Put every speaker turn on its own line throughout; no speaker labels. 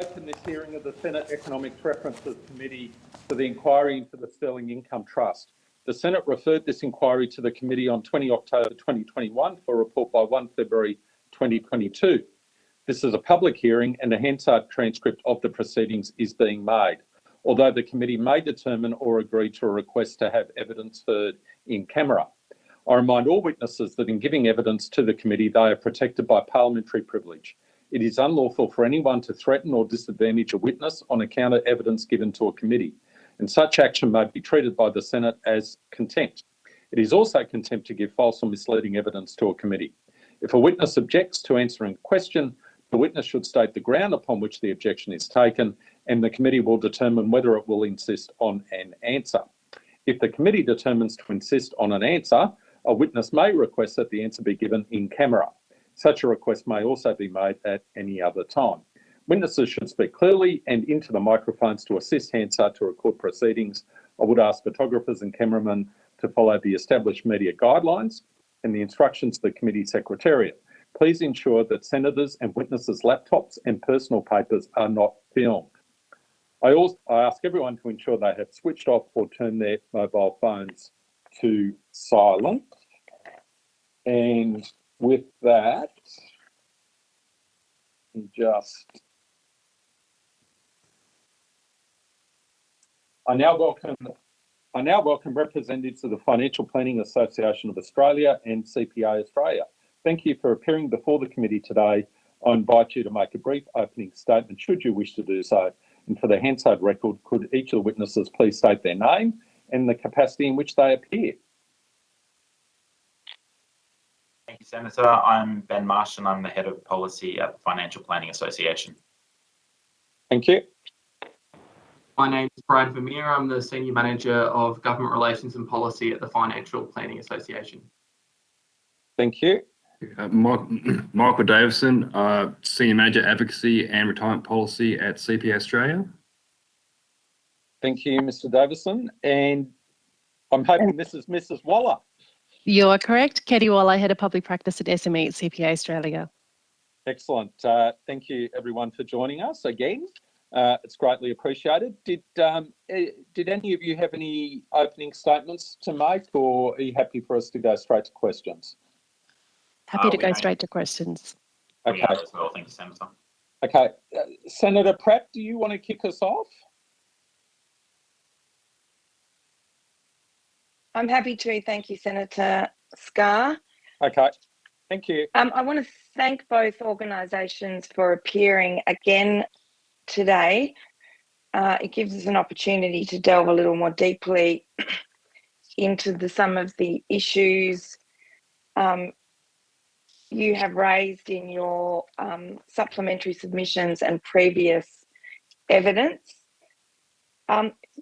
Open this hearing of the Senate Economics References Committee for the inquiry into the Sterling Income Trust. The Senate referred this inquiry to the committee on 20 October 2021 for a report by 1 February 2022. This is a public hearing and a Hansard transcript of the proceedings is being made, although the committee may determine or agree to a request to have evidence heard in camera. I remind all witnesses that in giving evidence to the committee, they are protected by parliamentary privilege. It is unlawful for anyone to threaten or disadvantage a witness on account of evidence given to a committee, and such action may be treated by the Senate as contempt. It is also contempt to give false or misleading evidence to a committee. If a witness objects to answering a question, the witness should state the ground upon which the objection is taken, and the committee will determine whether it will insist on an answer. If the committee determines to insist on an answer, a witness may request that the answer be given in camera. Such a request may also be made at any other time. Witnesses should speak clearly and into the microphones to assist Hansard to record proceedings. I would ask photographers and cameramen to follow the established media guidelines and the instructions of the committee secretariat. Please ensure that senators and witnesses' laptops and personal papers are not filmed. I ask everyone to ensure they have switched off or turned their mobile phones to silent. And with that, I now welcome representatives of the Financial Planning Association of Australia and CPA Australia. Thank you for appearing before the committee today. I invite you to make a brief opening statement should you wish to do so. And for the Hansard record, could each of the witnesses please state their name and the capacity in which they appear?
Thank you, Senator. I'm Ben Marsh and I'm the Head of Policy at the Financial Planning Association.
Thank you.
My name is Brad Vermeer. I'm the Senior Manager of Government Relations and Policy at the Financial Planning Association.
Thank you.
Michael Davison, Senior Manager Advocacy and Retirement Policy at CPA Australia.
Thank you, Mr. Davison. And I'm hoping this is Mrs. Waller.
You are correct. Katie Waller, Head of Public Practice at SME at CPA Australia.
Excellent. Thank you, everyone, for joining us again. It's greatly appreciated. Did any of you have any opening statements to make, or are you happy for us to go straight to questions?
Happy to go straight to questions.
Okay.
As well. Thank you, Senator.
Okay. Senator Pratt, do you want to kick us off?
I'm happy to. Thank you, Senator Scarr.
Okay. Thank you.
I want to thank both organisations for appearing again today. It gives us an opportunity to delve a little more deeply into some of the issues you have raised in your supplementary submissions and previous evidence.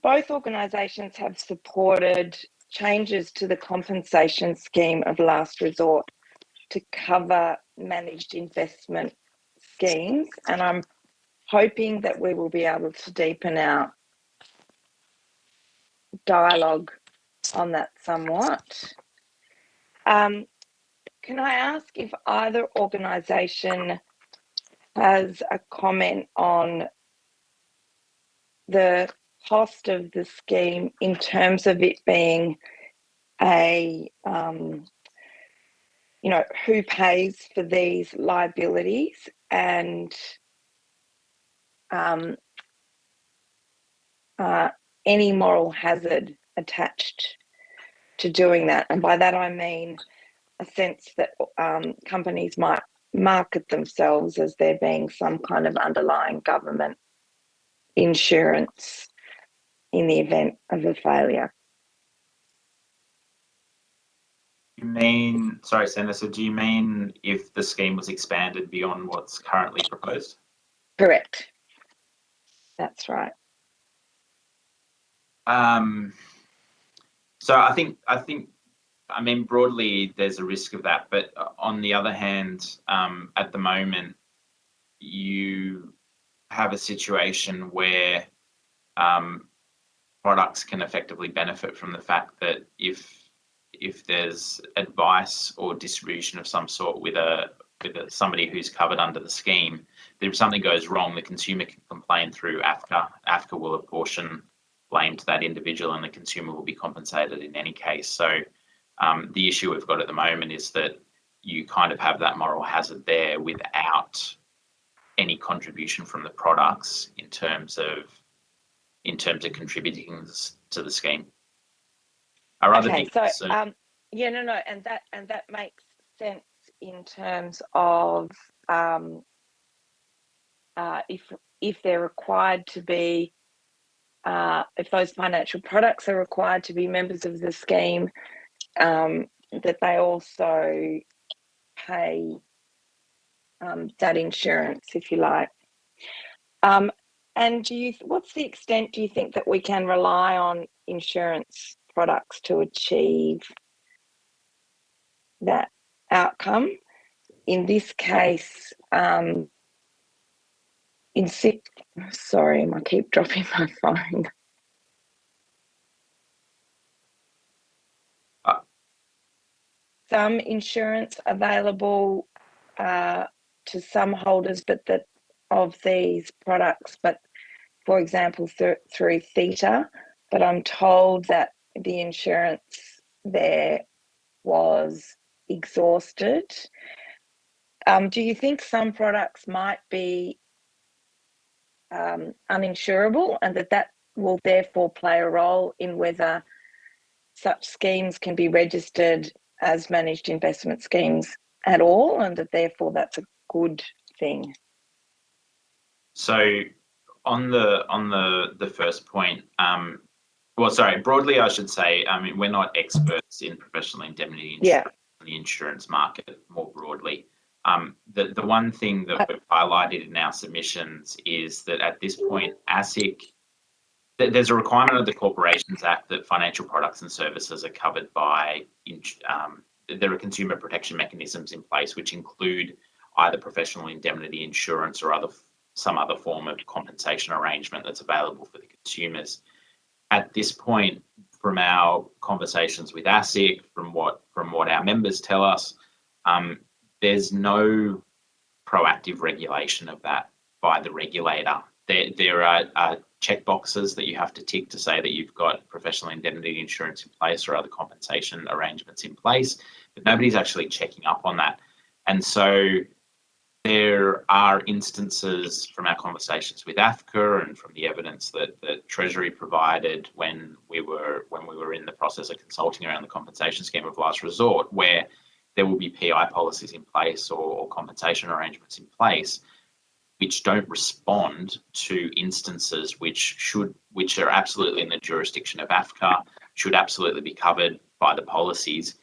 Both organisations have supported changes to the compensation scheme of last resort to cover managed investment schemes, and I'm hoping that we will be able to deepen our dialogue on that somewhat. Can I ask if either organisation has a comment on the cost of the scheme in terms of it being a, who pays for these liabilities and any moral hazard attached to doing that? And by that I mean a sense that companies might market themselves as there being some kind of underlying government insurance in the event of a failure.
You mean, sorry, Senator, do you mean if the scheme was expanded beyond what's currently proposed?
Correct. That's right.
So I mean, broadly, there's a risk of that. But on the other hand, at the moment, you have a situation where products can effectively benefit from the fact that if there's advice or distribution of some sort with a somebody who's covered under the scheme, that if something goes wrong, the consumer can complain through AFCA. AFCA will apportion blame to that individual, and the consumer will be compensated in any case. So the issue we've got at the moment is that you kind of have that moral hazard there without any contribution from the products in terms of contributing to the scheme. Our other
Okay,
big
so
concern-
and that makes sense in terms of if they're required to be, if those financial products are required to be members of the scheme, that they also pay that insurance, if you like. And what's the extent do you think that we can rely on insurance products to achieve that outcome? In this case, sorry, I keep dropping my phone. Some insurance available to some holders, but that of these products, but for example through Theta, but I'm told that the insurance there was exhausted. Do you think some products might be uninsurable, and that will therefore play a role in whether such schemes can be registered as managed investment schemes at all, and that therefore that's a good thing?
So on the first point, broadly, I should say, I mean, we're not experts in professional indemnity insurance, the insurance market more broadly. The one thing that we've highlighted in our submissions is that at this point, ASIC, there's a requirement of the Corporations Act that financial products and services are covered by, there are consumer protection mechanisms in place, which include either professional indemnity insurance or some other form of compensation arrangement that's available for the consumers. At this point, from our conversations with ASIC, from what our members tell us, there's no proactive regulation of that by the regulator. There are check boxes that you have to tick to say that you've got professional indemnity insurance in place or other compensation arrangements in place, but nobody's actually checking up on that. And so there are instances from our conversations with AFCA and from the evidence that Treasury provided when we were in the process of consulting around the compensation scheme of last resort, where there will be PI policies in place or compensation arrangements in place which don't respond to instances which are absolutely in the jurisdiction of AFCA, should absolutely be covered by the policies,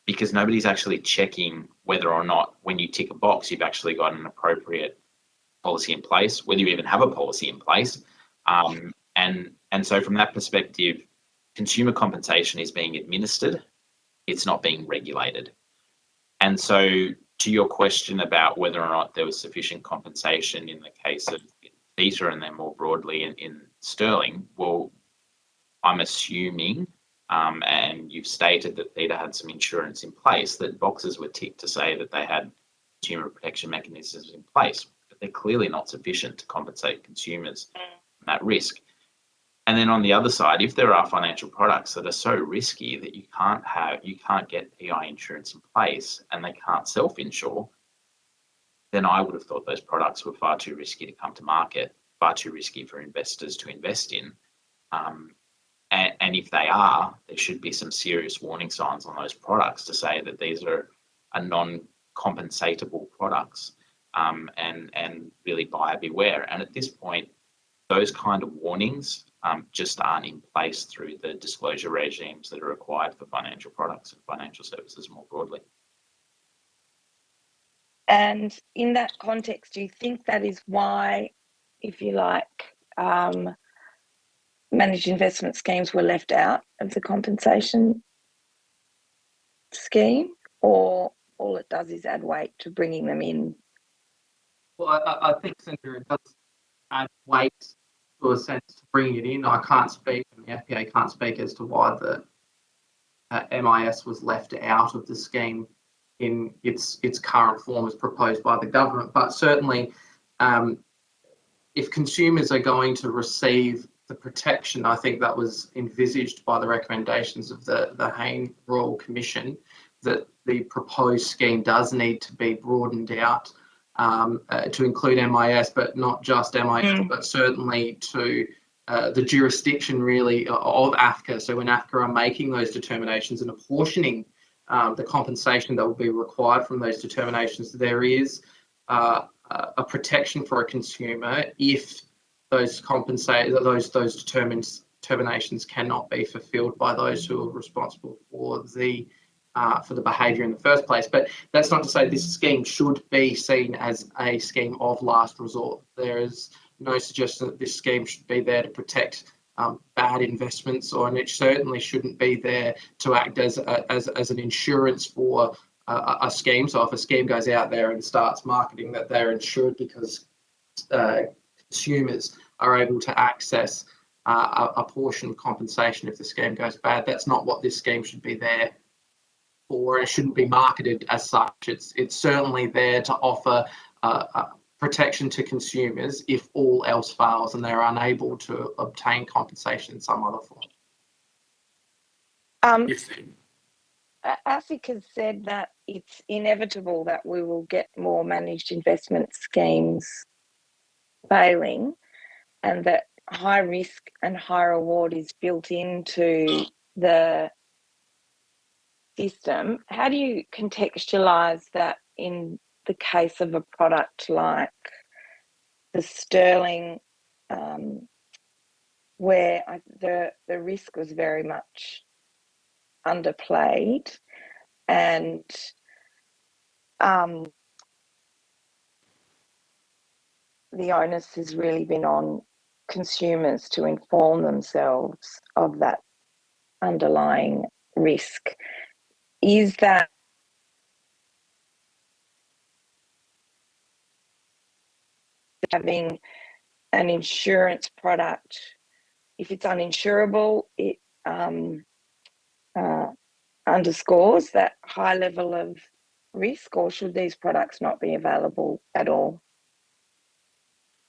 because nobody's actually checking whether or not when you tick a box, you've actually got an appropriate policy in place, whether you even have a policy in place. And so from that perspective, consumer compensation is being administered, it's not being regulated. And so to your question about whether or not there was sufficient compensation in the case of Theta and then more broadly in Sterling, well, I'm assuming, and you've stated that Theta had some insurance in place, that boxes were ticked to say that they had consumer protection mechanisms in place, but they're clearly not sufficient to compensate consumers from that risk. And then on the other side, if there are financial products that are so risky that you can't get PI insurance in place and they can't self-insure, then I would have thought those products were far too risky to come to market, far too risky for investors to invest in. And if they are, there should be some serious warning signs on those products to say that these are non-compensatable products, and really buyer beware. And at this point, those kind of warnings just aren't in place through the disclosure regimes that are required for financial products and financial services more broadly.
And in that context, do you think that is why, if you like, managed investment schemes were left out of the compensation scheme, or all it does is add weight to bringing them in?
Well, I think, Senator, it does add weight to a sense to bringing it in. I can't speak, and the FPA can't speak as to why the MIS was left out of the scheme in its current form as proposed by the government. But certainly, if consumers are going to receive the protection, I think that was envisaged by the recommendations of the Hayne Royal Commission, that the proposed scheme does need to be broadened out to include MIS, but not just MIS, but certainly to the jurisdiction really of AFCA. So when AFCA are making those determinations and apportioning the compensation that will be required from those determinations, there is a protection for a consumer if those determinations cannot be fulfilled by those who are responsible for the behaviour in the first place. But that's not to say this scheme should be seen as a scheme of last resort. There is no suggestion that this scheme should be there to protect bad investments, and it certainly shouldn't be there to act as an insurance for a scheme. So if a scheme goes out there and starts marketing that they're insured because consumers are able to access a portion of compensation if the scheme goes bad, that's not what this scheme should be there for. It shouldn't be marketed as such. It's certainly there to offer protection to consumers if all else fails and they're unable to obtain compensation in some other form.
ASIC has said that it's inevitable that we will get more managed investment schemes failing, and that high risk and high reward is built into the system. How do you contextualise that in the case of a product like the Sterling, where the risk was very much underplayed, and the onus has really been on consumers to inform themselves of that underlying risk? Is that having an insurance product, if it's uninsurable, it underscores that high level of risk, or should these products not be available at all?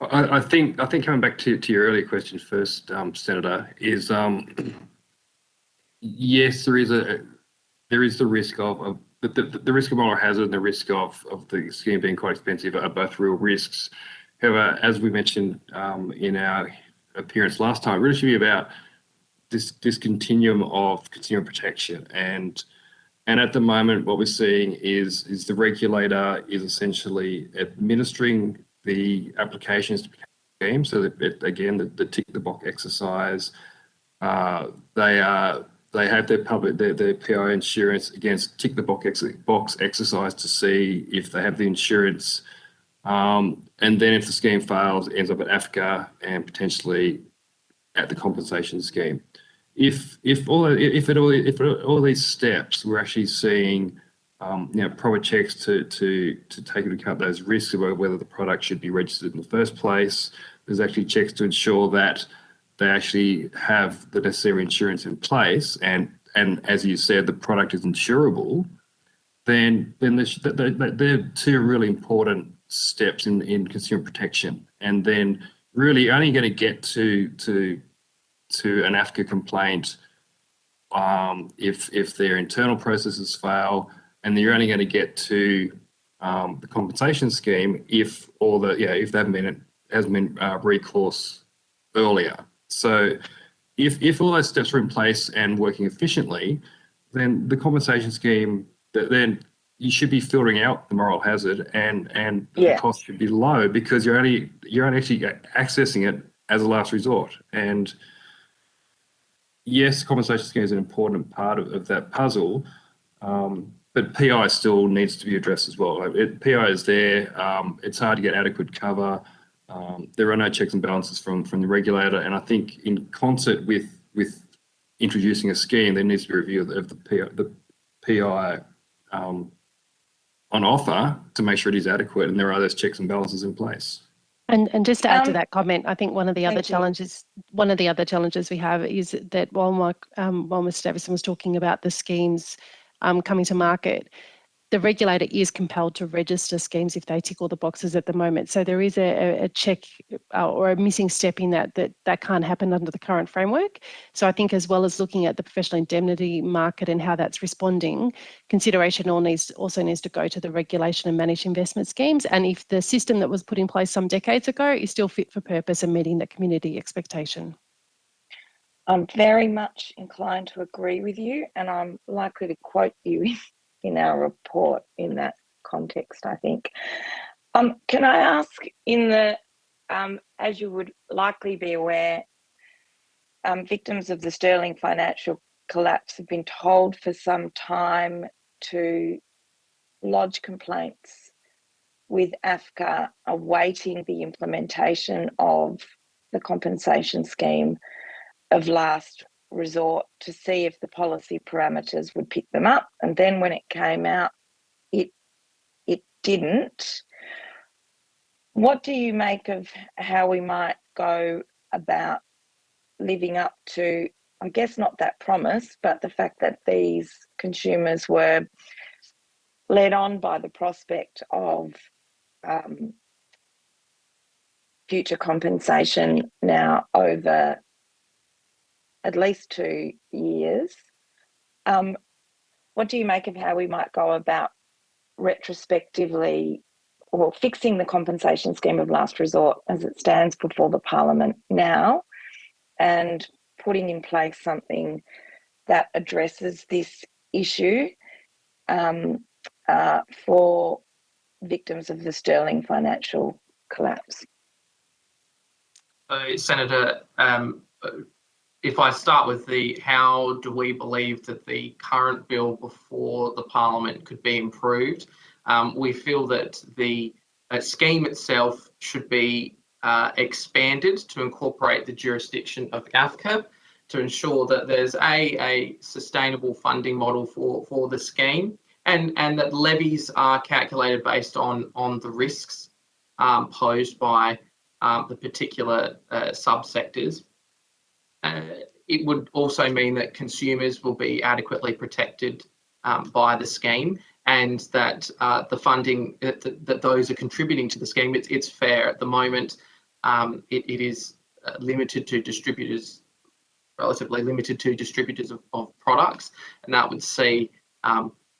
I think coming back to your earlier question first, Senator, is yes, there is the risk of the risk of moral hazard and the risk of the scheme being quite expensive are both real risks. However, as we mentioned in our appearance last time, it really should be about this continuum of consumer protection, and at the moment what we're seeing is the regulator is essentially administering the applications to the scheme. So that again, the tick the box exercise, they have their PI insurance against tick the box exercise to see if they have the insurance, and then if the scheme fails, it ends up at AFCA and potentially at the compensation scheme. If all these steps, we're actually seeing proper checks to take into account those risks about whether the product should be registered in the first place. There's actually checks to ensure that they actually have the necessary insurance in place, and as you said, the product is insurable. Then they're two really important steps in consumer protection, and then really only going to get to an AFCA complaint if their internal processes fail, and then you're only going to get to the compensation scheme if there hasn't been recourse earlier. So if all those steps are in place and working efficiently, then the compensation scheme, then you should be filtering out the moral hazard, and the cost should be low because you're only actually accessing it as a last resort. And yes, compensation scheme is an important part of that puzzle, but PI still needs to be addressed as well. PI is there. It's hard to get adequate cover. There are no checks and balances from the regulator, and I think in concert with introducing a scheme, there needs to be a review of the PI on offer to make sure it is adequate, and there are those checks and balances in place.
And just to add to that comment, I think one of the other challenges we have is that while Mr. Davison was talking about the schemes coming to market, the regulator is compelled to register schemes if they tick all the boxes at the moment. So there is a check or a missing step in that can't happen under the current framework. So I think as well as looking at the professional indemnity market and how that's responding, consideration also needs to go to the regulation and managed investment schemes. And if the system that was put in place some decades ago is still fit for purpose and meeting the community expectation.
I'm very much inclined to agree with you, and I'm likely to quote you in our report in that context, I think. Can I ask, as you would likely be aware, victims of the Sterling financial collapse have been told for some time to lodge complaints with AFCA awaiting the implementation of the compensation scheme of last resort to see if the policy parameters would pick them up. And then when it came out, it didn't. What do you make of how we might go about living up to, I guess not that promise, but the fact that these consumers were led on by the prospect of future compensation now over at least 2 years? What do you make of how we might go about retrospectively or fixing the compensation scheme of last resort as it stands before the Parliament now, and putting in place something that addresses this issue for victims of the Sterling financial collapse?
So, Senator, if I start with how do we believe that the current bill before the Parliament could be improved, we feel that the scheme itself should be expanded to incorporate the jurisdiction of AFCA to ensure that there's a sustainable funding model for the scheme, and that levies are calculated based on the risks posed by the particular subsectors. It would also mean that consumers will be adequately protected by the scheme, and that the funding that those are contributing to the scheme, it's fair. At the moment, it is limited to distributors, relatively limited to distributors of products, and that would see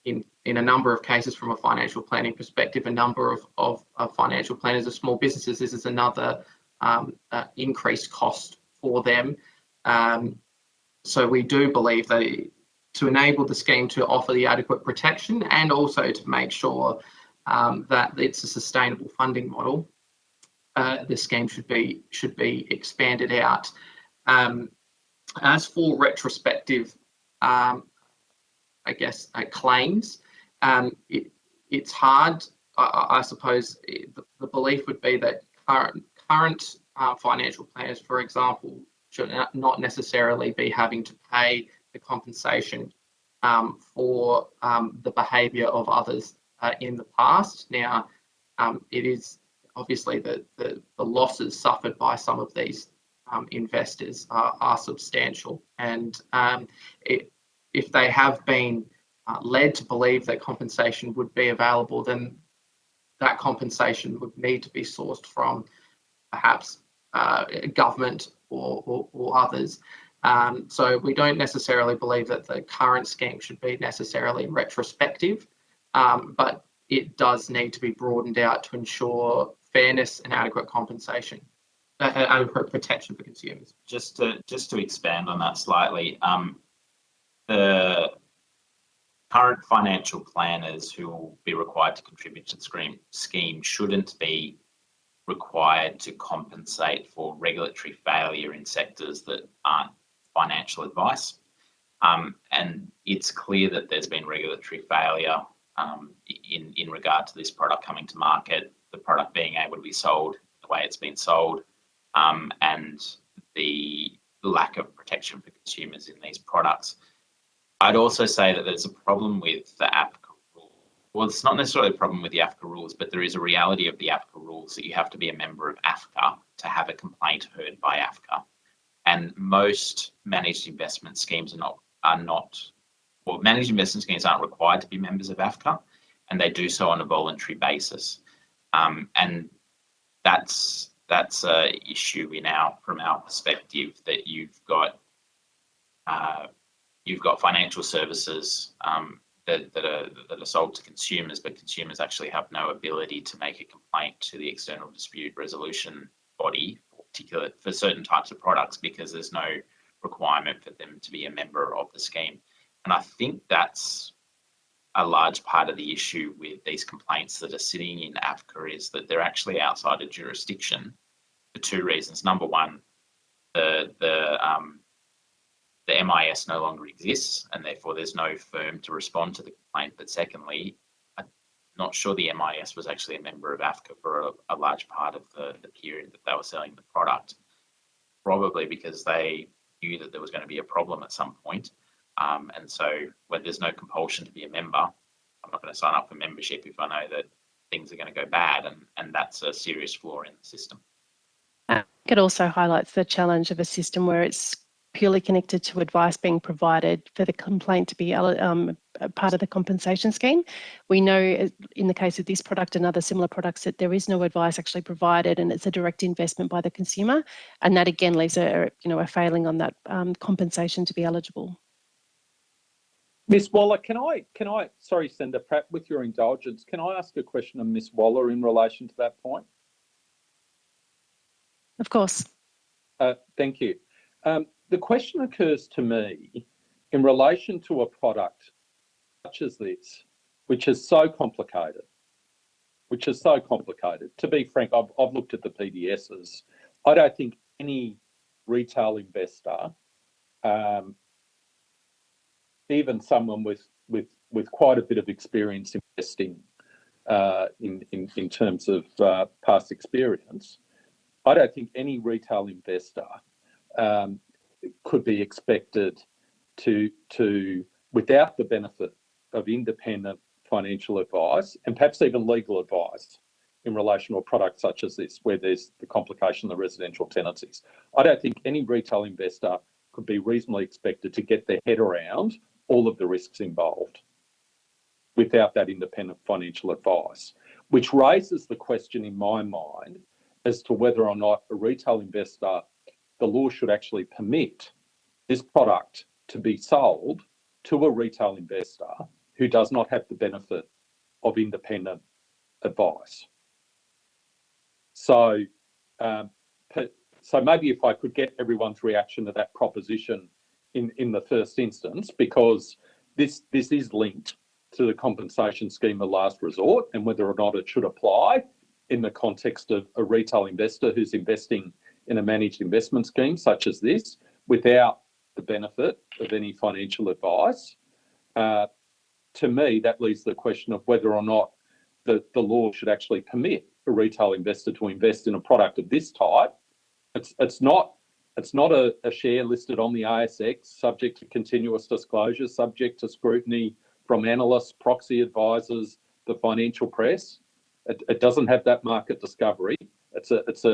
in a number of cases from a financial planning perspective, a number of financial planners of small businesses, this is another increased cost for them. So we do believe that to enable the scheme to offer the adequate protection and also to make sure that it's a sustainable funding model, the scheme should be expanded out. As for retrospective, I guess, claims, it's hard. I suppose the belief would be that current financial planners, for example, should not necessarily be having to pay the compensation for the behaviour of others in the past. Now, it is obviously the losses suffered by some of these investors are substantial, and if they have been led to believe that compensation would be available, then that compensation would need to be sourced from perhaps government or others. So we don't necessarily believe that the current scheme should be necessarily retrospective, but it does need to be broadened out to ensure fairness and adequate compensation, adequate protection for consumers.
Just to expand on that slightly, the current financial planners who will be required to contribute to the scheme shouldn't be required to compensate for regulatory failure in sectors that aren't financial advice. And it's clear that there's been regulatory failure in regard to this product coming to market, the product being able to be sold the way it's been sold, and the lack of protection for consumers in these products. I'd also say that there's a problem with the AFCA rules. Well, it's not necessarily a problem with the AFCA rules, but there is a reality of the AFCA rules that you have to be a member of AFCA to have a complaint heard by AFCA. And most managed investment schemes managed investment schemes aren't required to be members of AFCA. and they do so on a voluntary basis. And that's a issue from our perspective, that you've got financial services that are sold to consumers, but consumers actually have no ability to make a complaint to the external dispute resolution body, for certain types of products, because there's no requirement for them to be a member of the scheme. And I think that's a large part of the issue with these complaints that are sitting in AFCA, is that they're actually outside of jurisdiction for two reasons. Number one, the MIS no longer exists, and therefore there's no firm to respond to the complaint. But secondly, I'm not sure the MIS was actually a member of AFCA for a large part of the period that they were selling the product, probably because they knew that there was going to be a problem at some point. And so when there's no compulsion to be a member, I'm not going to sign up for membership if I know that things are going to go bad, and that's a serious flaw in the system.
It also highlights the challenge of a system where it's purely connected to advice being provided for the complaint to be a part of the compensation scheme. We know in the case of this product and other similar products that there is no advice actually provided, and it's a direct investment by the consumer, and that again leaves a failing on that compensation to be eligible.
Ms. Waller, can I, sorry, Senator Pratt, with your indulgence, can I ask a question of Ms. Waller in relation to that point?
Of course.
Thank you. The question occurs to me in relation to a product such as this, which is so complicated. To be frank, I've looked at the PDSs. I don't think any retail investor, even someone with quite a bit of experience investing in terms of past experience, I don't think any retail investor could be expected to, without the benefit of independent financial advice and perhaps even legal advice in relation to a product such as this, where there's the complication of the residential tenancies, I don't think any retail investor could be reasonably expected to get their head around all of the risks involved without that independent financial advice, which raises the question in my mind as to whether or not a retail investor, the law should actually permit this product to be sold to a retail investor who does not have the benefit of independent advice. So maybe if I could get everyone's reaction to that proposition in the first instance, because this is linked to the compensation scheme of last resort, and whether or not it should apply in the context of a retail investor who's investing in a managed investment scheme such as this without the benefit of any financial advice. To me, that leaves the question of whether or not the law should actually permit a retail investor to invest in a product of this type. It's not a share listed on the ASX, subject to continuous disclosure, subject to scrutiny from analysts, proxy advisors, the financial press. It doesn't have that market discovery. It's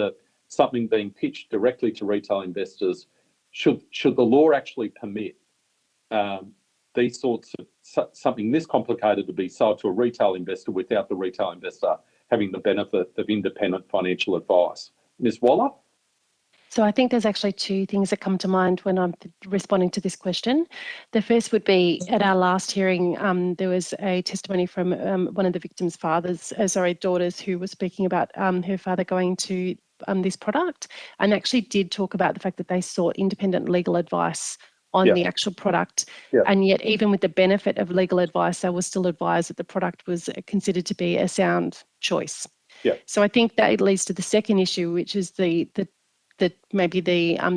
something being pitched directly to retail investors. Should the law actually permit these sorts of something this complicated to be sold to a retail investor without the retail investor having the benefit of independent financial advice? Ms. Waller?
So I think there's actually two things that come to mind when I'm responding to this question. The first would be, at our last hearing, there was a testimony from one of the victim's daughters, who was speaking about her father going to this product, and actually did talk about the fact that they sought independent legal advice on the actual product. And yet, even with the benefit of legal advice, they were still advised that the product was considered to be a sound choice. So I think that leads to the second issue, which is the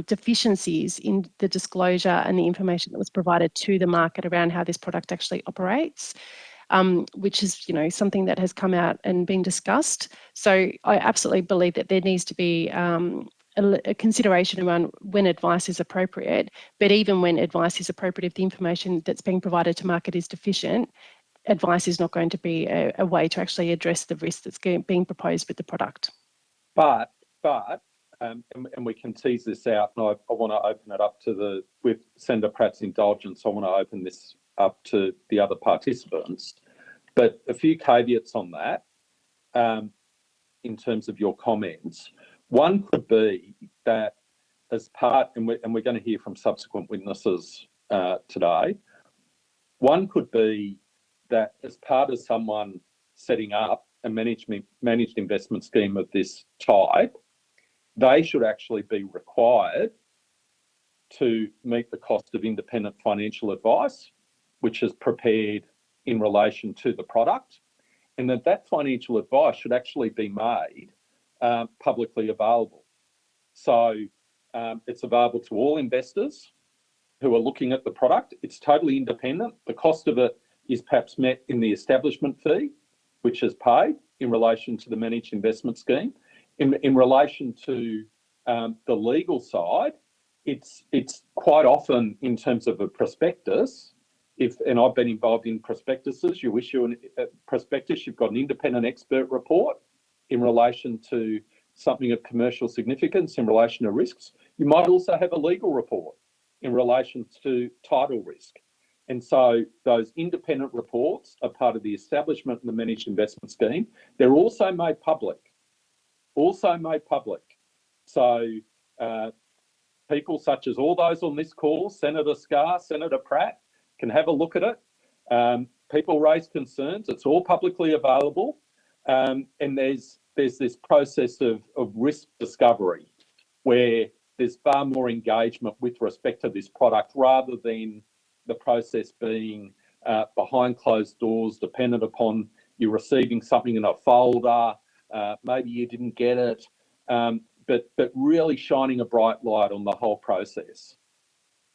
deficiencies in the disclosure and the information that was provided to the market around how this product actually operates, which is something that has come out and been discussed. So I absolutely believe that there needs to be a consideration around when advice is appropriate, but even when advice is appropriate, if the information that's being provided to market is deficient, advice is not going to be a way to actually address the risk that's being proposed with the product.
But and we can tease this out, and I want to open it up to with Senator Pratt's indulgence, I want to open this up to the other participants. But a few caveats on that in terms of your comments. One could be that as part, and we're going to hear from subsequent witnesses today, one could be that as part of someone setting up a managed investment scheme of this type, they should actually be required to meet the cost of independent financial advice, which is prepared in relation to the product, and that financial advice should actually be made publicly available. So it's available to all investors who are looking at the product. It's totally independent. The cost of it is perhaps met in the establishment fee, which is paid in relation to the managed investment scheme. In relation to the legal side, it's quite often in terms of a prospectus. And I've been involved in prospectuses, you issue a prospectus, you've got an independent expert report in relation to something of commercial significance, in relation to risks. You might also have a legal report in relation to title risk. And so those independent reports are part of the establishment of the managed investment scheme. They're also made public. So people such as all those on this call, Senator Scarr, Senator Pratt, can have a look at it. People raise concerns. It's all publicly available. And there's this process of risk discovery where there's far more engagement with respect to this product rather than the process being behind closed doors, dependent upon you receiving something in a folder, maybe you didn't get it, but really shining a bright light on the whole process.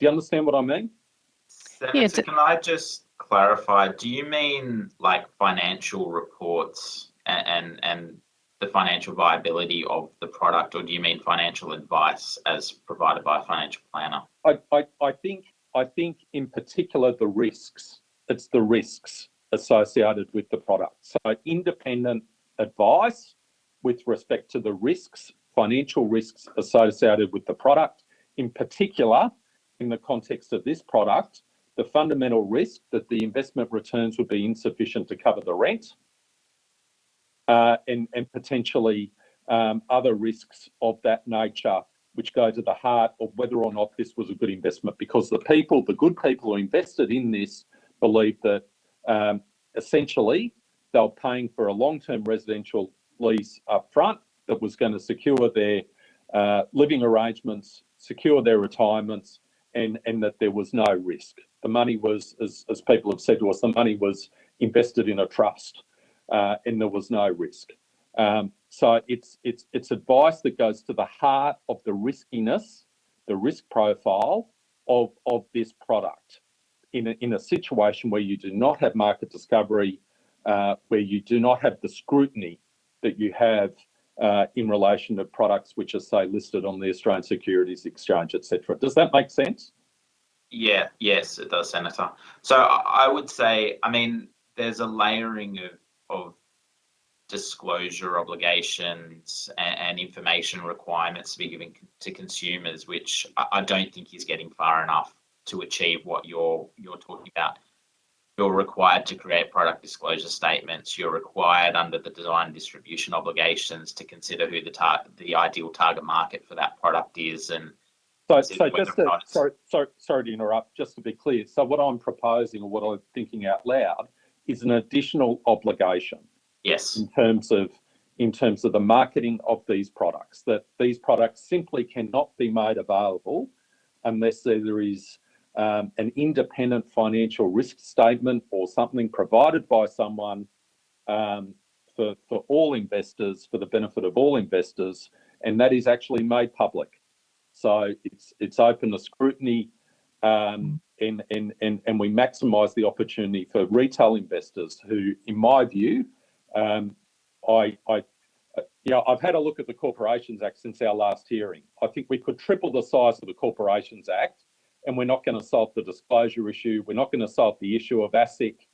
Do you understand what I mean?
Senator, can I just clarify, do you mean like financial reports and the financial viability of the product, or do you mean financial advice as provided by a financial planner?
I think in particular the risks. It's the risks associated with the product. So independent advice with respect to the risks, financial risks associated with the product, in particular in the context of this product, the fundamental risk that the investment returns would be insufficient to cover the rent, and potentially other risks of that nature, which go to the heart of whether or not this was a good investment, because the good people who invested in this believed that essentially they were paying for a long-term residential lease up front that was going to secure their living arrangements, secure their retirements, and that there was no risk. The money was, as people have said to us, the money was invested in a trust, and there was no risk. So it's advice that goes to the heart of the riskiness, the risk profile of this product in a situation where you do not have market discovery, where you do not have the scrutiny that you have in relation to products which are, say, listed on the Australian Securities Exchange, etc. Does that make sense?
Yeah, yes, it does, Senator. So I would say, I mean, there's a layering of disclosure obligations and information requirements to be given to consumers, which I don't think is getting far enough to achieve what you're talking about. You're required to create product disclosure statements. You're required under the design and distribution obligations to consider who the ideal target market for that product is. And
sorry to interrupt, just to be clear. So what I'm proposing, or what I'm thinking out loud, is an additional obligation.
Yes.
In terms of the marketing of these products, that these products simply cannot be made available unless there is an independent financial risk statement or something provided by someone for all investors, for the benefit of all investors, and that is actually made public. So it's open to scrutiny, and we maximise the opportunity for retail investors who, in my view, I've had a look at the Corporations Act since our last hearing. I think we could triple the size of the Corporations Act, and we're not going to solve the disclosure issue. We're not going to solve the issue of ASIC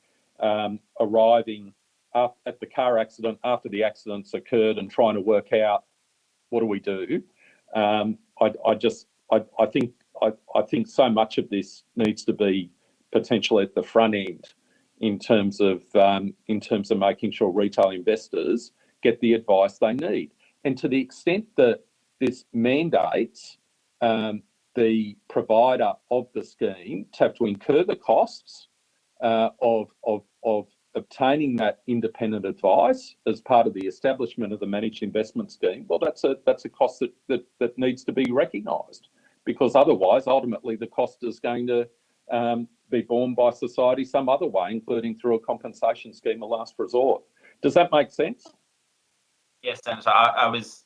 arriving up at the car accident after the accident's occurred and trying to work out what do we do. I think so much of this needs to be potentially at the front end in terms of making sure retail investors get the advice they need. And to the extent that this mandates the provider of the scheme to have to incur the costs of obtaining that independent advice as part of the establishment of the managed investment scheme, well, that's a cost that needs to be recognised, because otherwise, ultimately, the cost is going to be borne by society some other way, including through a compensation scheme of last resort. Does that make sense?
Yes, Senator. I was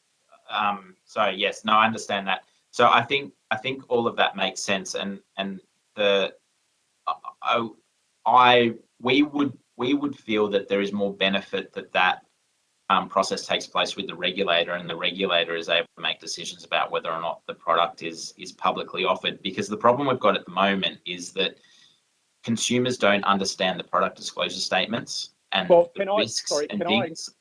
sorry. Yes, no, I understand that. So I think all of that makes sense, and we would feel that there is more benefit that process takes place with the regulator, and the regulator is able to make decisions about whether or not the product is publicly offered. Because the problem we've got at the moment is that consumers don't understand the product disclosure statements and risks and things.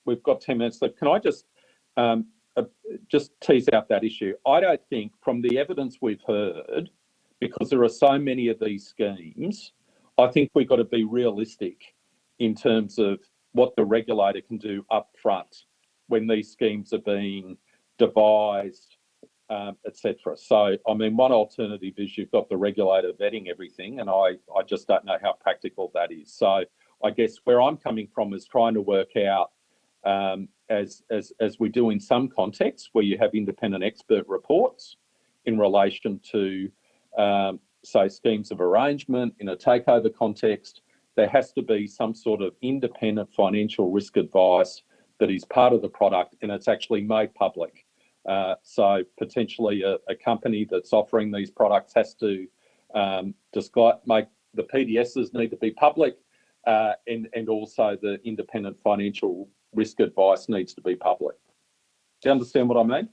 We've got 10 minutes left. Can I just tease out that issue? I don't think, from the evidence we've heard, because there are so many of these schemes, I think we've got to be realistic in terms of what the regulator can do up front when these schemes are being devised, etc. So, I mean, one alternative is you've got the regulator vetting everything, and I just don't know how practical that is. So I guess where I'm coming from is trying to work out, as we do in some contexts, where you have independent expert reports in relation to, say, schemes of arrangement in a takeover context, there has to be some sort of independent financial risk advice that is part of the product, and it's actually made public. So potentially a company that's offering these products has to make the PDSs need to be public, and also the independent financial risk advice needs to be public. Do you understand what I mean?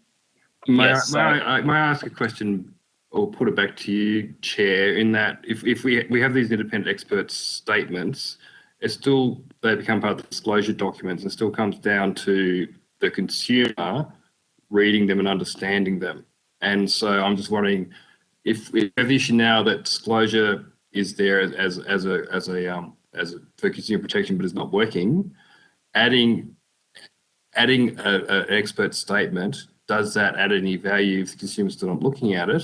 May I ask a question, or put it back to you, Chair, in that if we have these independent experts' statements, they become part of the disclosure documents, and it still comes down to the consumer reading them and understanding them. And so I'm just wondering, if we have the issue now that disclosure is there as for consumer protection, but is not working, adding an expert statement, does that add any value if the consumer's still not looking at it?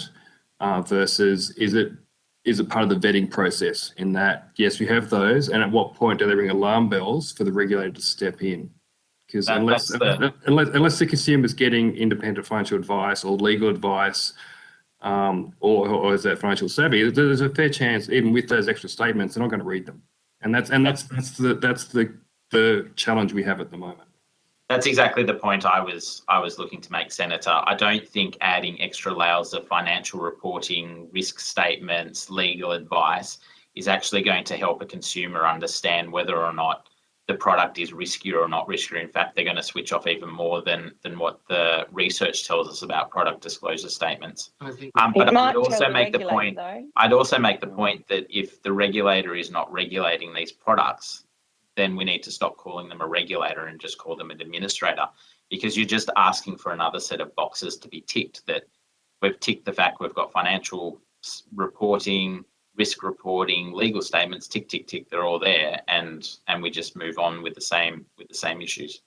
Versus is it part of the vetting process, in that, yes, we have those, and at what point do they ring alarm bells for the regulator to step in? Because unless the consumer is getting independent financial advice or legal advice, or is that financial savvy, there's a fair chance, even with those extra statements, they're not going to read them, and that's the challenge we have at the moment.
That's exactly the point I was looking to make, Senator. I don't think adding extra layers of financial reporting, risk statements, legal advice is actually going to help a consumer understand whether or not the product is riskier or not riskier. In fact, they're going to switch off even more than what the research tells us about product disclosure statements. But I'd also make the point that if the regulator is not regulating these products, then we need to stop calling them a regulator and just call them an administrator, because you're just asking for another set of boxes to be ticked. That we've ticked the fact we've got financial reporting, risk reporting, legal statements, tick, tick, tick, they're all there, and we just move on with the same issues.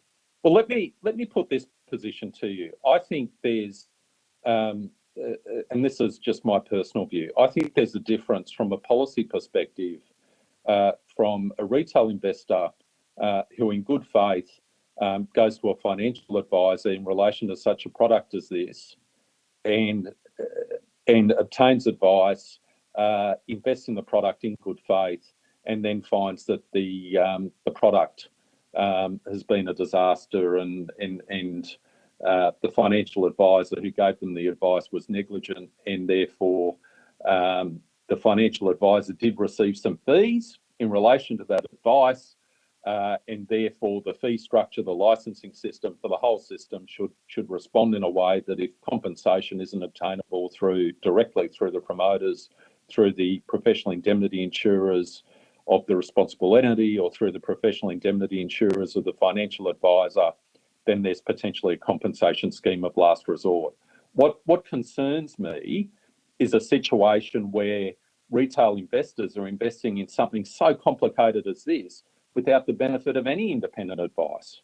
Well, let me put this position to you. I think there's, and this is just my personal view, I think there's a difference from a policy perspective, from a retail investor who in good faith goes to a financial advisor in relation to such a product as this, and obtains advice, invests in the product in good faith, and then finds that the product has been a disaster, and the financial advisor who gave them the advice was negligent, and therefore the financial advisor did receive some fees in relation to that advice, and therefore the fee structure, the licensing system for the whole system should respond in a way that if compensation isn't obtainable directly through the promoters, through the professional indemnity insurers of the responsible entity, or through the professional indemnity insurers of the financial advisor, then there's potentially a compensation scheme of last resort. What concerns me is a situation where retail investors are investing in something so complicated as this without the benefit of any independent advice.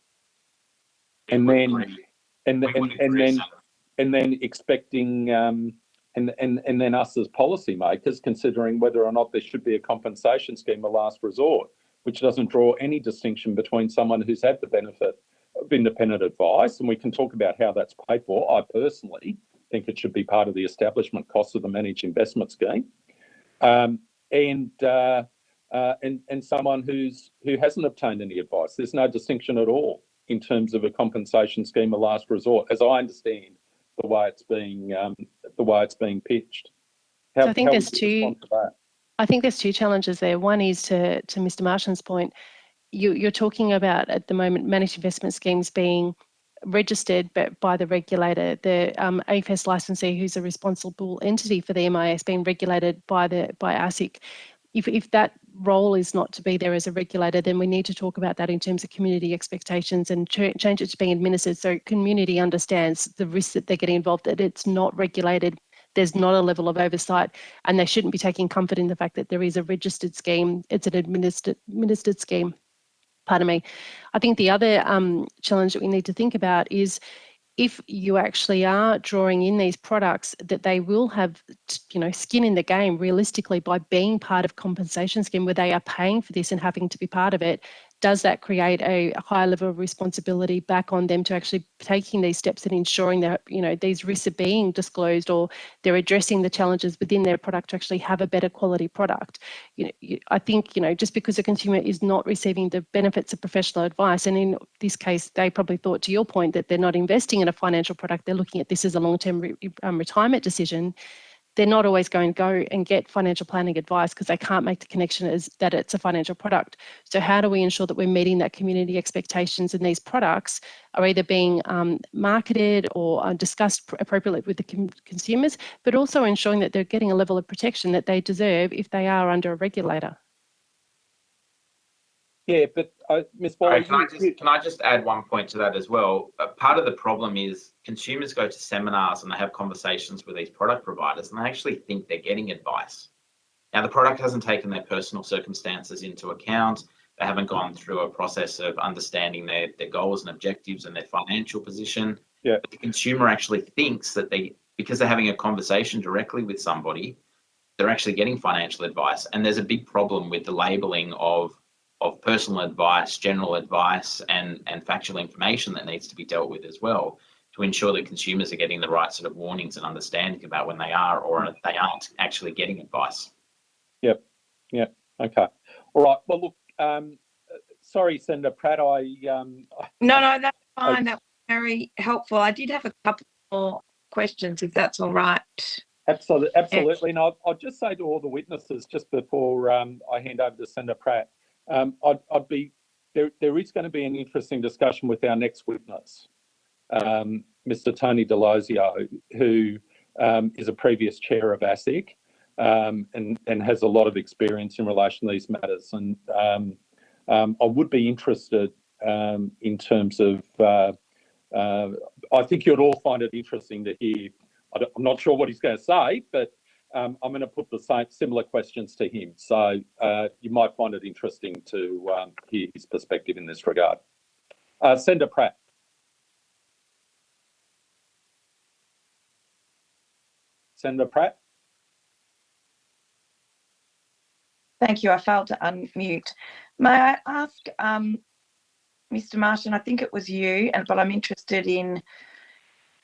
And then, and then expecting, and then us as policymakers considering whether or not there should be a compensation scheme of last resort, which doesn't draw any distinction between someone who's had the benefit of independent advice, and we can talk about how that's paid for. I personally think it should be part of the establishment costs of the managed investment scheme, and someone who hasn't obtained any advice. There's no distinction at all in terms of a compensation scheme of last resort, as I understand the way it's being pitched.
So I think there's two challenges there. One is to Mr. Marsham's point. You're talking about at the moment managed investment schemes being registered by the regulator, the AFS licensee, who's a responsible entity for the MIS, being regulated by ASIC. If that role is not to be there as a regulator, then we need to talk about that in terms of community expectations and change it to being administered so community understands the risks that they're getting involved, that it's not regulated, there's not a level of oversight, and they shouldn't be taking comfort in the fact that there is a registered scheme, it's an administered scheme. Pardon me. I think the other challenge that we need to think about is if you actually are drawing in these products, that they will have, skin in the game realistically by being part of compensation scheme where they are paying for this and having to be part of it. Does that create a higher level of responsibility back on them to actually taking these steps and ensuring that, these risks are being disclosed or they're addressing the challenges within their product to actually have a better quality product? I think, just because a consumer is not receiving the benefits of professional advice, and in this case, they probably thought, to your point, that they're not investing in a financial product, they're looking at this as a long-term retirement decision. They're not always going to go and get financial planning advice because they can't make the connection as that it's a financial product. So how do we ensure that we're meeting that community expectations and these products are either being marketed or discussed appropriately with the consumers, but also ensuring that they're getting a level of protection that they deserve if they are under a regulator?
Yeah, but Ms. Waller,
can I just add one point to that as well? Part of the problem is consumers go to seminars and they have conversations with these product providers and they actually think they're getting advice. Now, the product hasn't taken their personal circumstances into account. They haven't gone through a process of understanding their goals and objectives and their financial position.
Yeah.
But the consumer actually thinks that because they're having a conversation directly with somebody, they're actually getting financial advice. And there's a big problem with the labelling of personal advice, general advice, and factual information that needs to be dealt with as well to ensure that consumers are getting the right sort of warnings and understanding about when they are or they aren't actually getting advice.
Yep. Okay. All right. Well, look, sorry, Senator Pratt.
No, that's fine. That was very helpful. I did have a couple more questions, if that's all right.
Absolutely. And I'll just say to all the witnesses just before I hand over to Senator Pratt, there is going to be an interesting discussion with our next witness, Mr. Tony Delosio, who is a previous chair of ASIC and has a lot of experience in relation to these matters. And I would be interested in terms of, I think you'd all find it interesting to hear. I'm not sure what he's going to say, but I'm going to put the similar questions to him. So you might find it interesting to hear his perspective in this regard. Senator Pratt. Senator Pratt.
Thank you. I failed to unmute. May I ask Mr. Marsham, I think it was you, but I'm interested in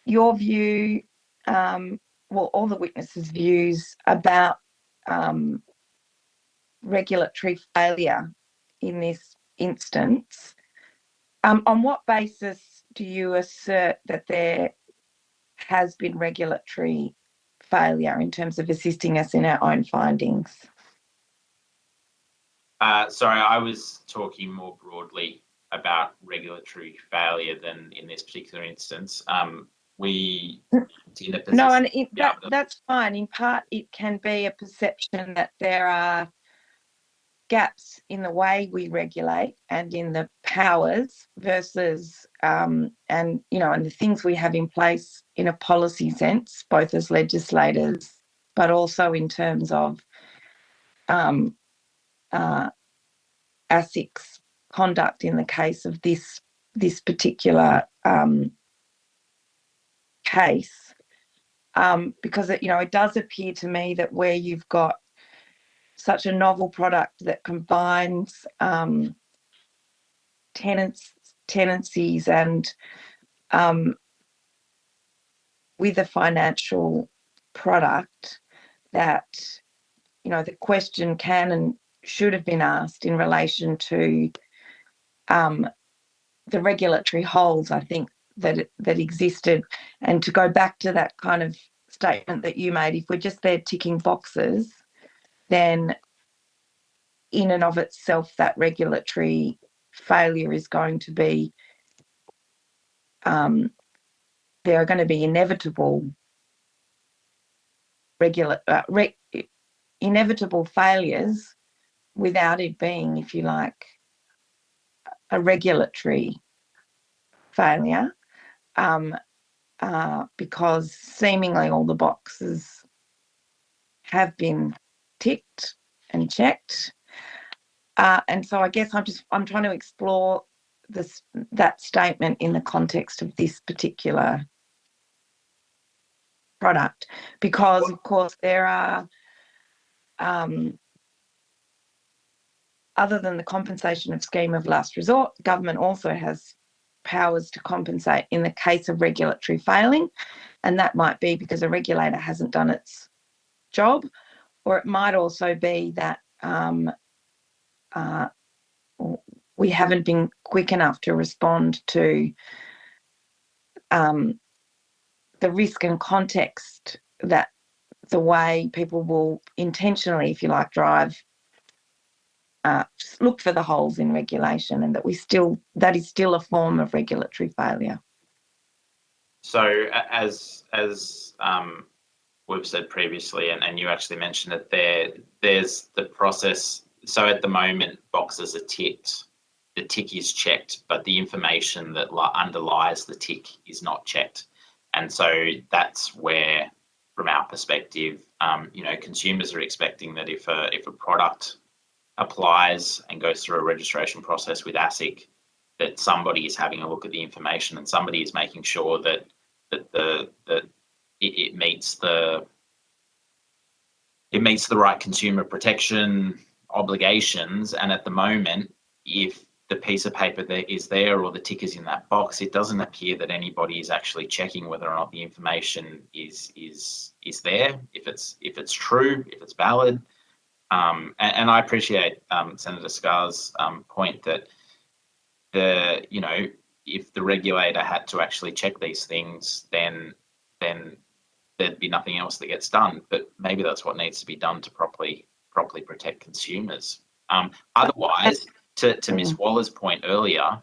your view, all the witnesses' views about regulatory failure in this instance. On what basis do you assert that there has been regulatory failure in terms of assisting us in our own findings?
Sorry, I was talking more broadly about regulatory failure than in this particular instance.
That's fine. In part, it can be a perception that there are gaps in the way we regulate and in the powers versus and the things we have in place in a policy sense, both as legislators, but also in terms of ASIC's conduct in the case of this particular case, because it does appear to me that where you've got such a novel product that combines tenancies and with a financial product, that the question can and should have been asked in relation to the regulatory holes, I think, that existed. And to go back to that kind of statement that you made, if we're just there ticking boxes, then in and of itself, that regulatory failure is going to be, there are going to be inevitable inevitable failures without it being, if you like, a regulatory failure, because seemingly all the boxes have been ticked and checked. And so I guess I'm trying to explore that statement in the context of this particular product, because of course there are, other than the compensation of scheme of last resort, government also has powers to compensate in the case of regulatory failing, and that might be because a regulator hasn't done its job, or it might also be that we haven't been quick enough to respond to the risk and context, that the way people will intentionally, if you like, look for the holes in regulation, and that is still a form of regulatory failure.
So as we've said previously, and you actually mentioned it there's the process. So at the moment, boxes are ticked, the tick is checked, but the information that underlies the tick is not checked. And so that's where, from our perspective, consumers are expecting that if a product applies and goes through a registration process with ASIC, that somebody is having a look at the information and somebody is making sure that it meets the right consumer protection obligations. And at the moment, if the piece of paper that is there or the tick is in that box, it doesn't appear that anybody is actually checking whether or not the information is there, if it's true, if it's valid. And I appreciate Senator Scarr's point that if the regulator had to actually check these things, then there'd be nothing else that gets done. But maybe that's what needs to be done to properly protect consumers. Otherwise, to Ms. Waller's point earlier,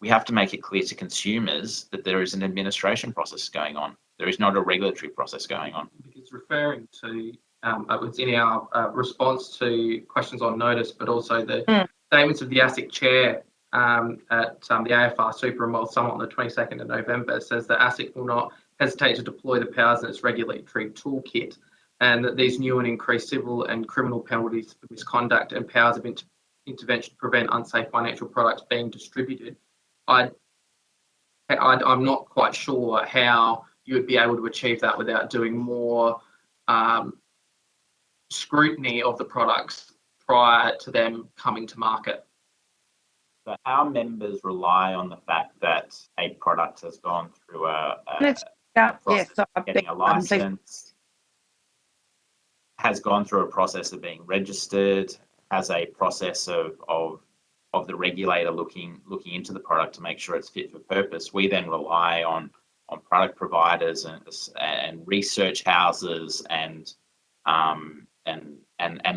we have to make it clear to consumers that there is an administration process going on. There is not a regulatory process going on.
Because referring to it was in our response to questions on notice, but also the statements of the ASIC chair at the AFR Super and Wealth Summit on the 22nd of November says that ASIC will not hesitate to deploy the powers in its regulatory toolkit, and that these new and increased civil and criminal penalties for misconduct and powers of intervention to prevent unsafe financial products being distributed. I'm not quite sure how you would be able to achieve that without doing more scrutiny of the products prior to them coming to market.
But our members rely on the fact that a product has gone through a process of getting a license, has gone through a process of being registered, has a process of the regulator looking into the product to make sure it's fit for purpose. We then rely on product providers and research houses and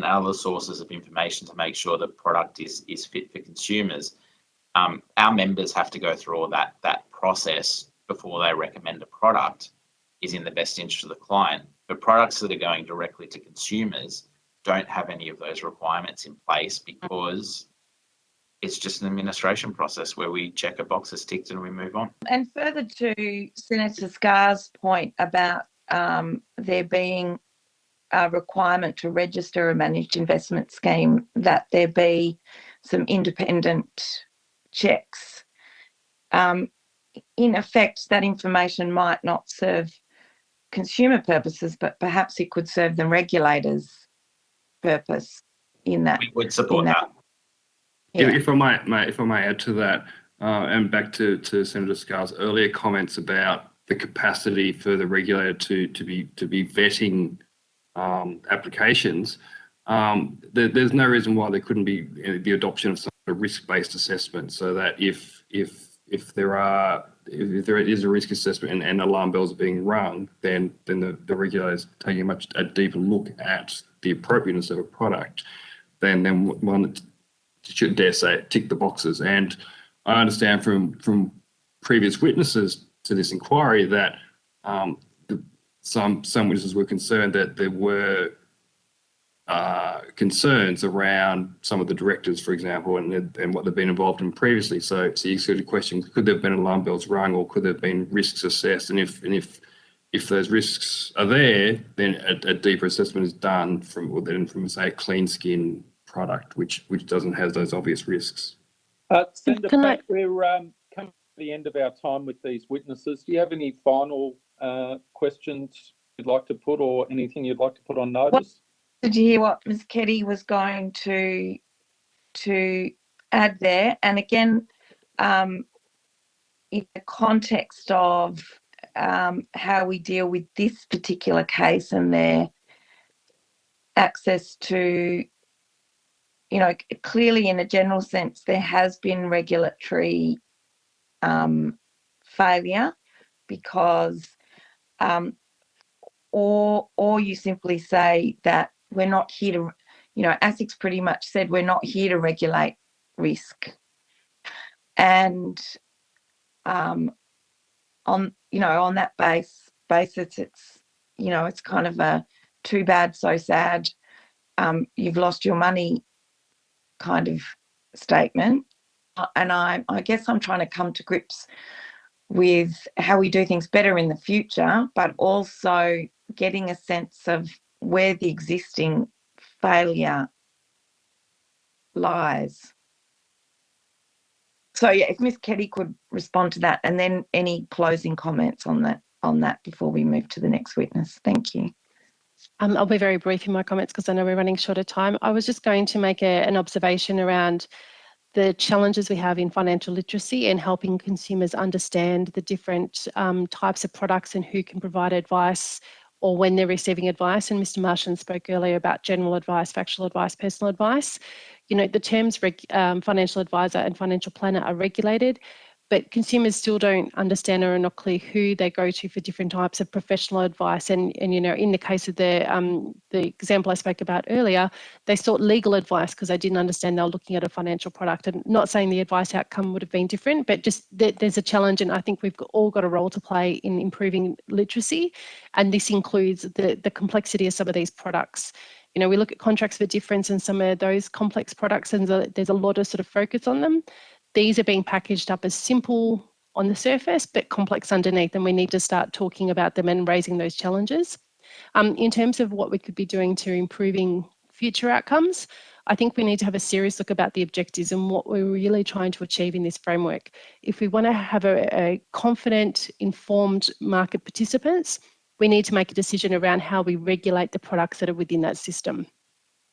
other sources of information to make sure the product is fit for consumers. Our members have to go through all that process before they recommend a product is in the best interest of the client. But products that are going directly to consumers don't have any of those requirements in place, because it's just an administration process where we check a box is ticked and we move on.
And further to Senator Scarr's point about there being requirement to register a managed investment scheme, that there be some independent checks. In effect, that information might not serve consumer purposes, but perhaps it could serve the regulator's purpose in that.
We would support that.
Yeah.
If I may add to that, and back to Senator Scarr's earlier comments about the capacity for the regulator to be vetting applications, there's no reason why there couldn't be the adoption of some sort of risk-based assessment, so that if there is a risk assessment and alarm bells are being rung, then the regulator is taking a deeper look at the appropriateness of a product than one that should, dare say, tick the boxes. And I understand from previous witnesses to this inquiry that some witnesses were concerned that there were concerns around some of the directors, for example, and what they've been involved in previously. So you sort of question, could there have been alarm bells rung, or could there have been risks assessed? And if those risks are there, then a deeper assessment is done from say a clean skin product, which doesn't have those obvious risks.
Senator Pratt, we're coming to the end of our time with these witnesses. Do you have any final questions you'd like to put, or anything you'd like to put on notice?
Did you hear what Ms. Keddie was going to add there? And again, in the context of how we deal with this particular case and their access to, clearly in a general sense, there has been regulatory failure, because or you simply say that we're not here to, ASIC's pretty much said we're not here to regulate risk. And on that basis, it's kind of a too bad, so sad, you've lost your money kind of statement. And I guess I'm trying to come to grips with how we do things better in the future, but also getting a sense of where the existing failure lies. So yeah, if Ms. Keddie could respond to that, and then any closing comments on that before we move to the next witness. Thank you.
I'll be very brief in my comments because I know we're running short of time. I was just going to make an observation around the challenges we have in financial literacy and helping consumers understand the different types of products and who can provide advice or when they're receiving advice. And Mr. Martian spoke earlier about general advice, factual advice, personal advice. The terms financial advisor and financial planner are regulated, but consumers still don't understand or are not clear who they go to for different types of professional advice. And in the case of the example I spoke about earlier, they sought legal advice because they didn't understand they were looking at a financial product. And not saying the advice outcome would have been different, but just there's a challenge, and I think we've all got a role to play in improving literacy. And this includes the complexity of some of these products. We look at contracts for difference and some of those complex products, and there's a lot of sort of focus on them. These are being packaged up as simple on the surface, but complex underneath, and we need to start talking about them and raising those challenges. In terms of what we could be doing to improving future outcomes, I think we need to have a serious look about the objectives and what we're really trying to achieve in this framework. If we want to have a confident, informed market participants, we need to make a decision around how we regulate the products that are within that system.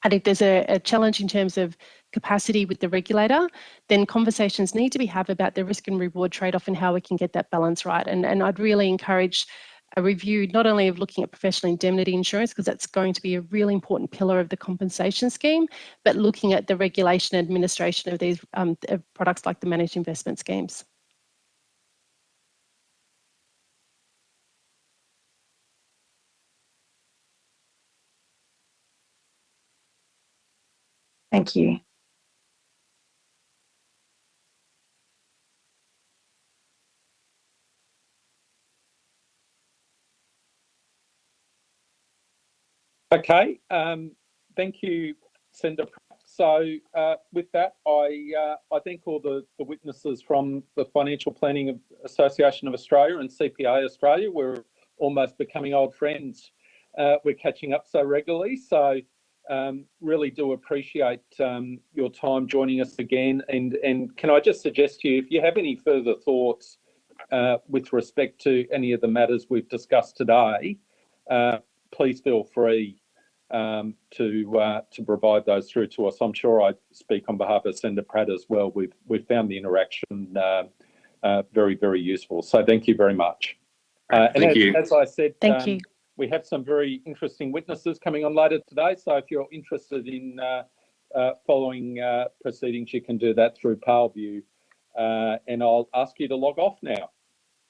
And if there's a challenge in terms of capacity with the regulator, then conversations need to be had about the risk and reward trade-off and how we can get that balance right. And I'd really encourage a review not only of looking at professional indemnity insurance, because that's going to be a really important pillar of the compensation scheme, but looking at the regulation and administration of these products like the managed investment schemes.
Thank you.
Okay, thank you, Senator Pratt. So with that, I thank all the witnesses from the Financial Planning Association of Australia and CPA Australia. We're almost becoming old friends we're catching up so regularly. So really do appreciate your time joining us again. And can I just suggest to you, if you have any further thoughts with respect to any of the matters we've discussed today, please feel free to provide those through to us. I'm sure I speak on behalf of Senator Pratt as well. We've found the interaction very, very useful. So thank you very much.
Thank you.
As I said,
Thank you.
we have some very interesting witnesses coming on later today. So if you're interested in following proceedings, you can do that through PaleView. And I'll ask you to log off now.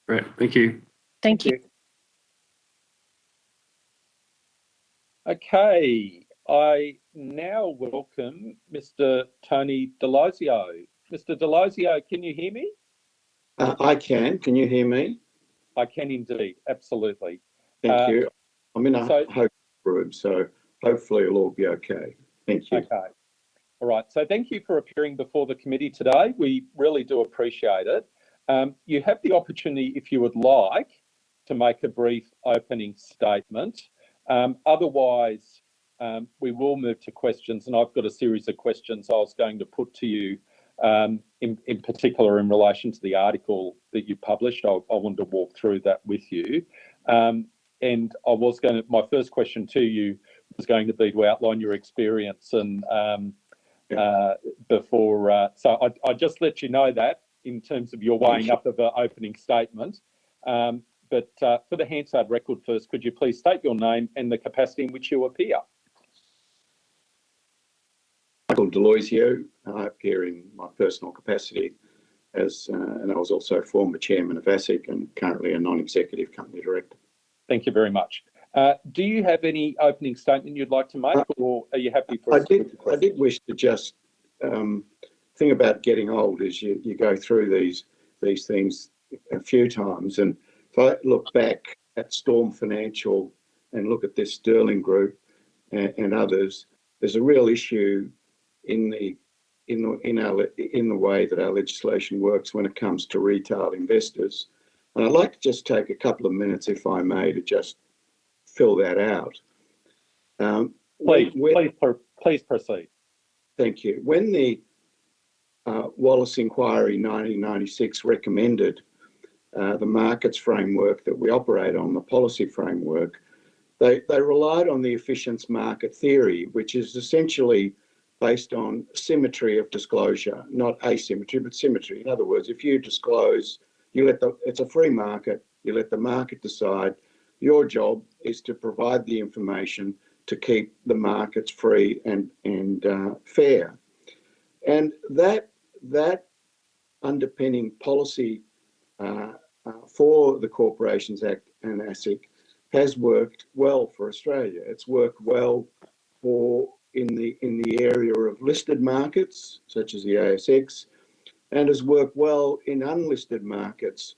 Right. Thank you.
Thank you.
Okay, I now welcome Mr. Tony Delosio. Mr. Delosio, can you hear me?
I can. Can you hear me?
I can indeed, absolutely.
Thank you. I'm in a
so-
hotel room, so hopefully it'll all be okay. Thank you.
Okay. All right. So thank you for appearing before the committee today. We really do appreciate it. You have the opportunity, if you would like, to make a brief opening statement. Otherwise, we will move to questions, and I've got a series of questions I was going to put to you, in particular in relation to the article that you published. I wanted to walk through that with you. And my first question to you was going to be to outline your experience and before, so I just let you know that in terms of your weighing up of an opening statement. But for the Hansard record first, could you please state your name and the capacity in which you appear?
Michael Delosio. I appear in my personal capacity as, and I was also former chairman of ASIC and currently a non-executive company director.
Thank you very much. Do you have any opening statement you'd like to make, or are you happy for us
I did wish to just, thing about getting old is you go through these things a few times, and if I look back at Storm Financial and look at this Sterling Group and others, there's a real issue in the way that our legislation works when it comes to retail investors. And I'd like to just take a couple of minutes, if I may, to just fill that out.
Please proceed.
Thank you. When the Wallace Inquiry 1996 recommended the markets framework that we operate on, the policy framework, they relied on the efficient market theory, which is essentially based on symmetry of disclosure, not asymmetry, but symmetry. In other words, if you disclose, it's a free market, you let the market decide. Your job is to provide the information to keep the markets free and fair. And that underpinning policy for the Corporations Act and ASIC has worked well for Australia. It's worked well in the area of listed markets, such as the ASX, and has worked well in unlisted markets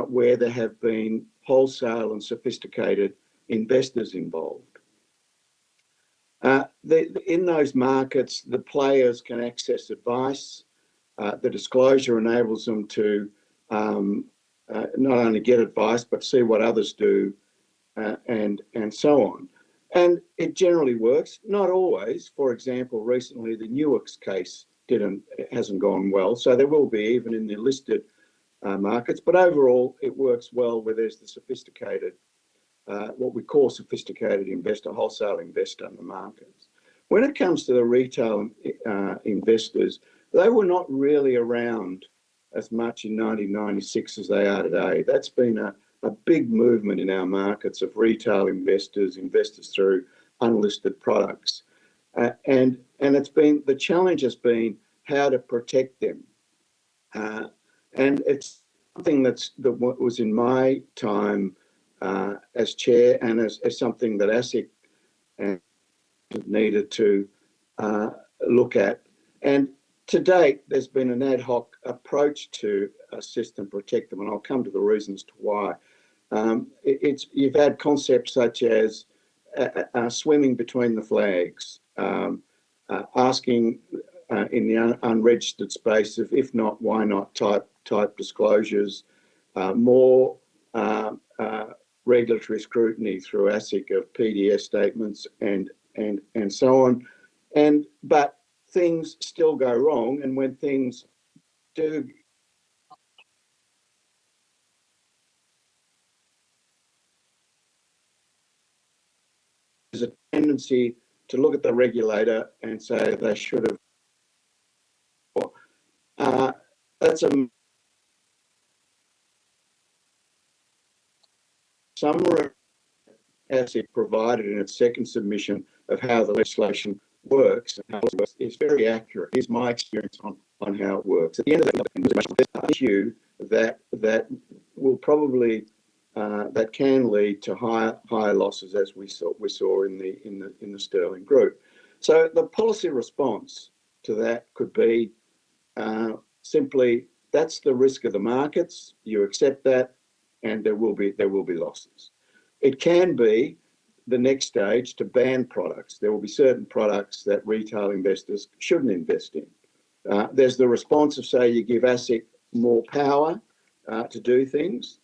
where there have been wholesale and sophisticated investors involved. In those markets, the players can access advice. The disclosure enables them to not only get advice, but see what others do and so on. And it generally works, not always. For example, recently the Nuix case hasn't gone well, so there will be even in the listed markets. But overall, it works well where there's the sophisticated, what we call sophisticated investor, wholesale investor in the markets. When it comes to the retail investors, they were not really around as much in 1996 as they are today. That's been a big movement in our markets of retail investors through unlisted products. And it's been, the challenge has been how to protect them. And it's something that was in my time as chair and as something that ASIC needed to look at. And to date, there's been an ad hoc approach to assist and protect them, and I'll come to the reasons to why. You've had concepts such as swimming between the flags, asking in the unregistered space of if not, why not type disclosures, more regulatory scrutiny through ASIC of PDS statements and so on. But things still go wrong, and when things do there's a tendency to look at the regulator and say they should have. That's a summary ASIC provided in issue second submission of how the legislation works and how it works is very accurate. Is my experience on how it works. At the end of the day, there's an issue that will probably that can lead to higher losses, as we saw in the Sterling Group. So the policy response to that could be simply that's the risk of the markets. You accept that, and there will be losses. It can be the next stage to ban products. There will be certain products that retail investors shouldn't invest in. There's the response of, say, you give ASIC more power to do things.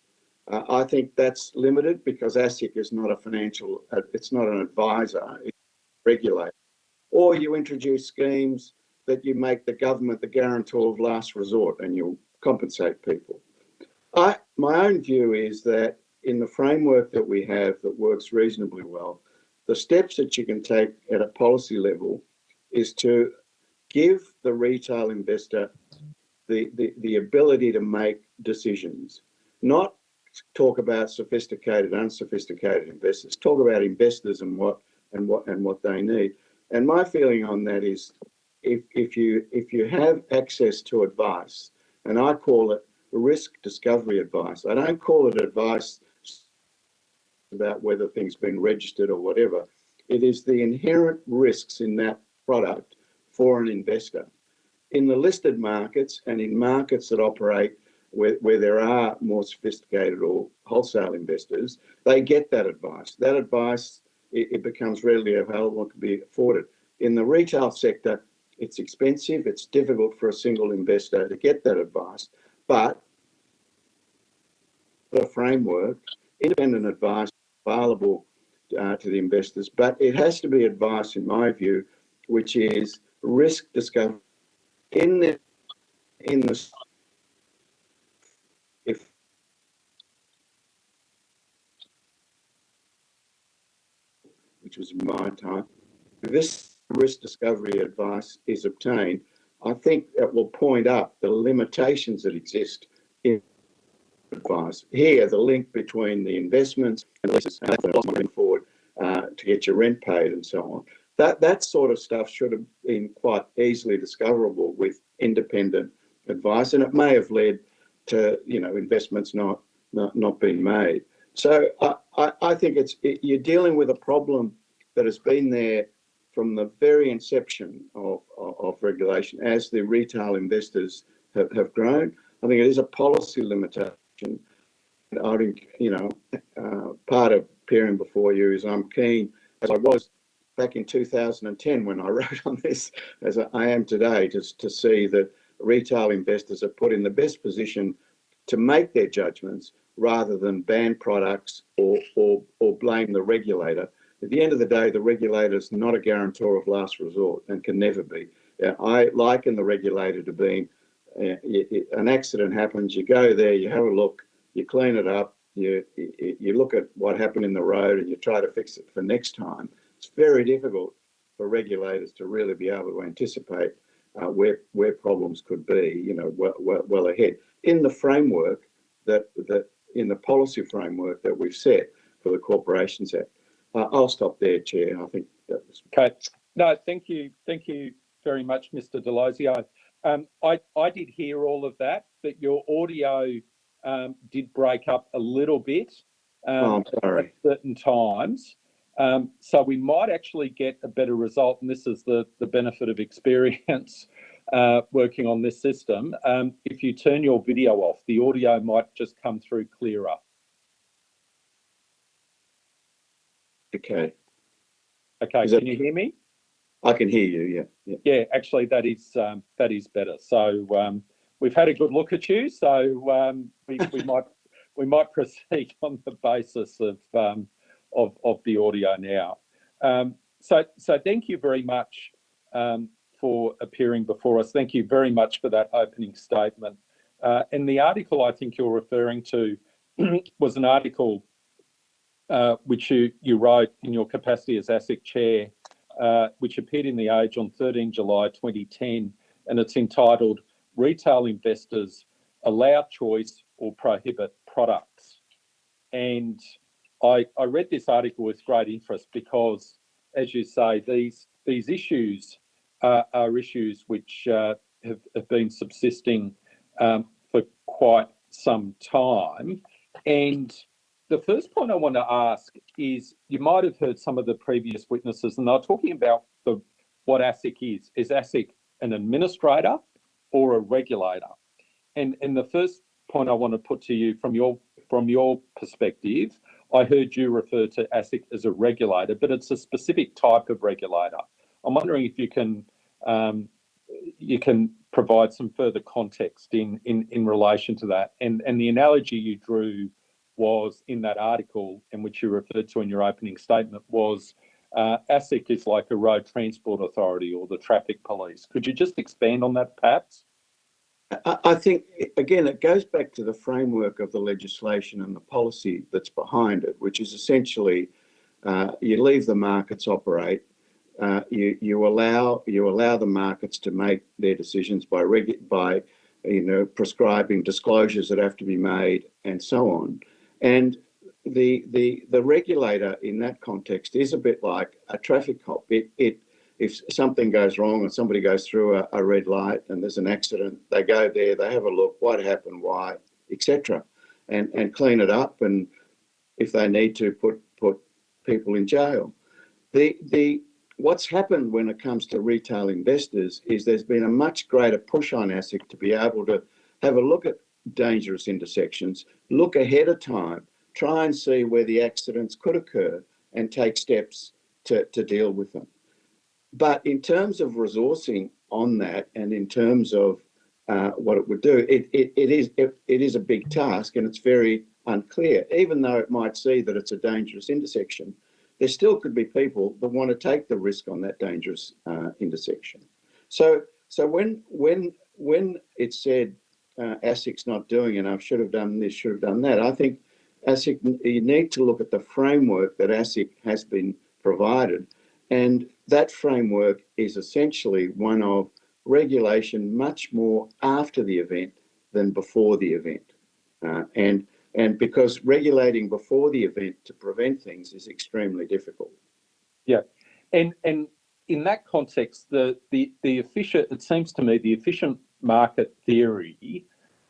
I think that's limited because ASIC is not a financial, it's not an advisor, it's a regulator. Or you introduce schemes that you make the government the guarantor of last resort and you'll compensate people. My own view is that in the framework that we have that works reasonably well, the steps that you can take at a policy level is to give the retail investor the ability to make decisions, not talk about sophisticated, unsophisticated investors, talk about investors and what they need. And my feeling on that is if you have access to advice, and I call it risk discovery advice. I don't call it advice about whether things been registered or whatever. It is the inherent risks in that product for an investor. In the listed markets and in markets that operate where there are more sophisticated or wholesale investors, they get that advice. That advice, it becomes readily available and can be afforded. In the retail sector, it's expensive. It's difficult for a single investor to get that advice. But the framework, independent advice available to the investors, but it has to be advice, in my view, which is risk discovery which was in my time. If this risk discovery advice is obtained, I think it will point up the limitations that exist in advice. Here, the link between the investments and moving forward to get your rent paid and so on. That sort of stuff should have been quite easily discoverable with independent advice, and it may have led to investments not being made. So I think you're dealing with a problem that has been there from the very inception of regulation as the retail investors have grown. I think it is a policy limitation. I think, part of appearing before you is I'm keen, as I was back in 2010 when I wrote on this, as I am today, just to see that retail investors are put in the best position to make their judgments rather than ban products or blame the regulator. At the end of the day, the regulator is not a guarantor of last resort and can never be. I liken the regulator to being an accident happens, you go there, you have a look, you clean it up, you look at what happened in the road and you try to fix it for next time. It's very difficult for regulators to really be able to anticipate where problems could be, well ahead. In the framework that in the policy framework that we've set for the Corporations Act. I'll stop there, Chair. I think that was
okay. No, thank you very much, Mr. Delosio. I did hear all of that, but your audio did break up a little bit
I'm sorry.
at certain times. So we might actually get a better result, and this is the benefit of experience working on this system. If you turn your video off, the audio might just come through clearer.
Okay.
Okay, can you hear me?
I can hear you, yeah.
Yeah, actually that is better. So we've had a good look at you, so we we might proceed on the basis of the audio now. So thank you very much for appearing before us. Thank you very much for that opening statement. And the article I think you're referring to was an article which you wrote in your capacity as ASIC chair, which appeared in The Age on 13 July 2010, and it's entitled Retail Investors Allow Choice or Prohibit Products. And I read this article with great interest because, as you say, these issues are issues which have been subsisting for quite some time. And the first point I want to ask is, you might have heard some of the previous witnesses, and they're talking about what ASIC is. Is ASIC an administrator or a regulator? And the first point I want to put to you from your perspective, I heard you refer to ASIC as a regulator, but it's a specific type of regulator. I'm wondering if you can provide some further context in relation to that. And the analogy you drew was in that article, and which you referred to in your opening statement, was ASIC is like a road transport authority or the traffic police. Could you just expand on that, perhaps?
I think, again, it goes back to the framework of the legislation and the policy that's behind it, which is essentially you leave the markets operate, you allow the markets to make their decisions by prescribing disclosures that have to be made and so on. And the regulator in that context is a bit like a traffic cop. If something goes wrong and somebody goes through a red light and there's an accident, they go there, they have a look, what happened, why, etc., and clean it up, and if they need to, put people in jail. What's happened when it comes to retail investors is there's been a much greater push on ASIC to be able to have a look at dangerous intersections, look ahead of time, try and see where the accidents could occur and take steps to deal with them. But in terms of resourcing on that, and in terms of what it would do, it is a big task, and it's very unclear. Even though it might see that it's a dangerous intersection, there still could be people that want to take the risk on that dangerous intersection. So when it said ASIC's not doing enough, should have done this, should have done that, I think ASIC, you need to look at the framework that ASIC has been provided. And that framework is essentially one of regulation much more after the event than before the event. And because regulating before the event to prevent things is extremely difficult.
Yeah. And in that context, the efficient, it seems to me, the efficient market theory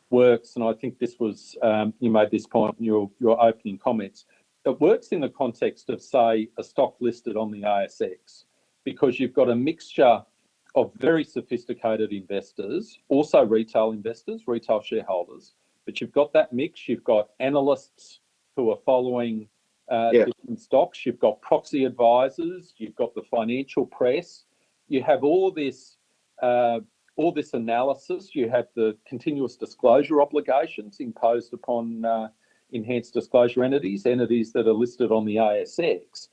works, and I think this was, you made this point in your opening comments, it works in the context of, say, a stock listed on the ASX, because you've got a mixture of very sophisticated investors, also retail investors, retail shareholders, but you've got that mix. You've got analysts who are following different stocks. You've got proxy advisors. You've got the financial press. You have all this analysis. You have the continuous disclosure obligations imposed upon enhanced disclosure entities that are listed on the ASX,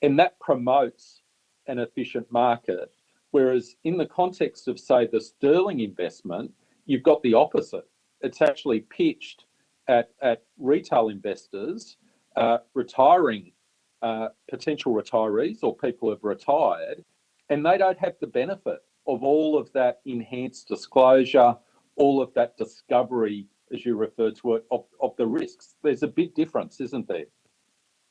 and that promotes an efficient market. Whereas in the context of, say, the sterling investment, you've got the opposite. It's actually pitched at retail investors, retiring, potential retirees or people who have retired, and they don't have the benefit of all of that enhanced disclosure, all of that discovery, as you referred to it, of the risks. There's a big difference, isn't there?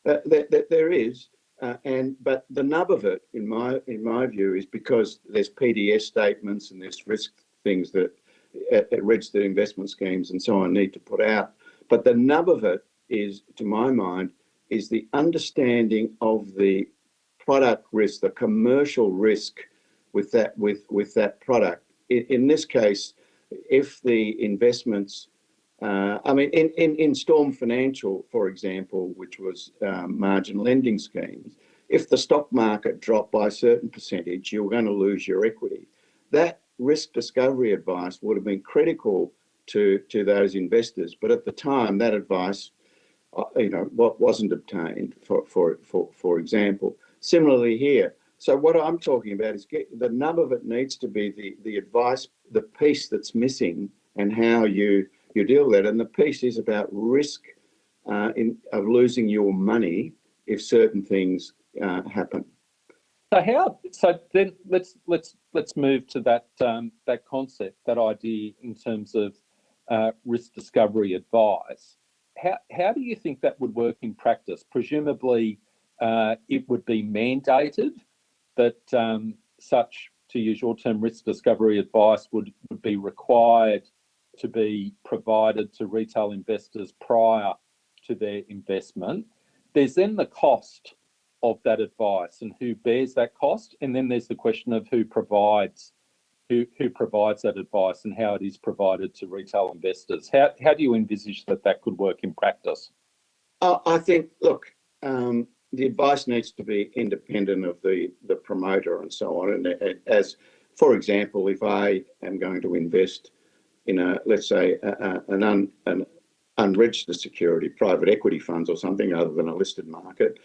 There is, but the nub of it, in my view, is because there's PDS statements and there's risk things that registered investment schemes and so on need to put out. But the nub of it is, to my mind, is the understanding of the product risk, the commercial risk with that product. In this case, if the investments, in Storm Financial, for example, which was margin lending schemes, if the stock market dropped by a certain percentage, you're going to lose your equity. That risk discovery advice would have been critical to those investors. But at the time, that advice, what wasn't obtained, for example. Similarly here. So what I'm talking about is the nub of it needs to be the advice, the piece that's missing, and how you deal with that. And the piece is about risk of losing your money if certain things happen.
So then let's move to that concept, that idea in terms of risk discovery advice. How do you think that would work in practice? Presumably, it would be mandated that such, to use your term, risk discovery advice would be required to be provided to retail investors prior to their investment. There's then the cost of that advice and who bears that cost, and then there's the question of who provides that advice and how it is provided to retail investors. How do you envisage that could work in practice?
I think, look, the advice needs to be independent of the promoter and so on. And as, for example, if I am going to invest in let's say, an unregistered security, private equity funds or something other than a listed market,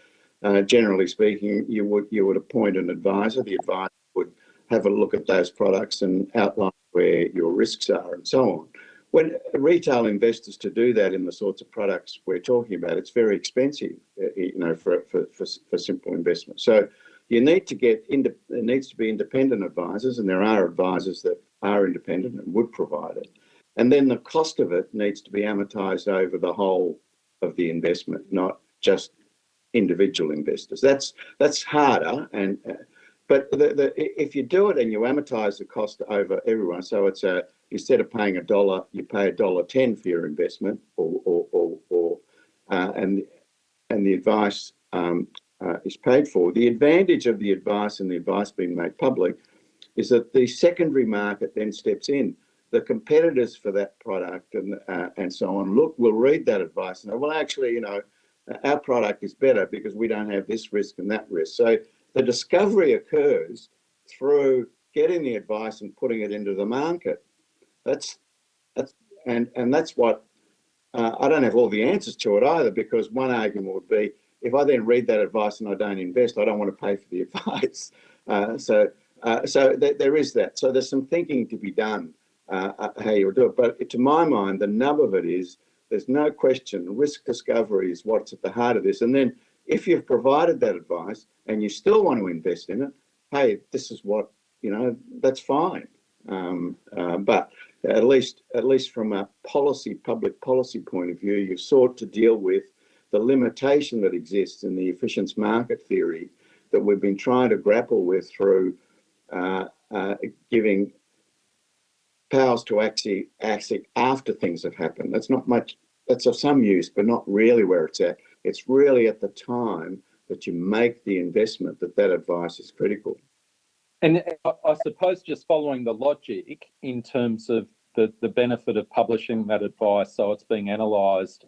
generally speaking, you would appoint an advisor. The advisor would have a look at those products and outline where your risks are and so on. When retail investors to do that in the sorts of products we're talking about, it's very expensive, for simple investment. So you need to there needs to be independent advisors, and there are advisors that are independent and would provide it. And then the cost of it needs to be amortized over the whole of the investment, not just individual investors. That's harder, but if you do it and you amortize the cost over everyone, so it's instead of paying $1, you pay $1.10 for your investment, and the advice is paid for. The advantage of the advice and the advice being made public is that the secondary market then steps in. The competitors for that product and so on will read that advice and go, well, actually, our product is better because we don't have this risk and that risk. So the discovery occurs through getting the advice and putting it into the market. That's what I don't have all the answers to it either, because one argument would be, if I then read that advice and I don't invest, I don't want to pay for the advice. So there is that. So there's some thinking to be done how you'll do it. But to my mind, the nub of it is, there's no question, risk discovery is what's at the heart of this. And then if you've provided that advice and you still want to invest in it, hey, this is what, that's fine. But at least from a public policy point of view, you've sought to deal with the limitation that exists in the efficient market theory that we've been trying to grapple with through giving powers to actually after things have happened. That's not much. That's of some use, but not really where it's at. It's really at the time that you make the investment that advice is critical.
And I suppose, just following the logic in terms of the benefit of publishing that advice, so it's being analysed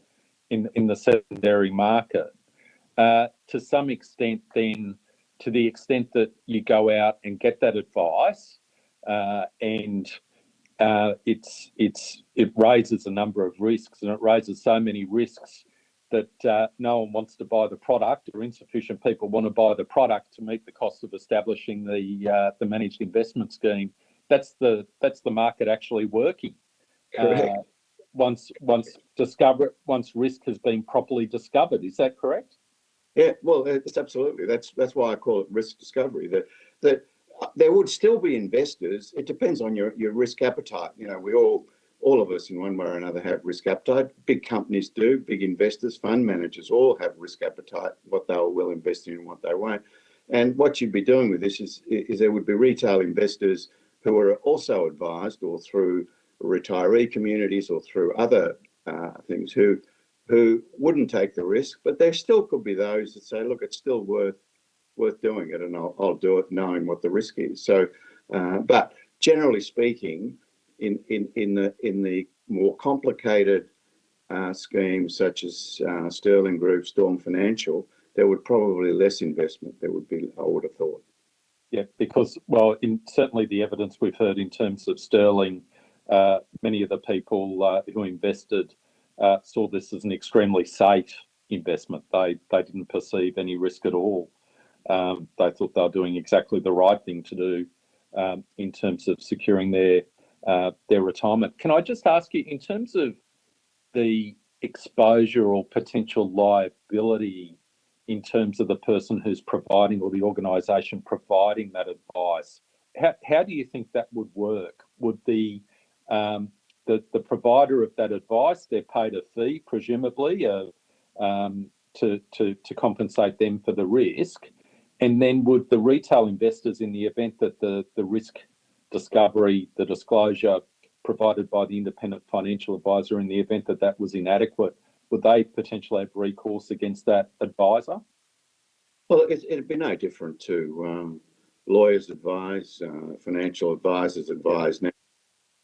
in the secondary market, to some extent then, to the extent that you go out and get that advice, and it raises a number of risks, and it raises so many risks that no one wants to buy the product, or insufficient people want to buy the product to meet the cost of establishing the managed investment scheme. That's the market actually working. Once risk has been properly discovered. Is that correct?
Yeah, well, it's absolutely. That's why I call it risk discovery. That there would still be investors. It depends on your risk appetite. We all of us in one way or another have risk appetite. Big companies do, big investors, fund managers all have risk appetite, what they will invest in and what they won't. And what you'd be doing with this is there would be retail investors who are also advised, or through retiree communities or through other things, who wouldn't take the risk, but there still could be those that say, look, it's still worth doing it, and I'll do it knowing what the risk is. So, but generally speaking, in the more complicated schemes such as Sterling Group, Storm Financial, there would probably less investment. There would be, I would have thought.
Yeah, because, well, in certainly the evidence we've heard in terms of Sterling, many of the people who invested saw this as an extremely safe investment. They didn't perceive any risk at all. They thought they were doing exactly the right thing to do in terms of securing their retirement. Can I just ask you, in terms of the exposure or potential liability in terms of the person who's providing or the organisation providing that advice, how do you think that would work? Would the provider of that advice, they're paid a fee, presumably, to compensate them for the risk, and then would the retail investors, in the event that the risk discovery, the disclosure provided by the independent financial advisor, in the event that that was inadequate, would they potentially have recourse against that advisor?
Well, it'd be no different to lawyers advise, financial advisors advise, now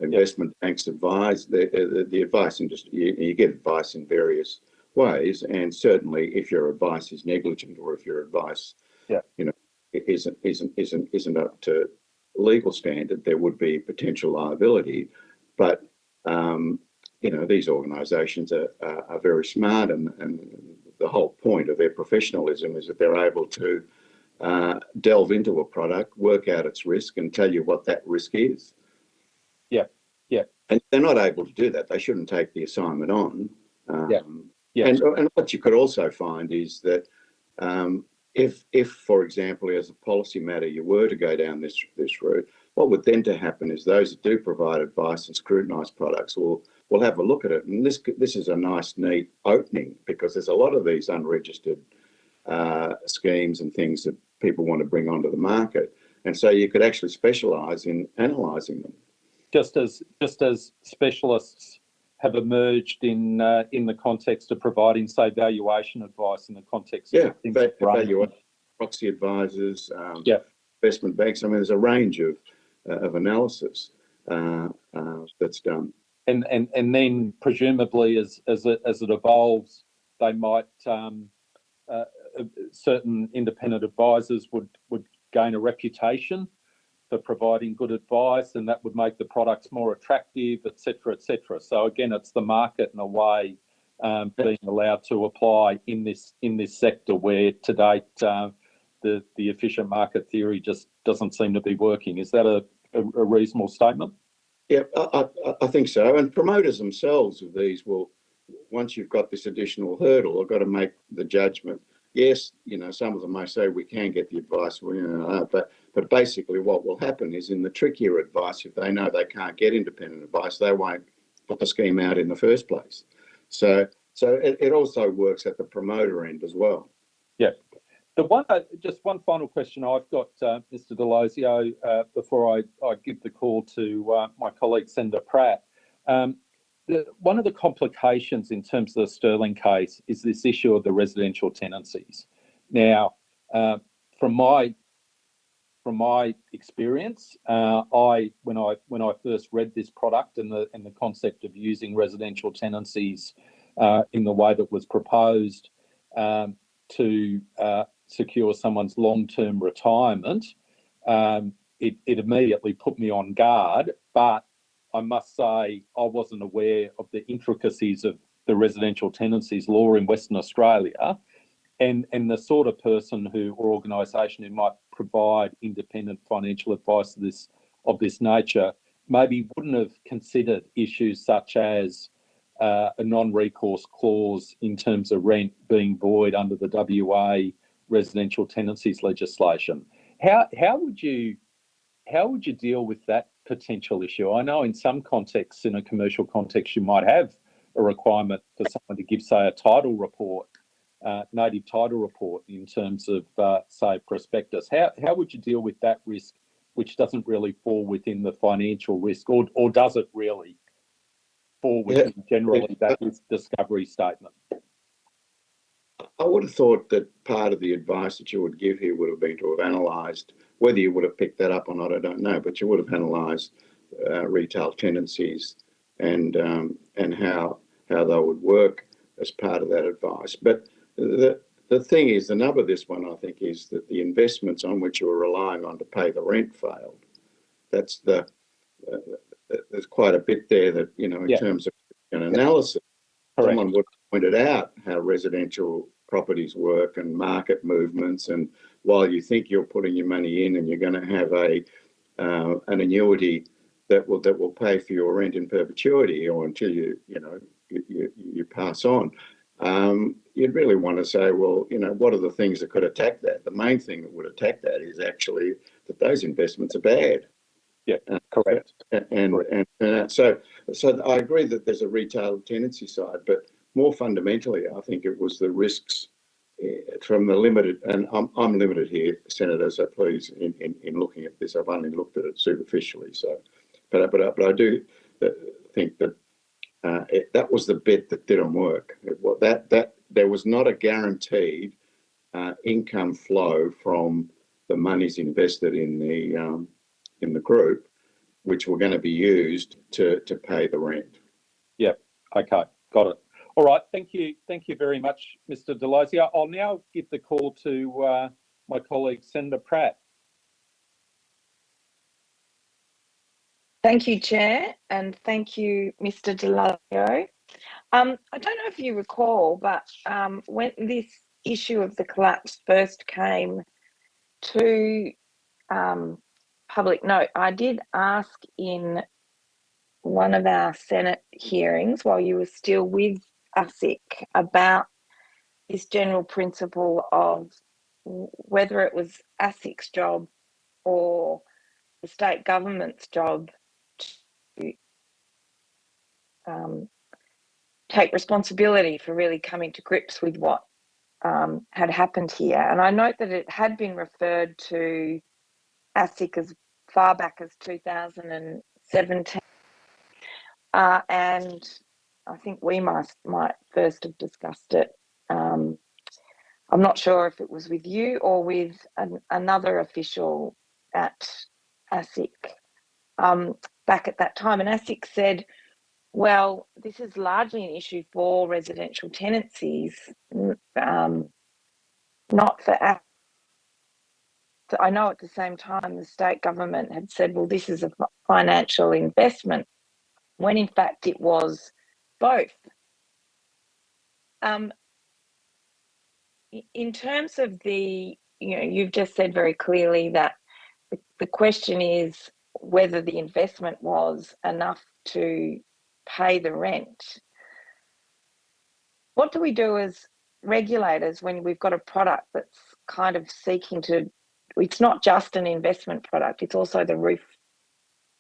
investment banks advise. The advice industry, you get advice in various ways, and certainly if your advice is negligent or if your advice, isn't up to legal standard, there would be potential liability. But these organisations are very smart, and the whole point of their professionalism is that they're able to delve into a product, work out its risk, and tell you what that risk is.
Yeah.
And they're not able to do that. They shouldn't take the assignment on.
Yeah.
And what you could also find is that if, for example, as a policy matter, you were to go down this route, what would then to happen is those that do provide advice and scrutinise products will have a look at it. And this is a nice, neat opening, because there's a lot of these unregistered schemes and things that people want to bring onto the market. And so you could actually specialise in analysing them.
Just as specialists have emerged in the context of providing, say, valuation advice in the context of things like
valuation, proxy advisors, investment banks. I mean, there's a range of analysis that's done.
And then presumably as it evolves, they might certain independent advisors would gain a reputation for providing good advice, and that would make the products more attractive, et cetera, et cetera. So again, it's the market in a way being allowed to apply in this sector, where to date the efficient market theory just doesn't seem to be working. Is that a reasonable statement?
Yeah, I think so. And promoters themselves of these will, once you've got this additional hurdle, have got to make the judgment. Yes, some of them may say we can get the advice, but basically what will happen is, in the trickier advice, if they know they can't get independent advice, they won't put the scheme out in the first place. So it also works at the promoter end as well. Yeah.
Just one final question I've got, Mr. D'Alesio, before I give the call to my colleague Senator Pratt. One of the complications in terms of the Sterling case is this issue of the residential tenancies. Now, from my experience, when I first read this product and the concept of using residential tenancies in the way that was proposed to secure someone's long-term retirement, it immediately put me on guard. But I must say I wasn't aware of the intricacies of the residential tenancies law in Western Australia, and the sort of person or organisation who might provide independent financial advice of this nature maybe wouldn't have considered issues such as a non-recourse clause in terms of rent being void under the WA residential tenancies legislation. How would you deal with that potential issue? I know in some contexts, in a commercial context, you might have a requirement for someone to give, say, a title report, native title report in terms of, say, prospectus. How would you deal with that risk, which doesn't really fall within the financial risk, or does it really fall within generally that risk discovery statement?
I would have thought that part of the advice that you would give here would have been to have analysed, whether you would have picked that up or not, I don't know, but you would have analysed retail tenancies and how they would work as part of that advice. But the thing is, the nub of this one, I think, is that the investments on which you were relying on to pay the rent failed. That's the there's quite a bit there that, you know, in
Yeah.
terms of an analysis,
Correct.
someone would have pointed out how residential properties work and market movements. And while you think you're putting your money in and you're going to have an annuity that will pay for your rent in perpetuity or until you pass on, you'd really want to say, well, you know, what are the things that could attack that? The main thing that would attack that is actually that those investments are bad.
Yeah, correct.
So I agree that there's a retail tenancy side, but more fundamentally, I think it was the risks from the limited, and I'm limited here, Senator, so please, in looking at this, I've only looked at it superficially. So, but I do think that that was the bit that didn't work. That there was not a guaranteed income flow from the monies invested in the group, which were going to be used to pay the rent.
Yep. Okay. Got it. All right. Thank you. Thank you very much, Mr. Delosier. I'll now give the call to my colleague, Senator Pratt.
Thank you, Chair, and thank you, Mr. Delosier. I don't know if you recall, but when this issue of the collapse first came to public note, I did ask in one of our Senate hearings while you were still with ASIC about this general principle of whether it was ASIC's job or the state government's job to take responsibility for really coming to grips with what had happened here. And I note that it had been referred to ASIC as far back as 2017. And I think we might first have discussed it. I'm not sure if it was with you or with another official at ASIC back at that time. And ASIC said, well, this is largely an issue for residential tenancies, not for ASIC. I know at the same time the state government had said, well, this is a financial investment, when in fact it was both. In terms of you've just said very clearly that the question is whether the investment was enough to pay the rent. What do we do as regulators when we've got a product that's kind of seeking to, it's not just an investment product, it's also the roof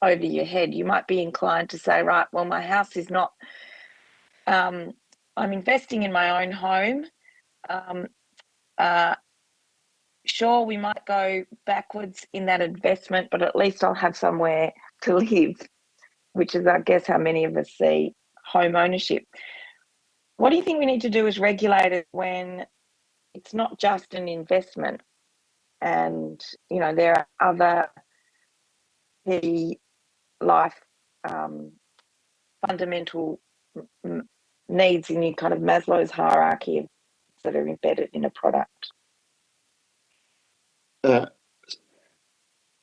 over your head. You might be inclined to say, right, well, my house is not, I'm investing in my own home. Sure, we might go backwards in that investment, but at least I'll have somewhere to live, which is, I guess, how many of us see home ownership. What do you think we need to do as regulators when it's not just an investment and, you know, there are other heavy life fundamental needs in your kind of Maslow's hierarchy that are embedded in a product?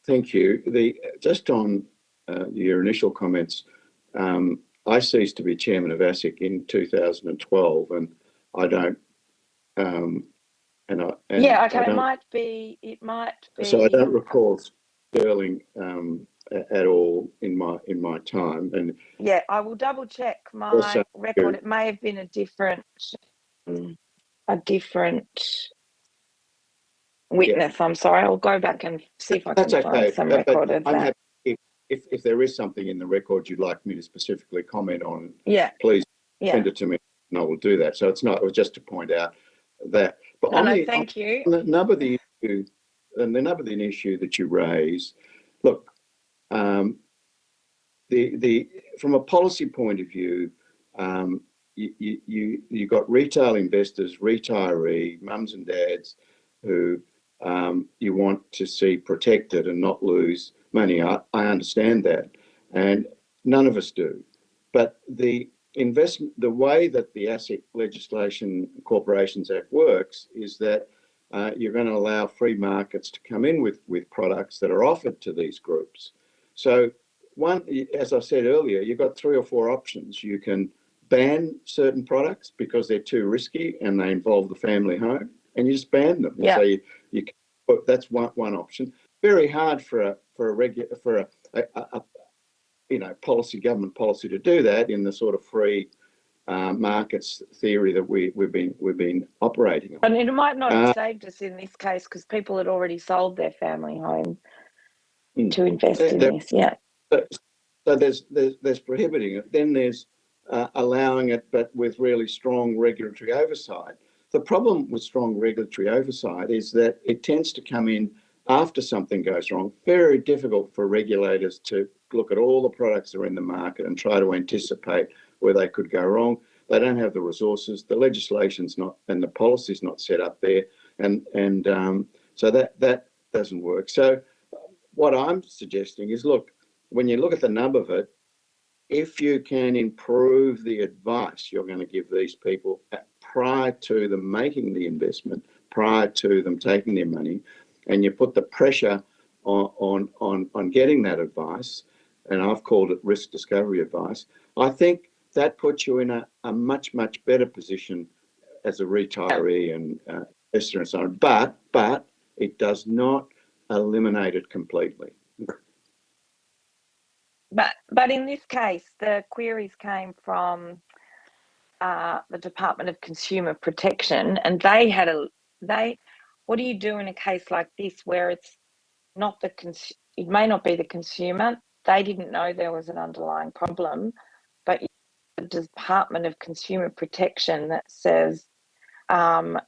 Thank you. Just on your initial comments, I ceased to be chairman of ASIC in 2012, and I don't.
It might be.
So I don't recall Sterling at all in my time. And
yeah, I will double check my record. It may have been a different witness. Yeah. I'm sorry. I'll go back and see if I can find some record of that.
If there is something in the record you'd like me to specifically comment on, please send it to me and I will do that. So it was just to point out that. But
thank you.
On the nub of the issue, and the nub of the issue that you raise, look, from a policy point of view, you got retail investors, retiree, mums and dads who you want to see protected and not lose money. I understand that, and none of us do. But the way that the ASIC legislation Corporations Act works is that you're going to allow free markets to come in with products that are offered to these groups. So one, as I said earlier, you've got 3 or 4 options. You can ban certain products because they're too risky and they involve the family home, and you just ban them.
Yeah.
So you that's one option. Very hard for a government policy to do that in the sort of free markets theory that we've been operating on.
And it might not have saved us in this case because people had already sold their family home to invest in this. Yeah.
So there's prohibiting it. Then there's allowing it, but with really strong regulatory oversight. The problem with strong regulatory oversight is that it tends to come in after something goes wrong. Very difficult for regulators to look at all the products that are in the market and try to anticipate where they could go wrong. They don't have the resources. The legislation's not, and the policy's not set up there, and so that doesn't work. So what I'm suggesting is, look, when you look at the nub of it, if you can improve the advice you're going to give these people prior to them making the investment, prior to them taking their money, and you put the pressure on getting that advice, and I've called it risk discovery advice, I think that puts you in a much, much better position as a retiree and investor and so on. But it does not eliminate it completely.
But in this case, the queries came from the Department of Consumer Protection, and what do you do in a case like this where it's not it may not be the consumer, they didn't know there was an underlying problem, but the Department of Consumer Protection that says, we're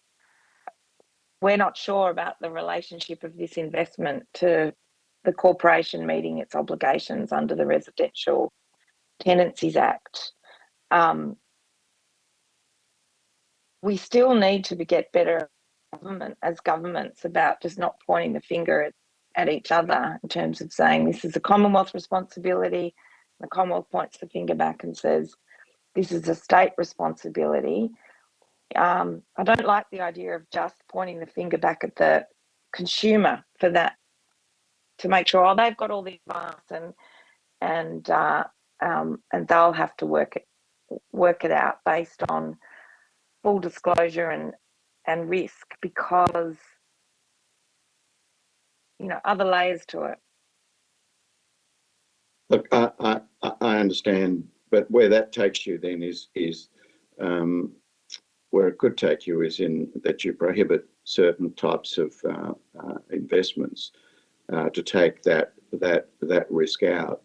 not sure about the relationship of this investment to the corporation meeting its obligations under the Residential Tenancies Act. We still need to get better as governments about just not pointing the finger at each other in terms of saying this is a Commonwealth responsibility. The Commonwealth points the finger back and says this is a state responsibility. I don't like the idea of just pointing the finger back at the consumer for that, to make sure they've got all the advice and they'll have to work it out based on full disclosure and risk, because other layers to it.
Look, I understand, but where that takes you then is where it could take you is in that you prohibit certain types of investments to take that risk out.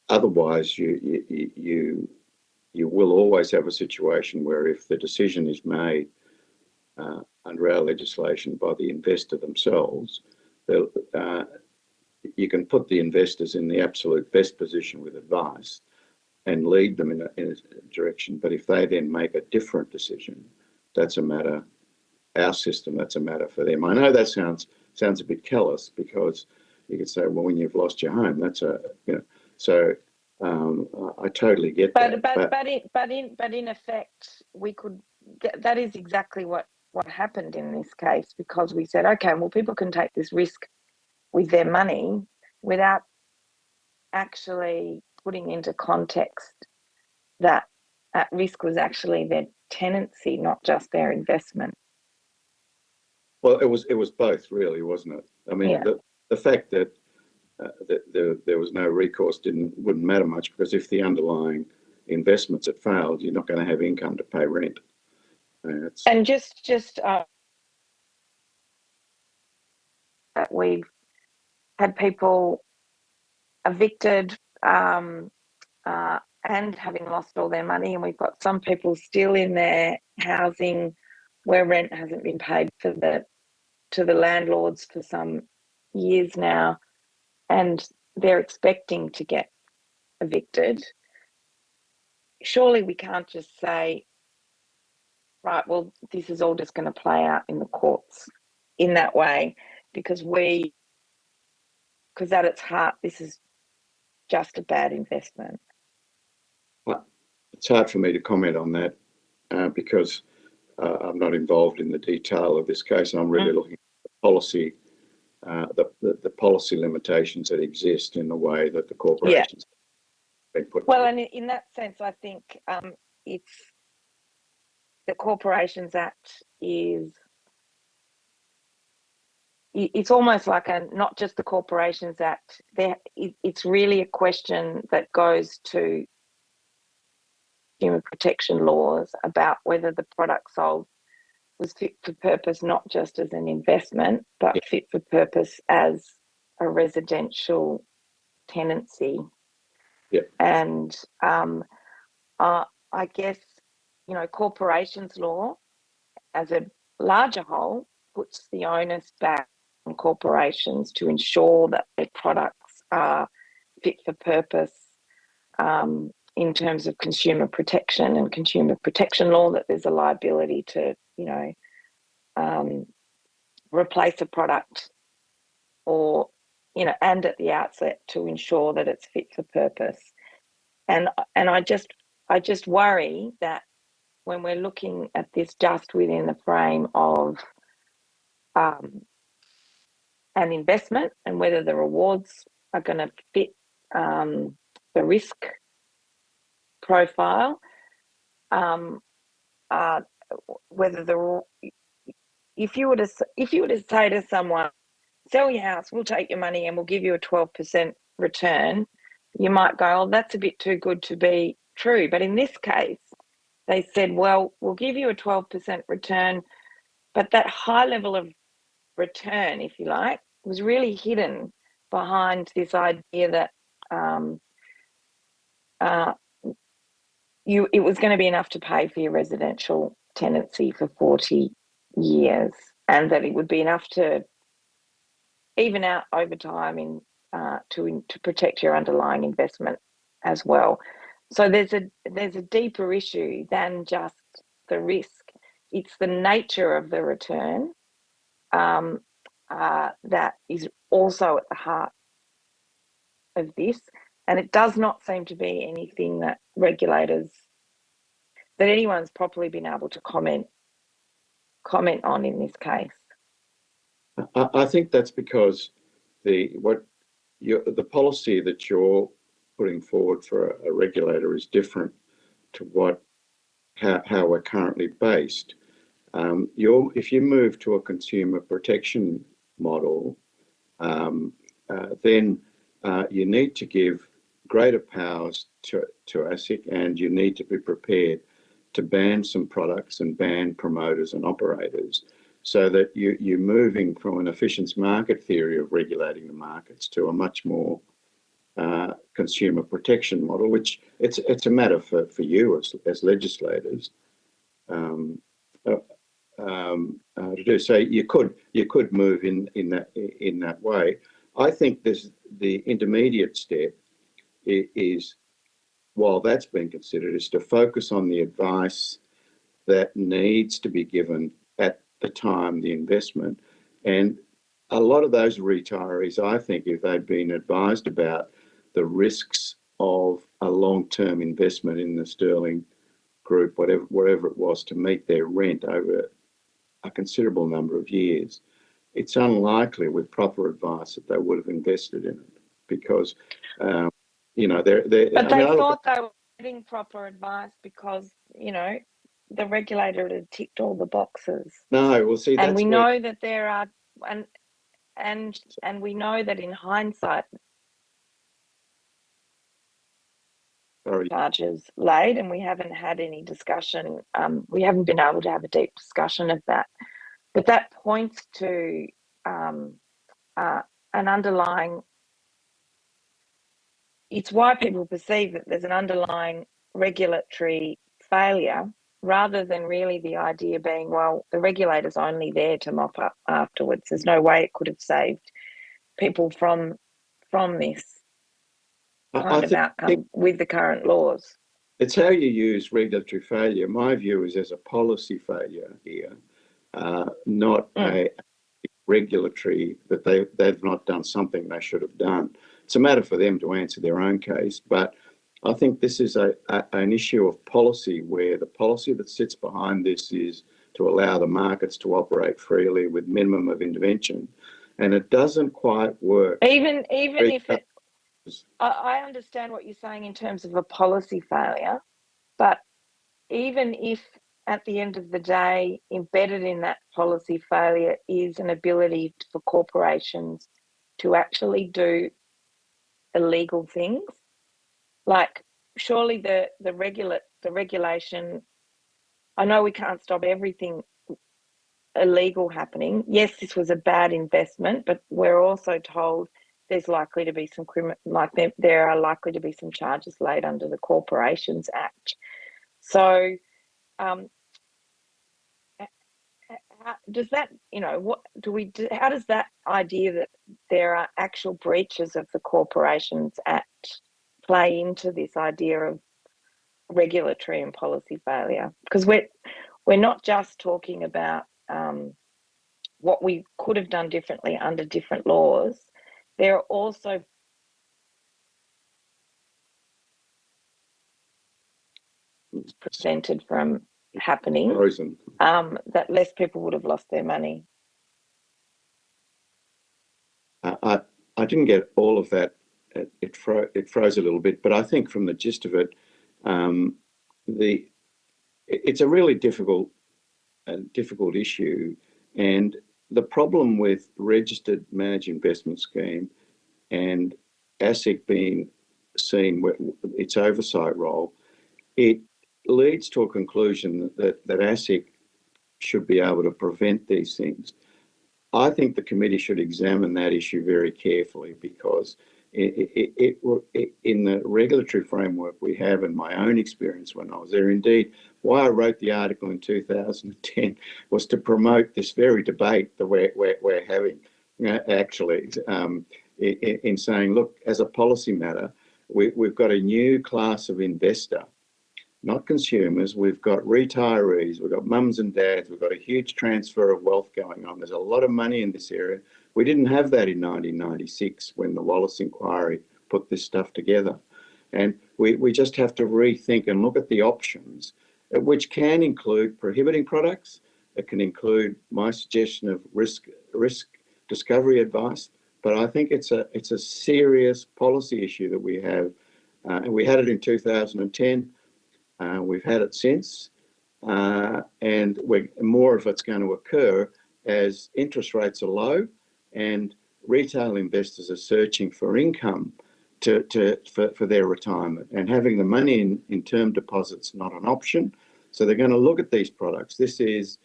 Otherwise, you will always have a situation where if the decision is made under our legislation by the investor themselves, you can put the investors in the absolute best position with advice and lead them in a direction. But if they then make a different decision, that's a matter, our system, that's a matter for them. I know that sounds a bit callous, because you could say, well, when you've lost your home, that's so I totally get that.
But in effect, that is exactly what happened in this case, because we said, okay, well, people can take this risk with their money without actually putting into context that at risk was actually their tenancy, not just their investment.
Well, it was both, really, wasn't it? I mean, yeah. The fact that there was no recourse wouldn't matter much, because if the underlying investments had failed, you're not going to have income to pay rent. And
just we've had people evicted and having lost all their money, and we've got some people still in their housing where rent hasn't been paid to the landlords for some years now, and they're expecting to get evicted. Surely we can't just say, right, well, this is all just going to play out in the courts in that way, because at its heart, this is just a bad investment.
Well, it's hard for me to comment on that because I'm not involved in the detail of this case. I'm really looking at the policy the policy limitations that exist in the way that the corporations have been put.
Well,
together.
and in that sense, I think it's the Corporations Act is. It's almost like not just the Corporations Act. It's really a question that goes to consumer protection laws about whether the product sold was fit for purpose, not just as an investment, but fit for purpose as a residential tenancy.
Yeah.
And I guess, corporations law as a larger whole puts the onus back on corporations to ensure that their products are fit for purpose in terms of consumer protection and consumer protection law, that there's a liability to, replace a product or, and at the outset to ensure that it's fit for purpose. And I just worry that when we're looking at this just within the frame of an investment and whether the rewards are going to fit the risk profile, whether if you were to say to someone, sell your house, we'll take your money and we'll give you a 12% return, you might go, oh, that's a bit too good to be true. But in this case, they said, well, we'll give you a 12% return, but that high level of return, if you like, was really hidden behind this idea that it was going to be enough to pay for your residential tenancy for 40 years, and that it would be enough to even out over time to protect your underlying investment as well. So there's a deeper issue than just the risk. It's the nature of the return that is also at the heart of this, and it does not seem to be anything that anyone's properly been able to comment on in this case.
I think that's because the policy that you're putting forward for a regulator is different to how we're currently based. If you move to a consumer protection model, then you need to give greater powers to ASIC, and you need to be prepared to ban some products and ban promoters and operators, so that you're moving from an efficient market theory of regulating the markets to a much more consumer protection model, which it's a matter for you as legislators to do. So you could move in that way. I think the intermediate step is, while that's been considered, is to focus on the advice that needs to be given at the time the investment. And a lot of those retirees, I think, if they'd been advised about the risks of a long-term investment in the Sterling Group, wherever it was, to meet their rent over a considerable number of years, it's unlikely with proper advice that they would have invested in it, because they're.
But they thought they were getting proper advice because the regulator had ticked all the boxes.
No, well, see,
and we know that there are, and we know that in hindsight, charges laid, and we haven't had any discussion. We haven't been able to have a deep discussion of that, but that points to an underlying. It's why people perceive that there's an underlying regulatory failure, rather than really the idea being, well, the regulator's only there to mop up afterwards. There's no way it could have saved people from this kind of outcome with the current laws.
It's how you use regulatory failure. My view is as a policy failure here, not a regulatory, that they've not done something they should have done. It's a matter for them to answer their own case, but I think this is an issue of policy, where the policy that sits behind this is to allow the markets to operate freely with minimum of intervention. and it doesn't quite work.
Even if it, I understand what you're saying in terms of a policy failure, but even if at the end of the day, embedded in that policy failure is an ability for corporations to actually do illegal things, like surely the regulation, I know we can't stop everything illegal happening. Yes, this was a bad investment, but we're also told there's likely to be some there are likely to be some charges laid under the Corporations Act. So how does that, how does that idea that there are actual breaches of the Corporations Act play into this idea of regulatory and policy failure? Because we're not just talking about what we could have done differently under different laws. There are also prevented from happening that less people would have lost their money.
I didn't get all of that. It froze a little bit, but I think from the gist of it, it's a really difficult issue, and the problem with registered managed investment scheme and ASIC being seen its oversight role, it leads to a conclusion that ASIC should be able to prevent these things. I think the committee should examine that issue very carefully, because in the regulatory framework we have, and my own experience when I was there, indeed, why I wrote the article in 2010 was to promote this very debate that we're having, actually, in saying, look, as a policy matter, we've got a new class of investor, not consumers. We've got retirees, we've got mums and dads, we've got a huge transfer of wealth going on. There's a lot of money in this area. We didn't have that in 1996 when the Wallace Inquiry put this stuff together. And we just have to rethink and look at the options, which can include prohibiting products. It can include my suggestion of risk discovery advice. But I think it's a serious policy issue that we have. And we had it in 2010. We've had it since, and more of it's going to occur as interest rates are low and retail investors are searching for income for their retirement, and having the money in term deposits not an option. So they're going to look at these products. This is,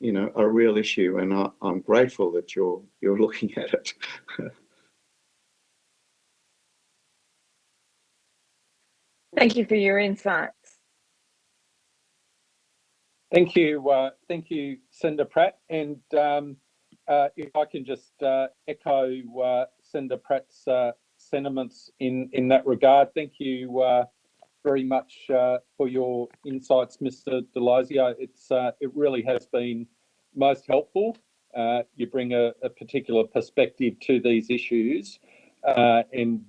a real issue, and I'm grateful that you're looking at it.
Thank you for your insights.
Thank you, Senator Pratt. And if I can just echo Senator Pratt's sentiments in that regard. Thank you very much for your insights, Mr. Delazio. It really has been most helpful. You bring a particular perspective to these issues, and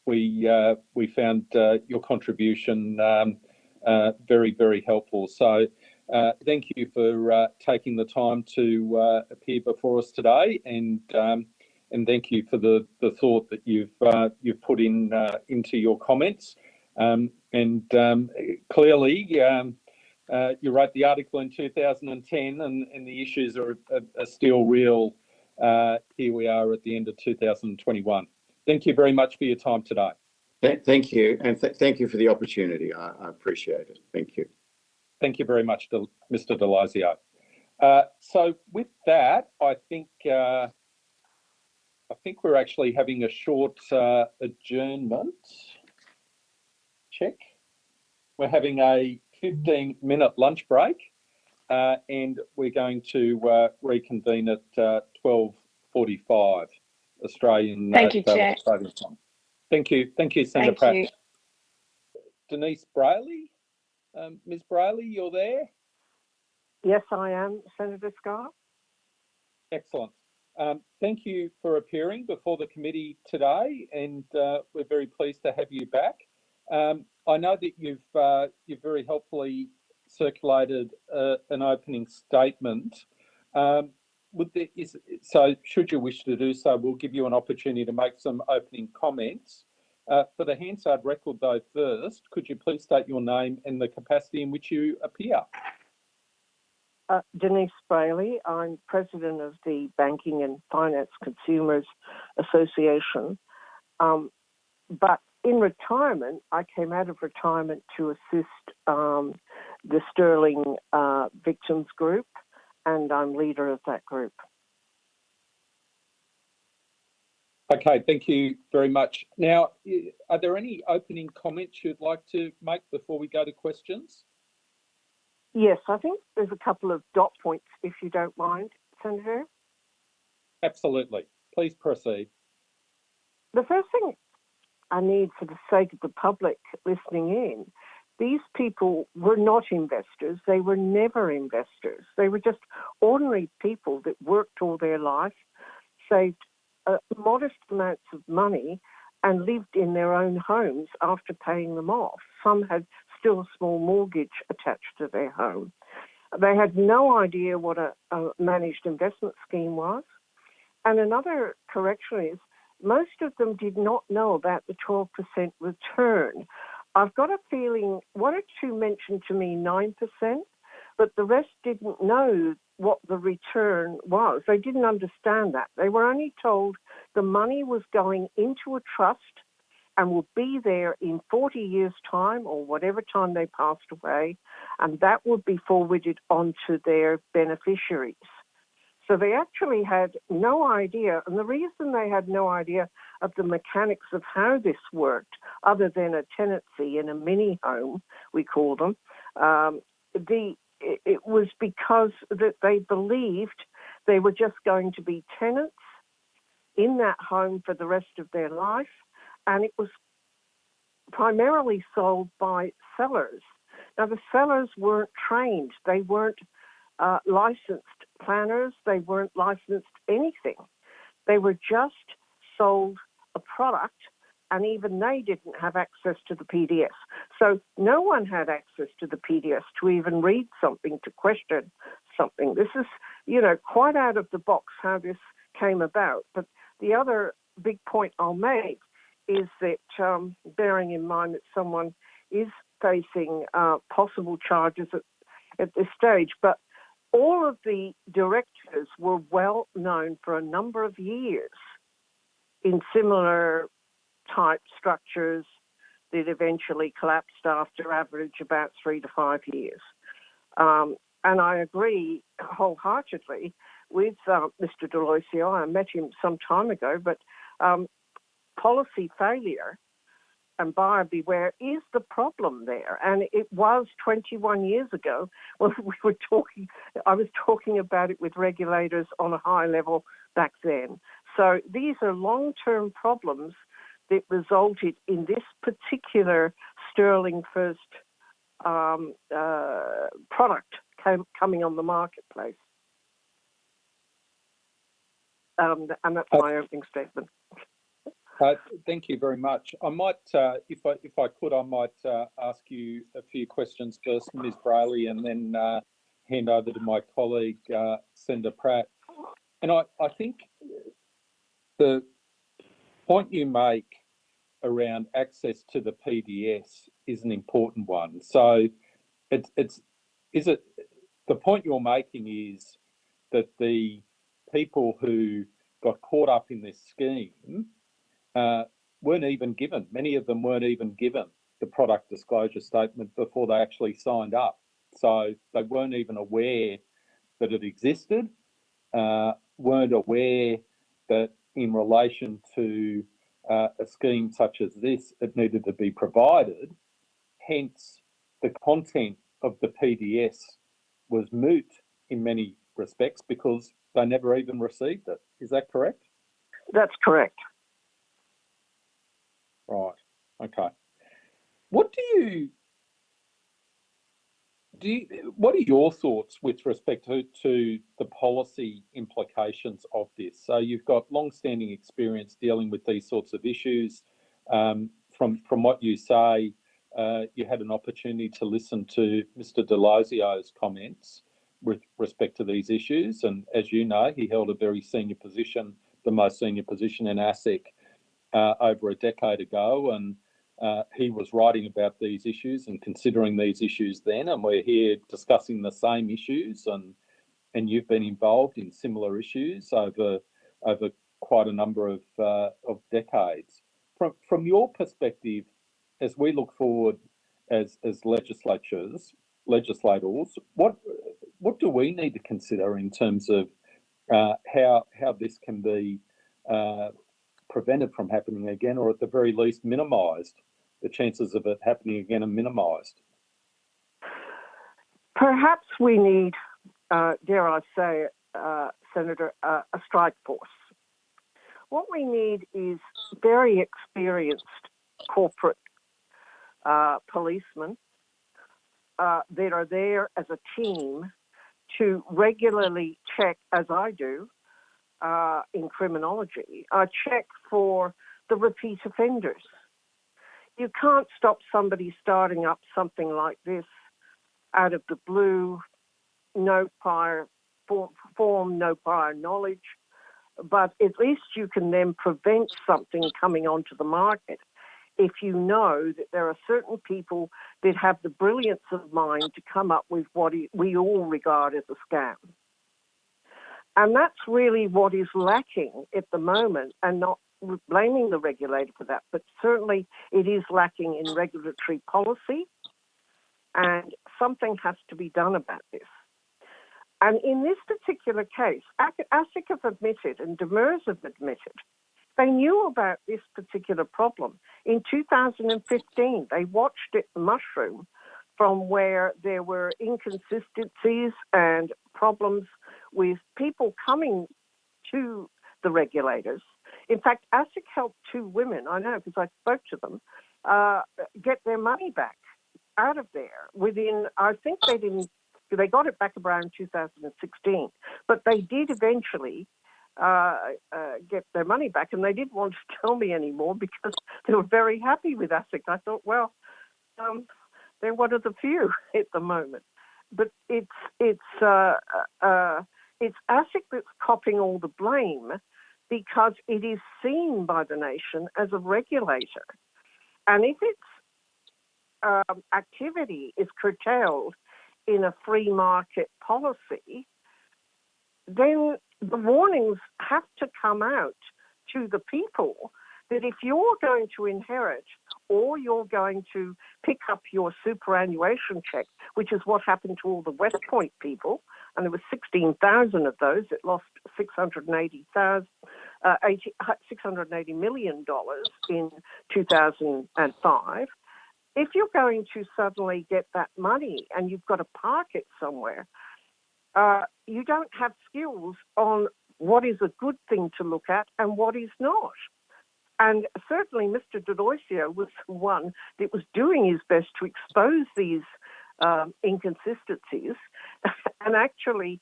we found your contribution very, very helpful. So thank you for taking the time to appear before us today, and thank you for the thought that you've put into your comments. Clearly, you wrote the article in 2010, and the issues are still real. Here we are at the end of 2021. Thank you very much for your time today.
Thank you, and thank you for the opportunity. I appreciate it. Thank you.
Thank you very much, Mr. Delazio. So with that, I think we're actually having a short adjournment. Check. We're having a 15-minute lunch break, and we're going to reconvene at 12:45 Australian.
Thank you, Chair.
Australian time. Thank you, Senator Pratt. Denise Brayley, Ms. Brayley, you're there?
Yes, I am, Senator Scott.
Excellent. Thank you for appearing before the committee today, and we're very pleased to have you back. I know that you've very helpfully circulated an opening statement. should you wish to do so, we'll give you an opportunity to make some opening comments. For the Hansard record, though, first, could you please state your name and the capacity in which you appear?
Denise Brayley. I'm president of the Banking and Finance Consumers Association. But in retirement, I came out of retirement to assist the Sterling Victims Group, and I'm leader of that group.
Okay, thank you very much. Now, are there any opening comments you'd like to make before we go to questions?
Yes, I think there's a couple of dot points, if you don't mind, Senator.
Absolutely. Please proceed.
The first thing I need, for the sake of the public listening in, these people were not investors. They were never investors. They were just ordinary people that worked all their life, saved modest amounts of money, and lived in their own homes after paying them off. Some had still a small mortgage attached to their home. They had no idea what a managed investment scheme was. And another correction is, most of them did not know about the 12% return. I've got a feeling one or two mentioned to me 9%, but the rest didn't know what the return was. They didn't understand that. They were only told the money was going into a trust and will be there in 40 years' time or whatever time they passed away, and that would be forwarded onto their beneficiaries. So they actually had no idea, and the reason they had no idea of the mechanics of how this worked, other than a tenancy in a mini home, we call them, it was because that they believed they were just going to be tenants in that home for the rest of their life, and it was primarily sold by sellers. Now, the sellers weren't trained. They weren't licensed planners. They weren't licensed anything. They were just sold a product, and even they didn't have access to the PDS. So no one had access to the PDS to even read something, to question something. This is, quite out of the box how this came about. But the other big point I'll make is that, bearing in mind that someone is facing possible charges at this stage, but all of the directors were well known for a number of years in similar type structures that eventually collapsed after average about 3 to 5 years. And I agree wholeheartedly with Mr. D'Aloisio. I met him some time ago, but policy failure and buyer beware is the problem there. And it was 21 years ago when I was talking about it with regulators on a high level back then. So these are long-term problems that resulted in this particular Sterling First product coming on the marketplace. And that's my opening statement.
Thank you very much. I might, if I could, I might ask you a few questions first, Ms. Brayley, and then hand over to my colleague, Senator Pratt. And I think the point you make around access to the PDS is an important one. So the point you're making is that the people who got caught up in this scheme weren't even given, many of them weren't even given the product disclosure statement before they actually signed up. So they weren't even aware that it existed, weren't aware that in relation to a scheme such as this, it needed to be provided. Hence, the content of the PDS was moot in many respects because they never even received it. Is that correct?
That's correct.
Right. Okay. What are your thoughts with respect to the policy implications of this? So you've got long-standing experience dealing with these sorts of issues. From what you say, you had an opportunity to listen to Mr. D'Aloisio's comments. with respect to these issues. And as you know, he held a very senior position, the most senior position in ASIC over a decade ago. And he was writing about these issues and considering these issues then. And we're here discussing the same issues. And you've been involved in similar issues over quite a number of decades. From your perspective, as we look forward as legislators, what do we need to consider in terms of how this can be prevented from happening again, or at the very least minimised? The chances of it happening again are minimised.
Perhaps we need, dare I say, Senator, a strike force. What we need is very experienced corporate policemen that are there as a team to regularly check, as I do in criminology, I check for the repeat offenders. You can't stop somebody starting up something like this out of the blue, no prior form, no prior knowledge, but at least you can then prevent something coming onto the market if you know that there are certain people that have the brilliance of mind to come up with what we all regard as a scam. And that's really what is lacking at the moment, and not blaming the regulator for that, but certainly it is lacking in regulatory policy, and something has to be done about this. And in this particular case, ASIC have admitted and Demers have admitted they knew about this particular problem. In 2015, they watched it mushroom from where there were inconsistencies and problems with people coming to the regulators. In fact, ASIC helped two women, I know because I spoke to them, get their money back out of there within, I think they got it back around 2016, but they did eventually get their money back, and they didn't want to tell me anymore because they were very happy with ASIC. I thought, well, they're one of the few at the moment. But it's ASIC that's copping all the blame because it is seen by the nation as a regulator. And if its activity is curtailed in a free market policy, then the warnings have to come out to the people that if you're going to inherit or you're going to pick up your superannuation check, which is what happened to all the West Point people, and there were 16,000 of those that lost $680 million in 2005. If you're going to suddenly get that money and you've got to park it somewhere, you don't have skills on what is a good thing to look at and what is not. And certainly Mr. D'Aloisio was the one that was doing his best to expose these inconsistencies and actually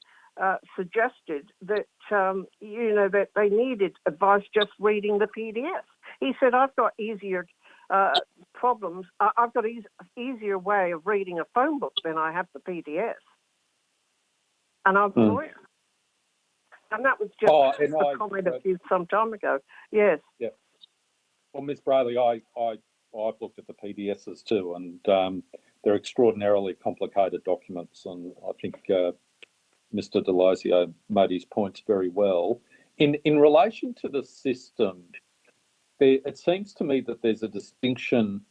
suggested that, that they needed advice just reading the PDF. He said, I've got easier problems. I've got an easier way of reading a phone book than I have the PDF. And I'm a lawyer. And that was just a comment of his some time ago. Yes. Yeah.
Well, Ms. Brayley, I've looked at the PDSs too, and they're extraordinarily complicated documents. And I think Mr. D'Aloisio made his points very well. In relation to the system, it seems to me that there's a distinction,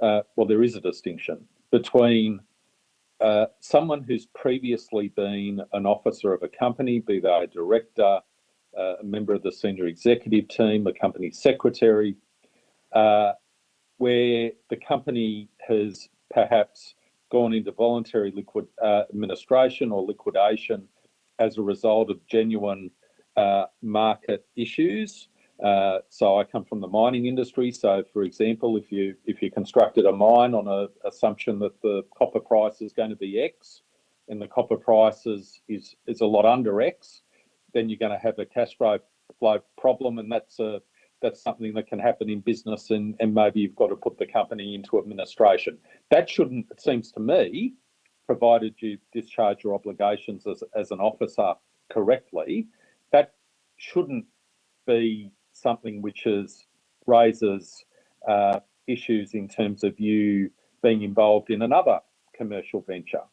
there is a distinction between someone who's previously been an officer of a company, be they a director, a member of the senior executive team, a company secretary, where the company has perhaps gone into voluntary administration or liquidation as a result of genuine market issues. So I come from the mining industry. So, for example, if you constructed a mine on an assumption that the copper price is going to be X, and the copper price is a lot under X, then you're going to have a cash flow problem, and that's something that can happen in business, and maybe you've got to put the company into administration. That shouldn't, it seems to me, provided you discharge your obligations as an officer correctly, that shouldn't be something which raises issues in terms of you being involved in another commercial venture.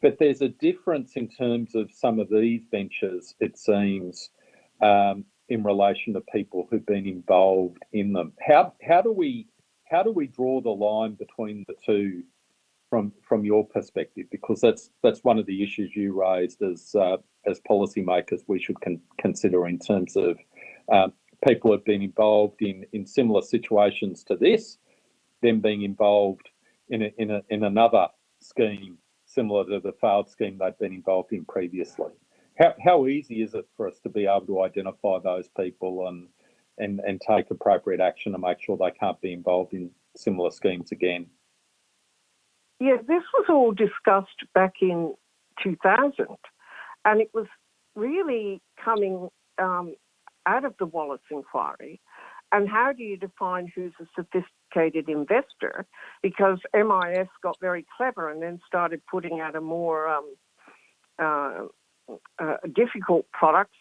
But there's a difference in terms of some of these ventures, it seems, in relation to people who've been involved in them. How do we draw the line between the two from your perspective? Because that's one of the issues you raised as policymakers we should consider in terms of people who've been involved in similar situations to this, them being involved in another scheme similar to the failed scheme they've been involved in previously. How easy is it for us to be able to identify those people and take appropriate action to make sure they can't be involved in similar schemes again?
Yeah, this was all discussed back in 2000, and it was really coming out of the Wallace inquiry. And how do you define who's a sophisticated investor? Because MIS got very clever and then started putting out a more difficult products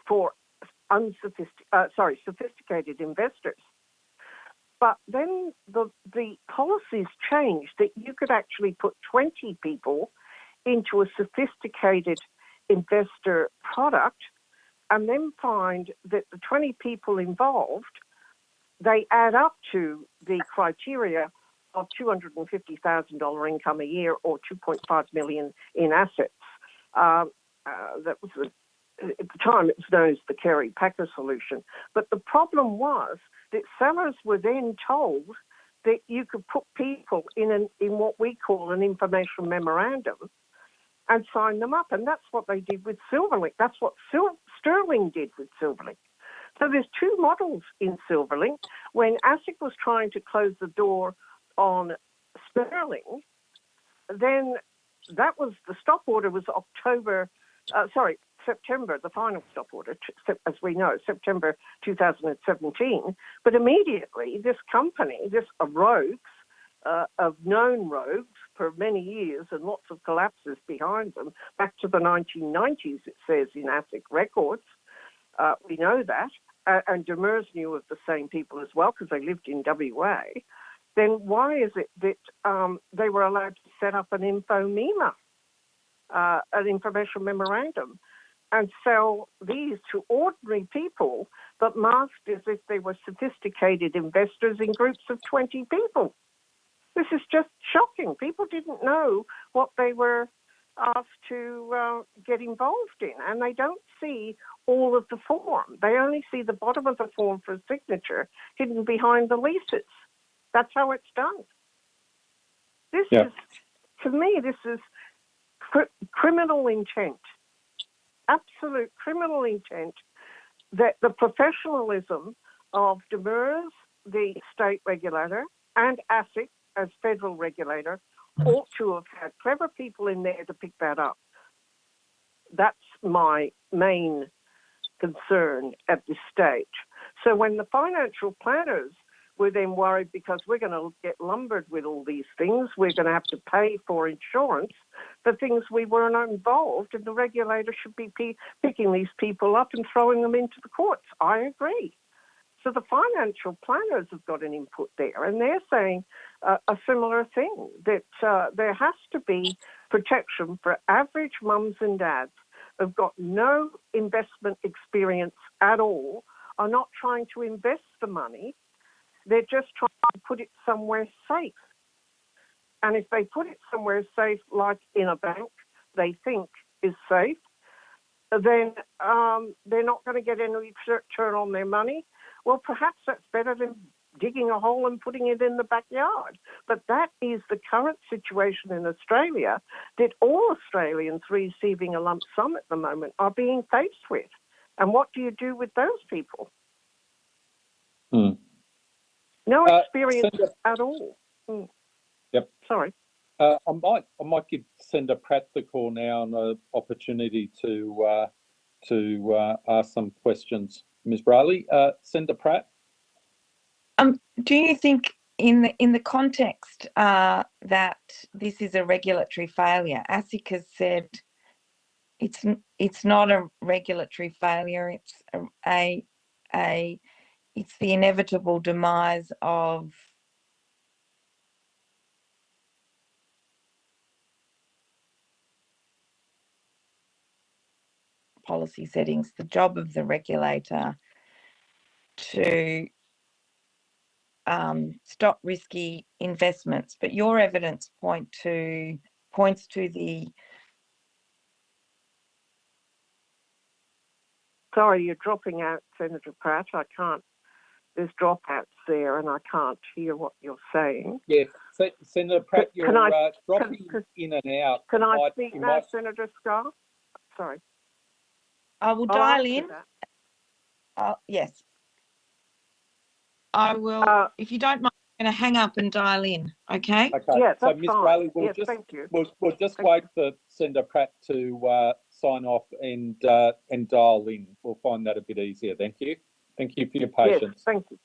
for sophisticated investors. But then the policies changed that you could actually put 20 people into a sophisticated investor product and then find that the 20 people involved, they add up to the criteria of $250,000 income a year or 2.5 million in assets. That was at the time it was known as the Kerry Packer solution. But the problem was that sellers were then told that you could put people in what we call an information memorandum and sign them up. And that's what they did with Silverlink. That's what Sterling did with Silverlink. So there's two models in Silverlink. When ASIC was trying to close the door on Sterling, then that was, the stop order was September, the final stop order, as we know, September 2017. But immediately this company, this rogues, of known rogues for many years and lots of collapses behind them, back to the 1990s, it says in ASIC records. We know that. And Demers knew of the same people as well because they lived in WA. Then why is it that they were allowed to set up an InfoMEMA, an information memorandum, and sell these to ordinary people, but masked as if they were sophisticated investors in groups of 20 people? This is just shocking. People didn't know what they were asked to get involved in, and they don't see all of the form. They only see the bottom of the form for a signature hidden behind the leases. That's how it's done. This is, to me, this is criminal intent, absolute criminal intent, that the professionalism of Demers, the state regulator, and ASIC as federal regulator ought to have had clever people in there to pick that up. That's my main concern at this stage. So when the financial planners were then worried because we're going to get lumbered with all these things, we're going to have to pay for insurance for things we weren't involved, and the regulator should be picking these people up and throwing them into the courts. I agree. So the financial planners have got an input there, and they're saying a similar thing, that there has to be protection for average mums and dads who've got no investment experience at all, are not trying to invest the money, they're just trying to put it somewhere safe. And if they put it somewhere safe, like in a bank they think is safe, then they're not going to get any return on their money. Well, perhaps that's better than digging a hole and putting it in the backyard. But that is the current situation in Australia, that all Australians receiving a lump sum at the moment are being faced with. And what do you do with those people? No experience at all.
Yep.
Sorry.
I might give Senator Pratt the call now and an opportunity to ask some questions. Ms. Brayley, Senator Pratt.
Do you think in the context that this is a regulatory failure, ASIC has said it's not a regulatory failure. It's it's the inevitable demise of policy settings. The job of the regulator to stop risky investments, but your evidence points to the.
Sorry, you're dropping out, Senator Pratt. I can't. There's dropouts there, and I can't hear what you're saying.
Yes, Senator Pratt, you're dropping in and out.
Can I speak now, Senator Scott? Sorry.
I will dial in. Yes. I will, if you don't mind, I'm going to hang up and dial in, okay?
Okay,
yeah,
so
that's
Ms.
fine.
Riley,
Thank you.
we'll just wait for Senator Pratt to sign off and dial in. We'll find that a bit easier. Thank you. Thank you for your patience.
Yes, thank you.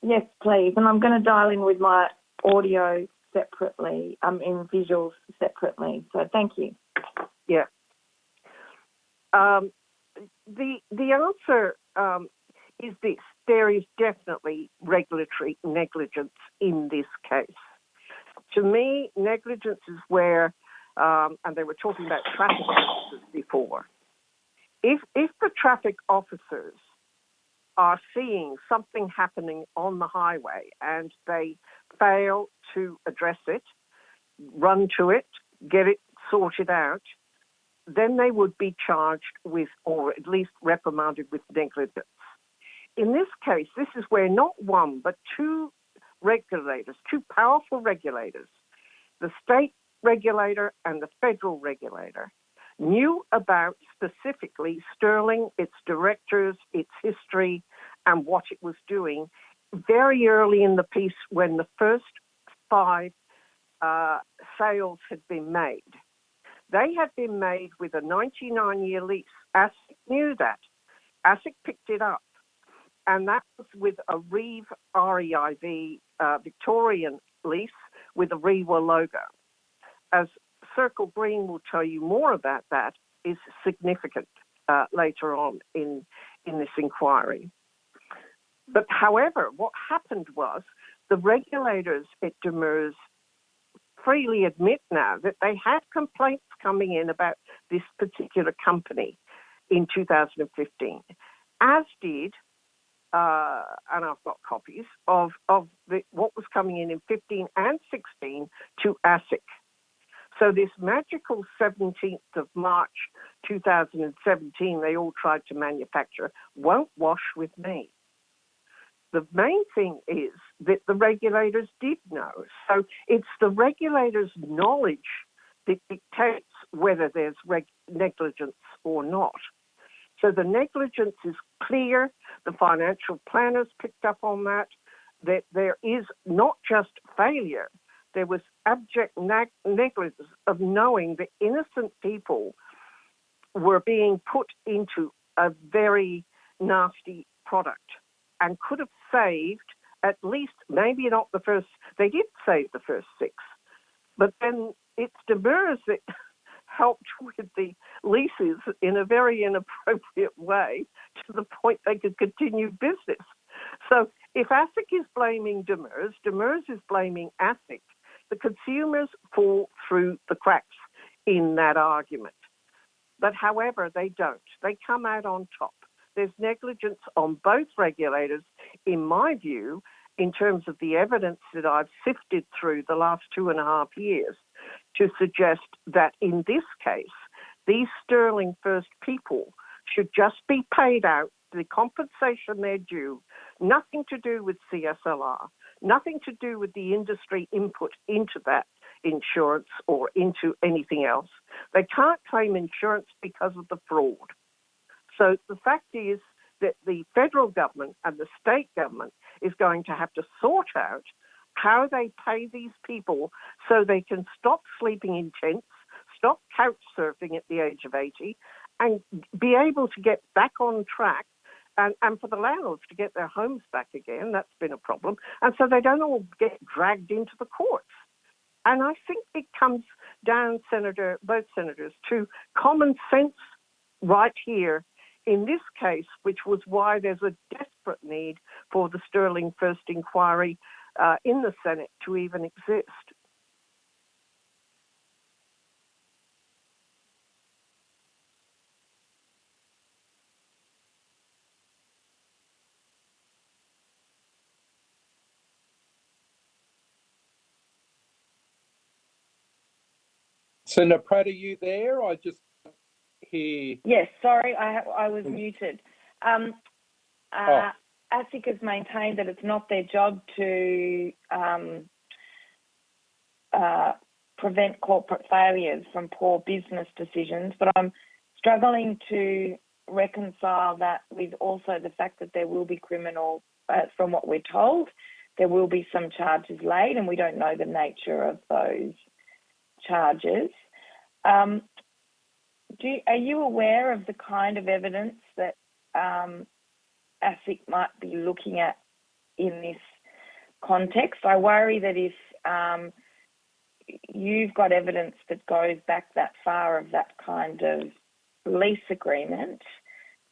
Yes, please. And I'm going to dial in with my audio separately, in visuals separately. So thank you.
Yeah. The answer is this: there is definitely regulatory negligence in this case. To me, negligence is where, and they were talking about traffic officers before. If the traffic officers are seeing something happening on the highway and they fail to address it, run to it, get it sorted out, then they would be charged with, or at least reprimanded with negligence. In this case, this is where not one, but two regulators, two powerful regulators, the state regulator and the federal regulator, knew about specifically Sterling, its directors, its history, and what it was doing very early in the piece when the first 5 sales had been made. They had been made with a 99-year lease. ASIC knew that. ASIC picked it up. And that was with a Reeve, R-E-I-V, Victorian lease with a REWA logo. As Circle Green will tell you more about that, is significant later on in this inquiry. But however, what happened was the regulators at Demers freely admit now that they had complaints coming in about this particular company in 2015, as did, and I've got copies of what was coming in 15 and 16 to ASIC. So this magical 17th of March 2017 they all tried to manufacture won't wash with me. The main thing is that the regulators did know. So it's the regulators' knowledge that dictates whether there's negligence or not. So the negligence is clear. The financial planners picked up on that there is not just failure. There was abject negligence of knowing that innocent people were being put into a very nasty product and could have saved at least, maybe not the first, they did save the first 6, but then it's Demers that helped with the leases in a very inappropriate way to the point they could continue business. So if ASIC is blaming Demers, Demers is blaming ASIC, the consumers fall through the cracks in that argument. But however, they don't. They come out on top. There's negligence on both regulators, in my view, in terms of the evidence that I've sifted through the last 2.5 years to suggest that in this case, these Sterling First people should just be paid out the compensation they're due, nothing to do with CSLR, nothing to do with the industry input into that insurance or into anything else. They can't claim insurance because of the fraud. So the fact is that the federal government and the state government is going to have to sort out how they pay these people so they can stop sleeping in tents, stop couch surfing at the age of 80, and be able to get back on track. And for the landlords to get their homes back again, that's been a problem. And so they don't all get dragged into the courts. And I think it comes down, both senators, to common sense right here in this case, which was why there's a desperate need for the Sterling First inquiry in the Senate to even exist.
Senator Pratt, are you there? I just hear.
Yes, sorry, I was muted. ASIC has maintained that it's not their job to prevent corporate failures from poor business decisions, but I'm struggling to reconcile that with also the fact that there will be criminal, from what we're told, there will be some charges laid, and we don't know the nature of those charges. Are you aware of the kind of evidence that ASIC might be looking at in this context? I worry that if you've got evidence that goes back that far of that kind of lease agreement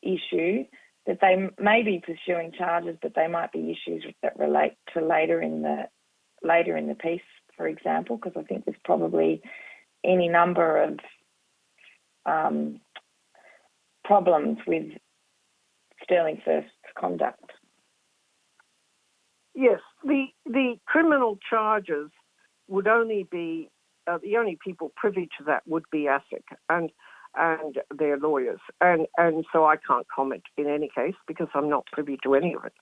issue, that they may be pursuing charges, but they might be issues that relate to later in the piece, for example, because I think there's probably any number of problems with Sterling First's conduct.
Yes, the criminal charges would only be, the only people privy to that would be ASIC and their lawyers. And so I can't comment in any case because I'm not privy to any of it.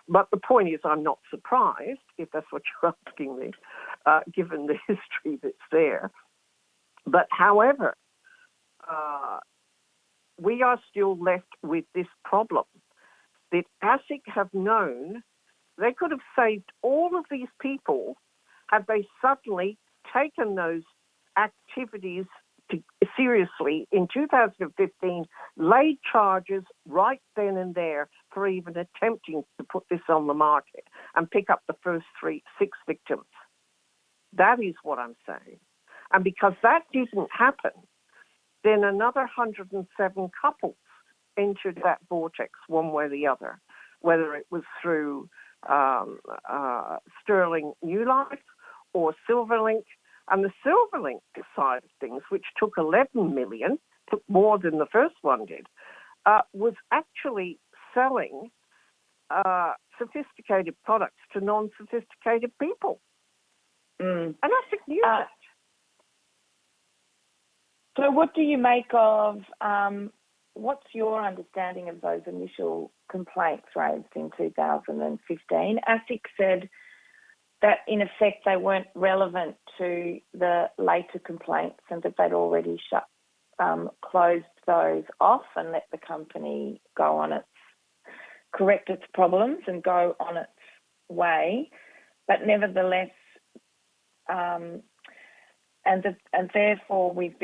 But the point is, I'm not surprised, if that's what you're asking me, given the history that's there. But however, we are still left with this problem that ASIC have known they could have saved all of these people had they suddenly taken those activities seriously in 2015, laid charges right then and there for even attempting to put this on the market and pick up the first 6 victims. That is what I'm saying. And because that didn't happen, then another 107 couples entered that vortex one way or the other, whether it was through Sterling New Life or Silverlink. And the Silverlink side of things, which took 11 million, took more than the first one did, was actually selling sophisticated products to non-sophisticated people. And ASIC knew that.
So what do you make of, what's your understanding of those initial complaints raised in 2015? ASIC said that in effect they weren't relevant to the later complaints and that they'd already closed those off and let the company go on correct its problems and go on its way. But nevertheless, and therefore we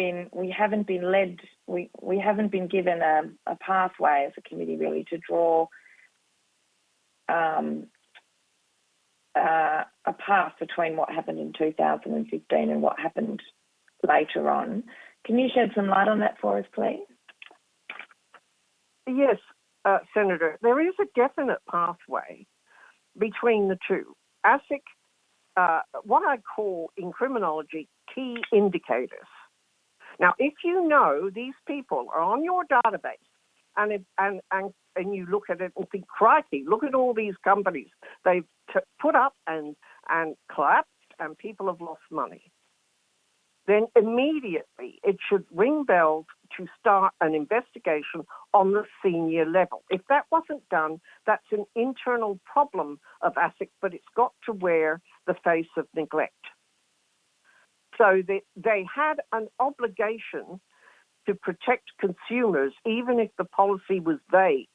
haven't been given a pathway as a committee really to draw a path between what happened in 2015 and what happened later on. Can you shed some light on that for us, please?
Yes, Senator. There is a definite pathway between the two. ASIC, what I call in criminology, key indicators. Now, if you know these people are on your database and you look at it and think, crikey, look at all these companies they've put up and collapsed, and people have lost money. Then immediately it should ring bells to start an investigation on the senior level. If that wasn't done, that's an internal problem of ASIC, but it's got to wear the face of neglect. So they had an obligation to protect consumers, even if the policy was vague.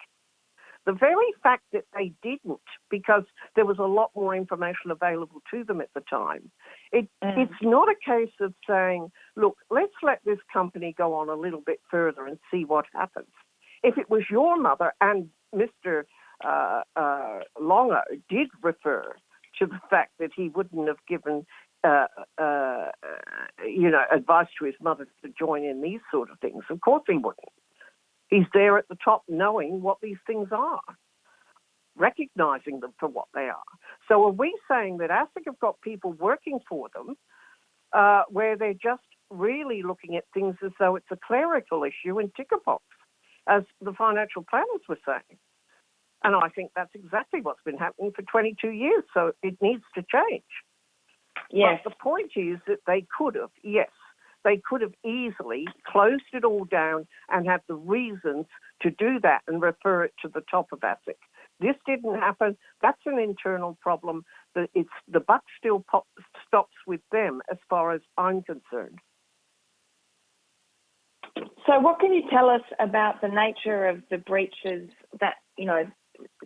The very fact that they didn't, because there was a lot more information available to them at the time, it's not a case of saying, look, let's let this company go on a little bit further and see what happens. If it was your mother, and Mr. Longo did refer to the fact that he wouldn't have given advice to his mother to join in these sort of things, of course he wouldn't. He's there at the top knowing what these things are, recognising them for what they are. So are we saying that ASIC have got people working for them where they're just really looking at things as though it's a clerical issue and ticker box, as the financial planners were saying? And I think that's exactly what's been happening for 22 years, so it needs to change.
Yes.
But the point is that they could have, they could have easily closed it all down and had the reasons to do that and refer it to the top of ASIC. This didn't happen. That's an internal problem. The buck still stops with them as far as I'm concerned.
So what can you tell us about the nature of the breaches that,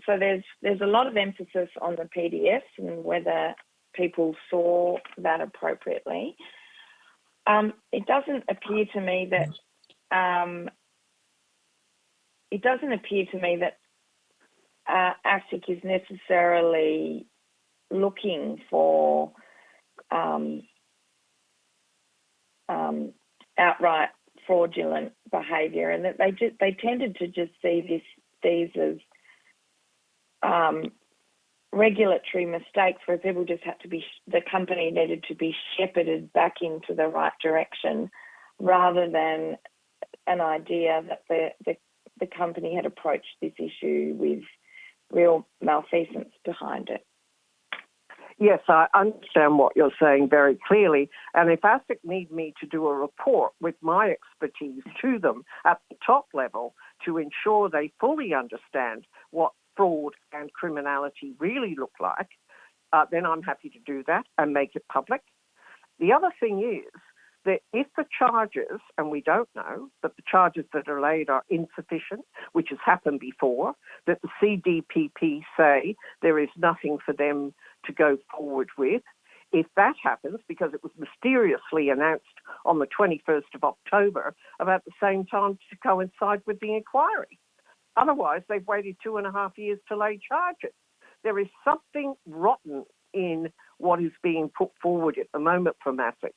so there's a lot of emphasis on the PDS and whether people saw that appropriately. It doesn't appear to me that ASIC is necessarily looking for outright fraudulent behaviour, and that they tended to just see these as regulatory mistakes where people just had to the company needed to be shepherded back into the right direction, rather than an idea that the company had approached this issue with real malfeasance behind it.
Yes, I understand what you're saying very clearly. And if ASIC need me to do a report with my expertise to them at the top level to ensure they fully understand what fraud and criminality really look like, then I'm happy to do that and make it public. The other thing is that if the charges, and we don't know, but the charges that are laid are insufficient, which has happened before, that the CDPP say there is nothing for them to go forward with. If that happens, because it was mysteriously announced on the 21st of October, about the same time to coincide with the inquiry. Otherwise, they've waited 2.5 years to lay charges. There is something rotten in what is being put forward at the moment from ASIC.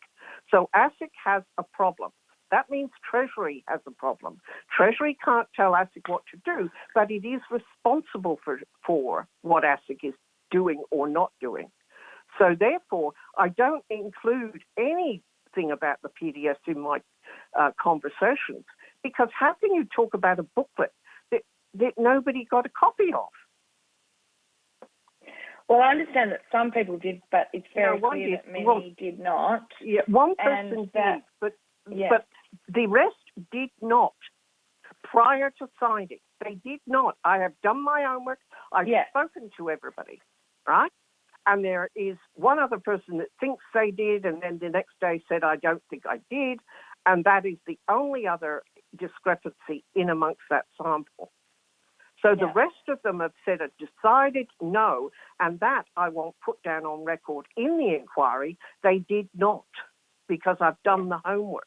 So ASIC has a problem. That means Treasury has a problem. Treasury can't tell ASIC what to do, but it is responsible for what ASIC is doing or not doing. So therefore, I don't include anything about the PDS in my conversations, because how can you talk about a booklet that nobody got a copy of?
Well, I understand that some people did, but it's very clear that many did not.
Yeah, one person did, but the rest did not prior to signing. They did not. I have done my homework. I've spoken to everybody, right? And there is one other person that thinks they did, and then the next day said, I don't think I did. And that is the only other discrepancy in amongst that sample. So the rest of them have said a decided no, and that I won't put down on record in the inquiry. They did not, because I've done the homework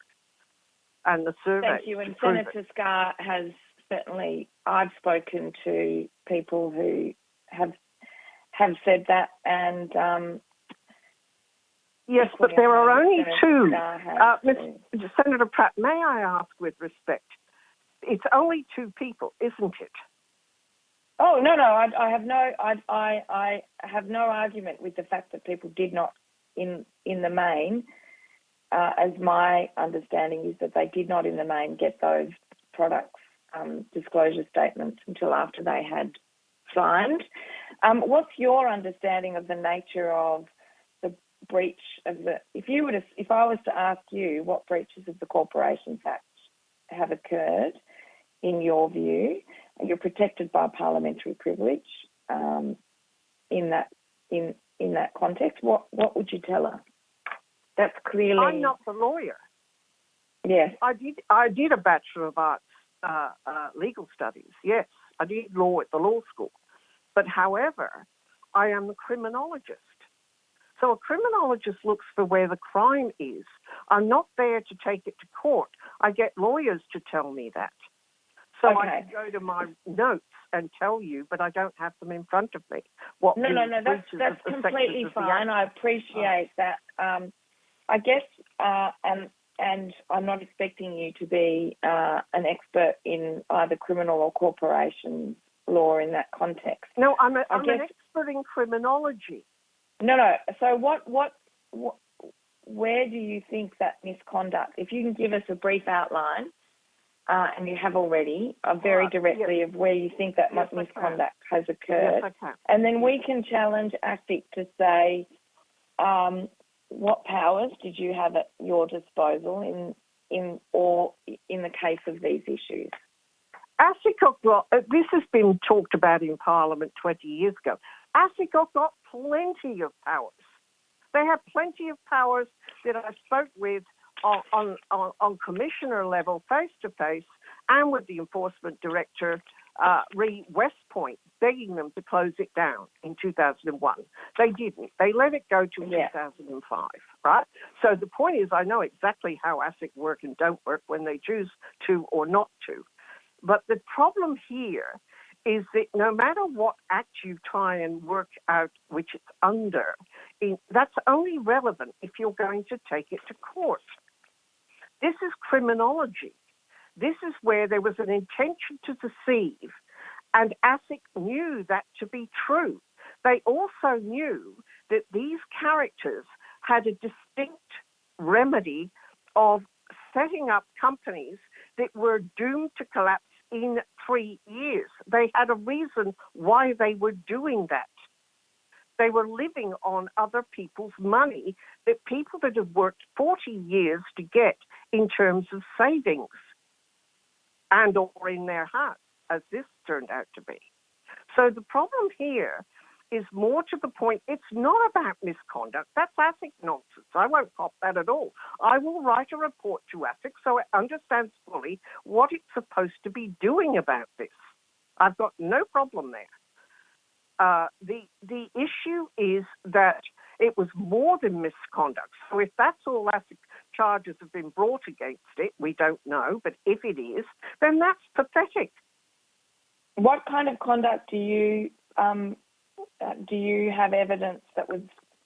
and the survey.
Thank you. And Senator Scarr has certainly, I've spoken to people who have said that, and
yes, but there are only two. Senator Pratt, may I ask with respect, it's only two people, isn't it?
Oh, no, I have no argument with the fact that people did not, in the main, as my understanding is that they did not in the main get those products disclosure statements until after they had signed. What's your understanding of the nature of the breach of the? If I was to ask you what breaches of the Corporations Act have occurred, in your view, you're protected by parliamentary privilege. In that context, what would you tell us? That's clearly.
I'm not the lawyer.
Yes.
I did a Bachelor of Arts legal studies. Yes, I did law at the law school. But however, I am a criminologist. So a criminologist looks for where the crime is. I'm not there to take it to court. I get lawyers to tell me that. So
Okay.
I can go to my notes and tell you, but I don't have them in front of me.
No, that's completely fine. I appreciate that. I guess, and I'm not expecting you to be an expert in either criminal or corporation law in that context.
No, I'm an expert in criminology.
No. So where do you think that misconduct? If you can give us a brief outline, and you have already, very directly of where you think that misconduct has occurred,
yes, I can.
And then we can challenge ASIC to say, what powers did you have at your disposal in the case of these issues?
ASIC this has been talked about in Parliament 20 years ago. ASIC got plenty of powers. They have plenty of powers that I spoke with on commissioner level, face to face, and with the enforcement director, re West Point, begging them to close it down in 2001. They didn't. They let it go to 2005, right? So the point is, I know exactly how ASIC work and don't work when they choose to or not to. But the problem here is that no matter what act you try and work out which it's under, that's only relevant if you're going to take it to court. This is criminology. This is where there was an intention to deceive, and ASIC knew that to be true. They also knew that these characters had a distinct remedy of setting up companies that were doomed to collapse in 3 years. They had a reason why they were doing that. They were living on other people's money, that people that have worked 40 years to get in terms of savings and or in their house, as this turned out to be. So the problem here is more to the point, it's not about misconduct. That's ASIC nonsense. I won't cop that at all. I will write a report to ASIC so it understands fully what it's supposed to be doing about this. I've got no problem there. The issue is that it was more than misconduct. So if that's all ASIC charges have been brought against it, we don't know, but if it is, then that's pathetic.
What kind of conduct do you have evidence that was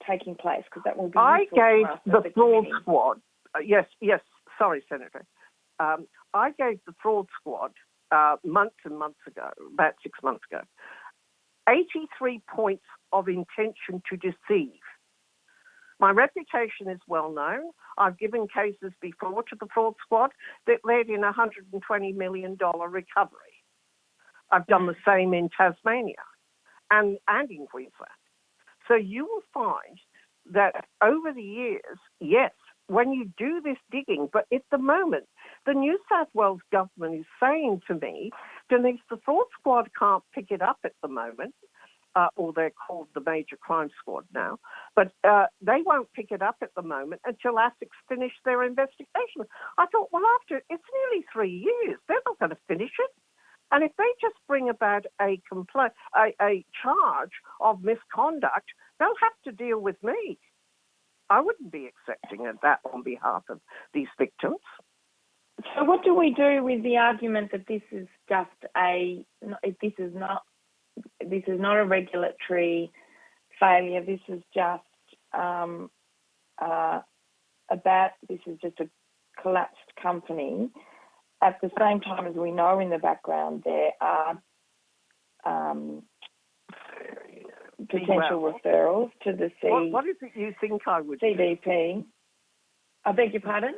taking place? Because that will be
I gave
the
fraud
committee.
squad. Yes. Sorry, Senator. I gave the fraud squad months and months ago, about 6 months ago, 83 points of intention to deceive. My reputation is well known. I've given cases before to the fraud squad that led in a $120 million recovery. I've done the same in Tasmania and in Queensland. So you will find that over the years, yes, when you do this digging, but at the moment, the New South Wales government is saying to me, Denise, the fraud squad can't pick it up at the moment, or they're called the Major Crime Squad now, but they won't pick it up at the moment until ASIC's finished their investigation. I thought, well, after it's nearly 3 years, they're not going to finish it. And if they just bring about a charge of misconduct, they'll have to deal with me. I wouldn't be accepting of that on behalf of these victims.
So what do we do with the argument that this is just this is not a regulatory failure? This is just this is just a collapsed company. At the same time as we know in the background there are potential referrals to the
What is it you think I would
CDP. I beg your pardon?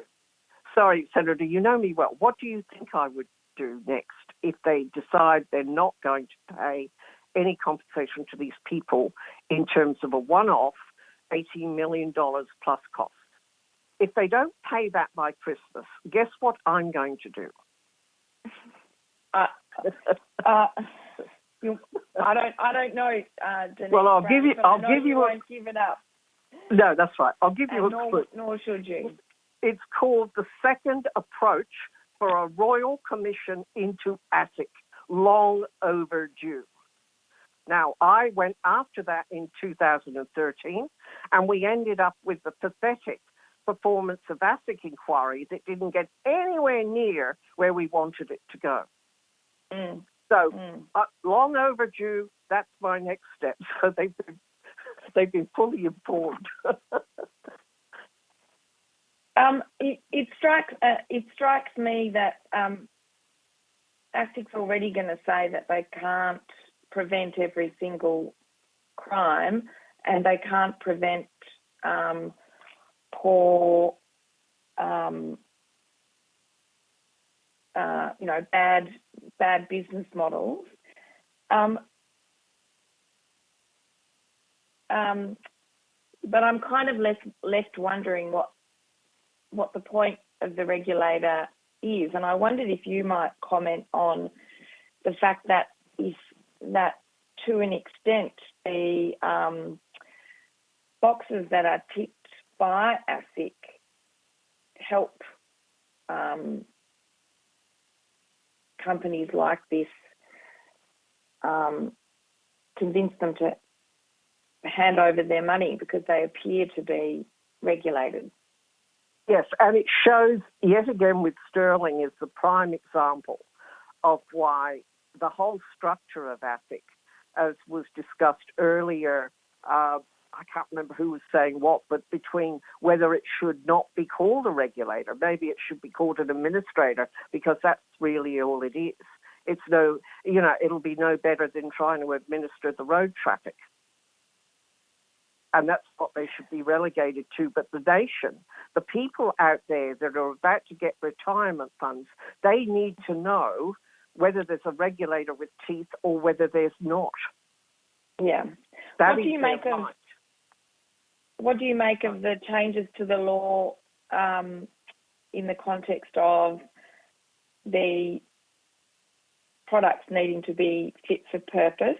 Sorry, Senator, you know me well. What do you think I would do next? if they decide they're not going to pay any compensation to these people in terms of a one-off $18 million plus costs. If they don't pay that by Christmas, guess what I'm going to do?
I don't know, Denise.
Well, I'll give you.
but I
I'll
know
give you.
won't give it up.
No, that's right. I'll give you
And
a clue.
nor should you.
It's called the second approach for a royal commission into ASIC, long overdue. Now, I went after that in 2013, and we ended up with the pathetic performance of ASIC inquiry that didn't get anywhere near where we wanted it to go. So, long overdue. That's my next step. So they've been fully informed.
It strikes me that ASIC's already going to say that they can't prevent every single crime, and they can't prevent poor, bad business models. But I'm kind of left wondering what the point of the regulator is, and I wondered if you might comment on the fact that to an extent the boxes that are ticked by ASIC help companies like this convince them to hand over their money because they appear to be regulated.
Yes, and it shows, yet again with Sterling, is the prime example of why the whole structure of ASIC, as was discussed earlier, I can't remember who was saying what, but between whether it should not be called a regulator, maybe it should be called an administrator, because that's really all it is. It's it'll be no better than trying to administer the road traffic. And that's what they should be relegated to. But the nation, the people out there that are about to get retirement funds, they need to know whether there's a regulator with teeth or whether there's not.
Yeah.
What
do you make of the changes to the law in the context of the products needing to be fit for purpose?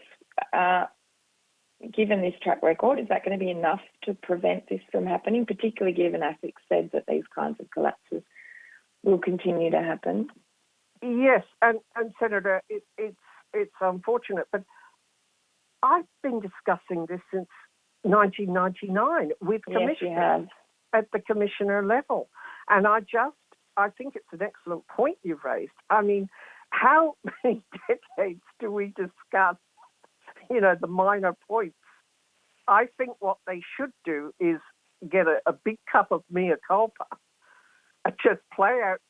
Given this track record, is that going to be enough to prevent this from happening, particularly given ASIC said that these kinds of collapses will continue to happen?
Yes, and Senator, it's unfortunate, but I've been discussing this since 1999 with commissioners at the commissioner level. And I think it's an excellent point you've raised. I mean, how many decades do we discuss, the minor points? I think what they should do is get a big cup of mea culpa and just pay out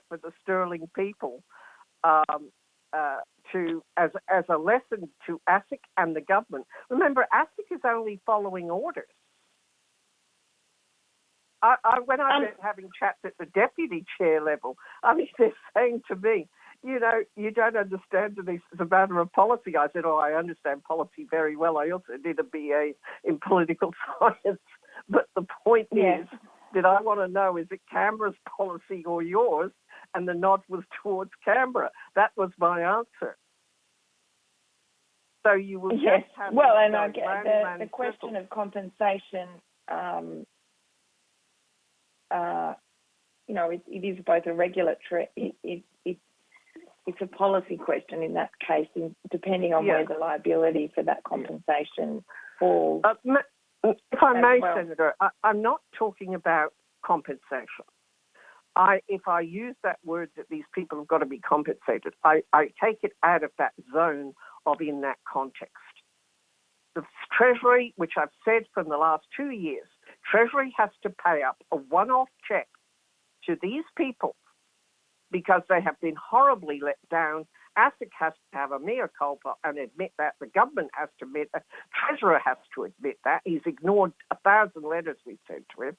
for the Sterling people as a lesson to ASIC and the government. Remember, ASIC is only following orders. When I've been having chats at the deputy chair level, they're saying to me, you don't understand this. It's a matter of policy. I said, I understand policy very well. I also did a BA in political science. But the point is that I want to know, is it Canberra's policy or yours? And the nod was towards Canberra. That was my answer. So you will just have...
Well, and I get the question of compensation, it is both a regulatory... It's a policy question in that case, depending on where the liability for that compensation falls.
If I may, Senator, I'm not talking about compensation. If I use that word that these people have got to be compensated, I take it out of that zone of in that context. The Treasury, which I've said from the last 2 years, Treasury has to pay up a one-off check to these people because they have been horribly let down. ASIC has to have a mea culpa and admit that. The government has to admit that. Treasurer has to admit that. He's ignored 1,000 letters we sent to him.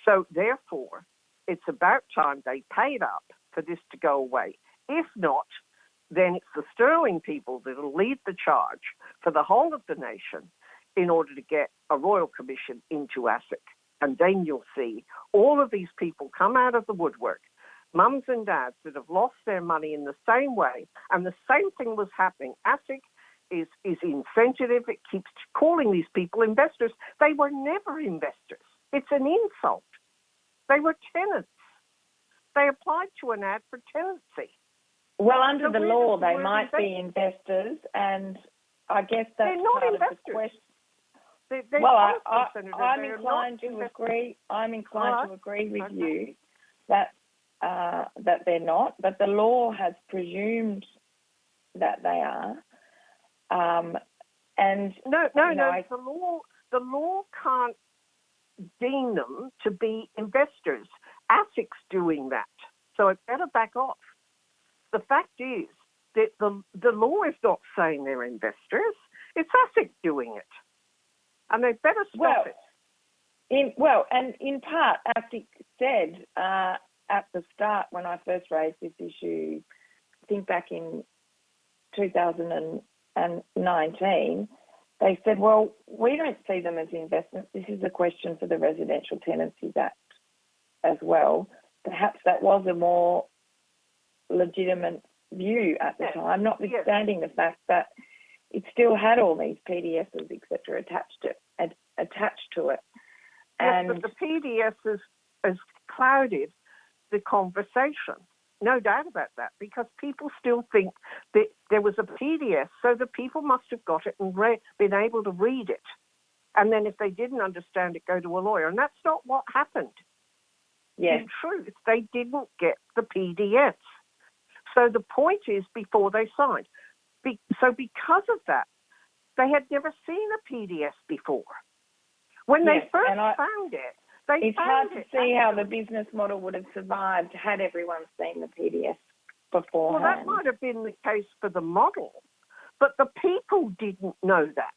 So therefore, it's about time they paid up for this to go away. If not, then it's the Sterling people that will lead the charge for the whole of the nation in order to get a royal commission into ASIC. And then you'll see all of these people come out of the woodwork, mums and dads that have lost their money in the same way. And the same thing was happening. ASIC is insensitive. It keeps calling these people investors. They were never investors. It's an insult. They were tenants. They applied to an ad for tenancy.
Well, under
So
the
where
law,
does the
they
word
might be investors, and I guess that's
They're not
part
investors.
of the question.
They
Well,
honestly, Senator,
I'm
they are
inclined
not
to
investors.
agree. I'm inclined
Right.
to agree with
Okay.
you that that they're not, but the law has presumed that they are. And
No.
I-
The law can't deem them to be investors. ASIC's doing that, so it better back off. The fact is that the law is not saying they're investors. It's ASIC doing it, and they better stop it.
and in part, ASIC said at the start when I first raised this issue, I think back in 2019, they said, well, we don't see them as investments. This is a question for the Residential Tenancies Act as well. Perhaps that was a more legitimate view at the time, notwithstanding the fact that it still had all these PDSs, etc., attached to it.
Yes, but the PDS has clouded the conversation. No doubt about that, because people still think that there was a PDS, so the people must have got it and been able to read it. And then if they didn't understand it, go to a lawyer. And that's not what happened.
Yes.
In truth, they didn't get the PDS. So the point is before they signed. So because of that, they had never seen a PDS before. When they first found it,
it's hard to see how the business model would have survived had everyone seen the PDS beforehand.
Well, that might have been the case for the model, but the people didn't know that.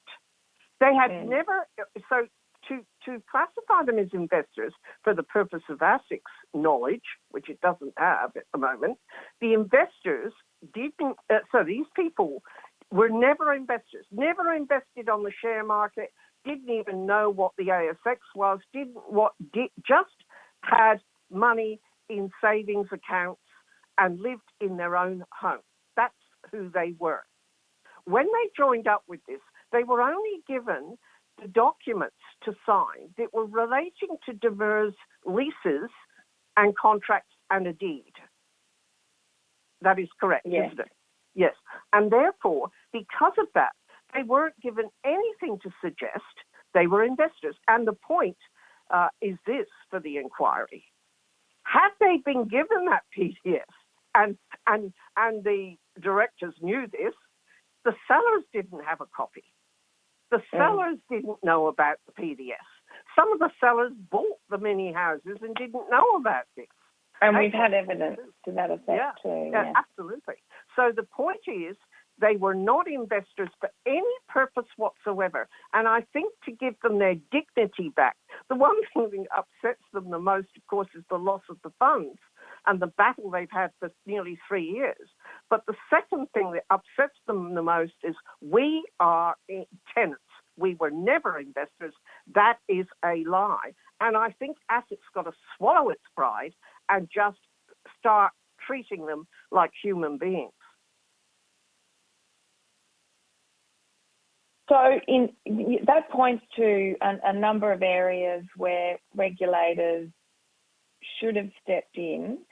They had never. So to classify them as investors for the purpose of ASIC's knowledge, which it doesn't have at the moment, the investors didn't. So these people were never investors, never invested on the share market, didn't even know what the ASX was, just had money in savings accounts and lived in their own home. That's who they were. When they joined up with this, they were only given the documents to sign that were relating to diverse leases and contracts and a deed. That is correct, isn't it? Yes. And therefore, because of that, they weren't given anything to suggest they were investors. And the point is this for the inquiry. Had they been given that PDS and the directors knew this, the sellers didn't have a copy. The sellers didn't know about the PDS. Some of the sellers bought the mini houses and didn't know about this.
And we've had evidence to that effect too.
Yeah, absolutely. So the point is they were not investors for any purpose whatsoever. And I think to give them their dignity back, the one thing that upsets them the most, of course, is the loss of the funds and the battle they've had for nearly 3 years. But the second thing that upsets them the most is we are tenants. We were never investors. That is a lie. And I think ASIC's got to swallow its pride and just start treating them like human beings.
So that points to a number of areas where regulators should have stepped in.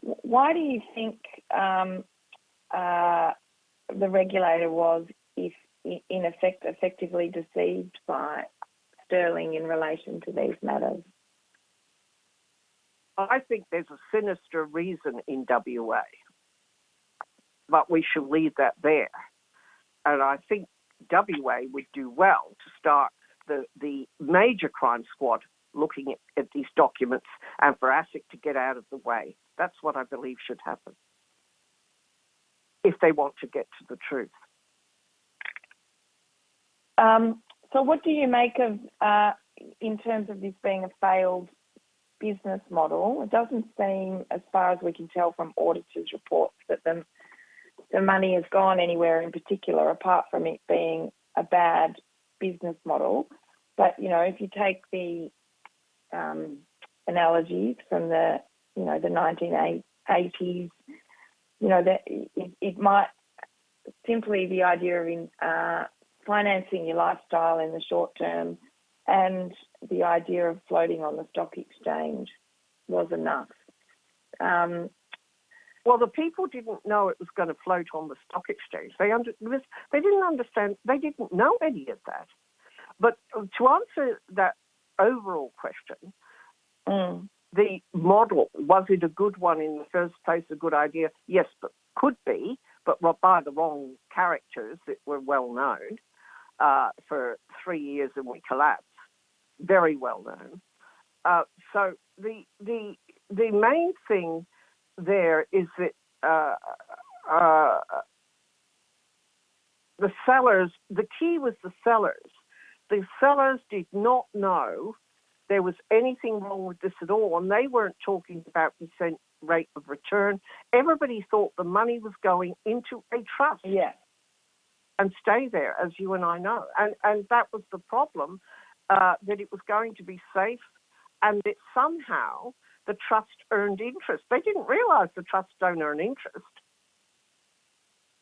Why do you think the regulator was, in effect, effectively deceived by Sterling in relation to these matters?
I think there's a sinister reason in WA, but we should leave that there. And I think WA would do well to start the major crime squad looking at these documents and for ASIC to get out of the way. That's what I believe should happen if they want to get to the truth.
So what do you make of, in terms of this being a failed business model? It doesn't seem, as far as we can tell from auditors' reports, that the money has gone anywhere in particular, apart from it being a bad business model. But, you know, if you take the analogies from the 1980s, you know, that it might simply the idea of financing your lifestyle in the short term and the idea of floating on the stock exchange was enough.
Well, the people didn't know it was going to float on the stock exchange. They didn't understand. They didn't know any of that. But to answer that overall question, the model, was it a good one in the first place, a good idea? Yes, but could be, but by the wrong characters that were well known for 3 years and we collapsed. Very well known. So the main thing there is that the sellers, the key was the sellers. The sellers did not know there was anything wrong with this at all, and they weren't talking about percent rate of return. Everybody thought the money was going into a trust.
Yeah.
And stay there, as you and I know. And that was the problem, that it was going to be safe and that somehow the trust earned interest. They didn't realise the trust don't earn interest.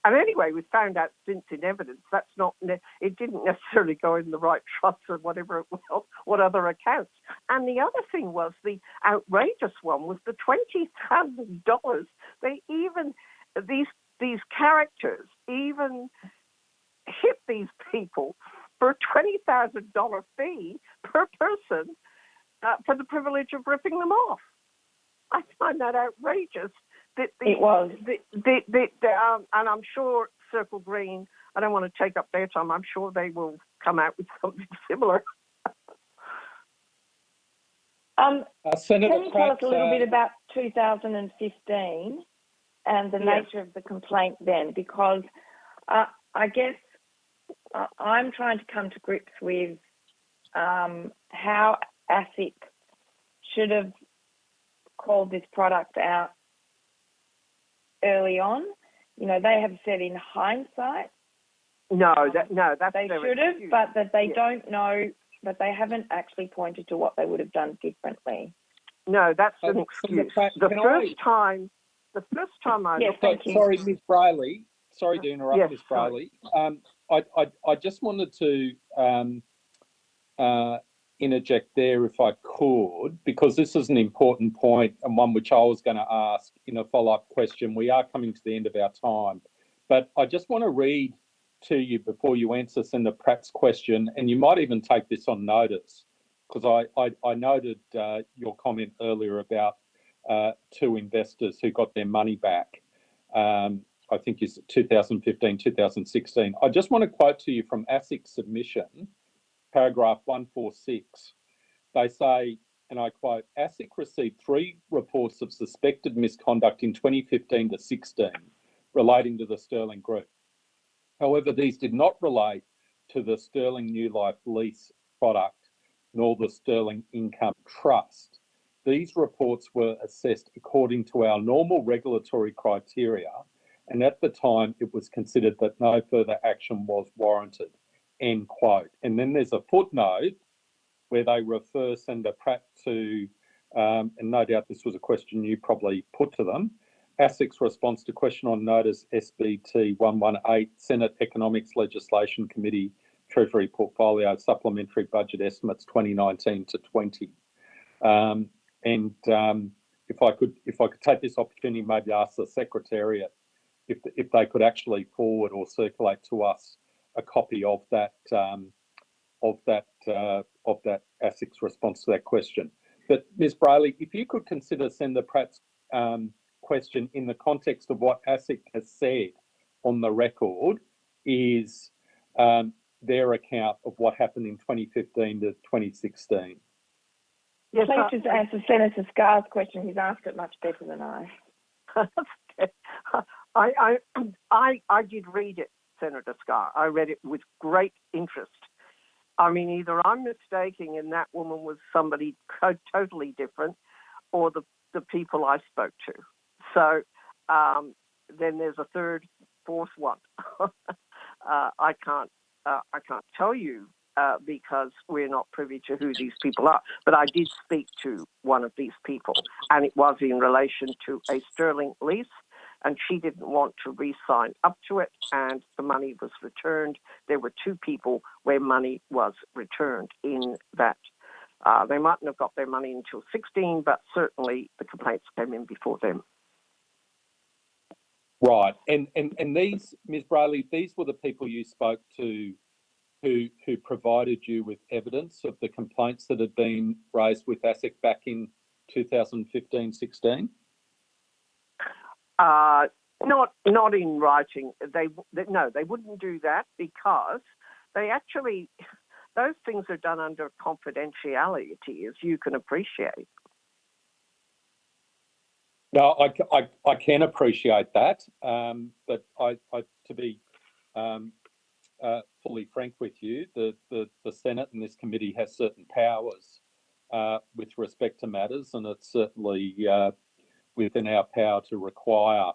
And anyway, we found out since in evidence that's not, it didn't necessarily go in the right trust or whatever it was, what other accounts. And the other thing was, the outrageous one was the $20,000. They even, these characters even hit these people for a $20,000 fee per person for the privilege of ripping them off. I find that outrageous.
It was.
And I'm sure Circle Green, I don't want to take up their time, I'm sure they will come out with something similar.
Senator
can you tell us
Pratt,
a little bit about 2015 and the nature of the complaint then? Because I guess I'm trying to come to grips with how ASIC should have called this product out early on. You know, they have said in hindsight.
That's
they should have, but that they don't know, but they haven't actually pointed to what they would have done differently.
No, that's an excuse. The first time I looked.
Sorry, Ms. Brayley. Sorry to interrupt, Ms. Brayley. I just wanted to interject there if I could, because this is an important point and one which I was going to ask in a follow-up question. We are coming to the end of our time, but I just want to read to you before you answer Senator Pratt's question, and you might even take this on notice, because I noted your comment earlier about two investors who got their money back. I think it's 2015, 2016. I just want to quote to you from ASIC's submission, paragraph 146. They say, and I quote, ASIC received 3 reports of suspected misconduct in 2015 to 16 relating to the Sterling Group. However, these did not relate to the Sterling New Life lease product nor the Sterling Income Trust. These reports were assessed according to our normal regulatory criteria, and at the time it was considered that no further action was warranted, end quote. And then there's a footnote where they refer Senator Pratt to, and no doubt this was a question you probably put to them, ASIC's response to question on notice SBT 118, Senate Economics Legislation Committee Treasury Portfolio Supplementary Budget Estimates 2019 to 20. If I could take this opportunity, maybe ask the Secretariat if they could actually forward or circulate to us a copy of that ASIC's response to that question. But Ms. Brayley, if you could consider Senator Pratt's question in the context of what ASIC has said on the record is their account of what happened in 2015 to 2016.
Yes, please just answer Senator Scarr's question. He's asked it much better than I.
I did read it, Senator Scarr. I read it with great interest. I mean, either I'm mistaking and that woman was somebody totally different, or the people I spoke to. So then there's a third fourth one. I can't tell you because we're not privy to who these people are. But I did speak to one of these people, and it was in relation to a Sterling lease, and she didn't want to re-sign up to it, and the money was returned. There were two people where money was returned in that. They mightn't have got their money until 16, but certainly the complaints came in before them.
Right. And these, Ms. Brayley, these were the people you spoke to who provided you with evidence of the complaints that had been raised with ASIC back in 2015-16?
Not in writing. They wouldn't do that because they actually, those things are done under confidentiality, as you can appreciate.
No, I can appreciate that, but I to be fully frank with you, the Senate and this committee has certain powers with respect to matters, and it's certainly within our power to require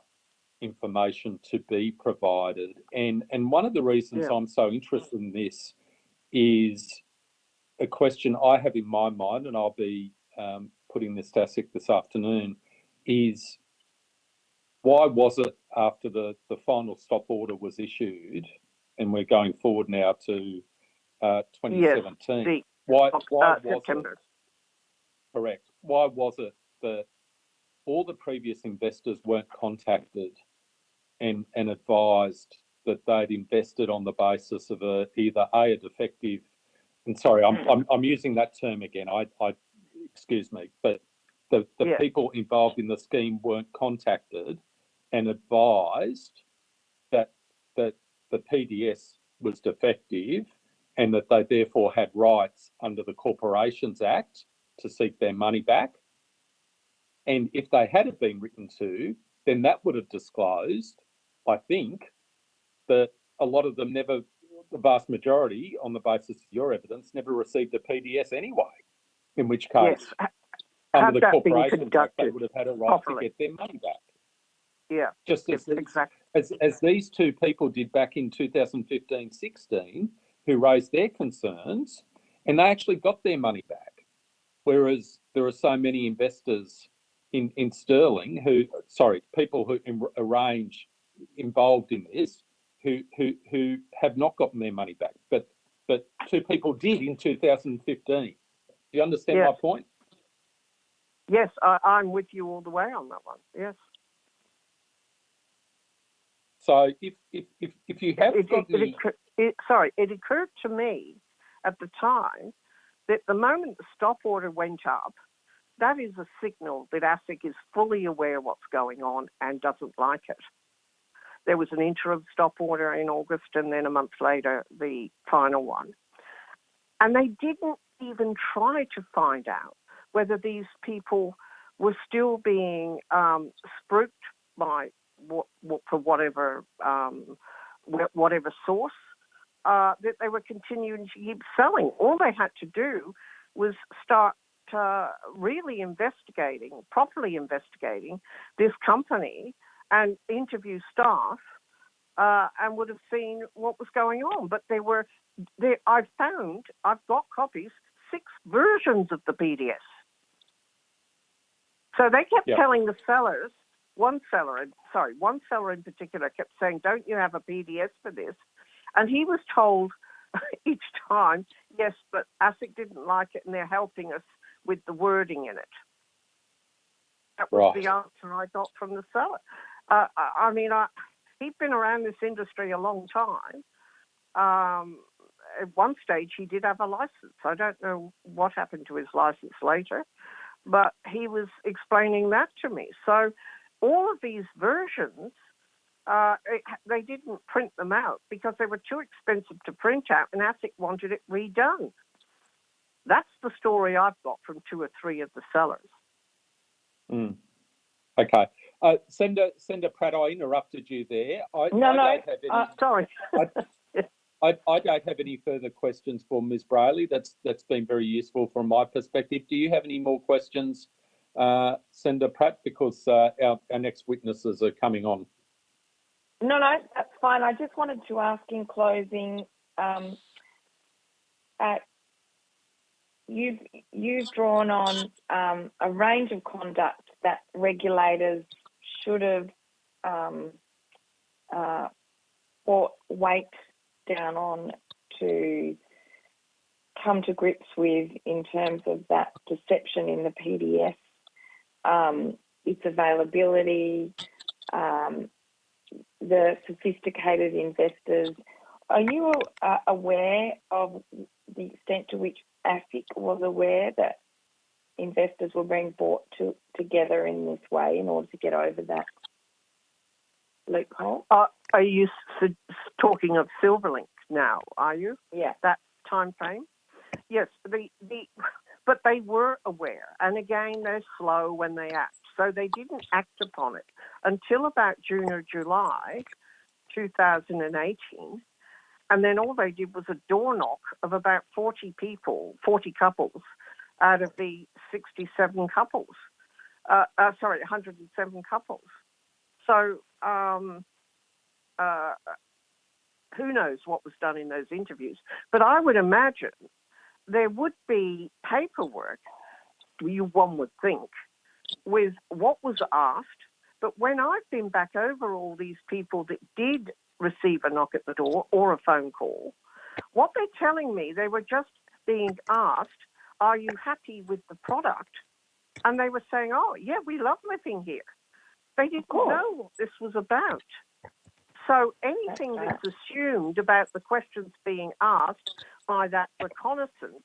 information to be provided. And one of the reasons I'm so interested in this is a question I have in my mind, and I'll be putting this to ASIC this afternoon, is why was it after the final stop order was issued, and we're going forward now to 2017, why was
September.
it, correct, why was it that all the previous investors weren't contacted and advised that they'd invested on the basis of either a defective, and sorry, I'm using that term again, I excuse me, but the people involved in the scheme weren't contacted and advised that the PDS was defective and that they therefore had rights under the Corporations Act to seek their money back. And if they had been written to, then that would have disclosed, I think, that a lot of them never, the vast majority, on the basis of your evidence, never received a PDS anyway, in which case, under the Corporations Act, they would have had a right to get their money back.
Yeah,
just as these two people did back in 2015-16, who raised their concerns, and they actually got their money back. Whereas there are so many investors in Sterling people who involved in this who have not gotten their money back. But two people did in 2015. Do you understand my point?
Yes, I'm with you all the way on that one. Yes.
So if you have
it occurred to me at the time that the moment the stop order went up, that is a signal that ASIC is fully aware what's going on and doesn't like it. There was an interim stop order in August, and then a month later, the final one. And they didn't even try to find out whether these people were still being spooked by for whatever source, that they were continuing to keep selling. All they had to do was start really properly investigating this company and interview staff, and would have seen what was going on. But I've got copies, 6 versions of the PDS. So they kept telling the sellers, one seller in particular kept saying, "Don't you have a PDS for this?" And he was told each time, "Yes, but ASIC didn't like it and they're helping us with the wording in it." That was the answer I got from the seller. He'd been around this industry a long time. At one stage, he did have a license. I don't know what happened to his license later, but he was explaining that to me. So all of these versions, they didn't print them out because they were too expensive to print out, and ASIC wanted it redone. That's the story I've got from 2 or 3 of the sellers.
Okay. Senator Pratt, I interrupted you there.
Sorry.
I don't have any further questions for Ms. Brayley. That's been very useful from my perspective. Do you have any more questions, Senator Pratt? Because our next witnesses are coming on.
No, that's fine. I just wanted to ask in closing, you've drawn on a range of conduct that regulators should have brought weight down on to come to grips with in terms of that deception in the PDF, its availability, the sophisticated investors. Are you aware of the extent to which ASIC was aware that investors were being brought together in this way in order to get over that loophole?
Are you talking of Silverlink now, are you?
Yeah.
That time frame? Yes, but they were aware. And again, they're slow when they act. So they didn't act upon it until about June or July 2018. And then all they did was a door knock of about 40 couples out of the 107 couples. 107 couples. So who knows what was done in those interviews? But I would imagine there would be paperwork, one would think, with what was asked. But when I've been back over all these people that did receive a knock at the door or a phone call, what they're telling me, they were just being asked, are you happy with the product? And they were saying, oh, yeah, we love living here. They didn't know what this was about. So anything that's assumed about the questions being asked by that reconnaissance,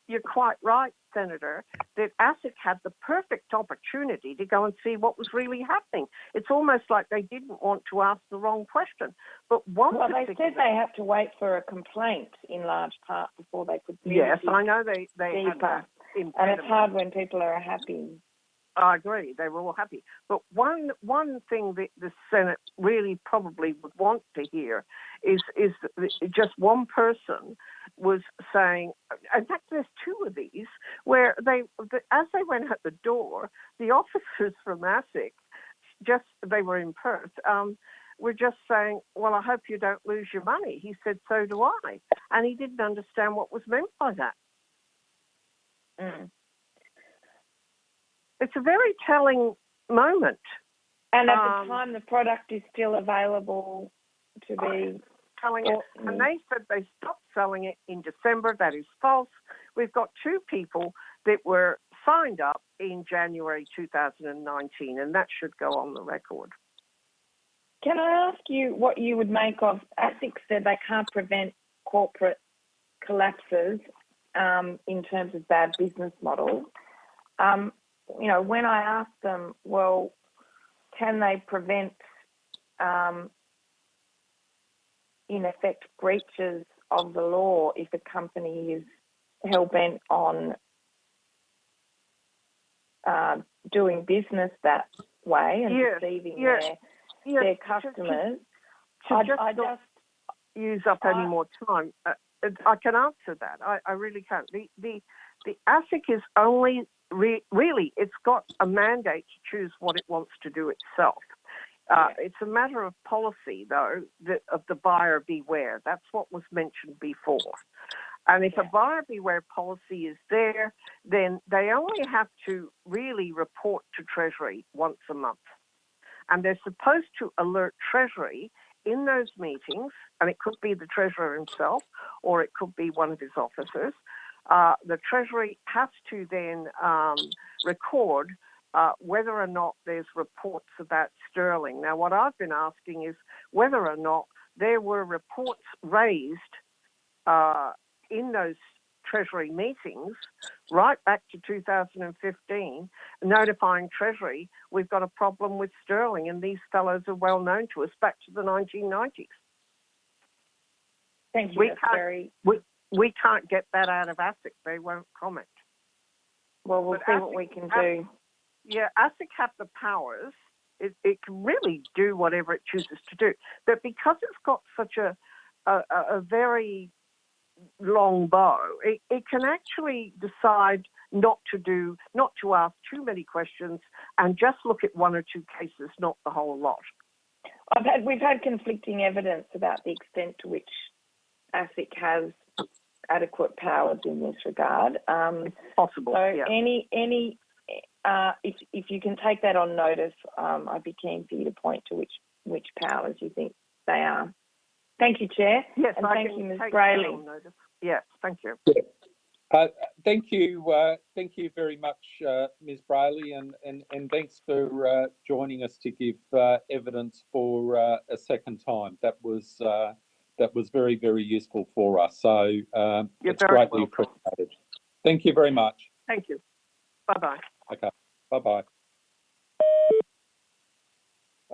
you're quite right, Senator, that ASIC had the perfect opportunity to go and see what was really happening. It's almost like they didn't want to ask the wrong question. But
they said they had to wait for a complaint in large part before they could.
Yes, I know they had that impediment.
And it's hard when people are happy.
I agree. They were all happy. But one thing that the Senate really probably would want to hear is just one person was saying, in fact, there's two of these, where as they went at the door, the officers from ASIC, they were in Perth, were just saying, well, I hope you don't lose your money. He said, so do I. And he didn't understand what was meant by that.
Mm.
It's a very telling moment.
And at the time, the product is still available to be
selling it. And they said they stopped selling it in December. That is false. We've got two people that were signed up in January 2019, and that should go on the record.
Can I ask you what you would make of, ASIC said they can't prevent corporate collapses in terms of bad business models. When I asked them, well, can they prevent, in effect, breaches of the law if a company is hell-bent on doing business that way and deceiving their customers?
I just use up any more time. I can answer that. I really can. The ASIC is only really, it's got a mandate to choose what it wants to do itself. It's a matter of policy, though, of the buyer beware. That's what was mentioned before. And if a buyer beware policy is there, then they only have to really report to Treasury once a month. And they're supposed to alert Treasury in those meetings, and it could be the Treasurer himself or it could be one of his officers. The Treasury has to then record whether or not there's reports about sterling. Now, what I've been asking is whether or not there were reports raised in those Treasury meetings right back to 2015, notifying Treasury we've got a problem with sterling, and these fellows are well known to us back to the 1990s.
Thank you.
We can't get that out of ASIC. They won't comment.
Well, we'll see what we can do.
Yeah, ASIC have the powers. It can really do whatever it chooses to do. But because it's got such a very long bow, it can actually decide not to ask too many questions and just look at one or two cases, not the whole lot.
we've had conflicting evidence about the extent to which ASIC has adequate powers in this regard.
Possible.
So
Yeah.
if you can take that on notice, I'd be keen for you to point to which powers you think they are. Thank you, Chair.
Yes,
and
I
thank
can
you, Ms.
take
Brayley.
that on notice. Yes, thank you.
Thank you very much, Ms. Brayley, and thanks for joining us to give evidence for a second time. That was very, very useful for us. So
You're
it's
very
greatly
welcome.
appreciated. Thank you very much.
Thank you. Bye-bye.
Okay, bye-bye.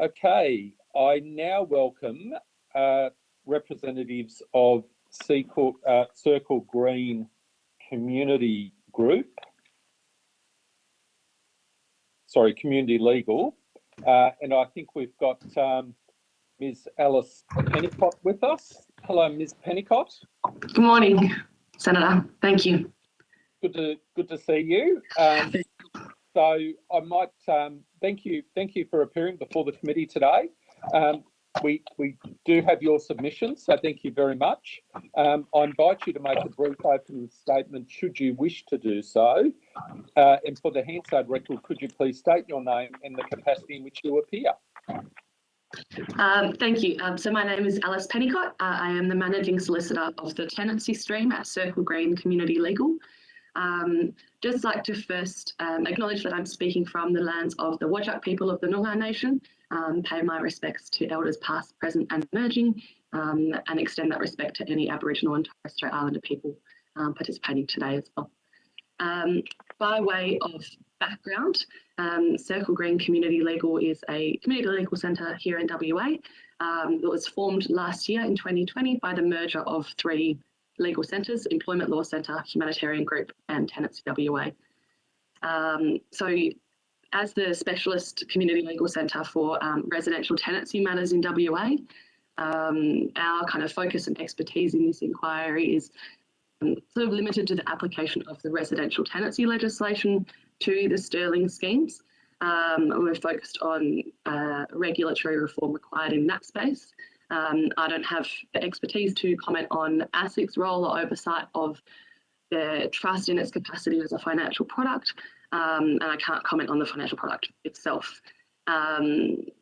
Okay, I now welcome representatives of Circle Green Community Legal, and I think we've got Ms. Alice Pennicott with us. Hello, Ms. Pennicott.
Good morning, Senator. Thank you.
Good to see you. So I might thank you for appearing before the committee today. We do have your submission, so thank you very much. I invite you to make a brief opening statement should you wish to do so. And for the Hansard record, could you please state your name and the capacity in which you appear?
Thank you. So my name is Alice Pennicott. I am the Managing Solicitor of the Tenancy Stream at Circle Green Community Legal. Just like to first acknowledge that I'm speaking from the lands of the Whadjuk people of the Noongar Nation, pay my respects to Elders past, present and emerging, and extend that respect to any Aboriginal and Torres Strait Islander people participating today as well. By way of background, Circle Green Community Legal is a community legal centre here in WA that was formed last year in 2020 by the merger of three legal centres: Employment Law Centre, Humanitarian Group and Tenancy WA. So as the specialist community legal centre for residential tenancy matters in WA, our kind of focus and expertise in this inquiry is sort of limited to the application of the residential tenancy legislation to the Sterling schemes. We're focused on regulatory reform required in that space. I don't have the expertise to comment on ASIC's role or oversight of the trust in its capacity as a financial product, and I can't comment on the financial product itself.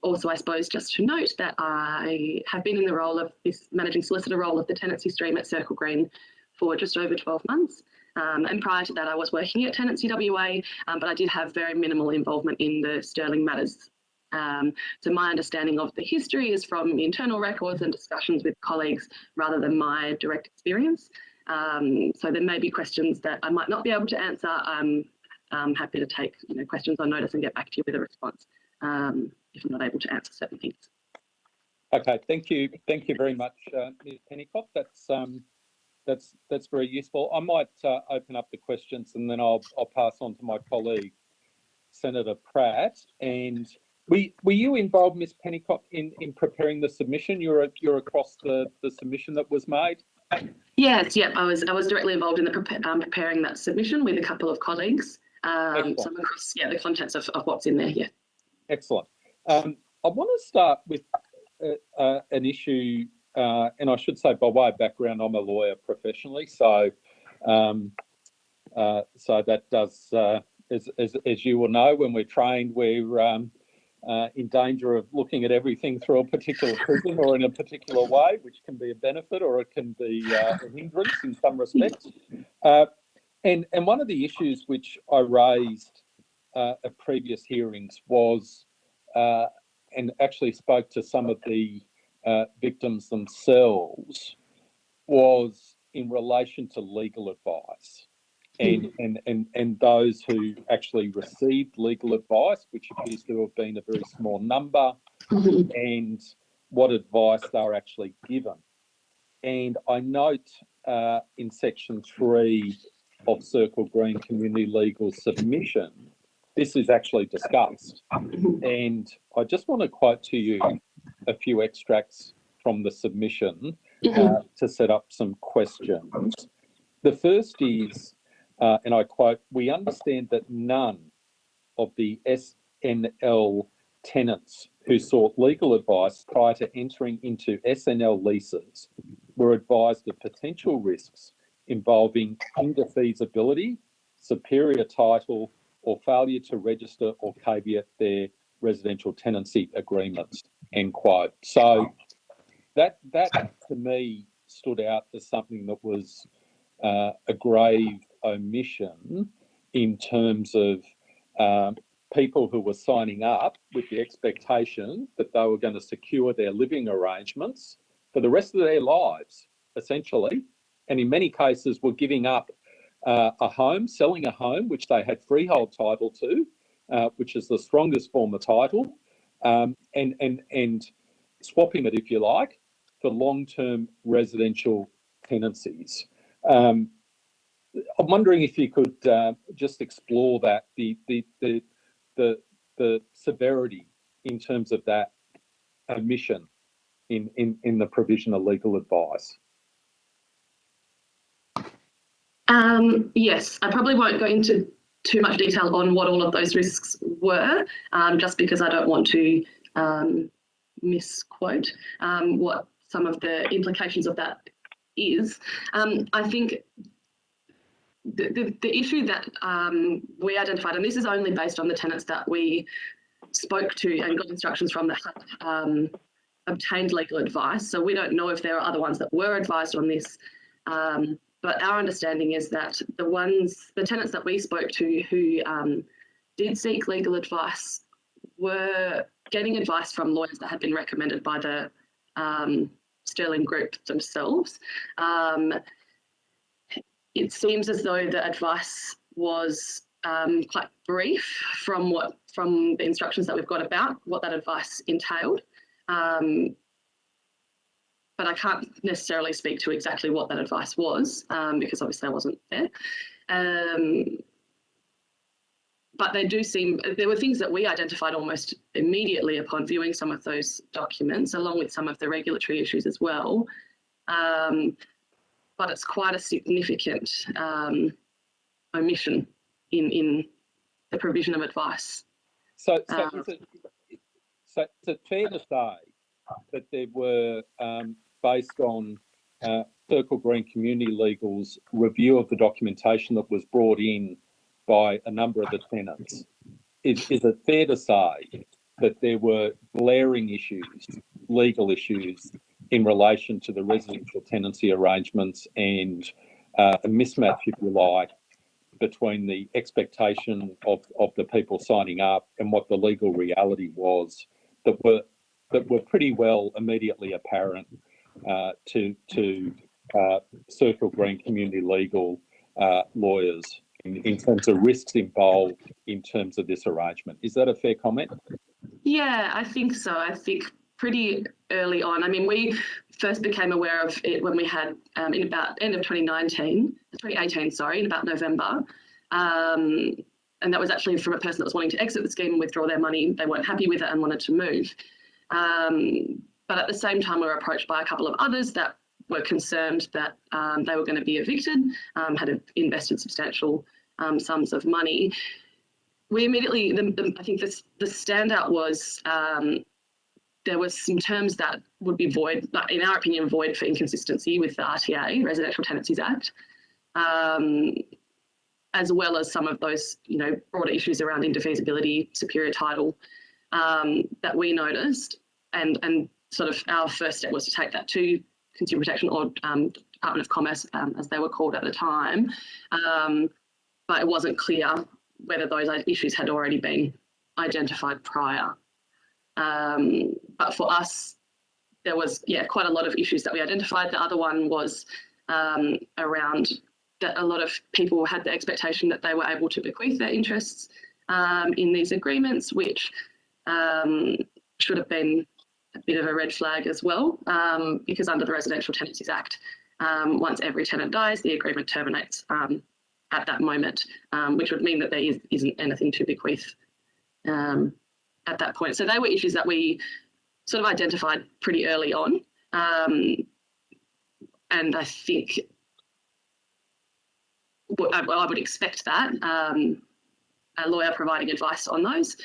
Also, I suppose just to note that I have been in the role of this managing solicitor role of the tenancy stream at Circle Green for just over 12 months. And prior to that, I was working at Tenancy WA, but I did have very minimal involvement in the Sterling matters. So my understanding of the history is from internal records and discussions with colleagues rather than my direct experience. So there may be questions that I might not be able to answer. I'm happy to take questions on notice and get back to you with a response if I'm not able to answer certain things.
Okay, thank you very much, Ms. Pennicott. That's very useful. I might open up the questions and then I'll pass on to my colleague, Senator Pratt. And were you involved, Ms. Pennicott, in preparing the submission? You're across the submission that was made?
Yes, yeah, I was directly involved in the preparing that submission with a couple of colleagues. So I'm across the contents of what's in there. Yeah.
Excellent. I want to start with an issue, and I should say by way of background, I'm a lawyer professionally, so that does, as you will know, when we're trained, we're in danger of looking at everything through a particular prism or in a particular way, which can be a benefit or it can be a hindrance in some respects. And one of the issues which I raised at previous hearings was, and actually spoke to some of the victims themselves, was in relation to legal advice. And those who actually received legal advice, which appears to have been a very small number, and what advice they were actually given. And I note in section 3 of Circle Green Community Legal submission, this is actually discussed. And I just want to quote to you a few extracts from the submission to set up some questions. The first is, and I quote, "We understand that none of the SNL tenants who sought legal advice prior to entering into SNL leases were advised of potential risks involving indefeasibility, superior title, or failure to register or caveat their residential tenancy agreements, end quote. So that to me stood out as something that was a grave omission in terms of people who were signing up with the expectation that they were going to secure their living arrangements for the rest of their lives, essentially, and in many cases were giving up a home, selling a home which they had freehold title to, which is the strongest form of title, and swapping it, if you like, for long-term residential tenancies. I'm wondering if you could just explore that, the severity in terms of that omission in the provision of legal advice.
Yes, I probably won't go into too much detail on what all of those risks were, just because I don't want to misquote what some of the implications of that is. I think the issue that we identified, and this is only based on the tenants that we spoke to and got instructions from that had obtained legal advice. So we don't know if there are other ones that were advised on this. But our understanding is that the tenants that we spoke to who did seek legal advice were getting advice from lawyers that had been recommended by the Sterling Group themselves. It seems as though the advice was quite brief from the instructions that we've got about what that advice entailed. But I can't necessarily speak to exactly what that advice was because obviously I wasn't there. But there were things that we identified almost immediately upon viewing some of those documents, along with some of the regulatory issues as well. But it's quite a significant omission in the provision of advice.
So is it fair to say that there were, based on Circle Green Community Legal's review of the documentation that was brought in by a number of the tenants, is it fair to say that there were glaring issues, legal issues, in relation to the residential tenancy arrangements and a mismatch, if you like, between the expectation of the people signing up and what the legal reality was, that were pretty well immediately apparent to Circle Green Community Legal lawyers in terms of risks involved in terms of this arrangement. Is that a fair comment?
Yeah, I think so. I think pretty early on. I mean, we first became aware of it when we had in about end of 2018, sorry, in about November. And that was actually from a person that was wanting to exit the scheme and withdraw their money. They weren't happy with it and wanted to move. But at the same time, we were approached by a couple of others that were concerned that they were going to be evicted, had invested substantial sums of money. We immediately, I think the standout was there was some terms that would be void, in our opinion, void for inconsistency with the RTA, Residential Tenancies Act, as well as some of those, broader issues around indefeasibility, superior title that we noticed. And sort of our first step was to take that to Consumer Protection or Department of Commerce, as they were called at the time. But it wasn't clear whether those issues had already been identified prior. But for us, there was, quite a lot of issues that we identified. The other one was around that a lot of people had the expectation that they were able to bequeath their interests in these agreements, which should have been a bit of a red flag as well, because under the Residential Tenancies Act, once every tenant dies, the agreement terminates at that moment, which would mean that there isn't anything to bequeath at that point. So they were issues that we sort of identified pretty early on. And I think I would expect that a lawyer providing advice on those,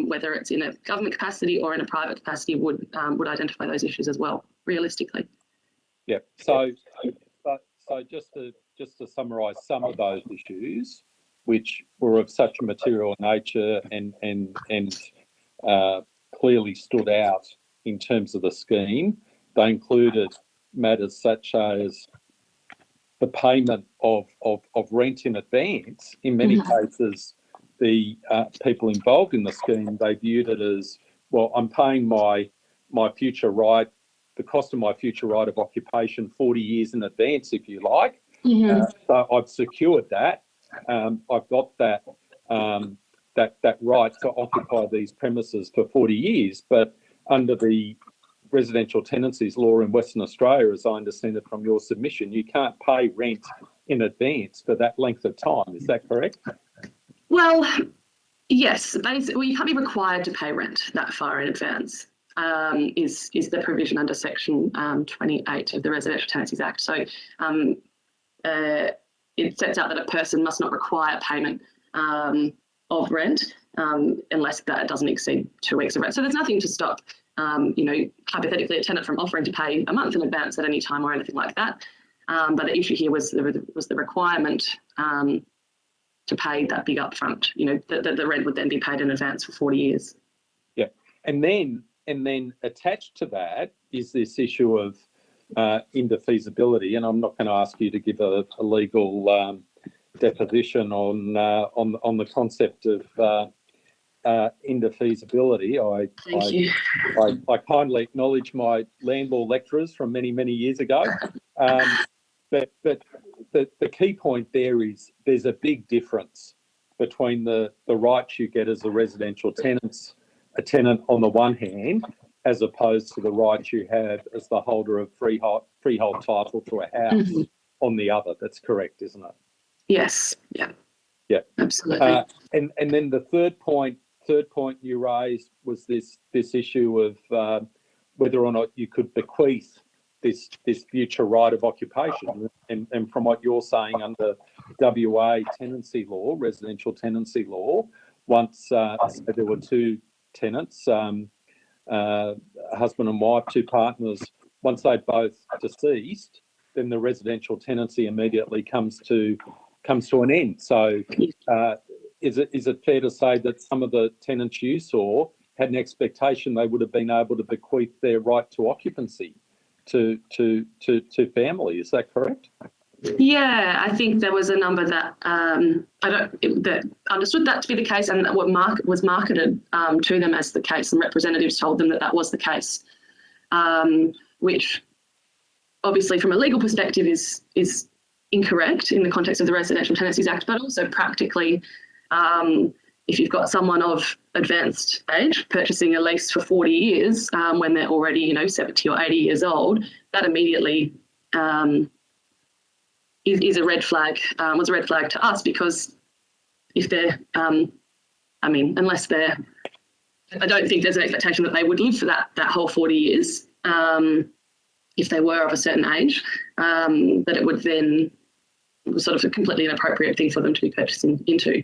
whether it's in a government capacity or in a private capacity, would identify those issues as well, realistically.
Yeah. So just to summarise some of those issues, which were of such a material nature and clearly stood out in terms of the scheme, they included matters such as the payment of rent in advance. In many cases, the people involved in the scheme, they viewed it as, well, I'm paying my future right, the cost of my future right of occupation 40 years in advance, if you like. So I've secured that. I've got that right to occupy these premises for 40 years. But under the residential tenancies law in Western Australia, as I understand it from your submission, you can't pay rent in advance for that length of time. Is that correct?
Well, yes. Basically, you can't be required to pay rent that far in advance. Is the provision under Section 28 of the Residential Tenancies Act. So it sets out that a person must not require payment of rent unless that doesn't exceed 2 weeks of rent. So there's nothing to stop, hypothetically, a tenant from offering to pay a month in advance at any time or anything like that. But the issue here was the requirement to pay that big upfront. The rent would then be paid in advance for 40 years.
Yeah, and then attached to that is this issue of indefeasibility, and I'm not going to ask you to give a legal deposition on the concept of indefeasibility.
Thank you.
I kindly acknowledge my land law lecturers from many years ago, but the key point there is there's a big difference between the rights you get as a residential tenant on the one hand, as opposed to the rights you have as the holder of freehold title to a house on the other. That's correct, isn't it?
Yes. Yeah.
Yeah.
Absolutely.
And then the third point you raised was this issue of whether or not you could bequeath this future right of occupation. And from what you're saying, under WA tenancy law, residential tenancy law, once there were two tenants, husband and wife, two partners, once they both deceased, then the residential tenancy immediately comes to an end. So is it fair to say that some of the tenants you saw had an expectation they would have been able to bequeath their right to occupancy to family? Is that correct?
Yeah, I think there was a number that that understood that to be the case, and that was marketed to them as the case, and representatives told them that was the case, which obviously from a legal perspective is incorrect in the context of the Residential Tenancies Act, but also practically, if you've got someone of advanced age purchasing a lease for 40 years when they're already 70 or 80 years old, that immediately is a red flag, was a red flag to us, because if they're, unless they're, I don't think there's an expectation that they would live for that whole 40 years if they were of a certain age, that it would then sort of a completely inappropriate thing for them to be purchasing into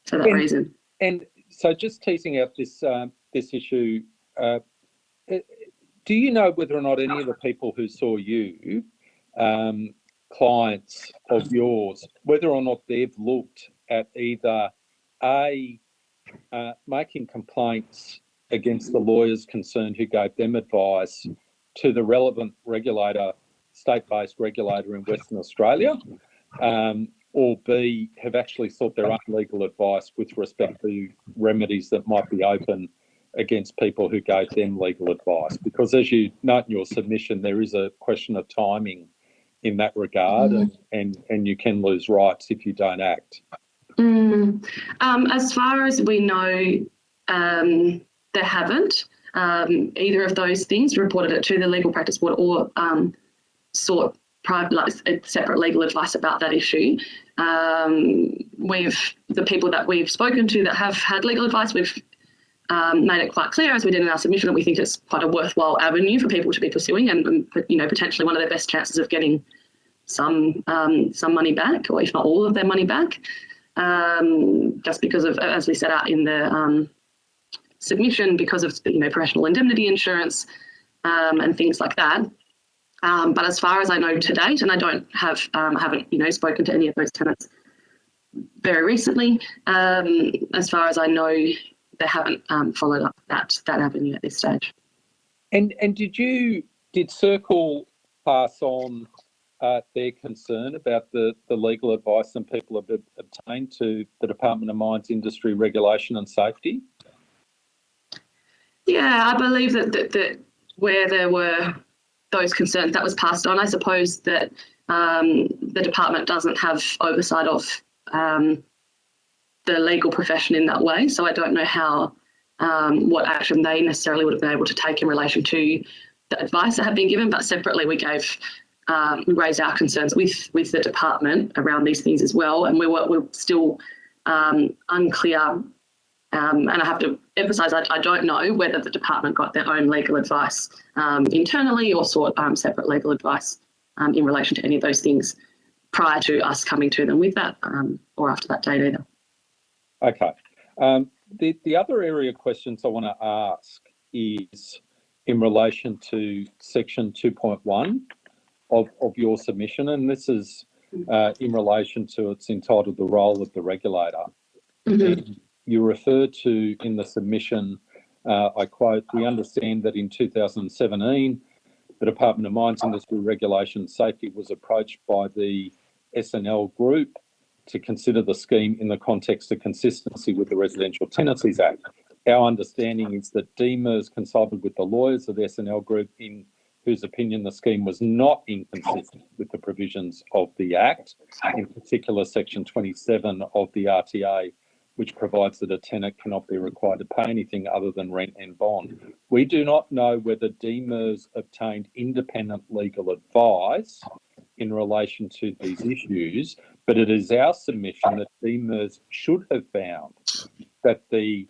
for that reason.
And so just teasing out this issue, do you know whether or not any of the people who saw you, clients of yours, whether or not they've looked at either making complaints against the lawyers concerned who gave them advice to the relevant regulator, state-based regulator in Western Australia, or B, have actually sought their own legal advice with respect to remedies that might be open against people who gave them legal advice? Because as you note in your submission, there is a question of timing in that regard, and you can lose rights if you don't act.
As far as we know, there haven't. Either of those things reported it to the Legal Practice Board or sought separate legal advice about that issue. The people that we've spoken to that have had legal advice, we've made it quite clear, as we did in our submission, that we think it's quite a worthwhile avenue for people to be pursuing, and potentially one of their best chances of getting some money back, or if not all of their money back. just because of, as we set out in the submission, because of professional indemnity insurance and things like that. But as far as I know to date, and I haven't spoken to any of those tenants very recently, as far as I know, they haven't followed up that avenue at this stage.
And did Circle pass on their concern about the legal advice some people have obtained to the Department of Mines, Industry, Regulation and Safety?
Yeah, I believe that where there were those concerns, that was passed on. I suppose that the department doesn't have oversight of the legal profession in that way, so I don't know how what action they necessarily would have been able to take in relation to the advice that had been given. But separately, we raised our concerns with the department around these things as well, and we're still unclear. And I have to emphasise, I don't know whether the department got their own legal advice internally or sought separate legal advice in relation to any of those things prior to us coming to them with that or after that date either.
Okay. The other area of questions I want to ask is in relation to section 2.1 of your submission, and this is in relation to, it's entitled The Role of the Regulator.
Mm-hmm.
You refer to in the submission, I quote, "We understand that in 2017, the Department of Mines, Industry, Regulation and Safety was approached by the SNL Group to consider the scheme in the context of consistency with the Residential Tenancies Act. Our understanding is that DMIRS consulted with the lawyers of the SNL Group, in whose opinion the scheme was not inconsistent with the provisions of the Act, in particular section 27 of the RTA, which provides that a tenant cannot be required to pay anything other than rent and bond. We do not know whether DMIRS obtained independent legal advice in relation to these issues, but it is our submission that DMIRS should have found that the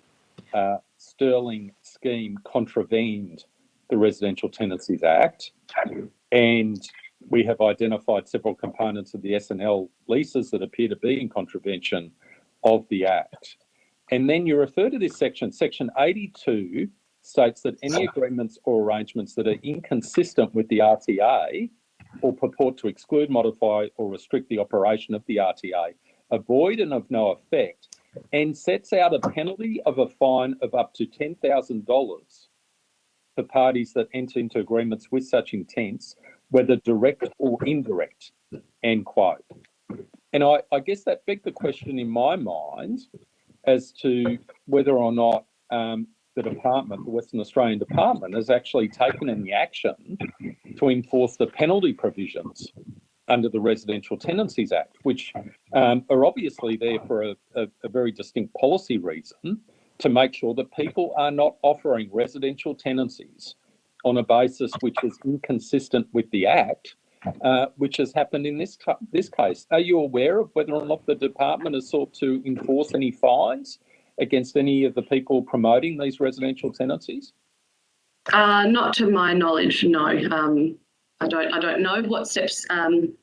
Sterling scheme contravened the Residential Tenancies Act, and we have identified several components of the SNL leases that appear to be in contravention of the Act." And then you refer to this section. Section 82 states that any agreements or arrangements that are inconsistent with the RTA or purport to exclude, modify or restrict the operation of the RTA are void and of no effect, and sets out a penalty of a fine of up to $10,000 for parties that enter into agreements with such intents, whether direct or indirect, end quote. And I guess that begs the question in my mind as to whether or not the department, the Western Australian Department, has actually taken any action to enforce the penalty provisions under the Residential Tenancies Act, which are obviously there for a very distinct policy reason, to make sure that people are not offering residential tenancies on a basis which is inconsistent with the Act, which has happened in this case. Are you aware of whether or not the department has sought to enforce any fines against any of the people promoting these residential tenancies?
Not to my knowledge, no. I don't know what steps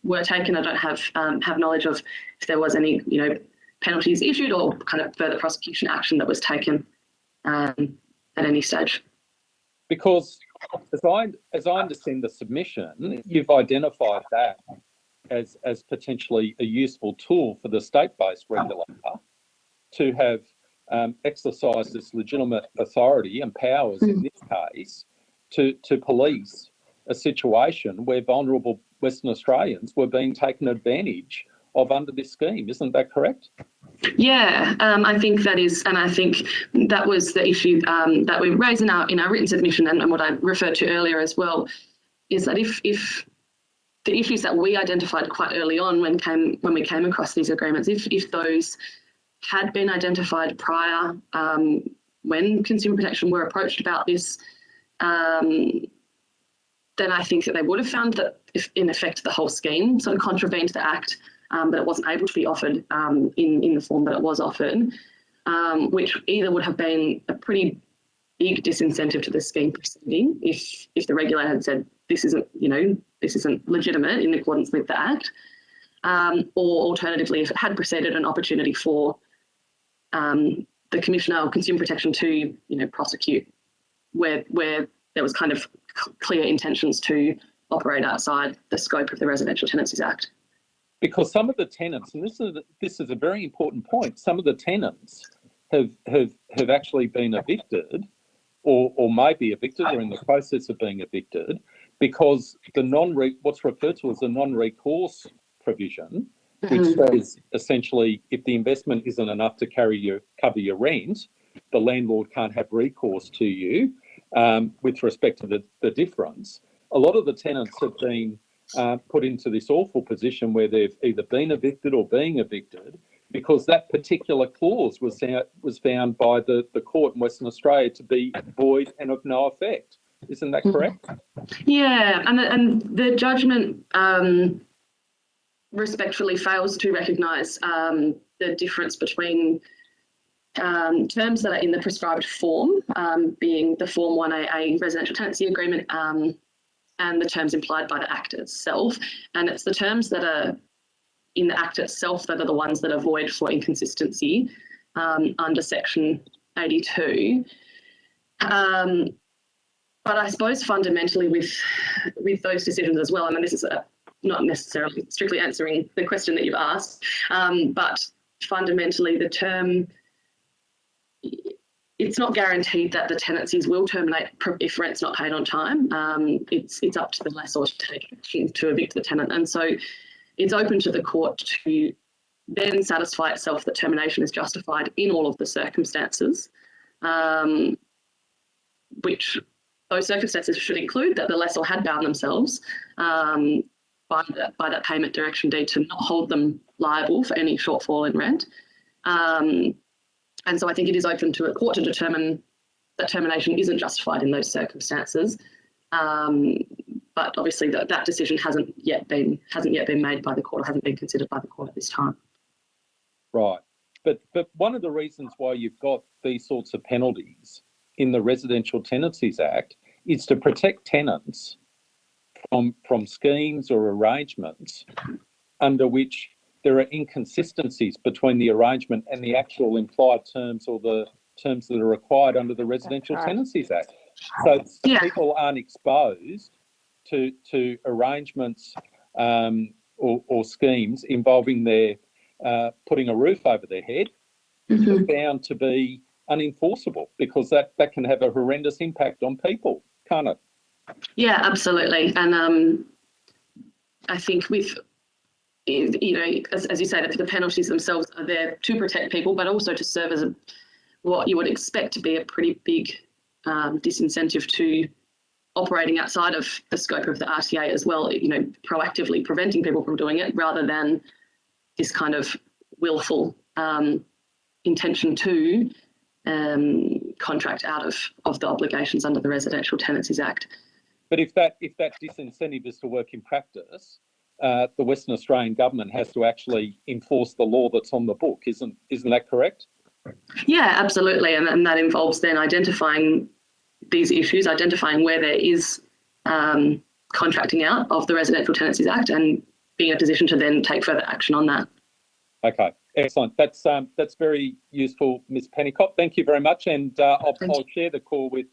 were taken. I don't have knowledge of if there was any penalties issued or kind of further prosecution action that was taken at any stage.
Because as I understand the submission, you've identified that as potentially a useful tool for the state-based regulator to have exercised its legitimate authority and powers in this case to police a situation where vulnerable Western Australians were being taken advantage of under this scheme. Isn't that correct?
Yeah, I think that is, and I think that was the issue that we raised in our written submission, and what I referred to earlier as well, is that if the issues that we identified quite early on when we came across these agreements, if those had been identified prior, when Consumer Protection were approached about this, then I think that they would have found that, if in effect, the whole scheme sort of contravened the Act, but it wasn't able to be offered in the form that it was offered, which either would have been a pretty big disincentive to the scheme proceeding if the regulator had said this isn't legitimate in accordance with the Act, or alternatively, if it had preceded, an opportunity for the Commissioner or Consumer Protection to, prosecute where there was kind of clear intentions to operate outside the scope of the Residential Tenancies Act.
Because some of the tenants, and this is a very important point, some of the tenants have actually been evicted or may be evicted or in the process of being evicted because what's referred to as the non-recourse provision, which says essentially if the investment isn't enough to cover your rent, the landlord can't have recourse to you with respect to the difference. A lot of the tenants have been put into this awful position where they've either been evicted or being evicted because that particular clause was found by the court in Western Australia to be void and of no effect. Isn't that correct?
Yeah, and the judgment respectfully fails to recognise the difference between terms that are in the prescribed form, being the Form 1AA Residential Tenancy Agreement, and the terms implied by the Act itself. And it's the terms that are in the Act itself that are the ones that are void for inconsistency under Section 82. But I suppose fundamentally with those decisions as well, I mean, this is not necessarily strictly answering the question that you've asked, but fundamentally the term, it's not guaranteed that the tenancies will terminate if rent's not paid on time. It's up to the lessor to take action to evict the tenant. And so it's open to the court to then satisfy itself that termination is justified in all of the circumstances, which those circumstances should include that the lessor had bound themselves by that payment direction deed to not hold them liable for any shortfall in rent. And so I think it is open to a court to determine that termination isn't justified in those circumstances. But obviously that decision hasn't yet been made by the court or hasn't been considered by the court at this time.
Right. But one of the reasons why you've got these sorts of penalties in the Residential Tenancies Act is to protect tenants from schemes or arrangements under which there are inconsistencies between the arrangement and the actual implied terms or the terms that are required under the Residential Tenancies Act. So people aren't exposed to arrangements or schemes involving their putting a roof over their head that are bound to be unenforceable because that can have a horrendous impact on people, can't it?
Yeah, absolutely. And I think with, as you say, the penalties themselves are there to protect people, but also to serve as what you would expect to be a pretty big disincentive to operating outside of the scope of the RTA as well, proactively preventing people from doing it rather than this kind of willful intention to contract out of the obligations under the Residential Tenancies Act.
But if that disincentive is to work in practice, the Western Australian government has to actually enforce the law that's on the book, isn't that correct?
Yeah, absolutely, and that involves then identifying these issues, identifying where there is contracting out of the Residential Tenancies Act, and being in a position to then take further action on that.
Okay, excellent. That's very useful, Ms. Pennicott. Thank you very much, and I'll share the call with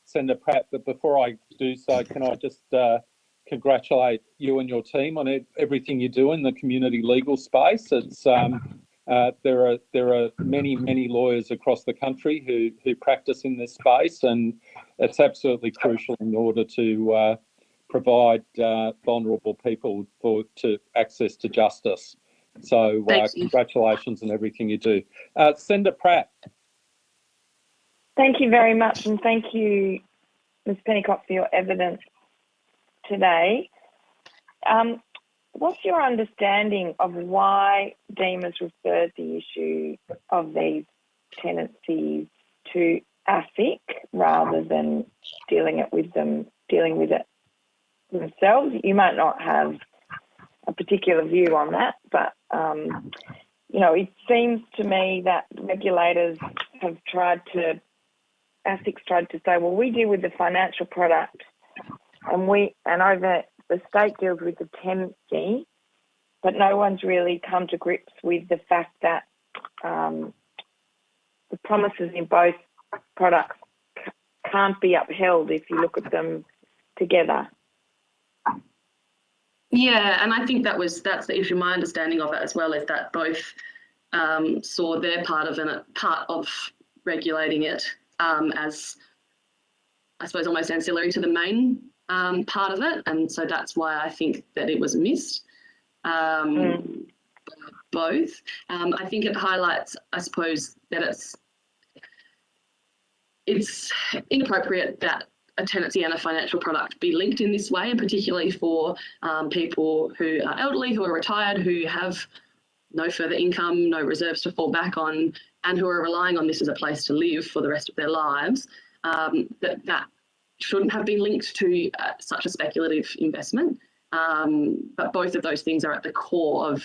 Senator Pratt. But before I do so, can I just congratulate you and your team on everything you do in the community legal space? It's there are many lawyers across the country who practice in this space, and it's absolutely crucial in order to provide vulnerable people to access to justice. So congratulations on everything you do. Senator Pratt.
Thank you very much, and thank you, Ms. Pennicott, for your evidence today. What's your understanding of why DEMA's referred the issue of these tenancies to ASIC rather than dealing with it themselves? You might not have a particular view on that, but it seems to me that regulators have ASIC's tried to say, well, we deal with the financial product, and over the state deals with the tenancy, but no one's really come to grips with the fact that the promises in both products can't be upheld if you look at them together.
Yeah, and I think that's the issue. My understanding of it as well is that both saw their part of regulating it as, I suppose, almost ancillary to the main part of it, and so that's why I think that it was missed. Both. I think it highlights, I suppose, that it's inappropriate that a tenancy and a financial product be linked in this way, and particularly for people who are elderly, who are retired, who have no further income, no reserves to fall back on, and who are relying on this as a place to live for the rest of their lives, that shouldn't have been linked to such a speculative investment. But both of those things are at the core of,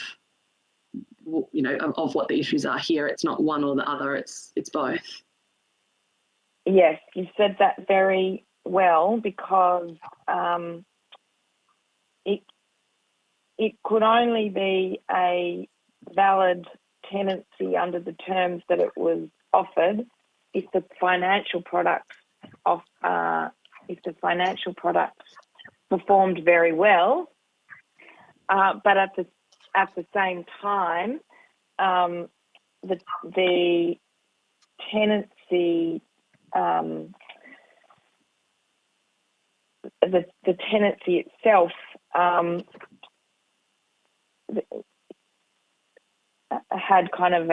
of what the issues are here. It's not one or the other, it's both.
Yes, you said that very well, because it could only be a valid tenancy under the terms that it was offered if the financial product performed very well, but at the same time, the tenancy. The tenancy itself had kind of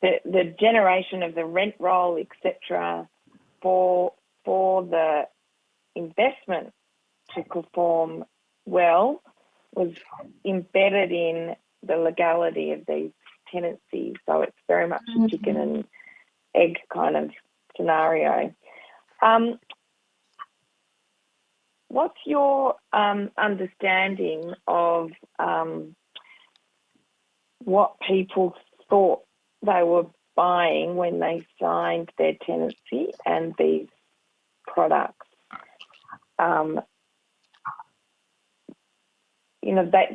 the generation of the rent roll, etc., for the investment to perform well was embedded in the legality of these tenancies. So it's very much a chicken and egg kind of scenario. What's your understanding of what people thought they were buying when they signed their tenancy and these products?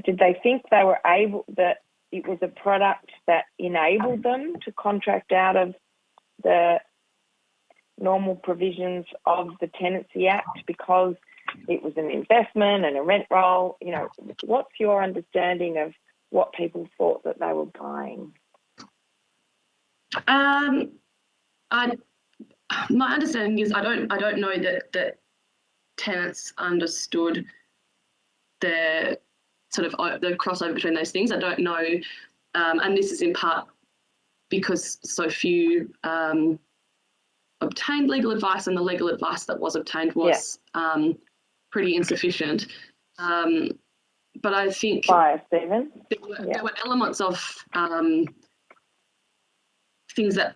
Did they think they were that it was a product that enabled them to contract out of the normal provisions of the Tenancy Act because it was an investment and a rent roll? What's your understanding of what people thought that they were buying?
My understanding is I don't know that tenants understood the sort of the crossover between those things. I don't know, and this is in part because so few obtained legal advice, and the legal advice that was obtained was pretty insufficient. But I think
Stephen.
There were elements of things that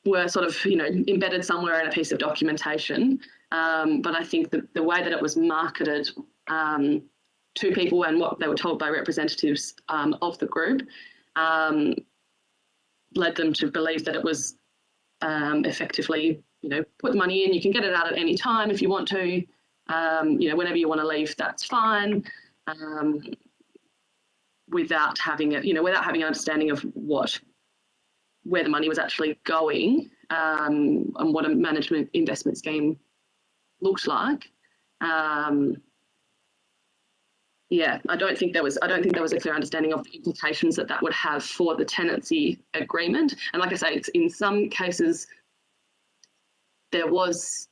were sort of, embedded somewhere in a piece of documentation. But I think the way that it was marketed to people and what they were told by representatives of the group led them to believe that it was effectively, put the money in, you can get it out at any time if you want to, whenever you want to leave, that's fine, without having an understanding of where the money was actually going, and what a management investment scheme looked like. I don't think there was a clear understanding of the implications that would have for the tenancy agreement. And like I say, in some cases there was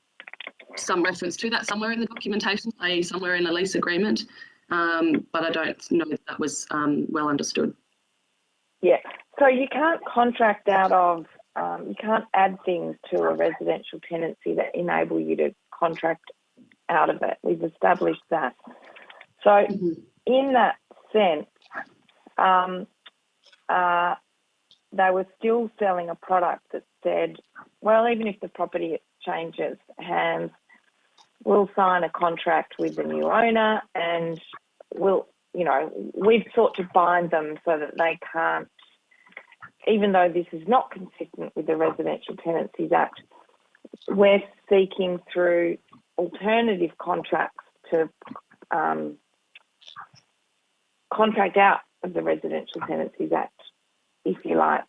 some reference to that somewhere in the documentation, somewhere in the lease agreement, but I don't know that was well understood. Yeah.
So you can't contract out of, you can't add things to a residential tenancy that enable you to contract out of it. We've established that. So in that sense, they were still selling a product that said, well, even if the property changes hands, we'll sign a contract with the new owner, and we've sought to bind them so that they can't, even though this is not consistent with the Residential Tenancies Act, we're seeking through alternative contracts to contract out of the Residential Tenancies Act, if you like.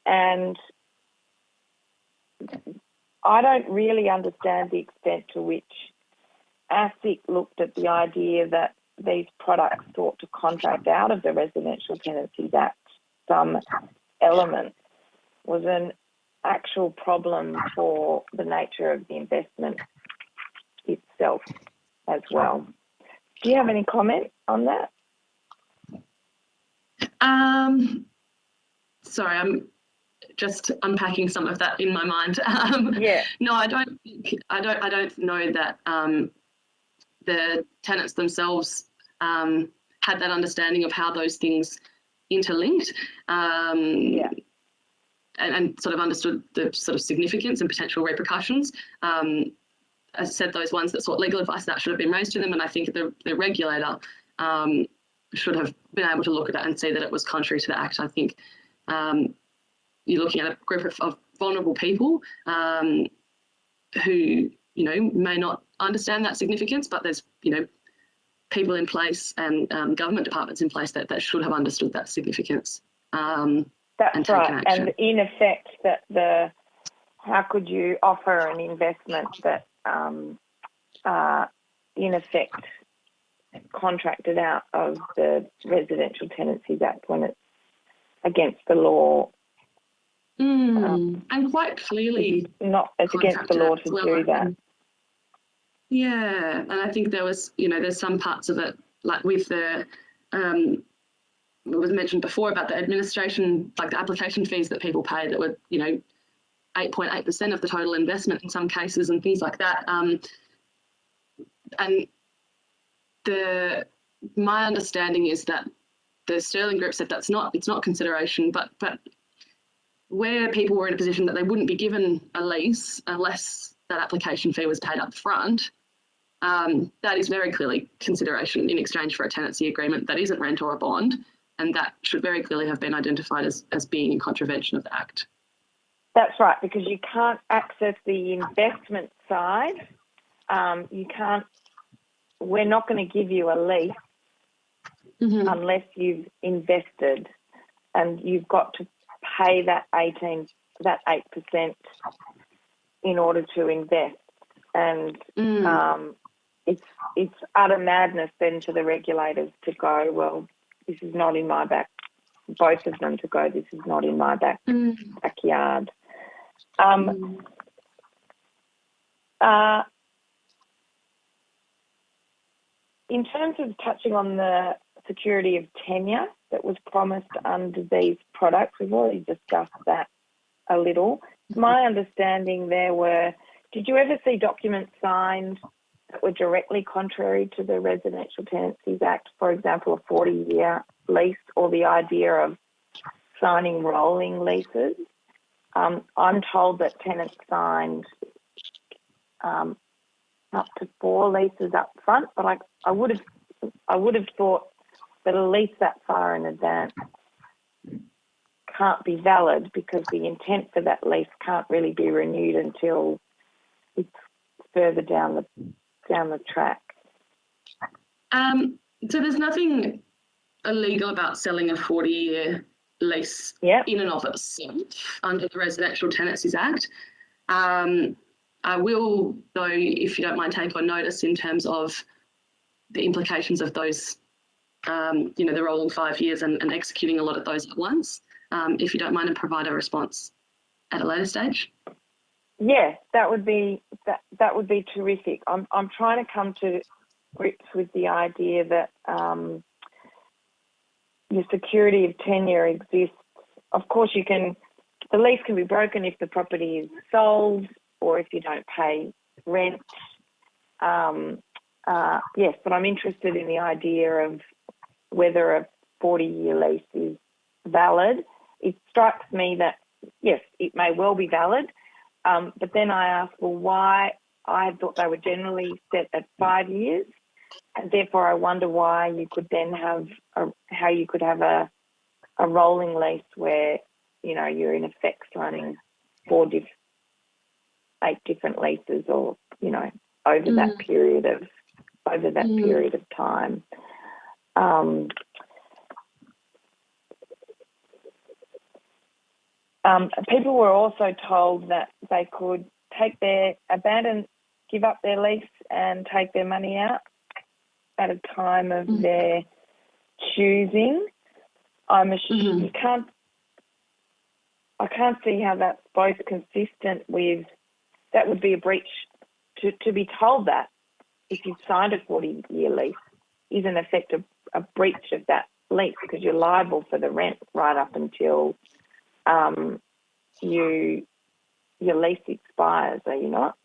And I don't really understand the extent to which ASIC looked at the idea that these products sought to contract out of the Residential Tenancies Act. Some element was an actual problem for the nature of the investment itself as well. Do you have any comment on that?
Sorry, I'm just unpacking some of that in my mind.
Yeah.
No, I don't know that the tenants themselves had that understanding of how those things interlinked.
Yeah.
And sort of understood the sort of significance and potential repercussions. As I said, those ones that sought legal advice, that should have been raised to them, and I think the regulator should have been able to look at it and see that it was contrary to the Act. I think you're looking at a group of vulnerable people who, may not understand that significance, but there's, people in place and government departments in place that should have understood that significance.
That's right. And in effect, how could you offer an investment that, in effect, contracted out of the Residential Tenancies Act when it's against the law?
And quite clearly,
it's against the law to do that.
Yeah, and I think there was, there's some parts of it, like with the. It was mentioned before about the administration, like the application fees that people pay that were, 8.8% of the total investment in some cases and things like that. And my understanding is that the Sterling Group said it's not consideration, but where people were in a position that they wouldn't be given a lease unless that application fee was paid up front, that is very clearly consideration in exchange for a tenancy agreement that isn't rent or a bond. And that should very clearly have been identified as being in contravention of the Act.
That's right, because you can't access the investment side. We're not going to give you a lease unless you've invested, and you've got to pay that 8% in order to invest. And it's utter madness then for the regulators to go, well, this is not in my both of them to go, this is not in my backyard. In terms of touching on the security of tenure that was promised under these products, we've already discussed that a little. My understanding did you ever see documents signed that were directly contrary to the Residential Tenancies Act, for example, a 40-year lease, or the idea of signing rolling leases? I'm told that tenants signed up to 4 leases up front, but I would have thought that a lease that far in advance can't be valid, because the intent for that lease can't really be renewed until it's further down the track.
So there's nothing illegal about selling a 40-year lease in and of itself under the Residential Tenancies Act. I will, though, if you don't mind, take on notice in terms of the implications of those, the rolling 5 years and executing a lot of those at once, if you don't mind, and provide a response at a later stage.
Yeah, that would be terrific. I'm trying to come to grips with the idea that your security of tenure exists. Of course, the lease can be broken if the property is sold or if you don't pay rent. Yes, but I'm interested in the idea of whether a 40-year lease is valid. It strikes me that, yes, it may well be valid. But then I ask, well, why? I thought they were generally set at 5 years, and therefore I wonder why you could then have a rolling lease where, you're in effect signing 8 different leases, or, over that period of time. people were also told that they could give up their lease and take their money out at a time of their choosing. I can't see how that's both consistent with, that would be a breach to be told that if you've signed a 40-year lease is in effect a breach of that lease, because you're liable for the rent right up until your lease expires, are you not?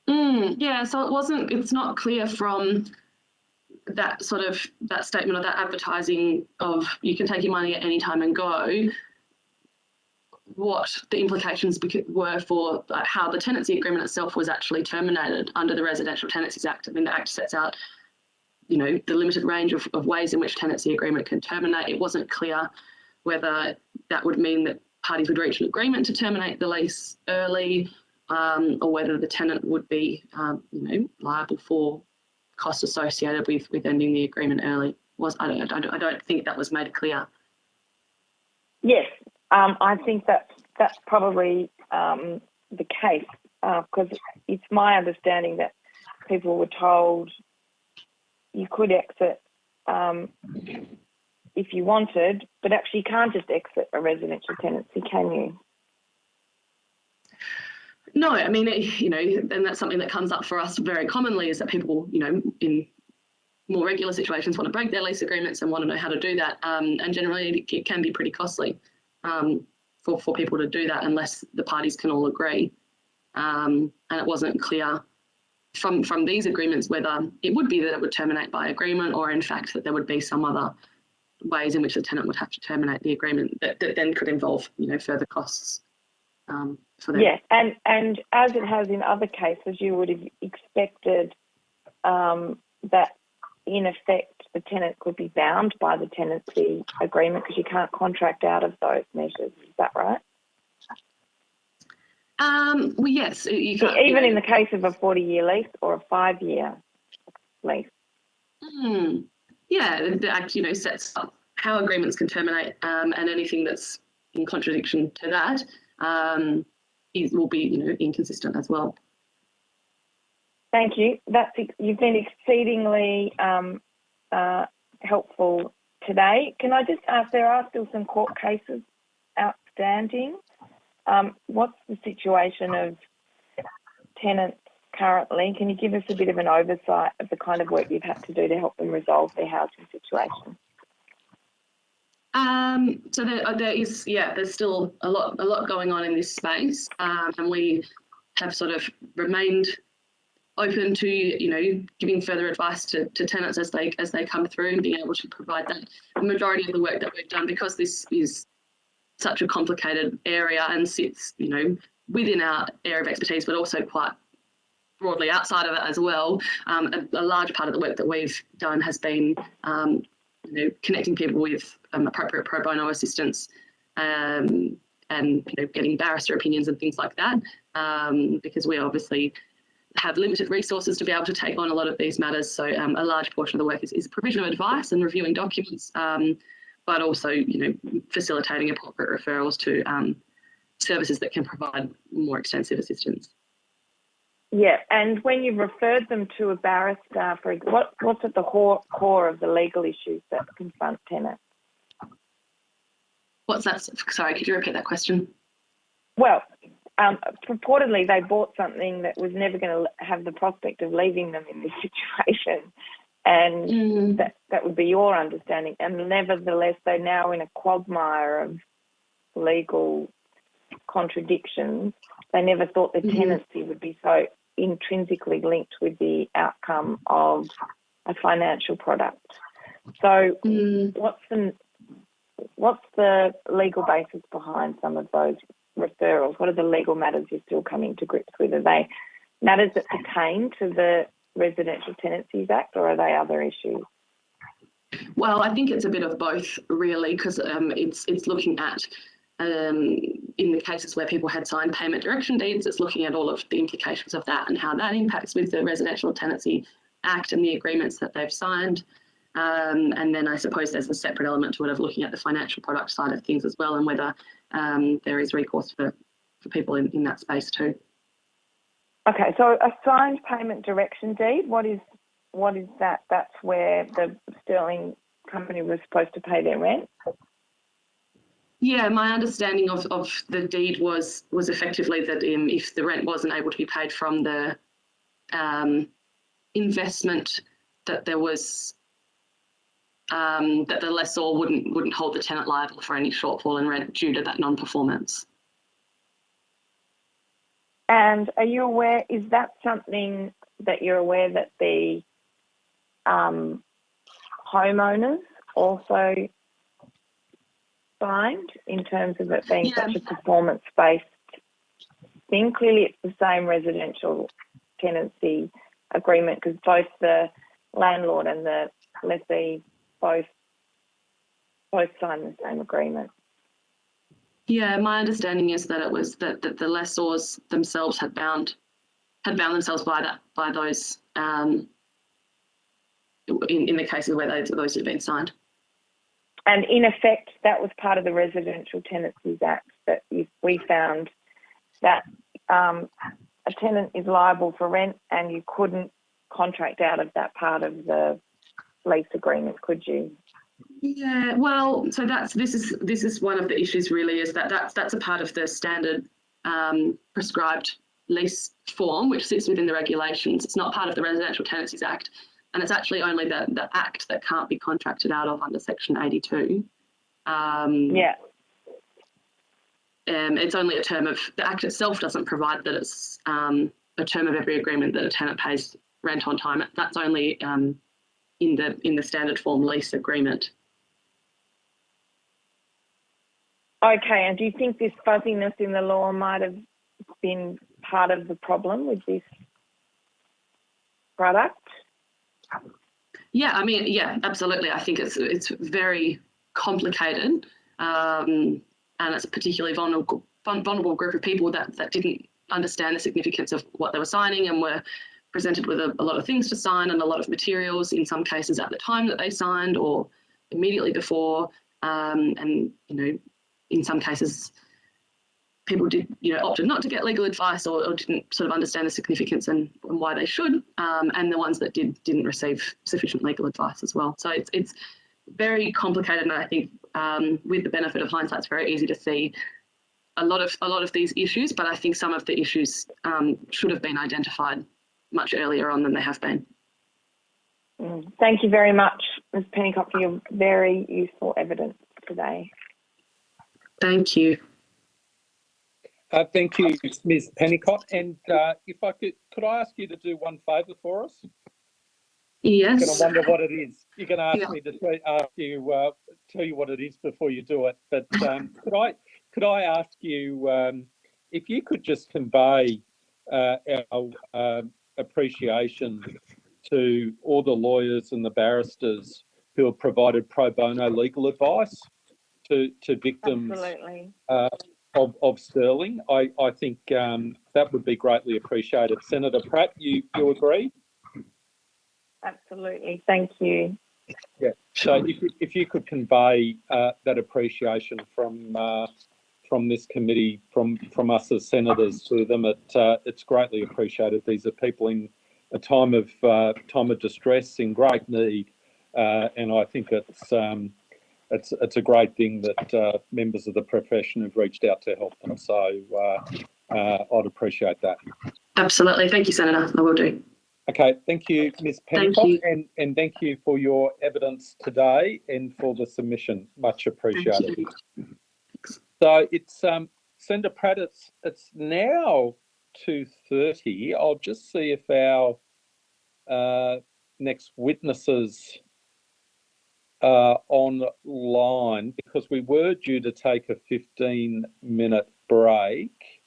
Yeah, so it's not clear from that statement or that advertising of you can take your money at any time and go, what the implications were for how the tenancy agreement itself was actually terminated under the Residential Tenancies Act. I mean, the Act sets out, the limited range of ways in which tenancy agreement can terminate. It wasn't clear whether that would mean that parties would reach an agreement to terminate the lease early, or whether the tenant would be, liable for costs associated with ending the agreement early. I don't think that was made clear.
Yes, I think that's probably the case, because it's my understanding that people were told you could exit if you wanted, but actually you can't just exit a residential tenancy, can you?
No, I mean, and that's something that comes up for us very commonly, is that people, in more regular situations want to break their lease agreements and want to know how to do that. And generally it can be pretty costly for people to do that unless the parties can all agree. And it wasn't clear from these agreements whether it would be that it would terminate by agreement, or in fact that there would be some other ways in which the tenant would have to terminate the agreement that then could involve, further costs for them.
Yeah, and as it has in other cases, you would have expected that in effect the tenant could be bound by the tenancy agreement, because you can't contract out of those measures. Is that right?
Well, yes, you can't.
Even in the case of a 40-year lease or a 5-year lease. Yeah,
the Act, sets up how agreements can terminate, and anything that's in contradiction to that will be, inconsistent as well.
Thank you. You've been exceedingly helpful today. Can I just ask, there are still some court cases outstanding. What's the situation of tenants currently? Can you give us a bit of an oversight of the kind of work you've had to do to help them resolve their housing situation?
So there's still a lot going on in this space, and we have sort of remained open to giving further advice to tenants as they come through, and being able to provide that. The majority of the work that we've done, because this is such a complicated area and sits within our area of expertise, but also quite broadly outside of it as well, a large part of the work that we've done has been connecting people with appropriate pro bono assistance, and getting barrister opinions and things like that, because we obviously have limited resources to be able to take on a lot of these matters. So a large portion of the work is provision of advice and reviewing documents, but also facilitating appropriate referrals to services that can provide more extensive assistance.
Yeah, and when you've referred them to a barrister, what's at the core of the legal issues that confront tenants?
What's that? Sorry, could you repeat that question?
Well, purportedly they bought something that was never going to have the prospect of leaving them in this situation, and that would be your understanding. And nevertheless, they're now in a quagmire of legal contradictions. They never thought the tenancy would be so intrinsically linked with the outcome of a financial product. So what's the legal basis behind some of those referrals? What are the legal matters you're still coming to grips with? Are they matters that pertain to the Residential Tenancies Act, or are they other issues?
Well, I think it's a bit of both, really, because it's looking at in the cases where people had signed payment direction deeds, it's looking at all of the implications of that and how that impacts with the Residential Tenancy Act and the agreements that they've signed. And then I suppose there's a separate element to it of looking at the financial product side of things as well, and whether there is recourse for people in that space too.
Okay, so a signed payment direction deed, what is that? That's where the Sterling company was supposed to pay their rent?
Yeah, my understanding of the deed was effectively that if the rent wasn't able to be paid from the investment, that there was that the lessor wouldn't hold the tenant liable for any shortfall in rent due to that non-performance.
And are you aware, is that something that you're aware that the homeowners also signed in terms of it being such a performance-based thing? Clearly it's the same residential tenancy agreement because both the landlord and the lessee both signed the same agreement.
Yeah, my understanding is that it was that the lessors themselves had bound themselves by those in the cases where those had been signed.
And in effect, that was part of the Residential Tenancies Act, that if we found that a tenant is liable for rent and you couldn't contract out of that part of the lease agreement, could you?
Yeah, well, so this is one of the issues really, is that's a part of the standard prescribed lease form, which sits within the regulations. It's not part of the Residential Tenancies Act, and it's actually only the Act that can't be contracted out of under Section 82.
Yeah.
It's only a term of, the Act itself doesn't provide that it's a term of every agreement that a tenant pays rent on time. That's only in the standard form lease agreement.
Okay, and do you think this fuzziness in the law might have been part of the problem with this product?
Yeah, I mean, yeah, absolutely. I think it's very complicated, and it's a particularly vulnerable group of people that didn't understand the significance of what they were signing and were presented with a lot of things to sign and a lot of materials, in some cases at the time that they signed or immediately before, and in some cases people opted not to get legal advice or didn't sort of understand the significance and why they should, and the ones that didn't receive sufficient legal advice as well. So it's very complicated, and I think with the benefit of hindsight, it's very easy to see a lot of these issues, but I think some of the issues should have been identified much earlier on than they have been.
Thank you very much, Ms. Pennicott, for your very useful evidence today.
Thank you.
Thank you, Ms. Pennicott. And if I could I ask you to do one favour for us?
Yes.
You're going to wonder what it is. You're going to ask me to tell you what it is before you do it. But could I ask you if you could just convey our appreciation to all the lawyers and the barristers who have provided pro bono legal advice to victims.
Absolutely.
Of Sterling. I think that would be greatly appreciated. Senator Pratt, you agree?
Absolutely. Thank you.
Yeah. So if you could convey that appreciation from this committee, from us as senators to them, it's greatly appreciated. These are people in a time of distress, in great need, and I think it's a great thing that members of the profession have reached out to help them. So I'd appreciate that.
Absolutely. Thank you, Senator. I will do.
Okay. Thank you, Ms. Pennicott, and thank you for your evidence today and for the submission. Much appreciated. So it's Senator Pratt. It's now 2:30. I'll just see if our next witnesses online, because we were due to take a 15-minute break.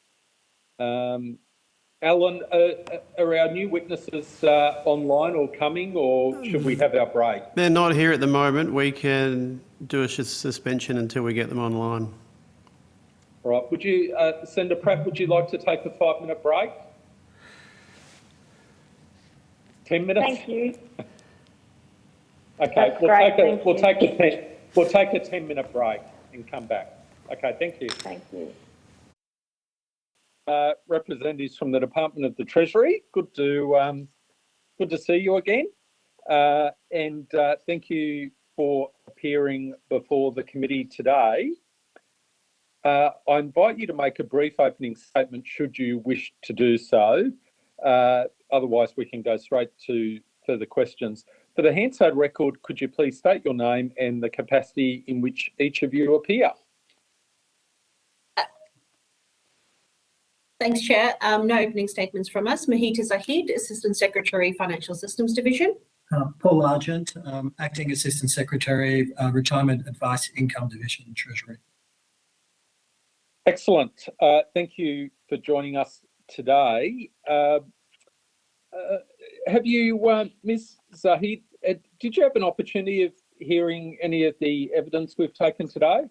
Alan, are our new witnesses online or coming, or should we have our break?
They're not here at the moment. We can do a suspension until we get them online.
All right. Would you, Senator Pratt, would you like to take a 5-minute break? 10 minutes?
Thank you.
Okay,
That's great, thank
we'll
you.
take a 10-minute break and come back. Okay, thank you.
Thank you.
Representatives from the Department of the Treasury, good to see you again, and thank you for appearing before the committee today. I invite you to make a brief opening statement should you wish to do so. Otherwise, we can go straight to further questions. For the Hansard record, could you please state your name and the capacity in which each of you appear?
Thanks, Chair. No opening statements from us. Mahita Zahid, Assistant Secretary, Financial Systems Division.
Paul Argent, Acting Assistant Secretary, Retirement Advice Income Division, Treasury.
Excellent. Thank you for joining us today. Have you, Ms. Zahid, did you have an opportunity of hearing any of the evidence we've taken today?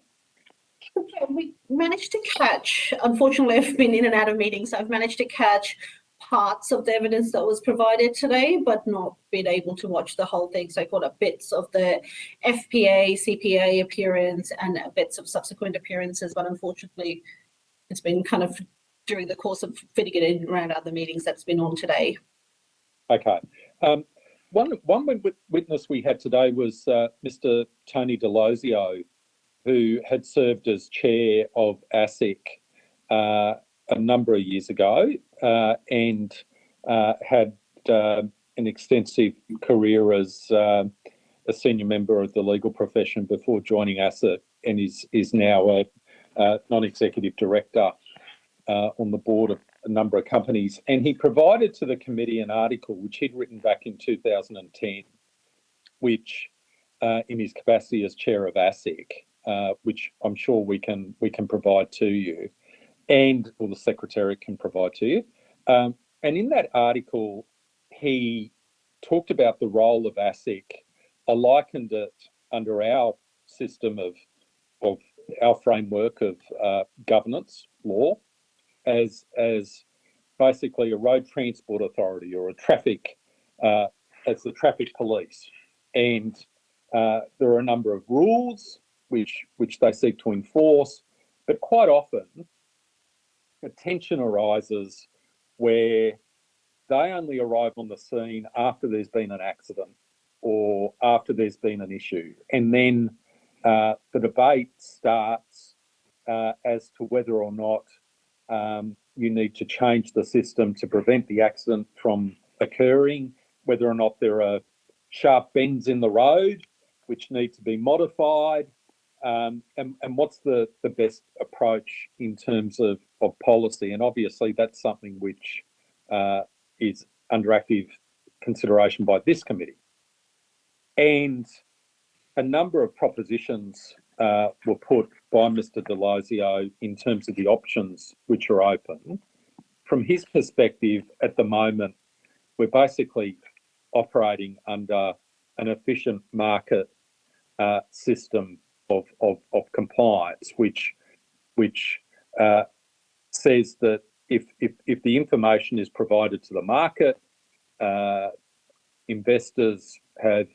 Okay, we managed to catch, unfortunately, I've been in and out of meetings, so I've managed to catch parts of the evidence that was provided today, but not been able to watch the whole thing. So I caught up bits of the FPA, CPA appearance and bits of subsequent appearances, but unfortunately, it's been kind of during the course of fitting it in around other meetings that's been on today.
Okay. One witness we had today was Mr. Tony Delosio, who had served as chair of ASIC a number of years ago and had an extensive career as a senior member of the legal profession before joining ASIC, and is now a non-executive director on the board of a number of companies. And he provided to the committee an article which he'd written back in 2010, which in his capacity as chair of ASIC, which I'm sure we can provide to you, or the secretary can provide to you. And in that article, he talked about the role of ASIC. I likened it under our system of our framework of governance law as basically a road transport authority or a traffic, as the traffic police. And there are a number of rules which they seek to enforce, but quite often a tension arises where they only arrive on the scene after there's been an accident or after there's been an issue. And then the debate starts as to whether or not you need to change the system to prevent the accident from occurring, whether or not there are sharp bends in the road which need to be modified, and what's the best approach in terms of policy. And obviously that's something which is under active consideration by this committee. And a number of propositions were put by Mr. Delosio in terms of the options which are open. From his perspective, at the moment, we're basically operating under an efficient market system of compliance, which says that if the information is provided to the market, investors have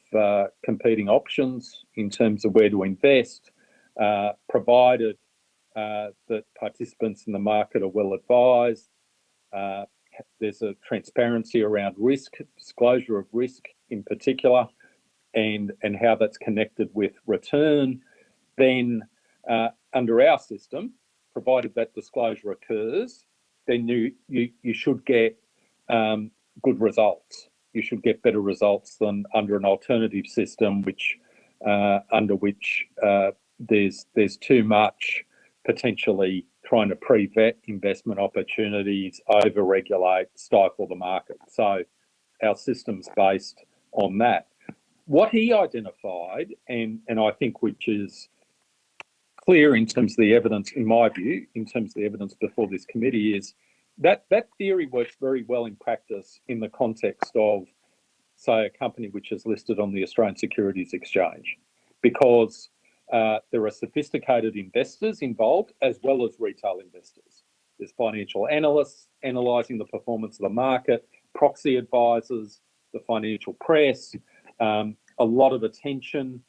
competing options in terms of where to invest, provided that participants in the market are well advised. There's a transparency around risk, disclosure of risk in particular, and how that's connected with return. Then under our system, provided that disclosure occurs, then you should get good results. You should get better results than under an alternative system, under which there's too much potentially trying to pre-vet investment opportunities, over-regulate, stifle the market. So our system's based on that. What he identified, and I think which is clear in terms of the evidence, in my view, in terms of the evidence before this committee, is that theory works very well in practice in the context of, say, a company which is listed on the Australian Securities Exchange, because there are sophisticated investors involved as well as retail investors. There's financial analysts analysing the performance of the market, proxy advisors, the financial press, a lot of attention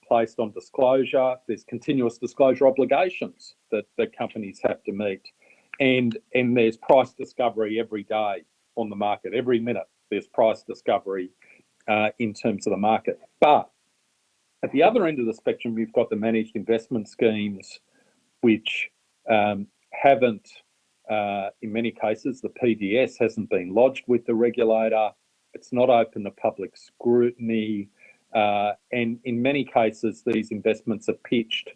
placed on disclosure. There's continuous disclosure obligations that companies have to meet. And there's price discovery every day on the market. Every minute there's price discovery in terms of the market. But at the other end of the spectrum, you've got the managed investment schemes, which haven't, in many cases, the PDS hasn't been lodged with the regulator. It's not open to public scrutiny. And in many cases, these investments are pitched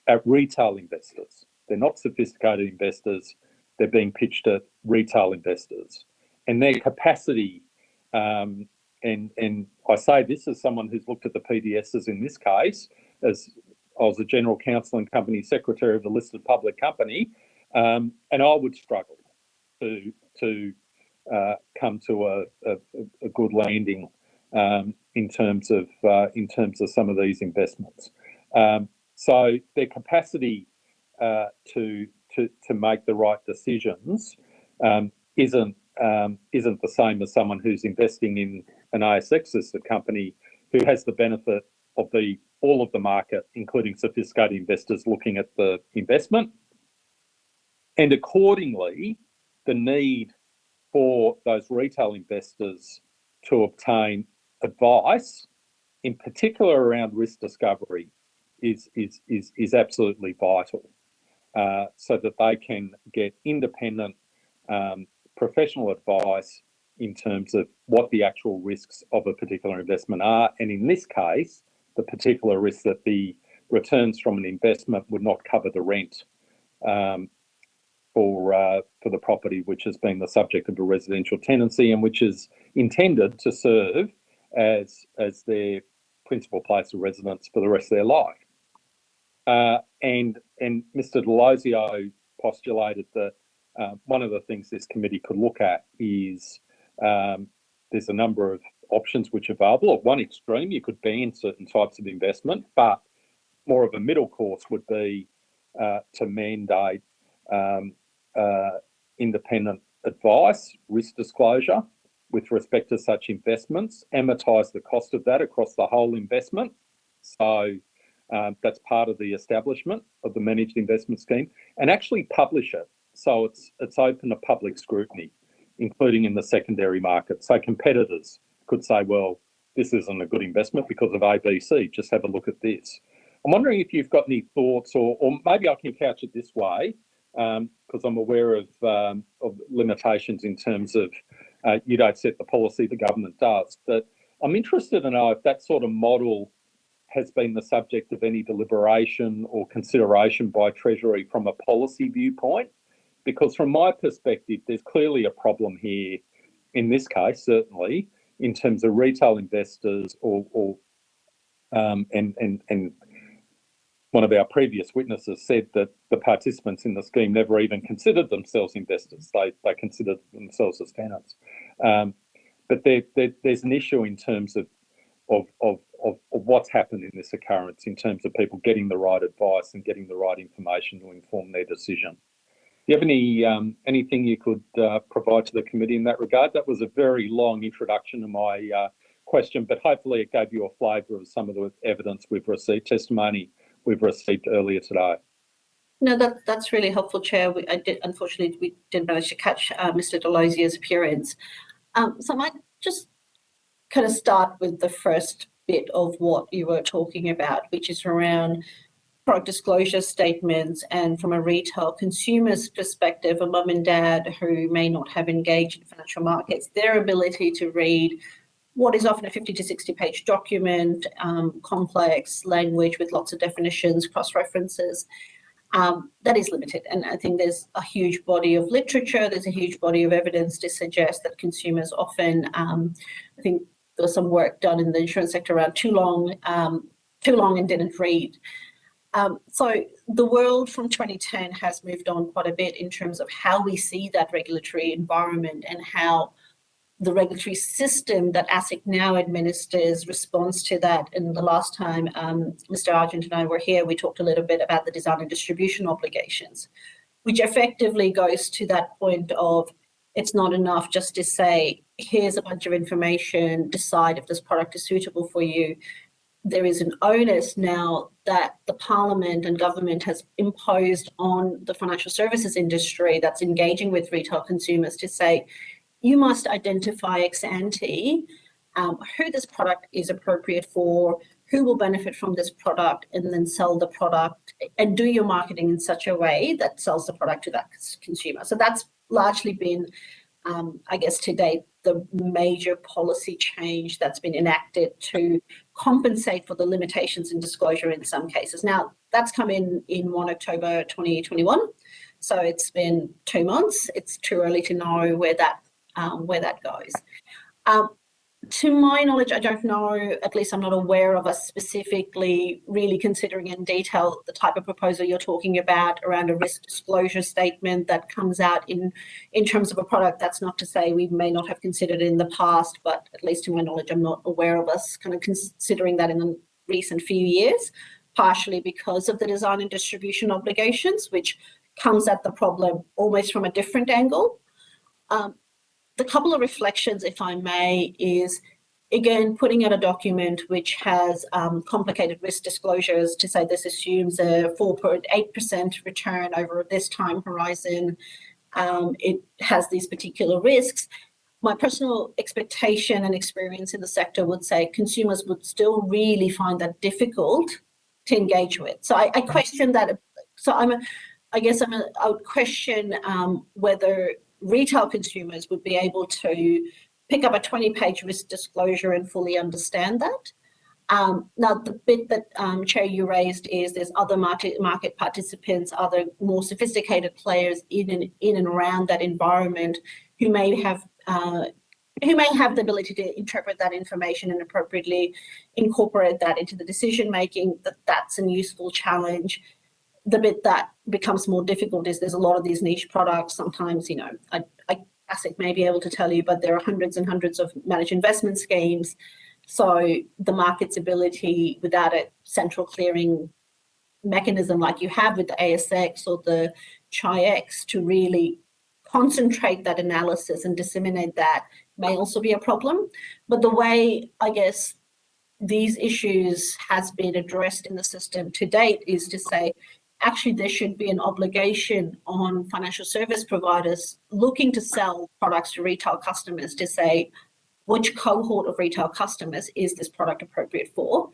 at retail investors. They're not sophisticated investors. They're being pitched at retail investors. And their capacity, and I say this as someone who's looked at the PDSs in this case, as I was a general counsel and company secretary of a listed public company, and I would struggle to come to a good landing in terms of some of these investments. So their capacity to make the right decisions isn't the same as someone who's investing in an ASX listed company who has the benefit of all of the market, including sophisticated investors looking at the investment. And accordingly, the need for those retail investors to obtain advice, in particular around risk discovery, is absolutely vital, so that they can get independent professional advice in terms of what the actual risks of a particular investment are. And in this case, the particular risk that the returns from an investment would not cover the rent for the property which has been the subject of a residential tenancy and which is intended to serve as their principal place of residence for the rest of their life. And Mr. Delosio postulated that one of the things this committee could look at is there's a number of options which are available. At one extreme, you could ban certain types of investment, but more of a middle course would be to mandate independent advice, risk disclosure with respect to such investments, amortise the cost of that across the whole investment. So that's part of the establishment of the managed investment scheme, and actually publish it so it's open to public scrutiny, including in the secondary market. So competitors could say, well, this isn't a good investment because of ABC, just have a look at this. I'm wondering if you've got any thoughts, or maybe I can couch it this way, because I'm aware of limitations in terms of you don't set the policy, the government does. But I'm interested to know if that sort of model has been the subject of any deliberation or consideration by Treasury from a policy viewpoint, because from my perspective, there's clearly a problem here, in this case, certainly, in terms of retail investors and one of our previous witnesses said that the participants in the scheme never even considered themselves investors. They considered themselves as tenants. But there's an issue in terms of what's happened in this occurrence, in terms of people getting the right advice and getting the right information to inform their decision. Do you have anything you could provide to the committee in that regard? That was a very long introduction to my question, but hopefully it gave you a flavour of some of the evidence we've received, testimony we've received earlier today.
No, that's really helpful, Chair. Unfortunately, we didn't manage to catch Mr. Delosio's appearance. So I might just kind of start with the first bit of what you were talking about, which is around product disclosure statements, and from a retail consumer's perspective, a mum and dad who may not have engaged in financial markets, their ability to read what is often a 50 to 60 page document, complex language with lots of definitions, cross-references, that is limited. And I think there's a huge body of literature, there's a huge body of evidence to suggest that consumers often, I think there was some work done in the insurance sector around too long and didn't read. So the world from 2010 has moved on quite a bit in terms of how we see that regulatory environment and how the regulatory system that ASIC now administers responds to that. And the last time Mr. Argent and I were here, we talked a little bit about the design and distribution obligations, which effectively goes to that point of It's not enough just to say, here's a bunch of information, decide if this product is suitable for you. There is an onus now that the Parliament and government has imposed on the financial services industry that's engaging with retail consumers to say, you must identify ex ante who this product is appropriate for, who will benefit from this product, and then sell the product and do your marketing in such a way that sells the product to that consumer. So that's largely been, I guess, to date, the major policy change that's been enacted to compensate for the limitations in disclosure in some cases. Now, that's come in 1 October 2021, so it's been 2 months. It's too early to know where that goes. To my knowledge, I don't know, at least I'm not aware of us specifically really considering in detail the type of proposal you're talking about around a risk disclosure statement that comes out in terms of a product. That's not to say we may not have considered it in the past, but at least to my knowledge, I'm not aware of us kind of considering that in the recent few years, partially because of the design and distribution obligations, which comes at the problem almost from a different angle. The couple of reflections, if I may, is again putting out a document which has complicated risk disclosures to say this assumes a 4.8% return over this time horizon. It has these particular risks. My personal expectation and experience in the sector would say consumers would still really find that difficult to engage with. So I question that. So I would question whether retail consumers would be able to pick up a 20-page risk disclosure and fully understand that. Now, the bit that, Chair, you raised is there's other market participants, other more sophisticated players in and around that environment who may have the ability to interpret that information and appropriately incorporate that into the decision making. That's a useful challenge. The bit that becomes more difficult is there's a lot of these niche products. Sometimes, ASIC may be able to tell you, but there are hundreds and hundreds of managed investment schemes. So the market's ability without a central clearing mechanism like you have with the ASX or the Chi-X to really concentrate that analysis and disseminate that may also be a problem. But the way, I guess, these issues has been addressed in the system to date is to say, actually, there should be an obligation on financial service providers looking to sell products to retail customers to say, which cohort of retail customers is this product appropriate for?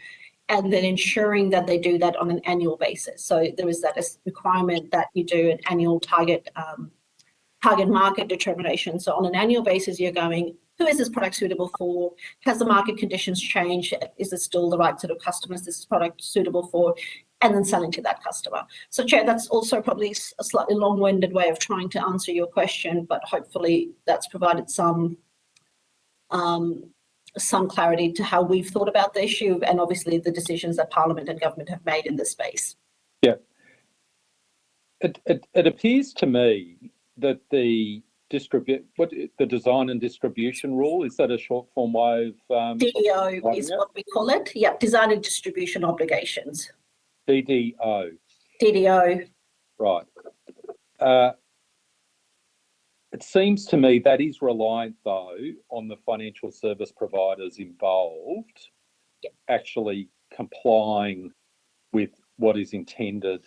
And then ensuring that they do that on an annual basis. So there is that requirement that you do an annual target market determination. So on an annual basis, you're going, who is this product suitable for? Has the market conditions changed? Is it still the right sort of customers this product suitable for? And then selling to that customer. So, Chair, that's also probably a slightly long-winded way of trying to answer your question, but hopefully that's provided some clarity to how we've thought about the issue and obviously the decisions that Parliament and government have made in this space.
Yeah. It appears to me that the design and distribution rule, is that a short form way of
DDO is what we call it. Yeah, design and distribution obligations.
DDO. Right. It seems to me that is reliant, though, on the financial service providers involved actually complying with what is intended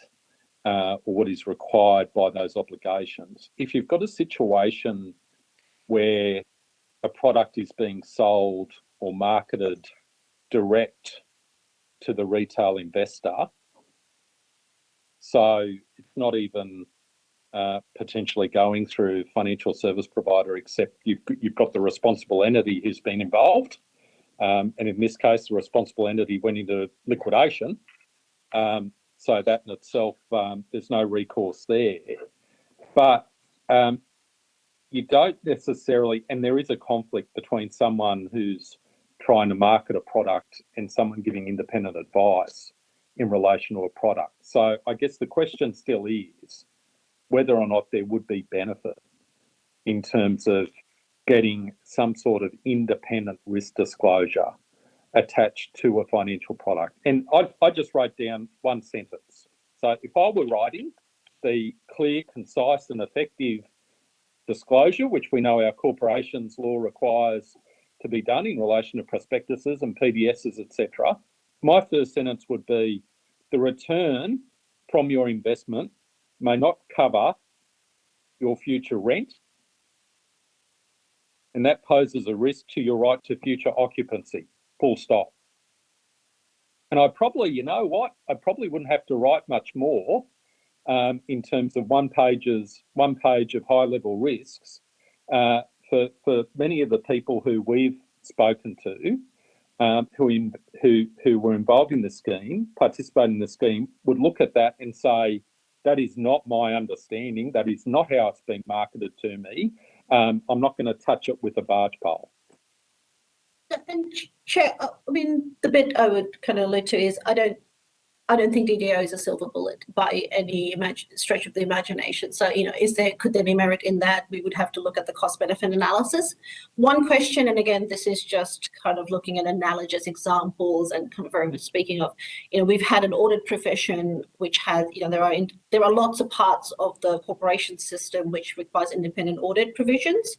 or what is required by those obligations. If you've got a situation where a product is being sold or marketed direct to the retail investor, so it's not even potentially going through financial service provider, except you've got the responsible entity who's been involved. And in this case, the responsible entity went into liquidation. So that in itself, there's no recourse there. But you don't necessarily, and there is a conflict between someone who's trying to market a product and someone giving independent advice in relation to a product. So I guess the question still is whether or not there would be benefit in terms of getting some sort of independent risk disclosure attached to a financial product. And I just wrote down one sentence. So if I were writing the clear, concise and effective disclosure, which we know our corporations law requires to be done in relation to prospectuses and PDSs, etc., my first sentence would be the return from your investment may not cover your future rent, and that poses a risk to your right to future occupancy, full stop. And I probably, you know what, I probably wouldn't have to write much more in terms of one page of high-level risks for many of the people who we've spoken to, who were involved in the scheme, participating in the scheme, would look at that and say, that is not my understanding. That is not how it's been marketed to me. I'm not going to touch it with a barge pole.
And Chair, I mean, the bit I would kind of allude to is I don't think DDO is a silver bullet by any stretch of the imagination. So, you know, could there be merit in that? We would have to look at the cost benefit analysis. One question, and again, this is just kind of looking at analogous examples and kind of very much speaking of, you know, we've had an audit profession which has, you know, there are lots of parts of the corporation system which requires independent audit provisions.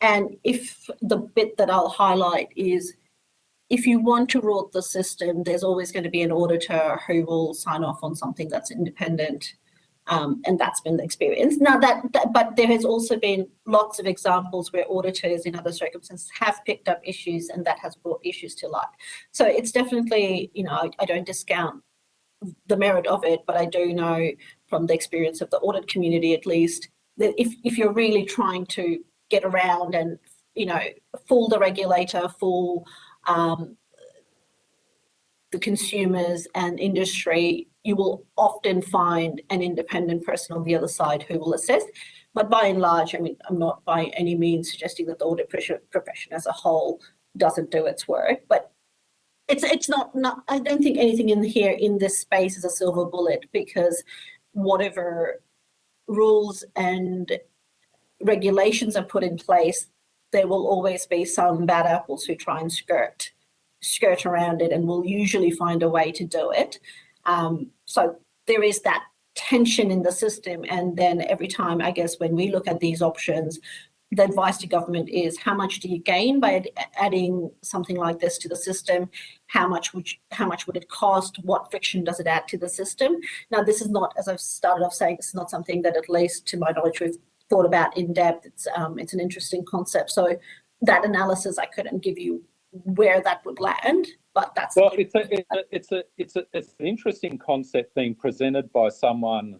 And if the bit that I'll highlight is, if you want to rule the system, there's always going to be an auditor who will sign off on something that's independent, and that's been the experience. Now but there has also been lots of examples where auditors in other circumstances have picked up issues, and that has brought issues to light. So it's definitely, you know, I don't discount the merit of it, but I do know from the experience of the audit community, at least, that if you're really trying to get around and, you know, fool the regulator, fool the consumers and industry, you will often find an independent person on the other side who will assess. But by and large, I mean, I'm not by any means suggesting that the audit profession as a whole doesn't do its work, but it's not I don't think anything in this space is a silver bullet, because whatever rules and regulations are put in place, there will always be some bad apples who try and skirt around it, and will usually find a way to do it. So there is that tension in the system. And then every time, I guess, when we look at these options, the advice to government is, how much do you gain by adding something like this to the system? How much would it cost? What friction does it add to the system? Now, this is not, as I've started off saying, this is not something that, at least to my knowledge, we've thought about in depth. It's an interesting concept. So that analysis, I couldn't give you where that would land, but that's
well, it's an interesting concept being presented by someone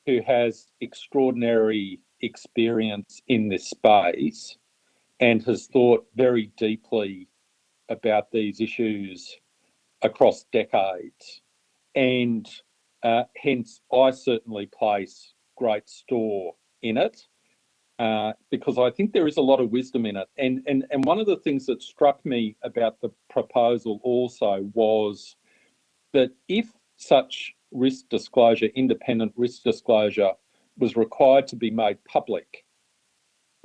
who has extraordinary experience in this space and has thought very deeply about these issues across decades, and hence I certainly place great store in it. Because I think there is a lot of wisdom in it. And one of the things that struck me about the proposal also was that if such risk disclosure, independent risk disclosure, was required to be made public,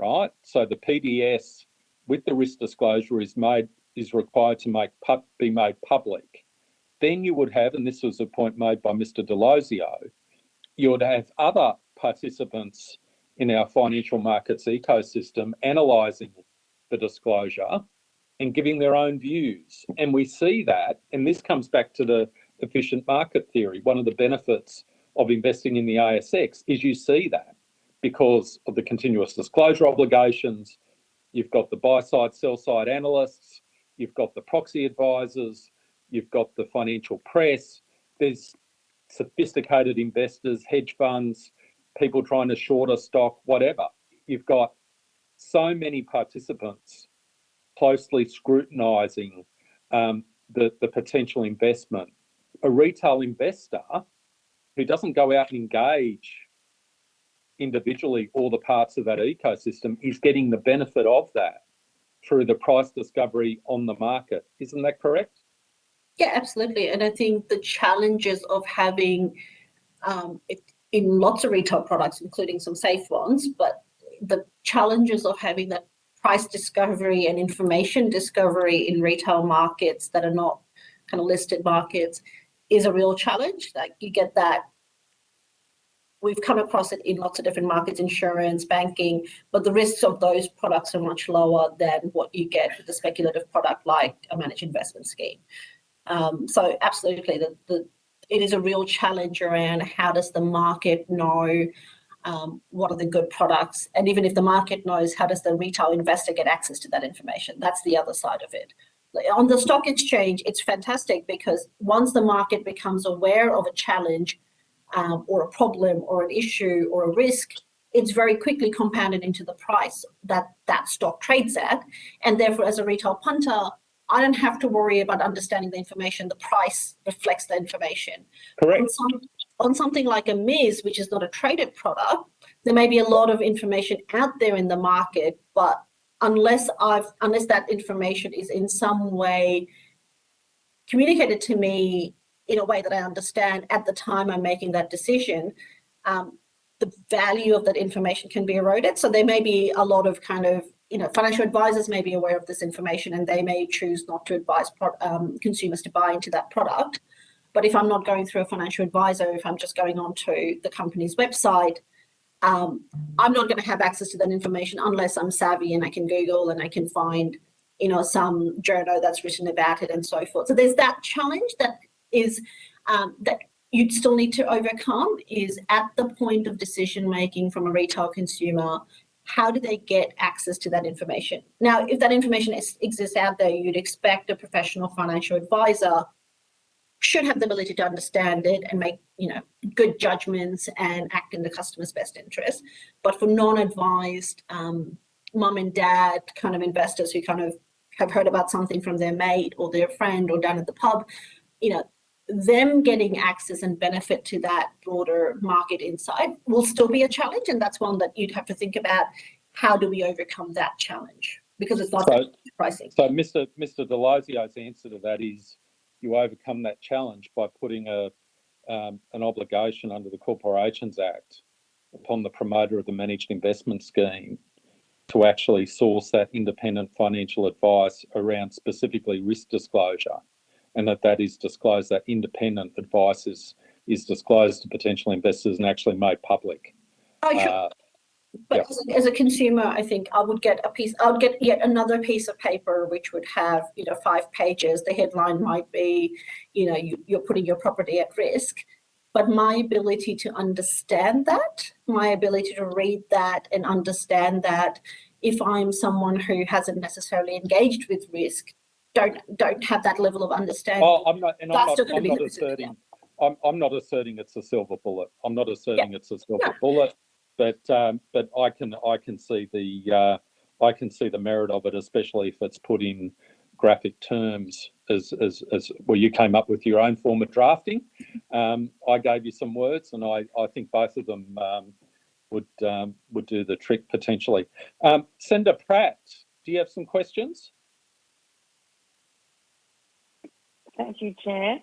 right? So the PDS with the risk disclosure is required to be made public. Then you would have, and this was a point made by Mr. Delosio, you would have other participants in our financial markets ecosystem analysing the disclosure and giving their own views. And we see that, and this comes back to the efficient market theory. One of the benefits of investing in the ASX is you see that because of the continuous disclosure obligations. You've got the buy-side, sell-side analysts, you've got the proxy advisors, you've got the financial press, there's sophisticated investors, hedge funds, people trying to short a stock, whatever. You've got so many participants closely scrutinising the potential investment. A retail investor who doesn't go out and engage individually all the parts of that ecosystem is getting the benefit of that through the price discovery on the market. Isn't that correct?
Yeah, absolutely. And I think the challenges of having it in lots of retail products, including some safe ones, but the challenges of having that price discovery and information discovery in retail markets that are not kind of listed markets is a real challenge. Like, you get that we've come across it in lots of different markets, insurance, banking, but the risks of those products are much lower than what you get with a speculative product like a managed investment scheme. So absolutely, it is a real challenge around how does the market know what are the good products, and even if the market knows, how does the retail investor get access to that information? That's the other side of it. On the stock exchange, it's fantastic because once the market becomes aware of a challenge or a problem or an issue or a risk, it's very quickly compounded into the price that that stock trades at. And therefore, as a retail punter, I don't have to worry about understanding the information. The price reflects the information.
Correct.
On something like a MIS, which is not a traded product, there may be a lot of information out there in the market, but unless that information is in some way communicated to me in a way that I understand at the time I'm making that decision, the value of that information can be eroded. So there may be a lot of financial advisors may be aware of this information and they may choose not to advise consumers to buy into that product. But if I'm not going through a financial advisor, if I'm just going onto the company's website, I'm not going to have access to that information unless I'm savvy and I can Google and I can find, some journal that's written about it and so forth. So there's that challenge that is that you'd still need to overcome is at the point of decision making from a retail consumer. How do they get access to that information? Now, if that information exists out there, you'd expect a professional financial advisor should have the ability to understand it and make, good judgments and act in the customer's best interest. But for non-advised mum and dad kind of investors who kind of have heard about something from their mate or their friend or down at the pub, them getting access and benefit to that broader market insight will still be a challenge. And that's one that you'd have to think about, how do we overcome that challenge? Because it's not pricing.
So Mr. Delazio's answer to that is you overcome that challenge by putting an obligation under the Corporations Act upon the promoter of the managed investment scheme to actually source that independent financial advice around specifically risk disclosure, and that is disclosed, that independent advice is disclosed to potential investors and actually made public.
But as a consumer, I think I would get yet another piece of paper which would have, 5 pages. The headline might be, you're putting your property at risk. But my ability to understand that, my ability to read that and understand that, if I'm someone who hasn't necessarily engaged with risk, don't have that level of understanding.
Oh, I'm not asserting it's a silver bullet. I'm not asserting it's a silver bullet. But I can see the merit of it, especially if it's put in graphic terms as well. You came up with your own form of drafting. I gave you some words, and I think both of them would do the trick potentially. Senator Pratt, do you have some questions?
Thank you, Chair.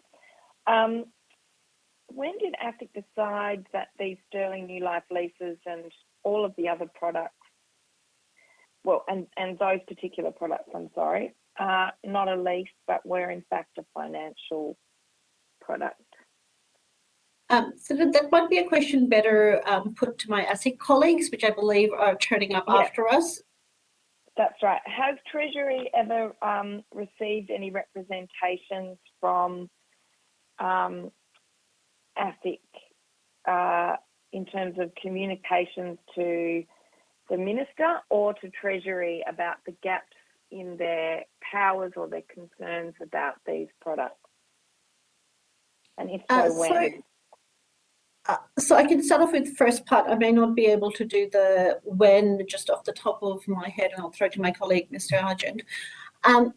When did ASIC decide that these Sterling New Life leases and all of the other products, and those particular products, are not a lease, but were in fact a financial product?
So that might be a question better put to my ASIC colleagues, which I believe are turning up after us.
That's right. Has Treasury ever received any representations from ASIC in terms of communications to the Minister or to Treasury about the gaps in their powers or their concerns about these products? And if so, when?
So I can start off with the first part. I may not be able to do the when just off the top of my head, and I'll throw to my colleague, Mr. Argent.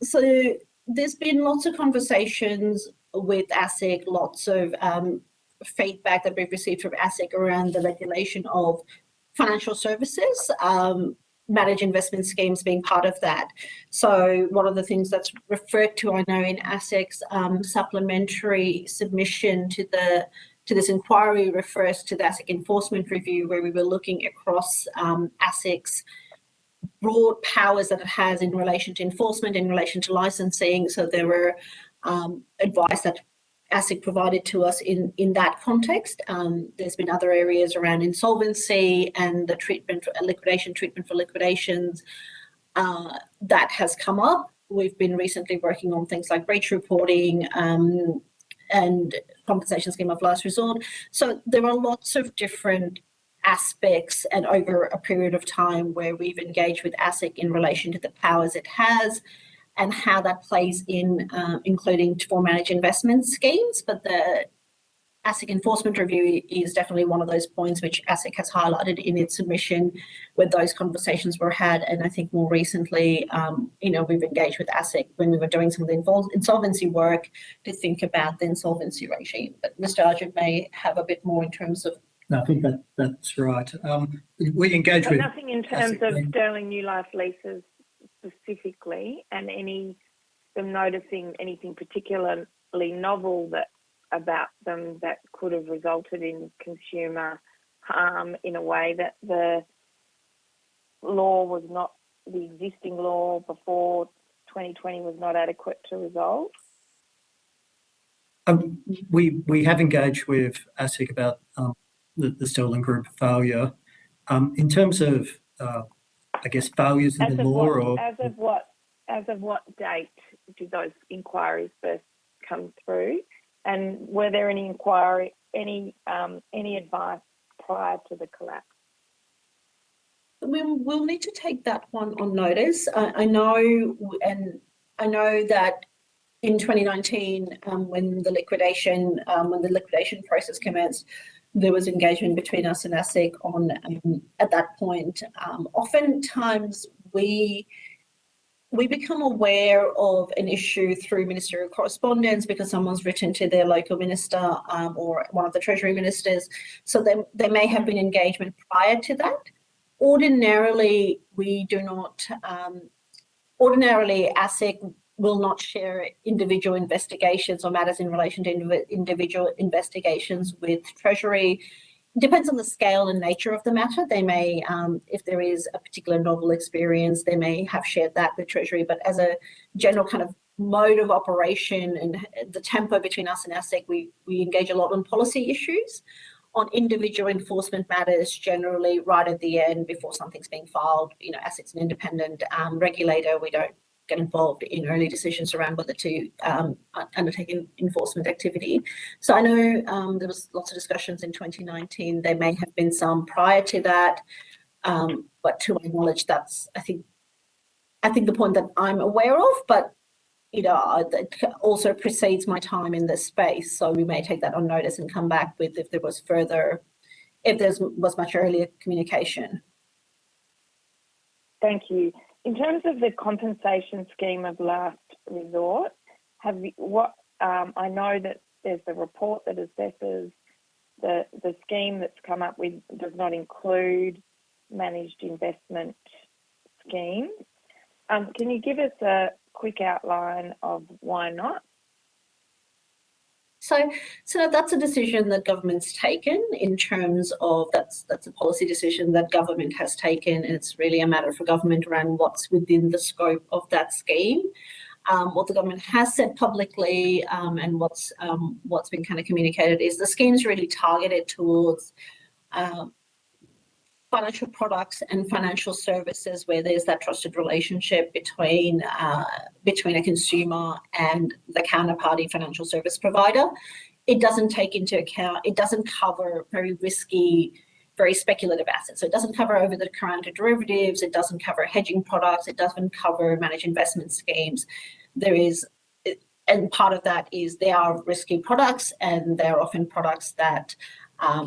So there's been lots of conversations with ASIC, lots of feedback that we've received from ASIC around the regulation of financial services, managed investment schemes being part of that. So one of the things that's referred to, I know, in ASIC's supplementary submission to this inquiry refers to the ASIC enforcement review, where we were looking across ASIC's broad powers that it has in relation to enforcement, in relation to licensing. So there were advice that ASIC provided to us in that context. There's been other areas around insolvency and the liquidation treatment for liquidations that has come up. We've been recently working on things like breach reporting and compensation scheme of last resort. So there are lots of different aspects, and over a period of time where we've engaged with ASIC in relation to the powers it has and how that plays in, including for managed investment schemes. But the ASIC enforcement review is definitely one of those points which ASIC has highlighted in its submission where those conversations were had. And I think more recently, we've engaged with ASIC when we were doing some of the insolvency work to think about the insolvency regime. But Mr. Argent may have a bit more in terms of.
No, I think that's right. We engage with.
Nothing in terms of Sterling New Life leases specifically, and them noticing anything particularly novel about them that could have resulted in consumer harm in a way that the existing law before 2020 was not adequate to resolve?
We have engaged with ASIC about the Sterling Group failure. In terms of, failures in the law,
as of what date did those inquiries first come through? And were there any advice prior to the collapse?
We'll need to take that one on notice. I know that in 2019, when the liquidation process commenced, there was engagement between us and ASIC on at that point. Oftentimes we become aware of an issue through ministerial correspondence because someone's written to their local minister or one of the Treasury ministers. So there may have been engagement prior to that. Ordinarily, we do not. Ordinarily, ASIC will not share individual investigations or matters in relation to individual investigations with Treasury. It depends on the scale and nature of the matter. They may, if there is a particular novel experience, they may have shared that with Treasury. But as a general kind of mode of operation and the tempo between us and ASIC, we engage a lot on policy issues. On individual enforcement matters, generally right at the end before something's being filed, ASIC's an independent regulator. We don't get involved in early decisions around whether to undertake enforcement activity. So I know there was lots of discussions in 2019. There may have been some prior to that, but to my knowledge, that's I think the point that I'm aware of. But it also precedes my time in this space, so we may take that on notice and come back with if there was much earlier communication.
Thank you. In terms of the compensation scheme of last resort, I know that there's a report that assesses the scheme that's come up with does not include managed investment schemes. Can you give us a quick outline of why not?
So that's a decision that government's taken in terms of that's a policy decision that government has taken. It's really a matter for government around what's within the scope of that scheme. What the government has said publicly and what's been kind of communicated is the scheme's really targeted towards financial products and financial services where there's that trusted relationship between a consumer and the counterparty financial service provider. It doesn't take into account, it doesn't cover very risky, very speculative assets. So it doesn't cover over-the-counter derivatives, it doesn't cover hedging products, it doesn't cover managed investment schemes. And part of that is they are risky products and they're often products that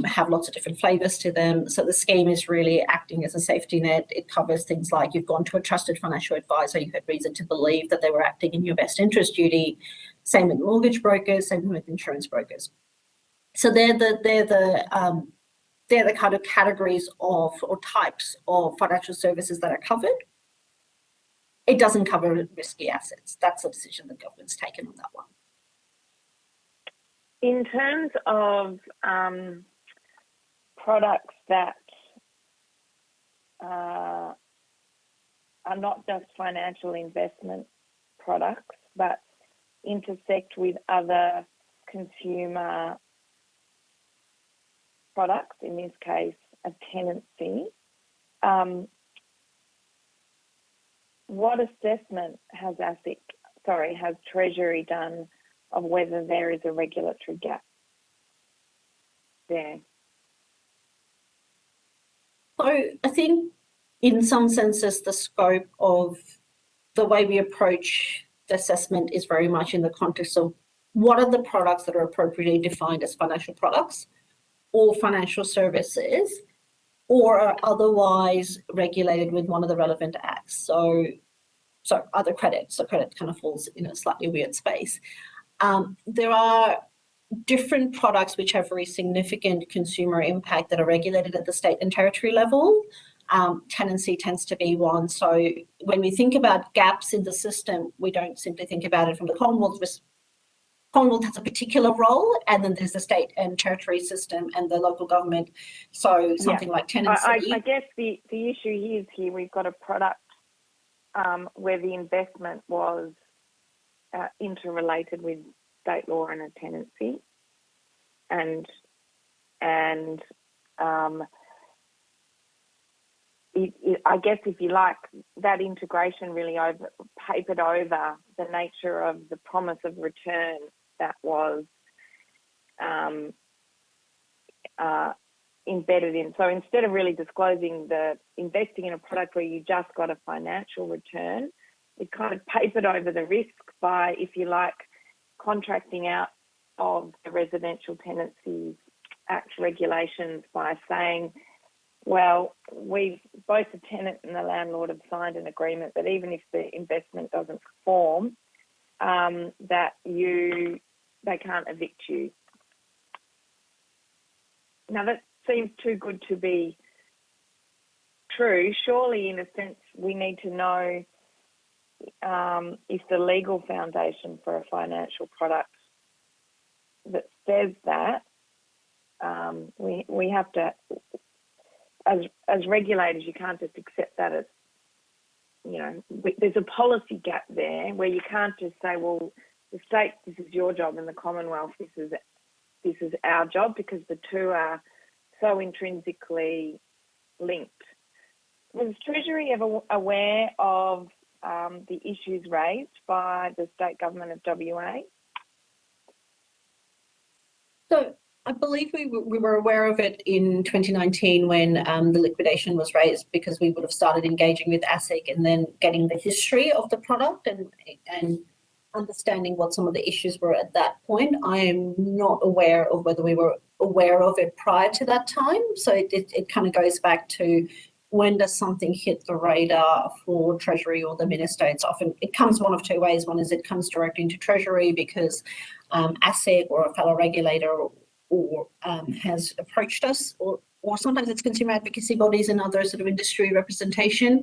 have lots of different flavors to them. So the scheme is really acting as a safety net. It covers things like you've gone to a trusted financial advisor, you had reason to believe that they were acting in your best interest duty. Same with mortgage brokers, same with insurance brokers. So they're the kind of categories of or types of financial services that are covered. It doesn't cover risky assets. That's a decision the government's taken on that one.
In terms of products that are not just financial investment products, but intersect with other consumer products, in this case, a tenancy, what assessment has Treasury done of whether there is a regulatory gap there?
So I think in some senses, the scope of the way we approach the assessment is very much in the context of what are the products that are appropriately defined as financial products or financial services, or are otherwise regulated with one of the relevant acts. So other credit. So credit kind of falls in a slightly weird space. There are different products which have very significant consumer impact that are regulated at the state and territory level. Tenancy tends to be one. So when we think about gaps in the system, we don't simply think about it from the Commonwealth. Commonwealth has a particular role, and then there's the state and territory system and the local government. So something like tenancy.
I guess the issue is we've got a product where the investment was interrelated with state law and a tenancy, and I guess, if you like, that integration really papered over the nature of the promise of return that was embedded in. So instead of really disclosing investing in a product where you just got a financial return, it kind of papered over the risk by, if you like, contracting out of the Residential Tenancies Act regulations by saying, well, both the tenant and the landlord have signed an agreement that even if the investment doesn't perform, that they can't evict you. Now, that seems too good to be true. Surely, in a sense, we need to know if the legal foundation for a financial product that says that, we have to, as regulators, you can't just accept that as, there's a policy gap there where you can't just say, well, the state, this is your job, and the Commonwealth, this is our job, because the two are so intrinsically linked. Was Treasury ever aware of the issues raised by the state government of WA?
So I believe we were aware of it in 2019 when the liquidation was raised, because we would have started engaging with ASIC and then getting the history of the product and understanding what some of the issues were at that point. I am not aware of whether we were aware of it prior to that time. So it kind of goes back to, when does something hit the radar for Treasury or the Minister? It comes one of two ways. One is it comes directly into Treasury because ASIC or a fellow regulator or has approached us, or sometimes it's consumer advocacy bodies and other sort of industry representation.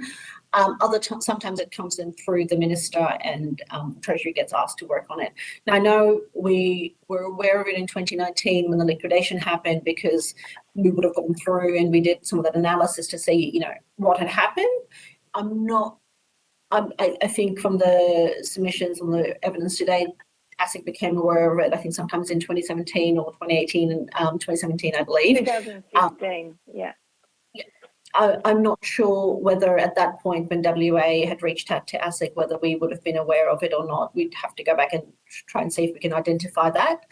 Sometimes it comes in through the Minister, and Treasury gets asked to work on it. Now, I know we were aware of it in 2019 when the liquidation happened, because we would have gone through and we did some of that analysis to see, what had happened. I think from the submissions and the evidence today, ASIC became aware of it, I think sometimes in 2017 or 2018, and 2017, I believe.
2015, yeah.
I'm not sure whether at that point when WA had reached out to ASIC, whether we would have been aware of it or not. We'd have to go back and try and see if we can identify that.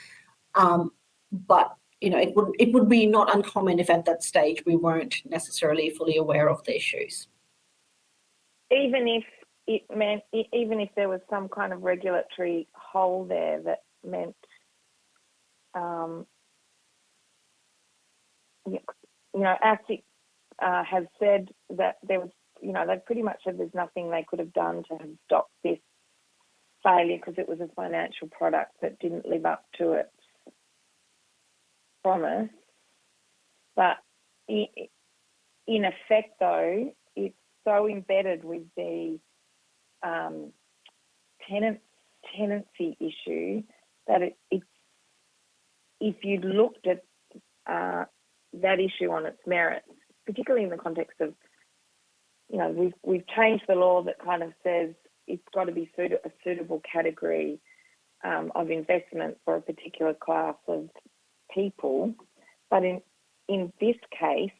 But, it would be not uncommon if at that stage we weren't necessarily fully aware of the issues.
Even if there was some kind of regulatory hole there that meant, ASIC has said that there was, they pretty much said there's nothing they could have done to have stopped this failure because it was a financial product that didn't live up to its promise. But in effect, though, it's so embedded with the tenancy issue that if you'd looked at that issue on its merits, particularly in the context of, we've changed the law that kind of says it's got to be a suitable category of investment for a particular class of people. But in this case,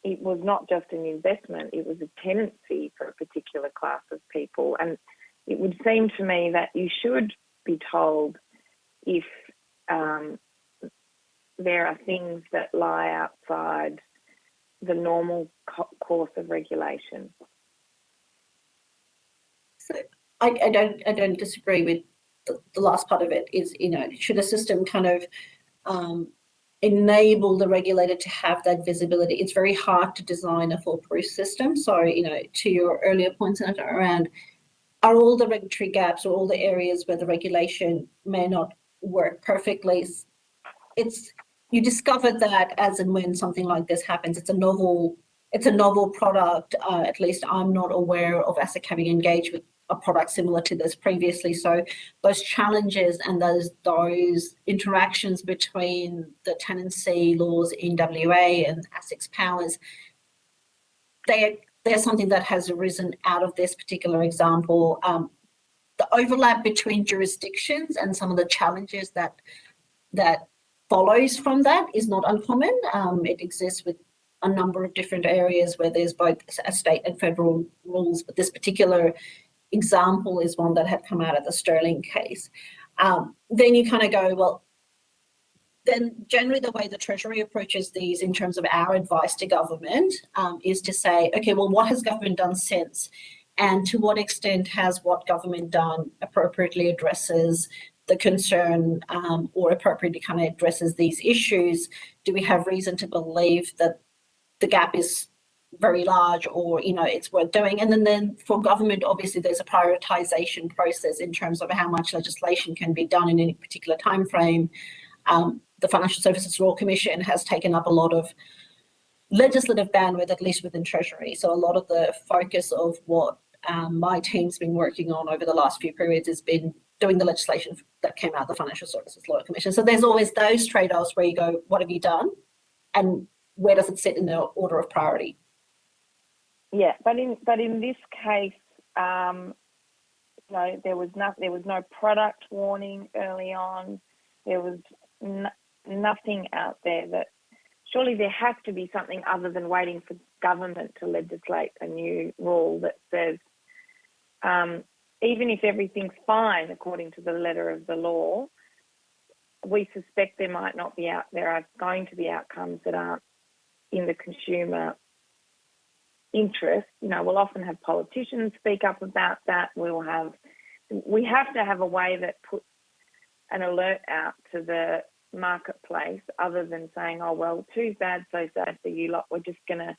it was not just an investment, it was a tenancy for a particular class of people. And it would seem to me that you should be told if there are things that lie outside the normal course of regulation.
So I don't disagree with the last part of it. Is, you know, should a system kind of enable the regulator to have that visibility? It's very hard to design a foolproof system. So, you know, to your earlier points around, are all the regulatory gaps or all the areas where the regulation may not work perfectly? You discover that as and when something like this happens. It's a novel product. At least I'm not aware of ASIC having engaged with a product similar to this previously. So those challenges and those interactions between the tenancy laws in WA and ASIC's powers, they're something that has arisen out of this particular example. The overlap between jurisdictions and some of the challenges that follows from that is not uncommon. It exists with a number of different areas where there's both a state and federal rules, but this particular example is one that had come out of the Sterling case. Then you kind of go, well, then generally the way the Treasury approaches these in terms of our advice to government is to say, okay, well, what has government done since? And to what extent has what government done appropriately addresses the concern or appropriately kind of addresses these issues? Do we have reason to believe that the gap is very large, or, you know, it's worth doing? And then for government, obviously there's a prioritization process in terms of how much legislation can be done in any particular time frame. The Financial Services Royal Commission has taken up a lot of legislative bandwidth, at least within Treasury. So a lot of the focus of what my team's been working on over the last few periods has been doing the legislation that came out of the Financial Services Royal Commission. So there's always those trade-offs where you go, what have you done? And where does it sit in the order of priority?
Yeah, but in this case, no, there was no product warning early on. There was nothing out there that, surely there has to be something other than waiting for government to legislate a new rule that says, even if everything's fine according to the letter of the law, we suspect there are going to be outcomes that aren't in the consumer interest. You know, we'll often have politicians speak up about that. We have to have a way that puts an alert out to the marketplace, other than saying, oh, well, too bad, so sad for you lot. We're just going to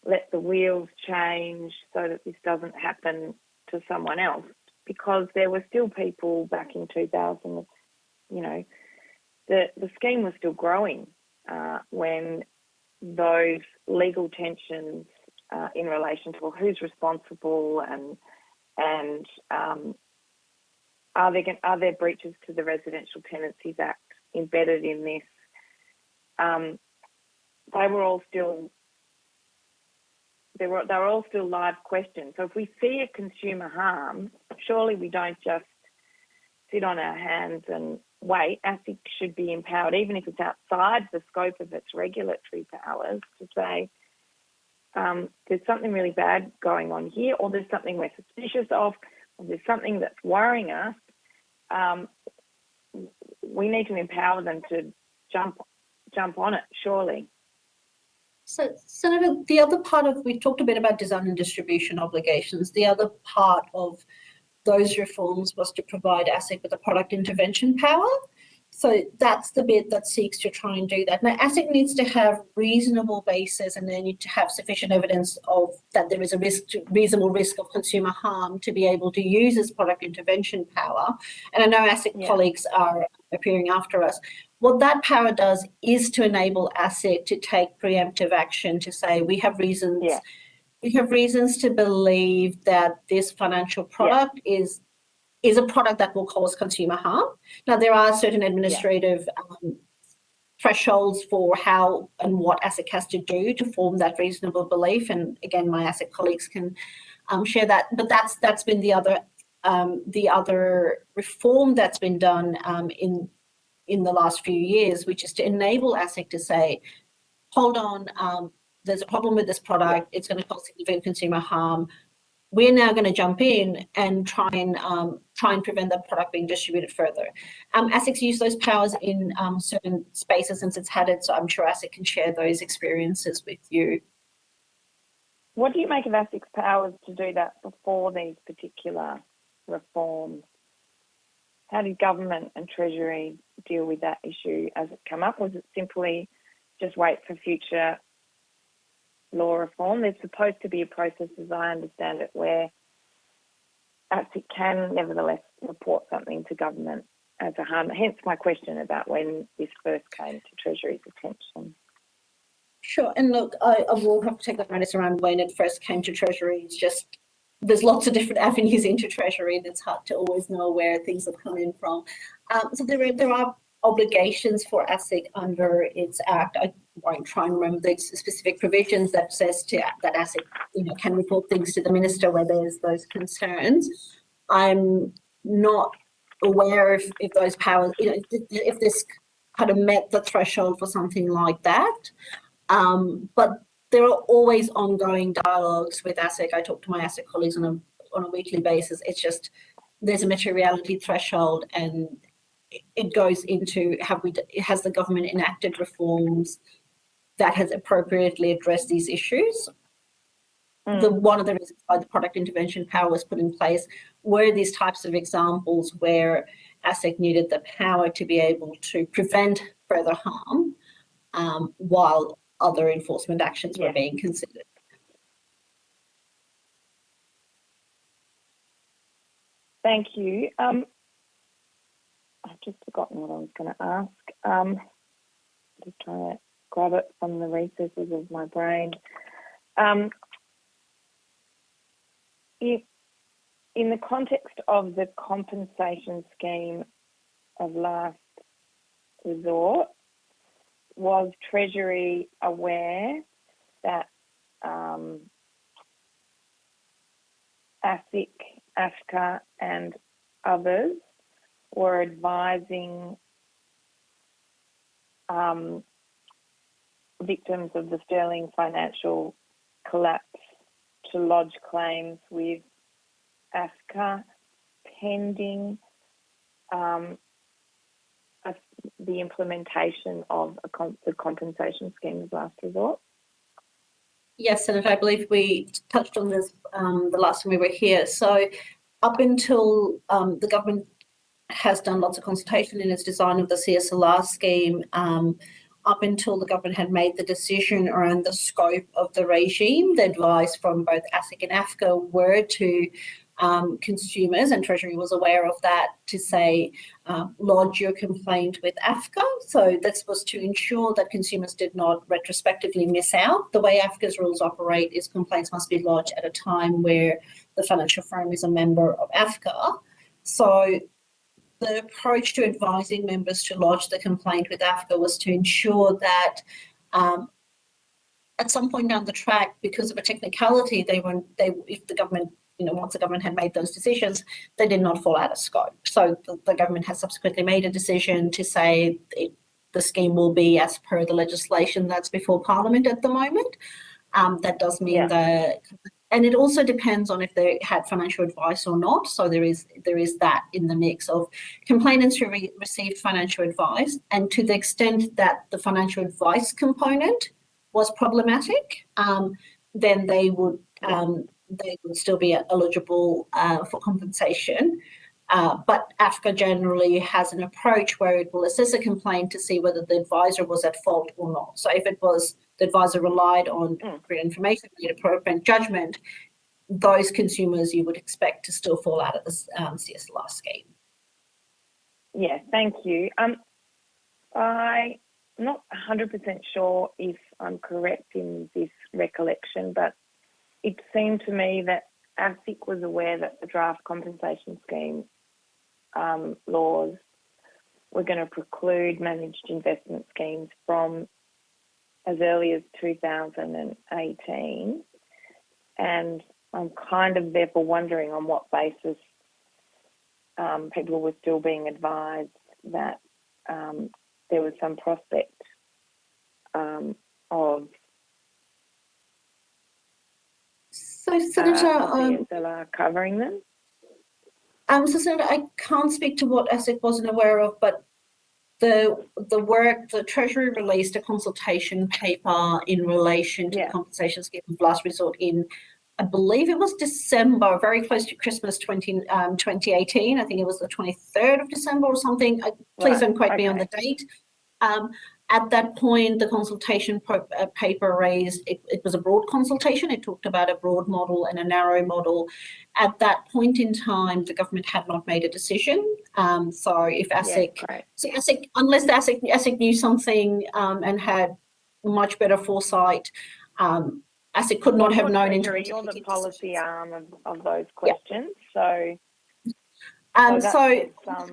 let the wheels change so that this doesn't happen to someone else. Because there were still people back in 2000, you know, the scheme was still growing when those legal tensions in relation to, well, who's responsible and are there breaches to the Residential Tenancies Act embedded in this? They were all still live questions. So if we see a consumer harm, surely we don't just sit on our hands and wait. ASIC should be empowered, even if it's outside the scope of its regulatory powers, to say there's something really bad going on here, or there's something we're suspicious of, or there's something that's worrying us. We need to empower them to jump on it, surely.
So, Senator, the other part of, we've talked a bit about design and distribution obligations. The other part of those reforms was to provide ASIC with a product intervention power. So that's the bit that seeks to try and do that. Now, ASIC needs to have reasonable basis, and they need to have sufficient evidence of that there is a reasonable risk of consumer harm to be able to use this product intervention power. And I know ASIC colleagues are appearing after us. What that power does is to enable ASIC to take preemptive action, to say we have reasons. Yeah. We have reasons to believe that this financial product is a product that will cause consumer harm. Now, there are certain administrative thresholds for how and what ASIC has to do to form that reasonable belief. And again, my ASIC colleagues can share that. But that's been the other the other reform that's been done in the last few years, which is to enable ASIC to say, hold on, there's a problem with this product, it's going to cause significant consumer harm. We're now going to jump in and try and prevent that product being distributed further. ASIC's used those powers in certain spaces since it's had it, so I'm sure ASIC can share those experiences with you.
What do you make of ASIC's powers to do that before these particular reforms? How did government and Treasury deal with that issue as it came up? Was it simply just wait for future law reform? There's supposed to be a process, as I understand it, where ASIC can nevertheless report something to government as a harm. Hence my question about when this first came to Treasury's attention.
Sure, and look, I will have to take that notice around when it first came to Treasury. It's just, there's lots of different avenues into Treasury and it's hard to always know where things have come in from. So there are obligations for ASIC under its act. I won't try and remember the specific provisions that says that ASIC can report things to the minister where there's those concerns. I'm not aware if those powers, if this kind of met the threshold for something like that. But there are always ongoing dialogues with ASIC. I talk to my ASIC colleagues on a weekly basis. It's just there's a materiality threshold, and it goes into has the government enacted reforms that has appropriately addressed these issues. One of the reasons why the product intervention power was put in place were these types of examples where ASIC needed the power to be able to prevent further harm while other enforcement actions were being considered.
Thank you. I've just forgotten what I was going to ask. Just trying to grab it from the recesses of my brain. In the context of the compensation scheme of last resort, was Treasury aware that ASIC, AFCA and others were advising victims of the Sterling financial collapse to lodge claims with AFCA pending the implementation of the compensation scheme of last resort?
Yes, Senator, I believe we touched on this the last time we were here. So up until the government has done lots of consultation in its design of the CSLR scheme, up until the government had made the decision around the scope of the regime, the advice from both ASIC and AFCA were to consumers, and Treasury was aware of that, to say, lodge your complaint with AFCA. So this was to ensure that consumers did not retrospectively miss out. The way AFCA's rules operate is complaints must be lodged at a time where the financial firm is a member of AFCA. So the approach to advising members to lodge the complaint with AFCA was to ensure that at some point down the track, because of a technicality, if the government, once the government had made those decisions, they did not fall out of scope. So the government has subsequently made a decision to say the scheme will be as per the legislation that's before Parliament at the moment. That does mean that, and it also depends on if they had financial advice or not. So there is that in the mix of complainants who received financial advice, and to the extent that the financial advice component was problematic, then they would still be eligible for compensation. But AFCA generally has an approach where it will assess a complaint to see whether the advisor was at fault or not. So if it was the advisor relied on appropriate information, made appropriate judgment, those consumers you would expect to still fall out of the CSLR scheme.
Yeah, thank you. I'm not 100% sure if I'm correct in this recollection, but it seemed to me that ASIC was aware that the draft compensation scheme laws were going to preclude managed investment schemes from as early as 2018. And I'm kind of therefore wondering on what basis people were still being advised that there was some prospect of
So, Senator,
CSLR covering them.
So Senator, I can't speak to what ASIC wasn't aware of, but the Treasury released a consultation paper in relation to the compensation scheme of last resort in, I believe it was December, very close to Christmas 2018. I think it was the 23rd of December or something. Please don't quote me on the date. At that point, the consultation paper raised, it was a broad consultation. It talked about a broad model and a narrow model. At that point in time, the government had not made a decision. So if ASIC, unless ASIC knew something and had much better foresight, ASIC could not have known.
You're the policy arm of those questions. So some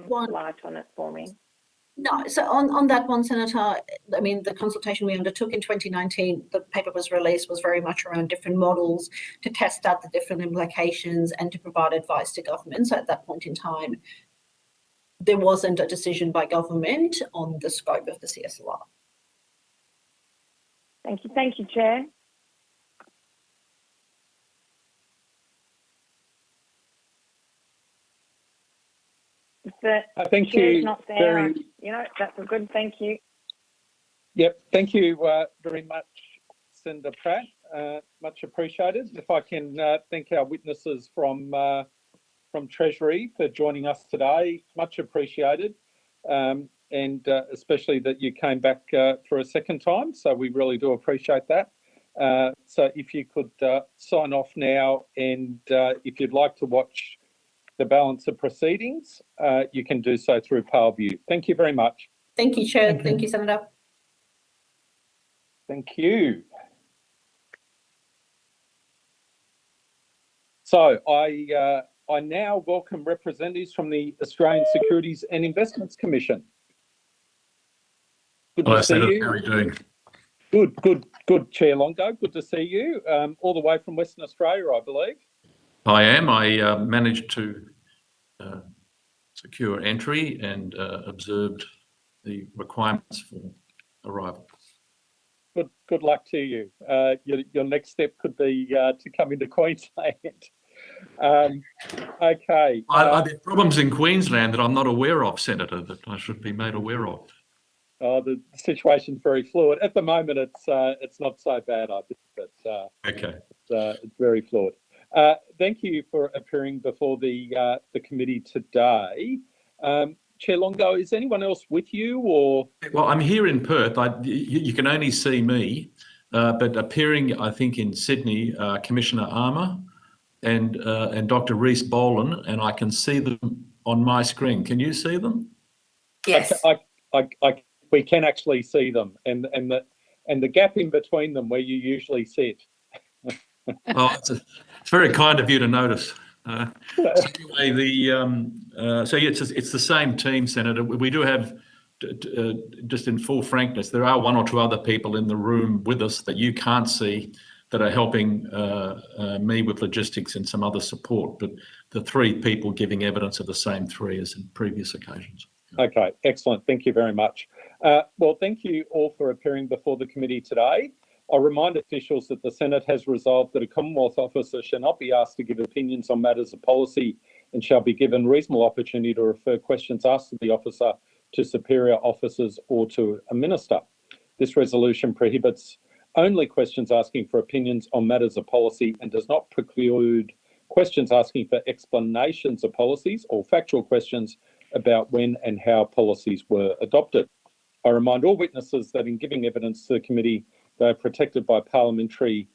light on it for me.
No, so on that one, Senator, I mean, the consultation we undertook in 2019, the paper was released, was very much around different models to test out the different implications and to provide advice to government. So at that point in time, there wasn't a decision by government on the scope of the CSLR.
Thank you, Chair.
Thank you.
Not there. That's a good thank you.
Yep, thank you very much, Senator Pratt. Much appreciated. If I can thank our witnesses from Treasury for joining us today, much appreciated, and especially that you came back for a second time. So we really do appreciate that. So if you could sign off now, and if you'd like to watch the balance of proceedings, you can do so through PaleView. Thank you very much.
Thank you, Chair. Thank you, Senator.
Thank you. So I now welcome representatives from the Australian Securities and Investments Commission. Good to see you.
How are you doing?
Good, Chair Longo. Good to see you. All the way from Western Australia, I believe.
I am. I managed to secure entry and observed the requirements for arrival.
Good luck to you. Your next step could be to come into Queensland. Okay.
Are there problems in Queensland that I'm not aware of, Senator, that I should be made aware of?
The situation's very fluid. At the moment, it's not so bad, I think, but it's very fluid. Thank you for appearing before the committee today. Chair Longo, is anyone else with you, or?
Well, I'm here in Perth. You can only see me, but appearing, I think, in Sydney, Commissioner Armour and Dr. Reece Boland, and I can see them on my screen. Can you see them?
Yes.
We can actually see them, and the gap in between them where you usually sit.
Well, it's very kind of you to notice. So anyway, it's the same team, Senator. We do have, just in full frankness, there are one or two other people in the room with us that you can't see that are helping me with logistics and some other support. But the three people giving evidence are the same three as in previous occasions.
Okay, excellent. Thank you very much. Well, thank you all for appearing before the committee today. I'll remind officials that the Senate has resolved that a Commonwealth officer shall not be asked to give opinions on matters of policy and shall be given reasonable opportunity to refer questions asked of the officer to superior officers or to a minister. This resolution prohibits only questions asking for opinions on matters of policy and does not preclude questions asking for explanations of policies or factual questions about when and how policies were adopted. I remind all witnesses that in giving evidence to the committee, they are protected by parliamentary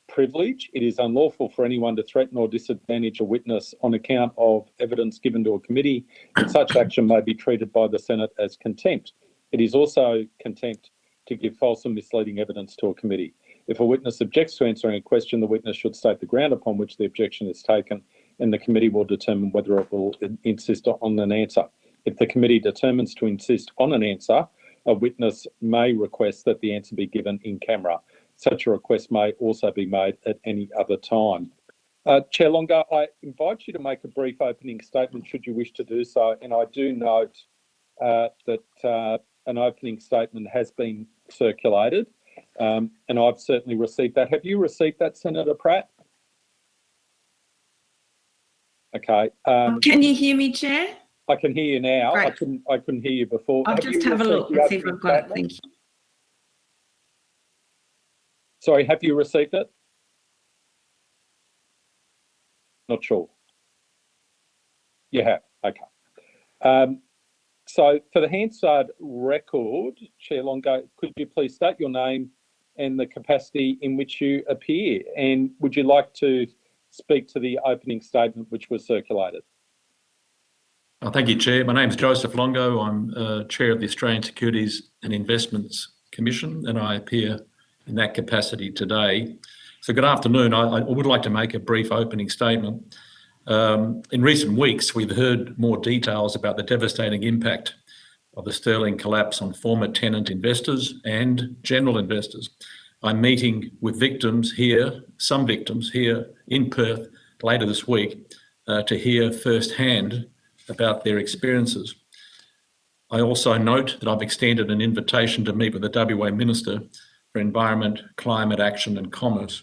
privilege. It is unlawful for anyone to threaten or disadvantage a witness on account of evidence given to a committee, and such action may be treated by the Senate as contempt. It is also contempt to give false and misleading evidence to a committee. If a witness objects to answering a question, the witness should state the ground upon which the objection is taken, and the committee will determine whether it will insist on an answer. If the committee determines to insist on an answer, a witness may request that the answer be given in camera. Such a request may also be made at any other time. Chair Longo, I invite you to make a brief opening statement should you wish to do so. And I do note that an opening statement has been circulated, and I've certainly received that. Have you received that, Senator Pratt? Okay.
Can you hear me, Chair?
I can hear you now.
Great.
I couldn't hear you before.
I'll just have a look and see if I've got it. Thank you.
Sorry, have you received it? Not sure. You have. Okay. So for the Hansard record, Chair Longo, could you please state your name and the capacity in which you appear? And would you like to speak to the opening statement which was circulated?
Thank you, Chair. My name is Joseph Longo. I'm Chair of the Australian Securities and Investments Commission, and I appear in that capacity today. So good afternoon. I would like to make a brief opening statement. In recent weeks, we've heard more details about the devastating impact of the sterling collapse on former tenant investors and general investors. I'm meeting with victims here, some victims here in Perth later this week to hear firsthand about their experiences. I also note that I've extended an invitation to meet with the WA Minister for Environment, Climate Action and Commerce,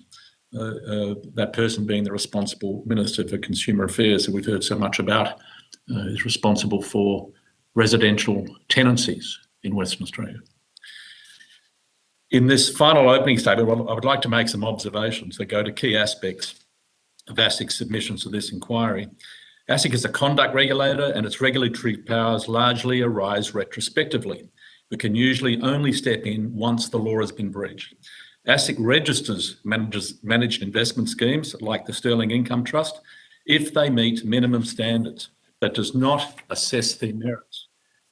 that person being the responsible Minister for Consumer Affairs that we've heard so much about, is responsible for residential tenancies in Western Australia. In this final opening statement, I would like to make some observations that go to key aspects of ASIC's submissions to this inquiry. ASIC is a conduct regulator and its regulatory powers largely arise retrospectively. We can usually only step in once the law has been breached. ASIC registers managed investment schemes like the Sterling Income Trust if they meet minimum standards, but does not assess their merits.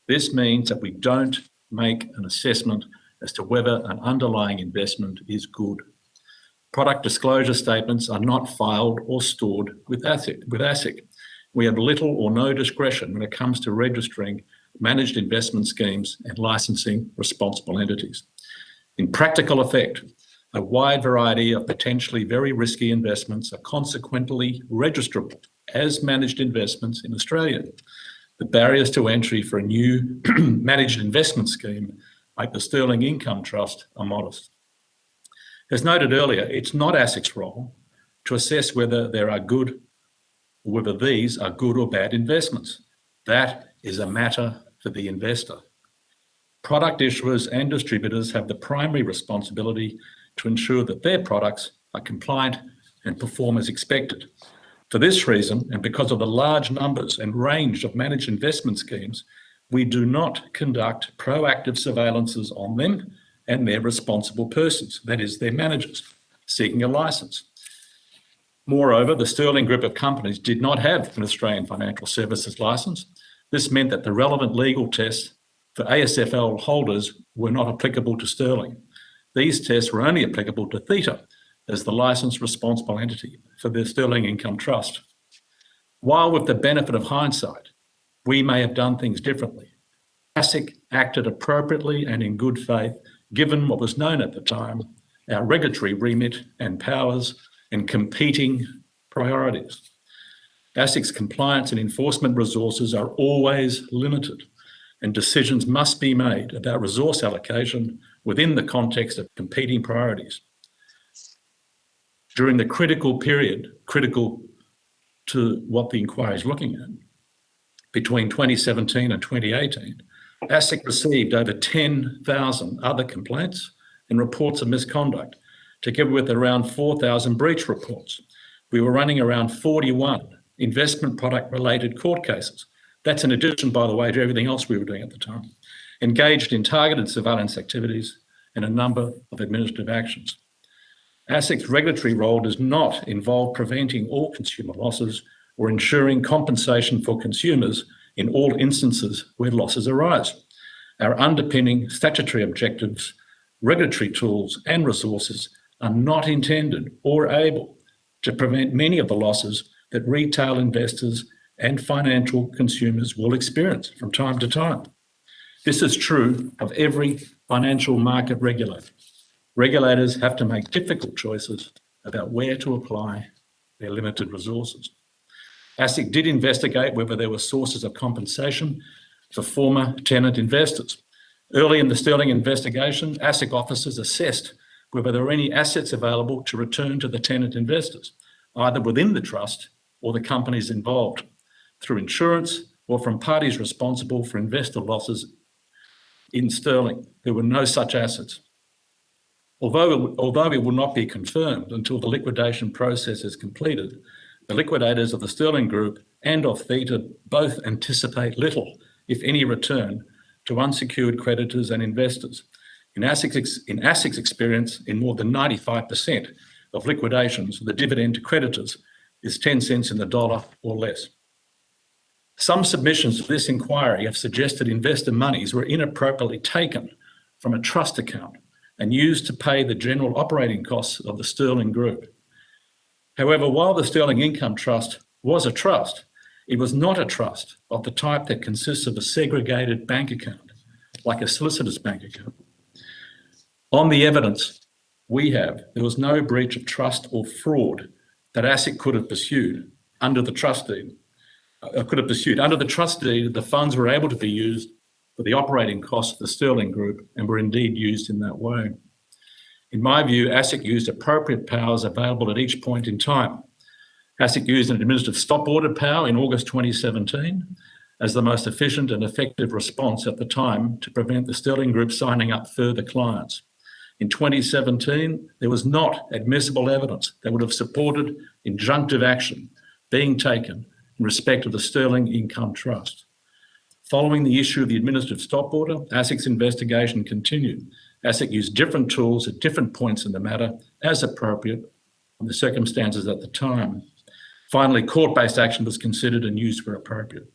This means that we don't make an assessment as to whether an underlying investment is good. Product disclosure statements are not filed or stored with ASIC. We have little or no discretion when it comes to registering managed investment schemes and licensing responsible entities. In practical effect, a wide variety of potentially very risky investments are consequently registrable as managed investments in Australia. The barriers to entry for a new managed investment scheme like the Sterling Income Trust are modest. As noted earlier, it's not ASIC's role to assess whether these are good or bad investments. That is a matter for the investor. Product issuers and distributors have the primary responsibility to ensure that their products are compliant and perform as expected. For this reason, and because of the large numbers and range of managed investment schemes, we do not conduct proactive surveillances on them and their responsible persons, that is, their managers, seeking a license. Moreover, the Sterling Group of companies did not have an Australian Financial Services licence. This meant that the relevant legal tests for ASFL holders were not applicable to Sterling. These tests were only applicable to Theta as the licensed responsible entity for the Sterling Income Trust. While with the benefit of hindsight, we may have done things differently, ASIC acted appropriately and in good faith, given what was known at the time, our regulatory remit and powers and competing priorities. ASIC's compliance and enforcement resources are always limited, and decisions must be made about resource allocation within the context of competing priorities. During the critical period, critical to what the inquiry is looking at, between 2017 and 2018, ASIC received over 10,000 other complaints and reports of misconduct, together with around 4,000 breach reports. We were running around 41 investment product-related court cases. That's in addition, by the way, to everything else we were doing at the time. Engaged in targeted surveillance activities and a number of administrative actions. ASIC's regulatory role does not involve preventing all consumer losses or ensuring compensation for consumers in all instances where losses arise. Our underpinning statutory objectives, regulatory tools and resources are not intended or able to prevent many of the losses that retail investors and financial consumers will experience from time to time. This is true of every financial market regulator. Regulators have to make difficult choices about where to apply their limited resources. ASIC did investigate whether there were sources of compensation for former tenant investors. Early in the Sterling investigation, ASIC officers assessed whether there were any assets available to return to the tenant investors, either within the trust or the companies involved, through insurance or from parties responsible for investor losses in Sterling. There were no such assets. Although it will not be confirmed until the liquidation process is completed, the liquidators of the Sterling Group and of Theta both anticipate little, if any, return to unsecured creditors and investors. In ASIC's experience, in more than 95% of liquidations, the dividend to creditors is 10 cents in the dollar or less. Some submissions to this inquiry have suggested investor monies were inappropriately taken from a trust account and used to pay the general operating costs of the Sterling Group. However, while the Sterling Income Trust was a trust, it was not a trust of the type that consists of a segregated bank account, like a solicitor's bank account. On the evidence we have, there was no breach of trust or fraud that ASIC could have pursued under the trust deed. Under the trust deed, the funds were able to be used for the operating costs of the Sterling Group and were indeed used in that way. In my view, ASIC used appropriate powers available at each point in time. ASIC used an administrative stop order power in August 2017 as the most efficient and effective response at the time to prevent the Sterling Group signing up further clients. In 2017, there was not admissible evidence that would have supported injunctive action being taken in respect of the Sterling Income Trust. Following the issue of the administrative stop order, ASIC's investigation continued. ASIC used different tools at different points in the matter as appropriate on the circumstances at the time. Finally, court-based action was considered and used where appropriate.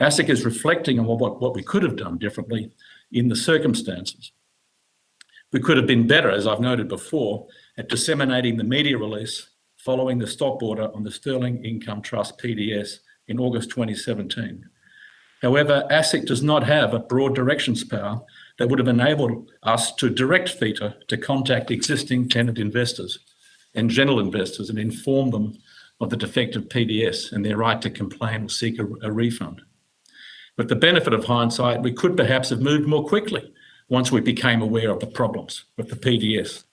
ASIC is reflecting on what we could have done differently in the circumstances. We could have been better, as I've noted before, at disseminating the media release following the stop order on the Sterling Income Trust PDS in August 2017. However, ASIC does not have a broad directions power that would have enabled us to direct Theta to contact existing tenant investors and general investors and inform them of the defective PDS and their right to complain or seek a refund. With the benefit of hindsight, we could perhaps have moved more quickly once we became aware of the problems with the PDS.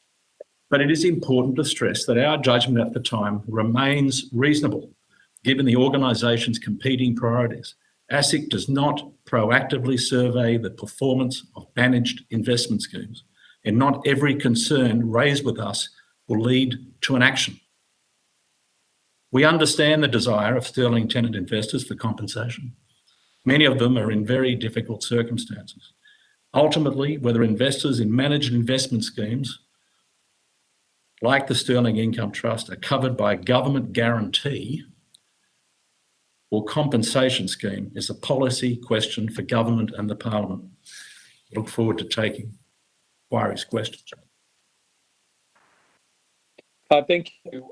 But it is important to stress that our judgment at the time remains reasonable, given the organisation's competing priorities. ASIC does not proactively survey the performance of managed investment schemes, and not every concern raised with us will lead to an action. We understand the desire of Sterling tenant investors for compensation. Many of them are in very difficult circumstances. Ultimately, whether investors in managed investment schemes like the Sterling Income Trust are covered by a government guarantee or compensation scheme is a policy question for government and the Parliament. I look forward to taking inquiries, questions.
Thank you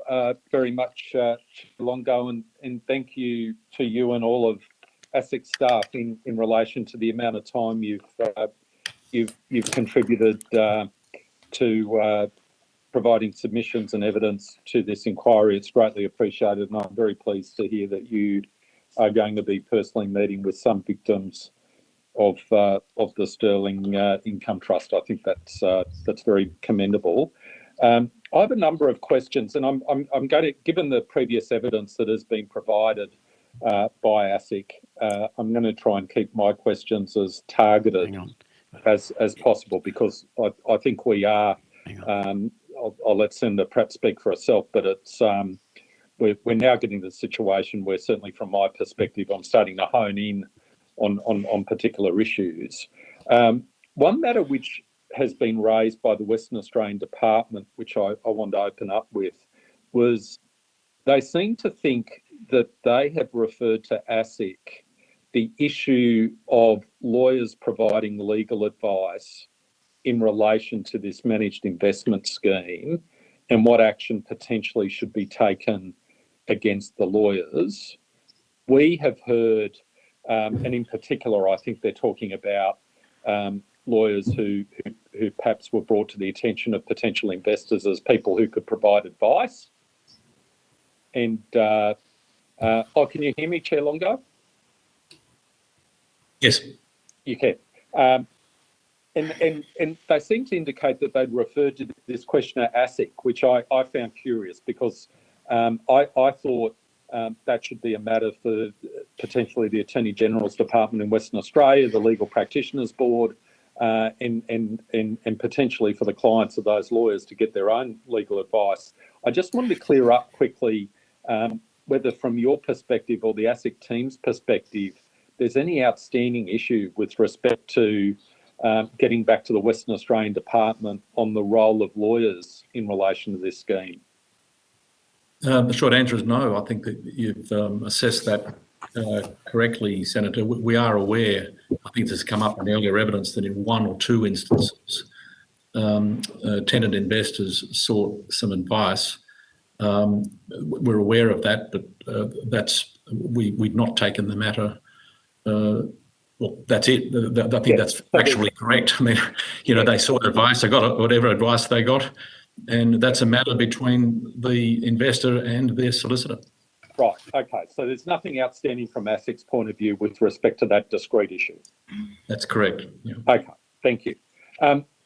very much, Longo, and thank you to you and all of ASIC staff in relation to the amount of time you've contributed to providing submissions and evidence to this inquiry. It's greatly appreciated, and I'm very pleased to hear that you are going to be personally meeting with some victims of the Sterling Income Trust. I think that's very commendable. I have a number of questions, and I'm going to, given the previous evidence that has been provided by ASIC, I'm going to try and keep my questions as targeted as possible, because I think we are. I'll let Senator Pratt speak for herself, but it's we're now getting to the situation where, certainly from my perspective, I'm starting to hone in on particular issues. One matter which has been raised by the Western Australian Department, which I want to open up with, was they seem to think that they have referred to ASIC the issue of lawyers providing legal advice in relation to this managed investment scheme and what action potentially should be taken against the lawyers. We have heard, and in particular, I think they're talking about lawyers who perhaps were brought to the attention of potential investors as people who could provide advice. can you hear me, Chair Longo?
Yes.
You can. And they seem to indicate that they'd referred to this questioner ASIC, which I found curious because I thought that should be a matter for potentially the Attorney General's Department in Western Australia, the Legal Practitioners Board, and potentially for the clients of those lawyers to get their own legal advice. I just wanted to clear up quickly whether from your perspective or the ASIC team's perspective, there's any outstanding issue with respect to getting back to the Western Australian Department on the role of lawyers in relation to this scheme.
The short answer is no. I think that you've assessed that correctly, Senator. We are aware, I think this has come up in earlier evidence, that in 1 or 2 instances, tenant investors sought some advice. We're aware of that, but we've not taken the matter. Well, that's it. I think that's factually correct. I mean, they sought advice, they got whatever advice they got, and that's a matter between the investor and their solicitor.
Right, okay. So there's nothing outstanding from ASIC's point of view with respect to that discrete issue?
That's correct. Yeah.
Okay, thank you.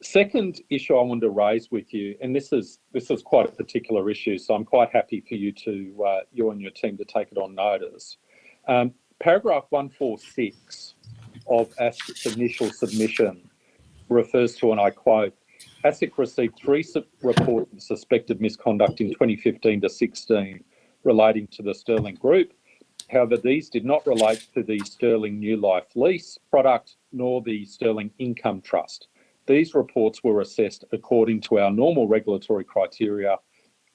Second issue I wanted to raise with you, and this is quite a particular issue, so I'm quite happy for you and your team to take it on notice. Paragraph 146 of ASIC's initial submission refers to, and I quote, ASIC received 3 reports of suspected misconduct in 2015 to 16 relating to the Sterling Group. However, these did not relate to the Sterling New Life lease product nor the Sterling Income Trust. These reports were assessed according to our normal regulatory criteria,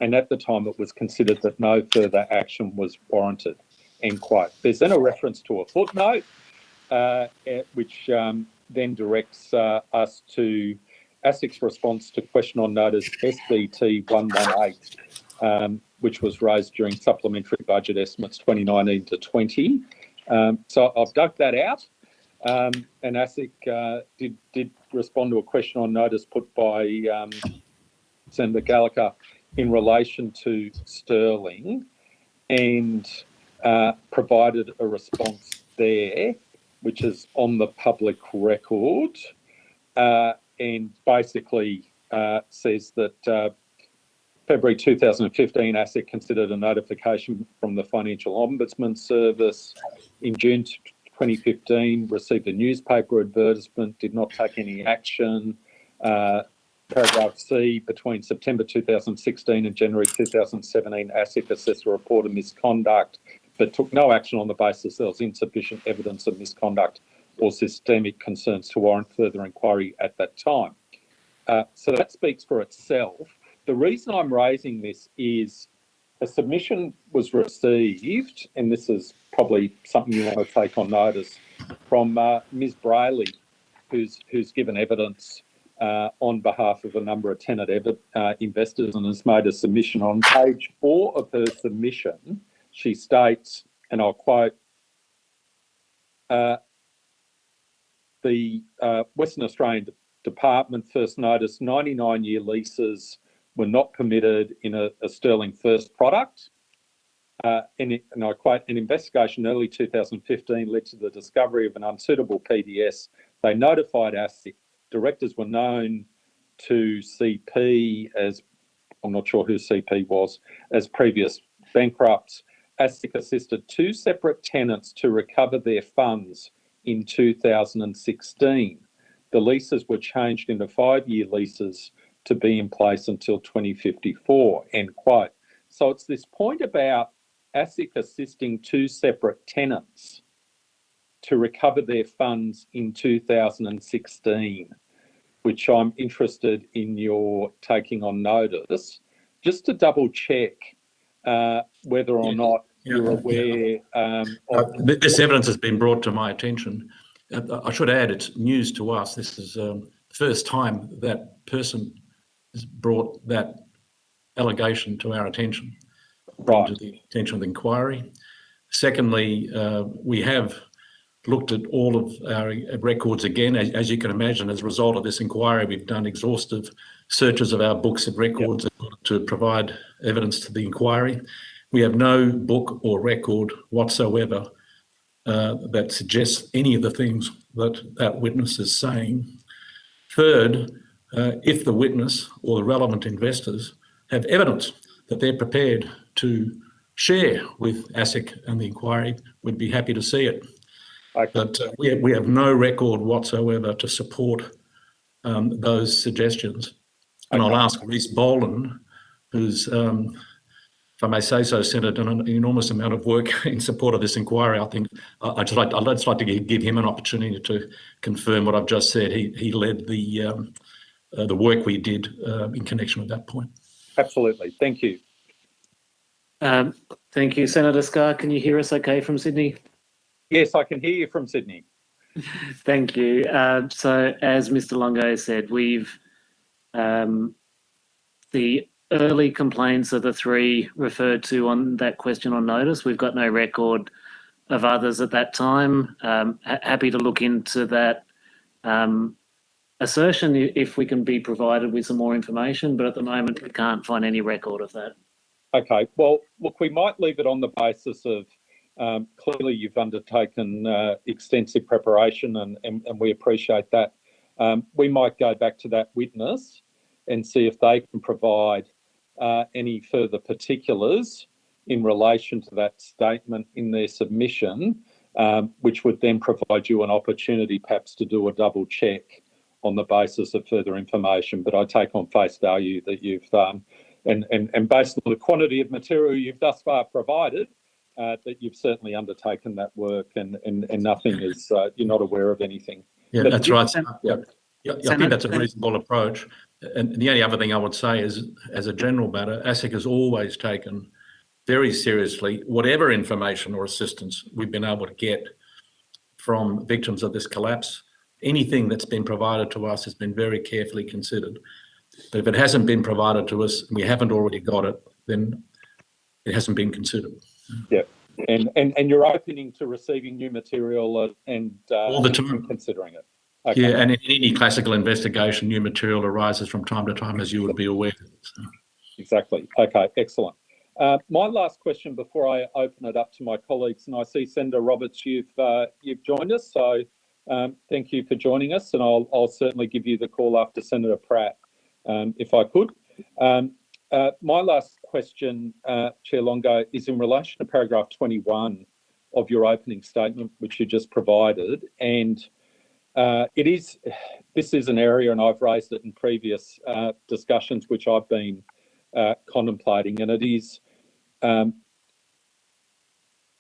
and at the time it was considered that no further action was warranted, end quote. There's then a reference to a footnote, which then directs us to ASIC's response to question on notice SBT 118, which was raised during supplementary budget estimates 2019 to 20. So I've dug that out, and ASIC did respond to a question on notice put by Senator Gallagher in relation to Sterling, and provided a response there, which is on the public record, and basically says that February 2015, ASIC considered a notification from the Financial Ombudsman Service. In June 2015, received a newspaper advertisement, did not take any action. Paragraph C, between September 2016 and January 2017, ASIC assessed a report of misconduct, but took no action on the basis there was insufficient evidence of misconduct or systemic concerns to warrant further inquiry at that time. So that speaks for itself. The reason I'm raising this is a submission was received, and this is probably something you want to take on notice, from Ms. Brayley, who's given evidence on behalf of a number of tenant investors and has made a submission. On page 4 of her submission, she states, and I'll quote, the Western Australian Department first noticed 99-year leases were not permitted in a Sterling First product. And I quote, an investigation in early 2015 led to the discovery of an unsuitable PDS. They notified ASIC. Directors were known to CP as, I'm not sure who CP was, as previous bankrupts. ASIC assisted 2 separate tenants to recover their funds in 2016. The leases were changed into 5-year leases to be in place until 2054, end quote. So it's this point about ASIC assisting 2 separate tenants to recover their funds in 2016, which I'm interested in your taking on notice, just to double check whether or not you're aware of...
This evidence has been brought to my attention. I should add, it's news to us. This is the first time that person has brought that allegation to our attention, to the attention of the inquiry. Secondly, we have looked at all of our records again. As you can imagine, as a result of this inquiry, we've done exhaustive searches of our books and records to provide evidence to the inquiry. We have no book or record whatsoever that suggests any of the things that that witness is saying. Third, if the witness or the relevant investors have evidence that they're prepared to share with ASIC and the inquiry, we'd be happy to see it.
Okay.
But we have no record whatsoever to support those suggestions. And I'll ask Rhys Boland, who's, if I may say so, Senator, done an enormous amount of work in support of this inquiry. I think I'd just like to give him an opportunity to confirm what I've just said. He led the work we did in connection with that point.
Absolutely. Thank you.
Thank you, Senator Scarr. Can you hear us okay from Sydney?
Yes, I can hear you from Sydney.
Thank you. So as Mr. Longo said, we've the early complaints are the three referred to on that question on notice. We've got no record of others at that time. Happy to look into that assertion if we can be provided with some more information, but at the moment we can't find any record of that.
Okay, well, look, we might leave it on the basis of clearly you've undertaken extensive preparation and we appreciate that. We might go back to that witness and see if they can provide any further particulars in relation to that statement in their submission, which would then provide you an opportunity perhaps to do a double check on the basis of further information. But I take on face value that you've, and based on the quantity of material you've thus far provided, that you've certainly undertaken that work and nothing is, you're not aware of anything.
Yeah,
But
that's right. Yeah, I think that's a reasonable approach. And the only other thing I would say is, as a general matter, ASIC has always taken very seriously whatever information or assistance we've been able to get from victims of this collapse. Anything that's been provided to us has been very carefully considered. But if it hasn't been provided to us and we haven't already got it, then it hasn't been considered.
Yeah, and you're opening to receiving new material and
all the time,
and considering it. Okay.
Yeah, and in any classical investigation, new material arises from time to time, as you would be aware. So.
Exactly. Okay, excellent. My last question before I open it up to my colleagues, and I see Senator Roberts, you've joined us, so thank you for joining us, and I'll certainly give you the call after Senator Pratt, if I could. My last question, Chair Longo, is in relation to paragraph 21 of your opening statement, which you just provided, and this is an area, and I've raised it in previous discussions which I've been contemplating, and it is,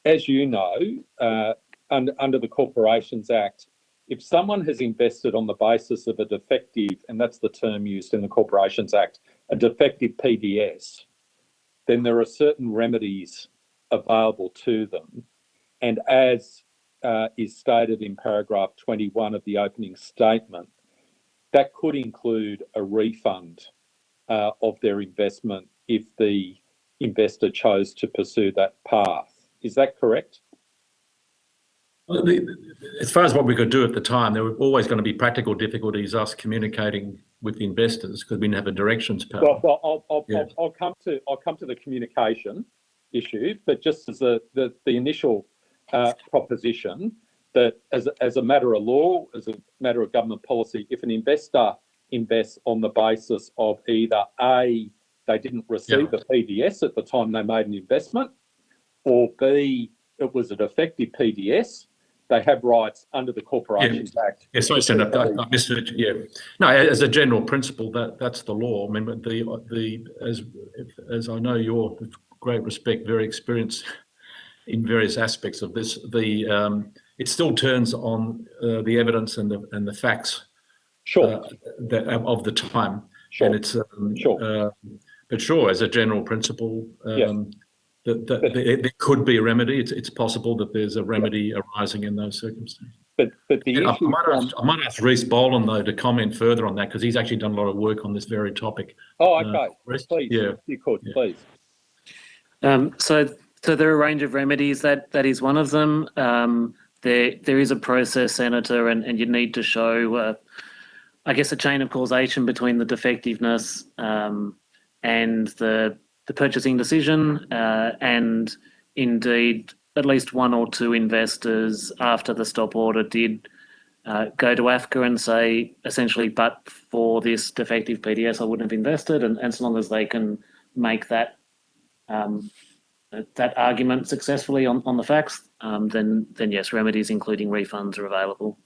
as you know, under the Corporations Act, if someone has invested on the basis of a defective, and that's the term used in the Corporations Act, a defective PDS, then there are certain remedies available to them. And as is stated in paragraph 21 of the opening statement, that could include a refund of their investment if the investor chose to pursue that path. Is that correct?
As far as what we could do at the time, there were always going to be practical difficulties us communicating with the investors because we didn't have a directions power.
Well, I'll come to the communication issue, but just as the initial proposition that as a matter of law, as a matter of government policy, if an investor invests on the basis of either A, they didn't receive a PDS at the time they made an investment, or B, it was a defective PDS, they have rights under the Corporations Act.
Yeah, sorry, Senator, I misheard you. Yeah, no, as a general principle, that's the law. I mean, as I know you're, with great respect, very experienced in various aspects of this. It still turns on the evidence and the facts.
Sure.
Of the time.
Sure.
And it's but sure, as a general principle. There could be a remedy. It's possible that there's a remedy arising in those circumstances.
But the issue
I might ask Rhys Boland, though, to comment further on that because he's actually done a lot of work on this very topic.
Oh, okay. Please,
yeah.
if you could, please.
So there are a range of remedies. That is one of them. There is a process, Senator, and you need to show, I guess, a chain of causation between the defectiveness and the the purchasing decision, and indeed at least one or two investors after the stop order did go to AFCA and say, essentially, but for this defective PDS, I wouldn't have invested. And as long as they can make that that argument successfully on the facts, then yes, remedies, including refunds, are available.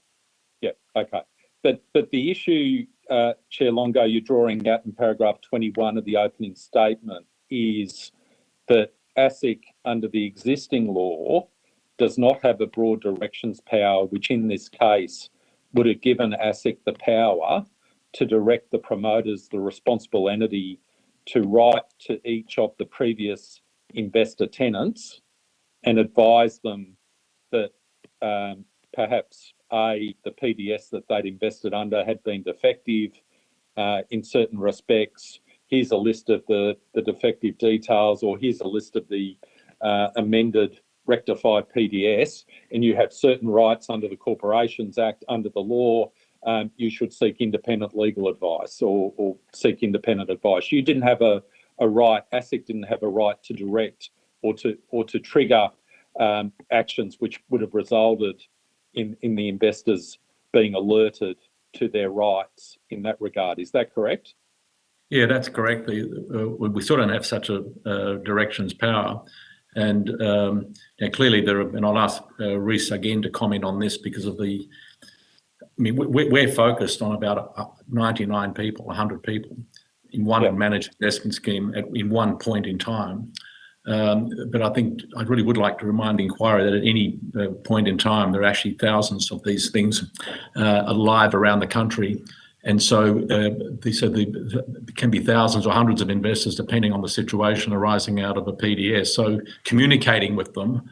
Yeah, okay. But the issue, Chair Longo, you're drawing out in paragraph 21 of the opening statement is that ASIC, under the existing law, does not have a broad directions power, which in this case would have given ASIC the power to direct the promoters, the responsible entity, to write to each of the previous investor tenants and advise them that perhaps the PDS that they'd invested under had been defective in certain respects. Here's a list of the defective details, or here's a list of the amended rectified PDS, and you have certain rights under the Corporations Act, under the law. You should seek independent legal advice or seek independent advice. You didn't have a right, ASIC didn't have a right to direct or to trigger actions which would have resulted in the investors being alerted to their rights in that regard. Is that correct?
Yeah, that's correct. We still don't have such a directions power. And clearly there are, and I'll ask Rhys again to comment on this because of the, I mean, we're focused on about 99 people, 100 people in one managed investment scheme in one point in time. But I think I really would like to remind the inquiry that at any point in time, there are actually thousands of these things alive around the country. And so they said there can be thousands or hundreds of investors depending on the situation arising out of a PDS. So communicating with them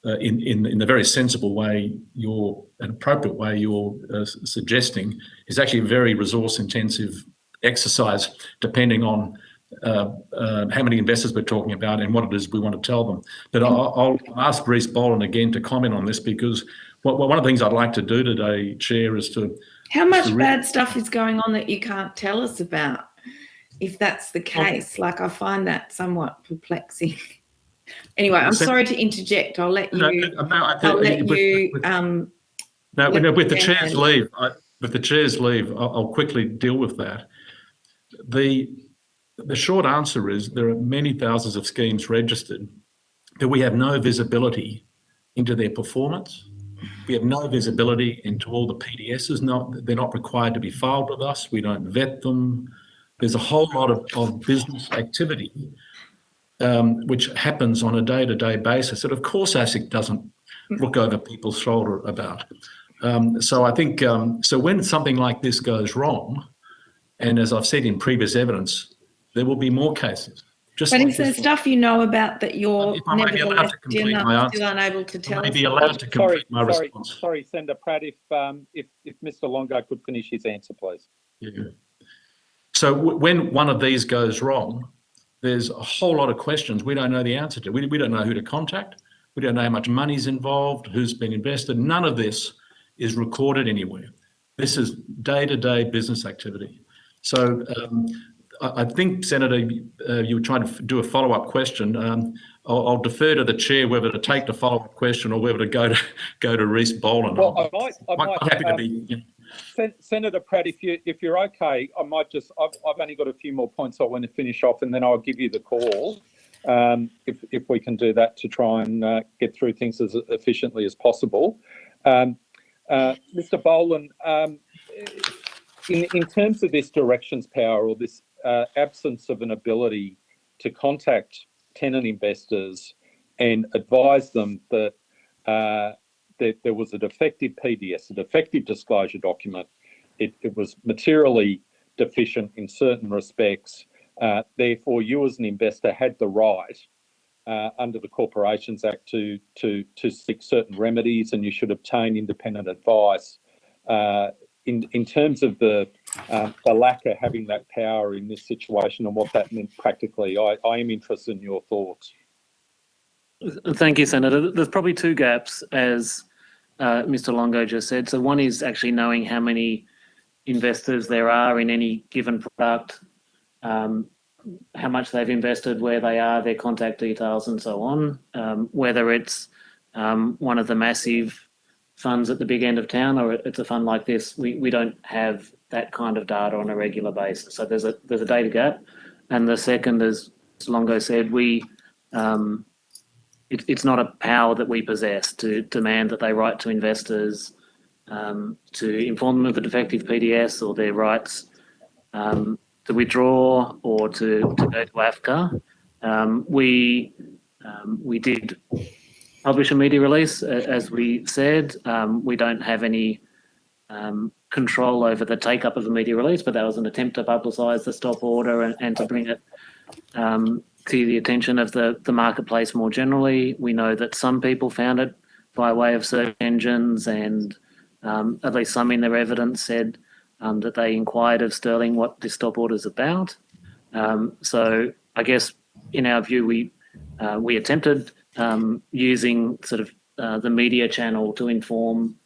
in the very sensible way, an appropriate way you're suggesting is actually a very resource intensive exercise depending on how many investors we're talking about and what it is we want to tell them. But I'll ask Rhys Boland again to comment on this because one of the things I'd like to do today, Chair, is to...
How much bad stuff is going on that you can't tell us about, if that's the case? Like, I find that somewhat perplexing. Anyway, I'm sorry to interject. I'll let you...
With the Chair's leave, I'll quickly deal with that. The short answer is there are many thousands of schemes registered, but we have no visibility into their performance. We have no visibility into all the PDSs. They're not required to be filed with us. We don't vet them. There's a whole lot of business activity which happens on a day-to-day basis that, of course, ASIC doesn't look over people's shoulder about. So I think, so when something like this goes wrong, and as I've said in previous evidence, there will be more cases.
But is there stuff you know about that you're nevertheless still unable to tell us?
Maybe allowed to complete my response.
Sorry, Senator Pratt, if Mr. Longo could finish his answer, please.
Yeah. So when one of these goes wrong, there's a whole lot of questions we don't know the answer to. We don't know who to contact. We don't know how much money's involved, who's been invested. None of this is recorded anywhere. This is day-to-day business activity. So I think, Senator, you were trying to do a follow-up question. I'll defer to the Chair whether to take the follow-up question or whether to go to Rhys Boland.
Well, I might
happy to be.
Senator Pratt, if you're okay, I might just. I've only got a few more points I want to finish off, and then I'll give you the call. If we can do that to try and get through things as efficiently as possible. Mr. Boland, in terms of this directions power or this absence of an ability to contact tenant investors and advise them that there was a defective PDS, a defective disclosure document. It was materially deficient in certain respects. Therefore, you as an investor had the right under the Corporations Act to seek certain remedies, and you should obtain independent advice. In terms of the lack of having that power in this situation and what that meant practically, I am interested in your thoughts.
Thank you, Senator. There's probably two gaps, as Mr. Longo just said. So one is actually knowing how many investors there are in any given product. how much they've invested, where they are, their contact details, and so on. Whether it's one of the massive funds at the big end of town or it's a fund like this, we don't have that kind of data on a regular basis. So there's a data gap. And the second, as Longo said, it's not a power that we possess to demand that they write to investors to inform them of a defective PDS or their rights to withdraw or to go to AFCA. We did publish a media release, as we said. We don't have any control over the take-up of the media release, but that was an attempt to publicise the stop order and to bring it to the attention of the marketplace more generally. We know that some people found it by way of search engines, and at least some in their evidence said that they inquired of Sterling what this stop order is about. So I guess in our view, we attempted using sort of the media channel to inform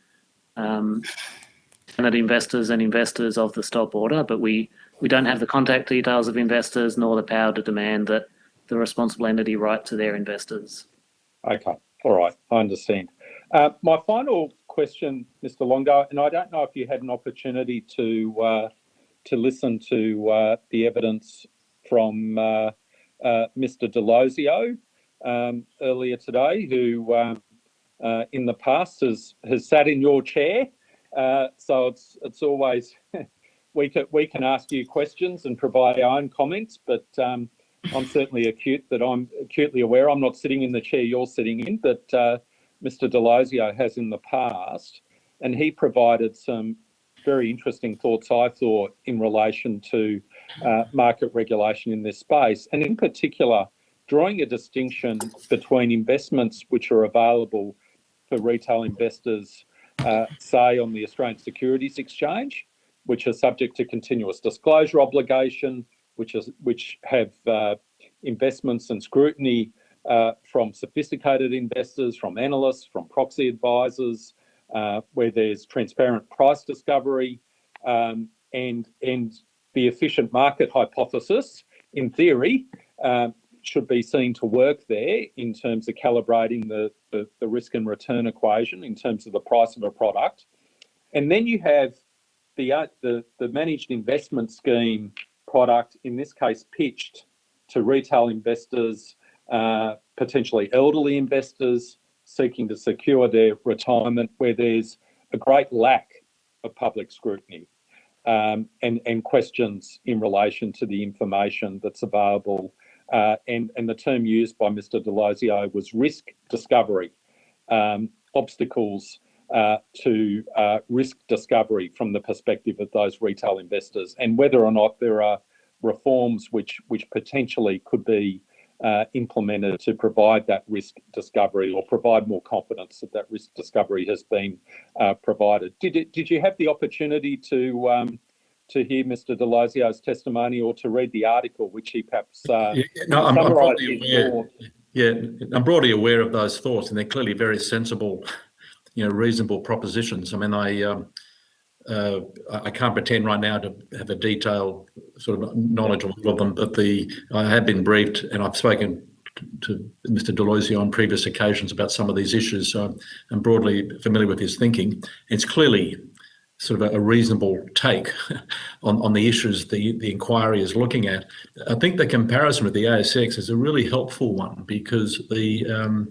investors and investors of the stop order, but we don't have the contact details of investors nor the power to demand that the responsible entity write to their investors.
Okay, all right, I understand. My final question, Mr. Longo, and I don't know if you had an opportunity to listen to the evidence from Mr. Delosio earlier today, who in the past has sat in your chair. So it's always we can ask you questions and provide our own comments, but I'm certainly acutely aware. I'm not sitting in the chair you're sitting in, but Mr. Delosio has in the past, and he provided some very interesting thoughts, I thought, in relation to market regulation in this space, and in particular, drawing a distinction between investments which are available for retail investors, say on the Australian Securities Exchange, which are subject to continuous disclosure obligation, which have investments and scrutiny from sophisticated investors, from analysts, from proxy advisors, where there's transparent price discovery, and the efficient market hypothesis, in theory, should be seen to work there in terms of calibrating the risk and return equation in terms of the price of a product. And then you have the managed investment scheme product, in this case pitched to retail investors, potentially elderly investors seeking to secure their retirement, where there's a great lack of public scrutiny and questions in relation to the information that's available. And the term used by Mr. Delosio was risk discovery, obstacles to risk discovery from the perspective of those retail investors, and whether or not there are reforms which potentially could be implemented to provide that risk discovery or provide more confidence that that risk discovery has been provided. Did you have the opportunity to hear Mr. Delosio's testimony or to read the article, which he perhaps
I'm broadly aware. Yeah, I'm broadly aware of those thoughts, and they're clearly very sensible, reasonable propositions. I mean, I can't pretend right now to have a detailed sort of knowledge of all of them, but I have been briefed, and I've spoken to Mr. Delosio on previous occasions about some of these issues, so I'm broadly familiar with his thinking. It's clearly sort of a reasonable take on the issues the inquiry is looking at. I think the comparison with the ASX is a really helpful one, because there's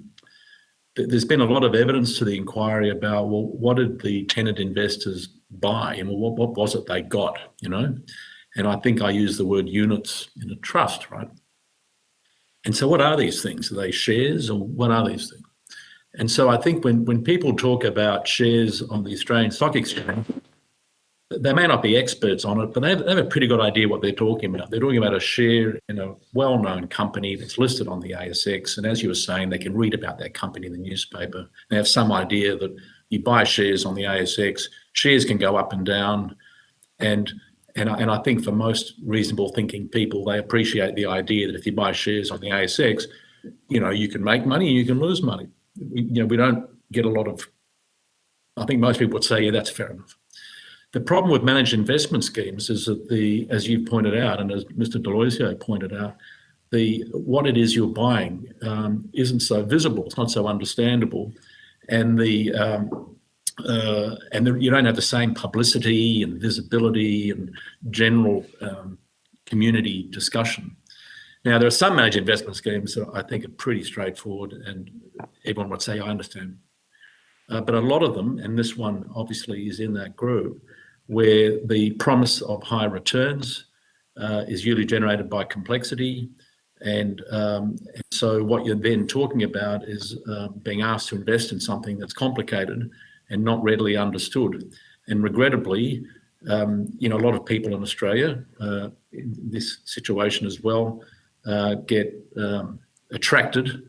been a lot of evidence to the inquiry about, well, what did the tenant investors buy, and what was it they got, And I think I used the word units in a trust, right? And so what are these things? Are they shares, or what are these things? And so I think when people talk about shares on the Australian Stock Exchange, they may not be experts on it, but they have a pretty good idea what they're talking about. They're talking about a share in a well-known company that's listed on the ASX. And as you were saying, they can read about that company in the newspaper. They have some idea that you buy shares on the ASX, shares can go up and down. And I think for most reasonable thinking people, they appreciate the idea that if you buy shares on the ASX, you can make money and you can lose money. We don't get a lot of, I think most people would say, yeah, that's fair enough. The problem with managed investment schemes is that as you pointed out, and as Mr. D'Aloisio pointed out, what it is you're buying isn't so visible. It's not so understandable, and you don't have the same publicity and visibility and general community discussion. Now, there are some managed investment schemes that I think are pretty straightforward, and everyone would say, I understand. But a lot of them, and this one obviously is in that group, where the promise of high returns is usually generated by complexity. And so what you're then talking about is being asked to invest in something that's complicated and not readily understood. And regrettably, a lot of people in Australia, in this situation as well, get attracted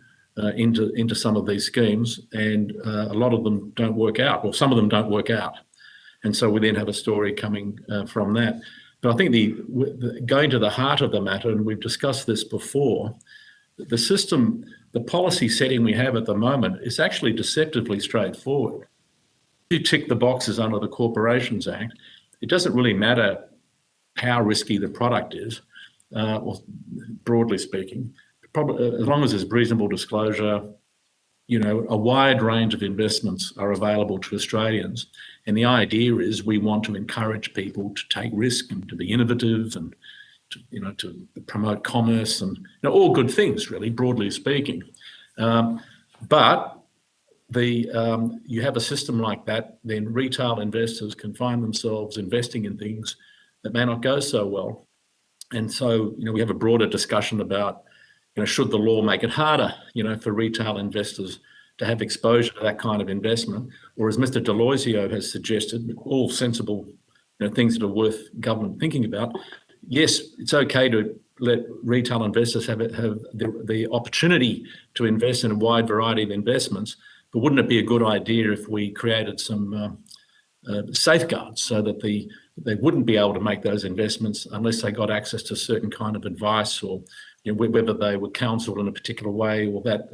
into some of these schemes, and a lot of them don't work out, or some of them don't work out. And so we then have a story coming from that. But I think going to the heart of the matter, and we've discussed this before, the system, the policy setting we have at the moment is actually deceptively straightforward. If you tick the boxes under the Corporations Act, it doesn't really matter how risky the product is, or broadly speaking, as long as there's reasonable disclosure, a wide range of investments are available to Australians. And the idea is we want to encourage people to take risk and to be innovative and to promote commerce and all good things, really, broadly speaking. But you have a system like that, then retail investors can find themselves investing in things that may not go so well. And so, we have a broader discussion about, should the law make it harder, for retail investors to have exposure to that kind of investment? Or as Mr. D'Aloisio has suggested, all sensible things that are worth government thinking about. Yes, it's okay to let retail investors have the opportunity to invest in a wide variety of investments, but wouldn't it be a good idea if we created some safeguards so that they wouldn't be able to make those investments unless they got access to certain kind of advice, or whether they were counselled in a particular way, or that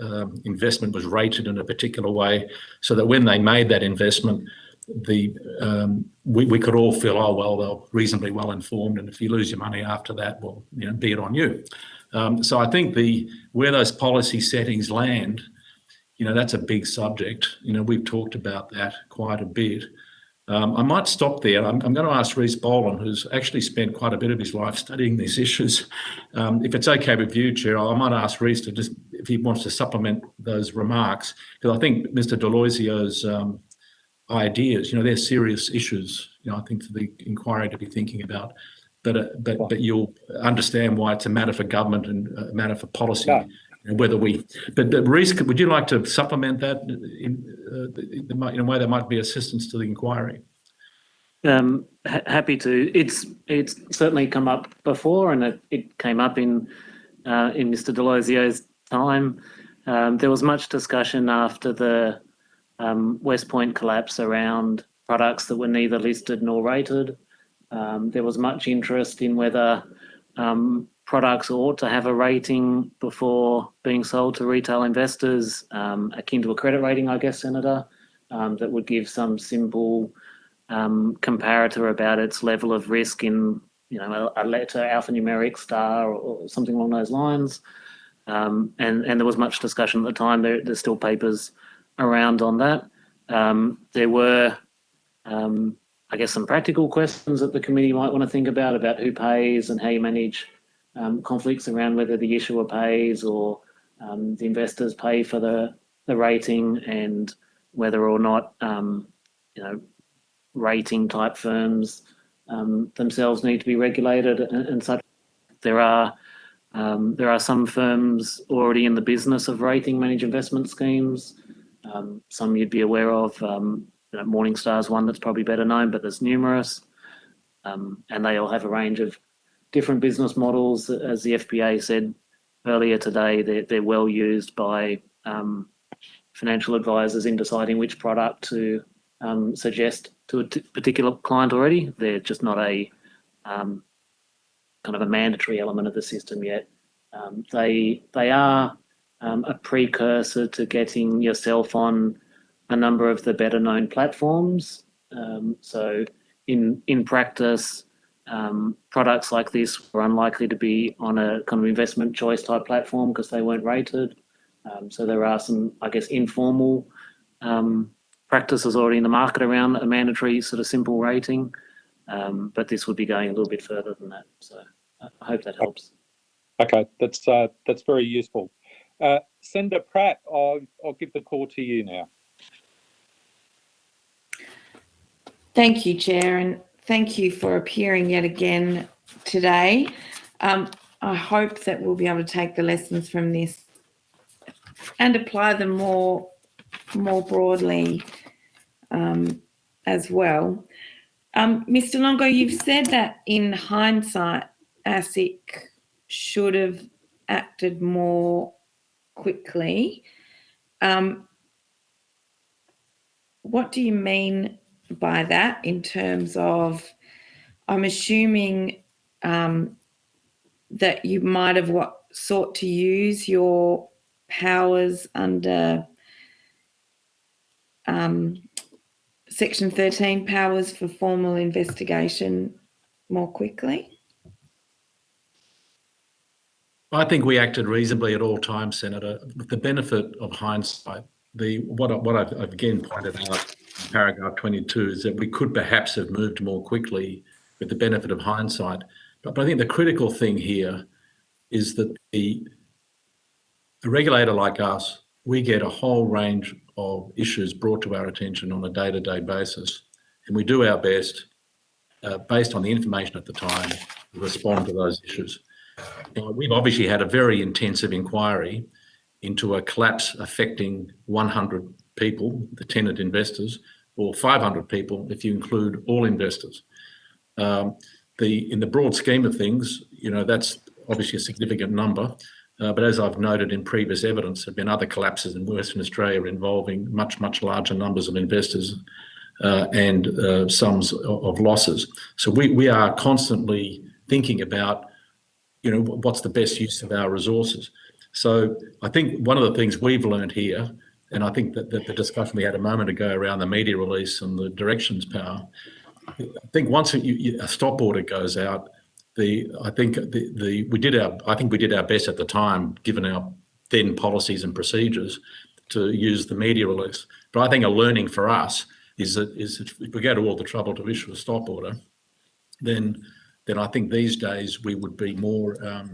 investment was rated in a particular way, so that when they made that investment, we could all feel, oh, well, they're reasonably well informed, and if you lose your money after that, well, be it on you. So I think where those policy settings land, that's a big subject. We've talked about that quite a bit. I might stop there. I'm going to ask Rhys Boland, who's actually spent quite a bit of his life studying these issues. If it's okay with you, Chair, I might ask Rhys to just, if he wants to supplement those remarks, because I think Mr. D'Aloisio's ideas, they're serious issues, I think, for the inquiry to be thinking about. But you'll understand why it's a matter for government and a matter for policy. Yeah. And whether but Rhys, would you like to supplement that in a way that might be assistance to the inquiry?
Happy to. It's certainly come up before, and it came up in Mr. D'Aloisio's time. There was much discussion after the West Point collapse around products that were neither listed nor rated. There was much interest in whether products ought to have a rating before being sold to retail investors, akin to a credit rating, I guess, Senator, that would give some simple comparator about its level of risk in, a letter, alphanumeric, star, or something along those lines. And there was much discussion at the time. There's still papers around on that. There were, I guess, some practical questions that the committee might want to think about who pays and how you manage conflicts around whether the issuer pays or the investors pay for the rating, and whether or not rating type firms themselves need to be regulated and such. There are some firms already in the business of rating managed investment schemes. Some you'd be aware of. Morningstar's one that's probably better known, but there's numerous, and they all have a range of different business models. As the FPA said earlier today, they're well used by financial advisors in deciding which product to suggest to a particular client already. They're just not a kind of a mandatory element of the system yet. They are a precursor to getting yourself on a number of the better known platforms. So in practice, products like this were unlikely to be on a kind of investment choice type platform because they weren't rated. So there are some, I guess, informal practices already in the market around a mandatory sort of simple rating, but this would be going a little bit further than that. So I hope that helps.
Okay, that's very useful. Senator Pratt, I'll give the call to you now.
Thank you, Chair, and thank you for appearing yet again today. I hope that we'll be able to take the lessons from this and apply them more broadly as well. Mr. Longo, you've said that in hindsight, ASIC should have acted more quickly. What do you mean by that in terms of, I'm assuming that you might have sought to use your powers under Section 13 powers for formal investigation more quickly?
I think we acted reasonably at all times, Senator. With the benefit of hindsight, what I've again pointed out in paragraph 22 is that we could perhaps have moved more quickly with the benefit of hindsight. But I think the critical thing here is that a regulator like us, we get a whole range of issues brought to our attention on a day-to-day basis, and we do our best, based on the information at the time, to respond to those issues. Now, we've obviously had a very intensive inquiry into a collapse affecting 100 people, the tenant investors, or 500 people if you include all investors. In the broad scheme of things, that's obviously a significant number. But as I've noted in previous evidence, there have been other collapses in Western Australia involving much, much larger numbers of investors and sums of losses. So we are constantly thinking about, what's the best use of our resources. So I think one of the things we've learned here, and I think that the discussion we had a moment ago around the media release and the directions power, I think once a stop order goes out, I think we did our best at the time, given our then policies and procedures, to use the media release. But I think a learning for us is that if we go to all the trouble to issue a stop order, then I think these days we would be more, how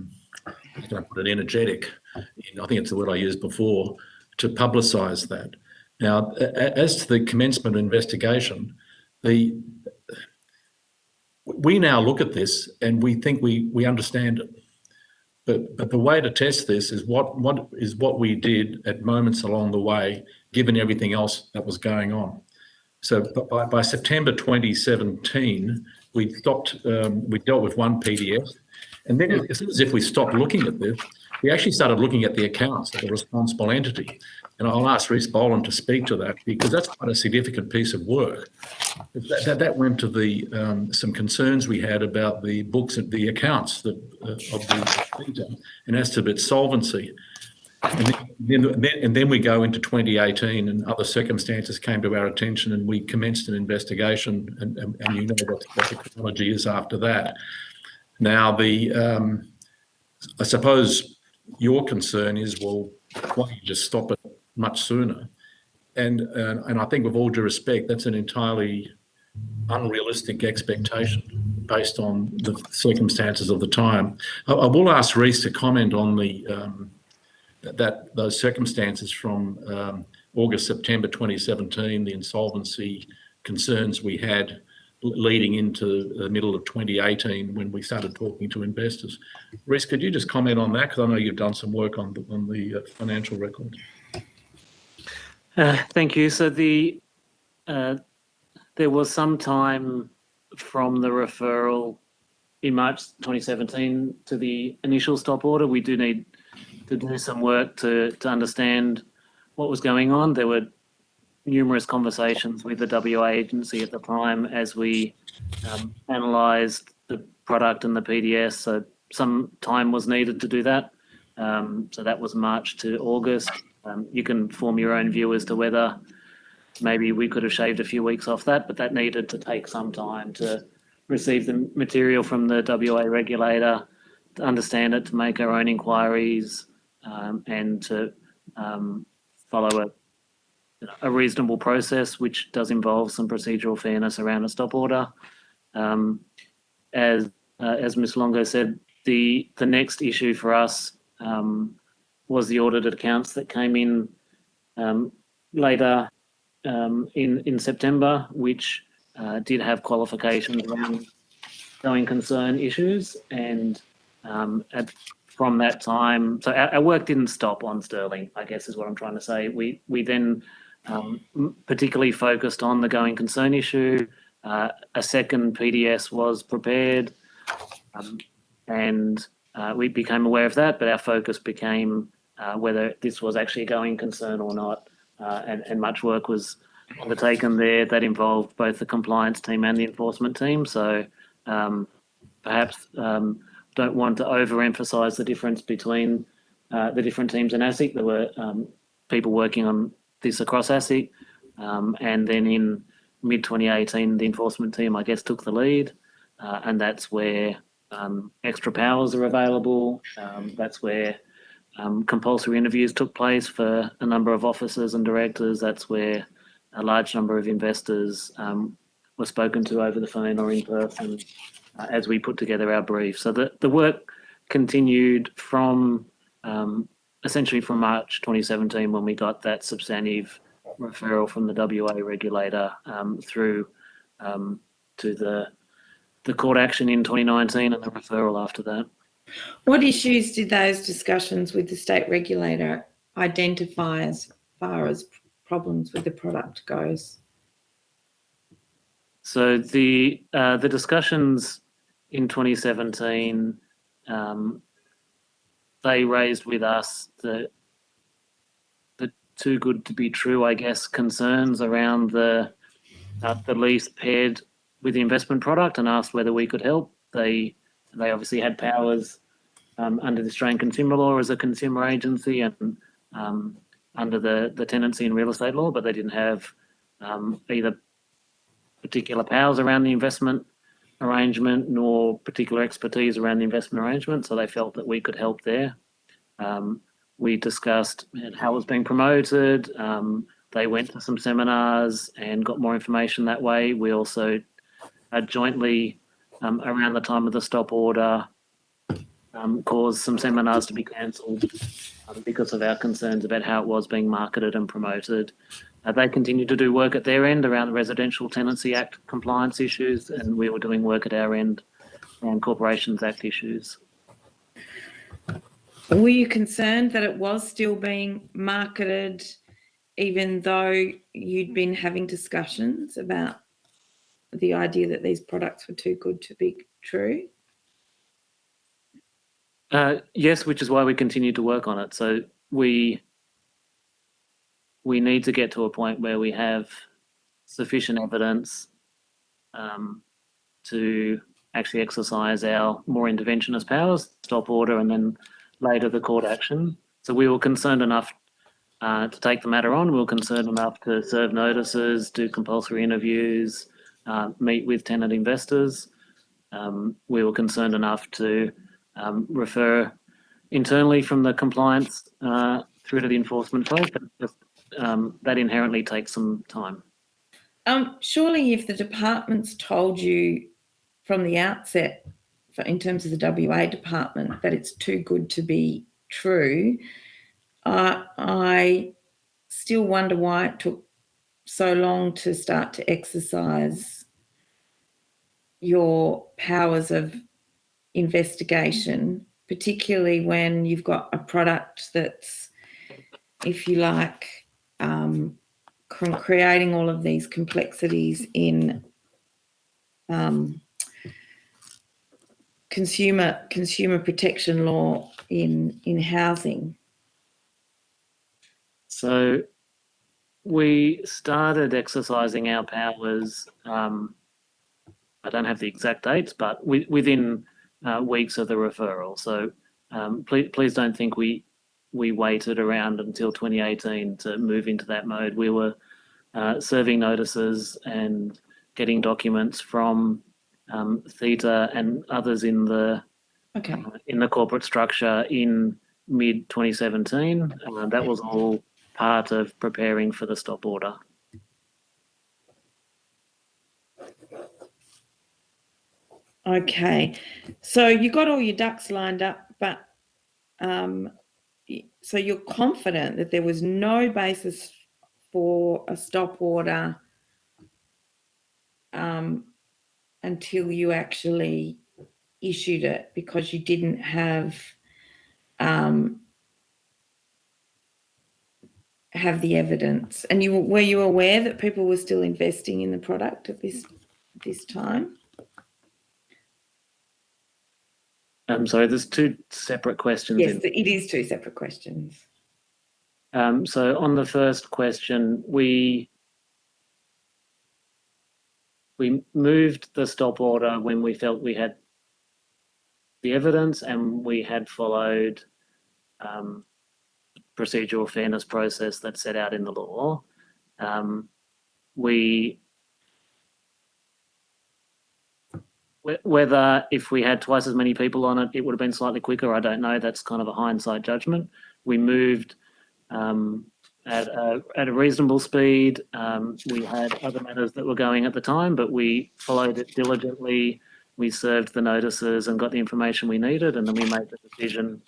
can I put it, energetic. I think it's the word I used before, to publicise that. Now, as to the commencement investigation, we now look at this and we think we understand it. But the way to test this is what we did at moments along the way, given everything else that was going on. So by September 2017, we dealt with one PDF, and then it's as if we stopped looking at this. We actually started looking at the accounts of the responsible entity. And I'll ask Rhys Boland to speak to that, because that's quite a significant piece of work. That went to some concerns we had about the books and the accounts of the data, and as to its solvency. And then we go into 2018, and other circumstances came to our attention, and we commenced an investigation, and you know what the chronology is after that. Now, I suppose your concern is, well, why don't you just stop it much sooner? And I think, with all due respect, that's an entirely unrealistic expectation based on the circumstances of the time. I will ask Rhys to comment on those circumstances from August, September 2017, the insolvency concerns we had leading into the middle of 2018 when we started talking to investors. Rhys, could you just comment on that? Because I know you've done some work on the financial record.
Thank you. So there was some time from the referral in March 2017 to the initial stop order. We do need to do some work to understand what was going on. There were numerous conversations with the WA agency at the time as we analysed the product and the PDS. So some time was needed to do that. So that was March to August. You can form your own view as to whether maybe we could have shaved a few weeks off that, but that needed to take some time to receive the material from the WA regulator, to understand it, to make our own inquiries, and to follow a reasonable process, which does involve some procedural fairness around a stop order. As Ms. Longo said, the next issue for us was the audited accounts that came in later in September, which did have qualifications around going concern issues. And from that time, so our work didn't stop on Sterling, I guess is what I'm trying to say. We then particularly focused on the going concern issue. A second PDS was prepared, and we became aware of that, but our focus became whether this was actually a going concern or not. And much work was undertaken there that involved both the compliance team and the enforcement team. So perhaps don't want to overemphasise the difference between the different teams in ASIC. There were people working on this across ASIC, and then in mid-2018, the enforcement team, I guess, took the lead, and that's where extra powers are available. That's where compulsory interviews took place for a number of officers and directors. That's where a large number of investors were spoken to over the phone or in person as we put together our brief. So the work continued from essentially from March 2017, when we got that substantive referral from the WA regulator, through to the court action in 2019 and the referral after that.
What issues did those discussions with the state regulator identify as far as problems with the product goes?
So the discussions in 2017, they raised with us the too good to be true, I guess, concerns around the lease paired with the investment product, and asked whether we could help. They obviously had powers under the Australian Consumer Law as a consumer agency, and under the tenancy and real estate law, but they didn't have either particular powers around the investment arrangement nor particular expertise around the investment arrangement. So they felt that we could help there. We discussed how it was being promoted. They went to some seminars and got more information that way. We also jointly, around the time of the stop order, caused some seminars to be cancelled because of our concerns about how it was being marketed and promoted. They continued to do work at their end around the Residential Tenancy Act compliance issues, and we were doing work at our end around Corporations Act issues.
Were you concerned that it was still being marketed, even though you'd been having discussions about the idea that these products were too good to be true?
Yes, which is why we continue to work on it. So we need to get to a point where we have sufficient evidence to actually exercise our more interventionist powers, stop order, and then later the court action. So we were concerned enough to take the matter on. We were concerned enough to serve notices, do compulsory interviews, meet with tenant investors. We were concerned enough to refer internally from the compliance through to the enforcement phase. That inherently takes some time.
Surely if the department's told you from the outset, in terms of the WA department, that it's too good to be true, I still wonder why it took so long to start to exercise your powers of investigation, particularly when you've got a product that's, if you like, creating all of these complexities in consumer protection law in housing.
So we started exercising our powers, I don't have the exact dates, but within weeks of the referral. So please don't think we waited around until 2018 to move into that mode. We were serving notices and getting documents from Theta and others in the corporate structure in mid 2017. That was all part of preparing for the stop order.
Okay, so you got all your ducks lined up, but so you're confident that there was no basis for a stop order until you actually issued it, because you didn't have the evidence, and were you aware that people were still investing in the product at this time?
I'm sorry, there's two separate questions.
Yes, it is two separate questions.
So on the first question, we moved the stop order when we felt we had the evidence and we had followed procedural fairness process that's set out in the law. Whether if we had twice as many people on it, it would have been slightly quicker, I don't know. That's kind of a hindsight judgment. We moved at a reasonable speed. We had other matters that were going at the time, but we followed it diligently. We served the notices and got the information we needed, and then we made the decision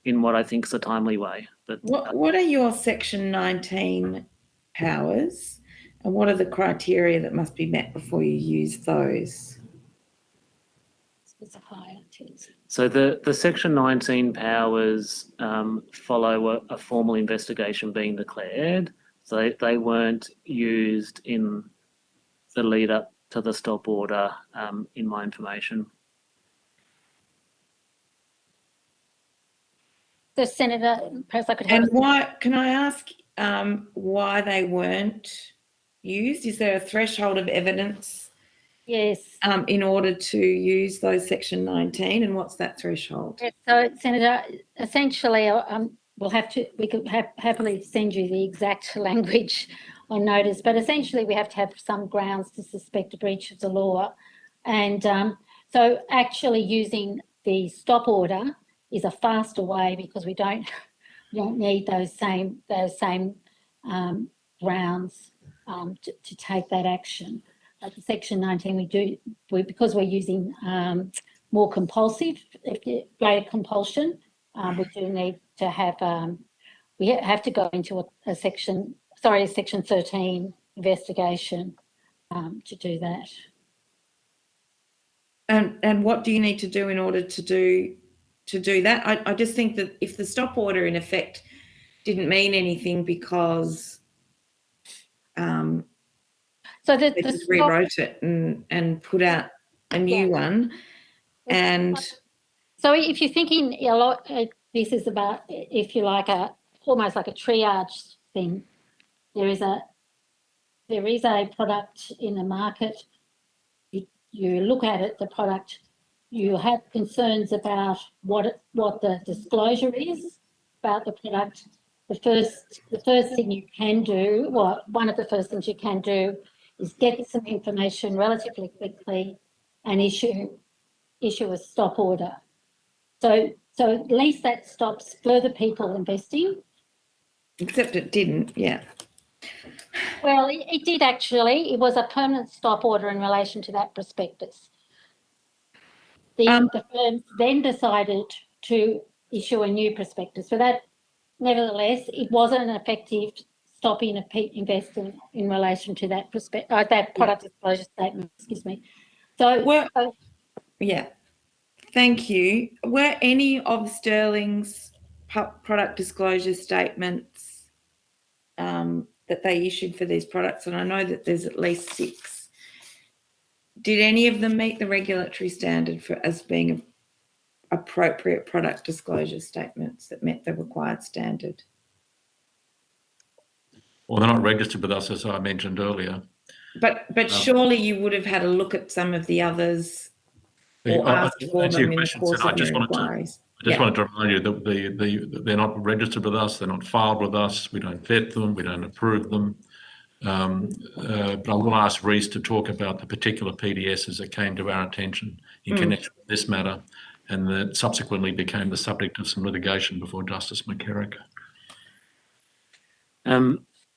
in what I think is a timely way. But
what are your Section 19 powers, and what are the criteria that must be met before you use those?
So the Section 19 powers follow a formal investigation being declared. So they weren't used in the lead up to the stop order in my information.
So Senator, perhaps I could have...
And why, can I ask why they weren't used? Is there a threshold of evidence?
Yes.
In order to use those Section 19, and what's that threshold?
Yes, so Senator, essentially, we could happily send you the exact language on notice, but essentially we have to have some grounds to suspect a breach of the law, and so actually using the stop order is a faster way, because we don't need those same grounds to take that action. At the Section 19, because we're using more compulsive, greater compulsion, we do need to have, we have to go into a Section 13 investigation to do that.
And what do you need to do in order to do that? I just think that if the stop order in effect didn't mean anything because
so
they just rewrote it and put out a new one. And
so if you're thinking a lot, this is about, if you like, almost like a triage thing. There is a product in the market. You look at it, the product. You have concerns about what the disclosure is about the product. The first thing you can do, well, one of the first things you can do, is get some information relatively quickly and issue a stop order. So at least that stops further people investing.
Except it didn't, yeah.
Well, it did actually. It was a permanent stop order in relation to that prospectus. The firm then decided to issue a new prospectus. So that, nevertheless, it wasn't an effective stopping investing in relation to that that product disclosure statement. Excuse me. So,
yeah, thank you. Were any of Sterling's product disclosure statements that they issued for these products, and I know that there's at least 6, did any of them meet the regulatory standard as being appropriate product disclosure statements that met the required standard?
Well, they're not registered with us, as I mentioned earlier.
But surely you would have had a look at some of the others or asked for them in the course of your inquiries.
I just wanted to remind you that they're not registered with us, they're not filed with us, we don't vet them, we don't approve them. But I will ask Reece to talk about the particular PDSs that came to our attention in connection with this matter, and that subsequently became the subject of some litigation before Justice McCarrick.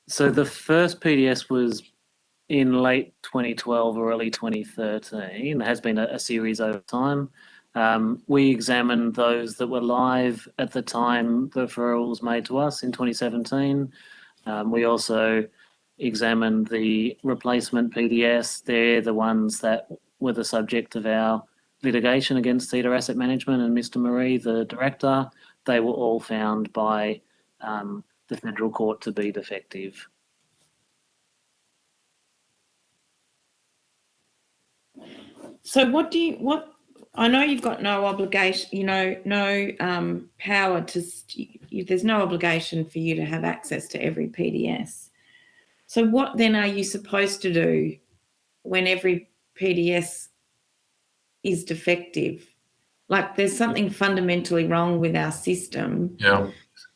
So the first PDS was in late 2012 or early 2013. There has been a series over time. We examined those that were live at the time the referral was made to us in 2017. We also examined the replacement PDS. They're the ones that were the subject of our litigation against Cedar Asset Management and Mr. Marie, the director. They were all found by the federal court to be defective.
So I know you've got no obligation, no power to, there's no obligation for you to have access to every PDS. So what then are you supposed to do when every PDS is defective? Like there's something fundamentally wrong with our system.
Yeah.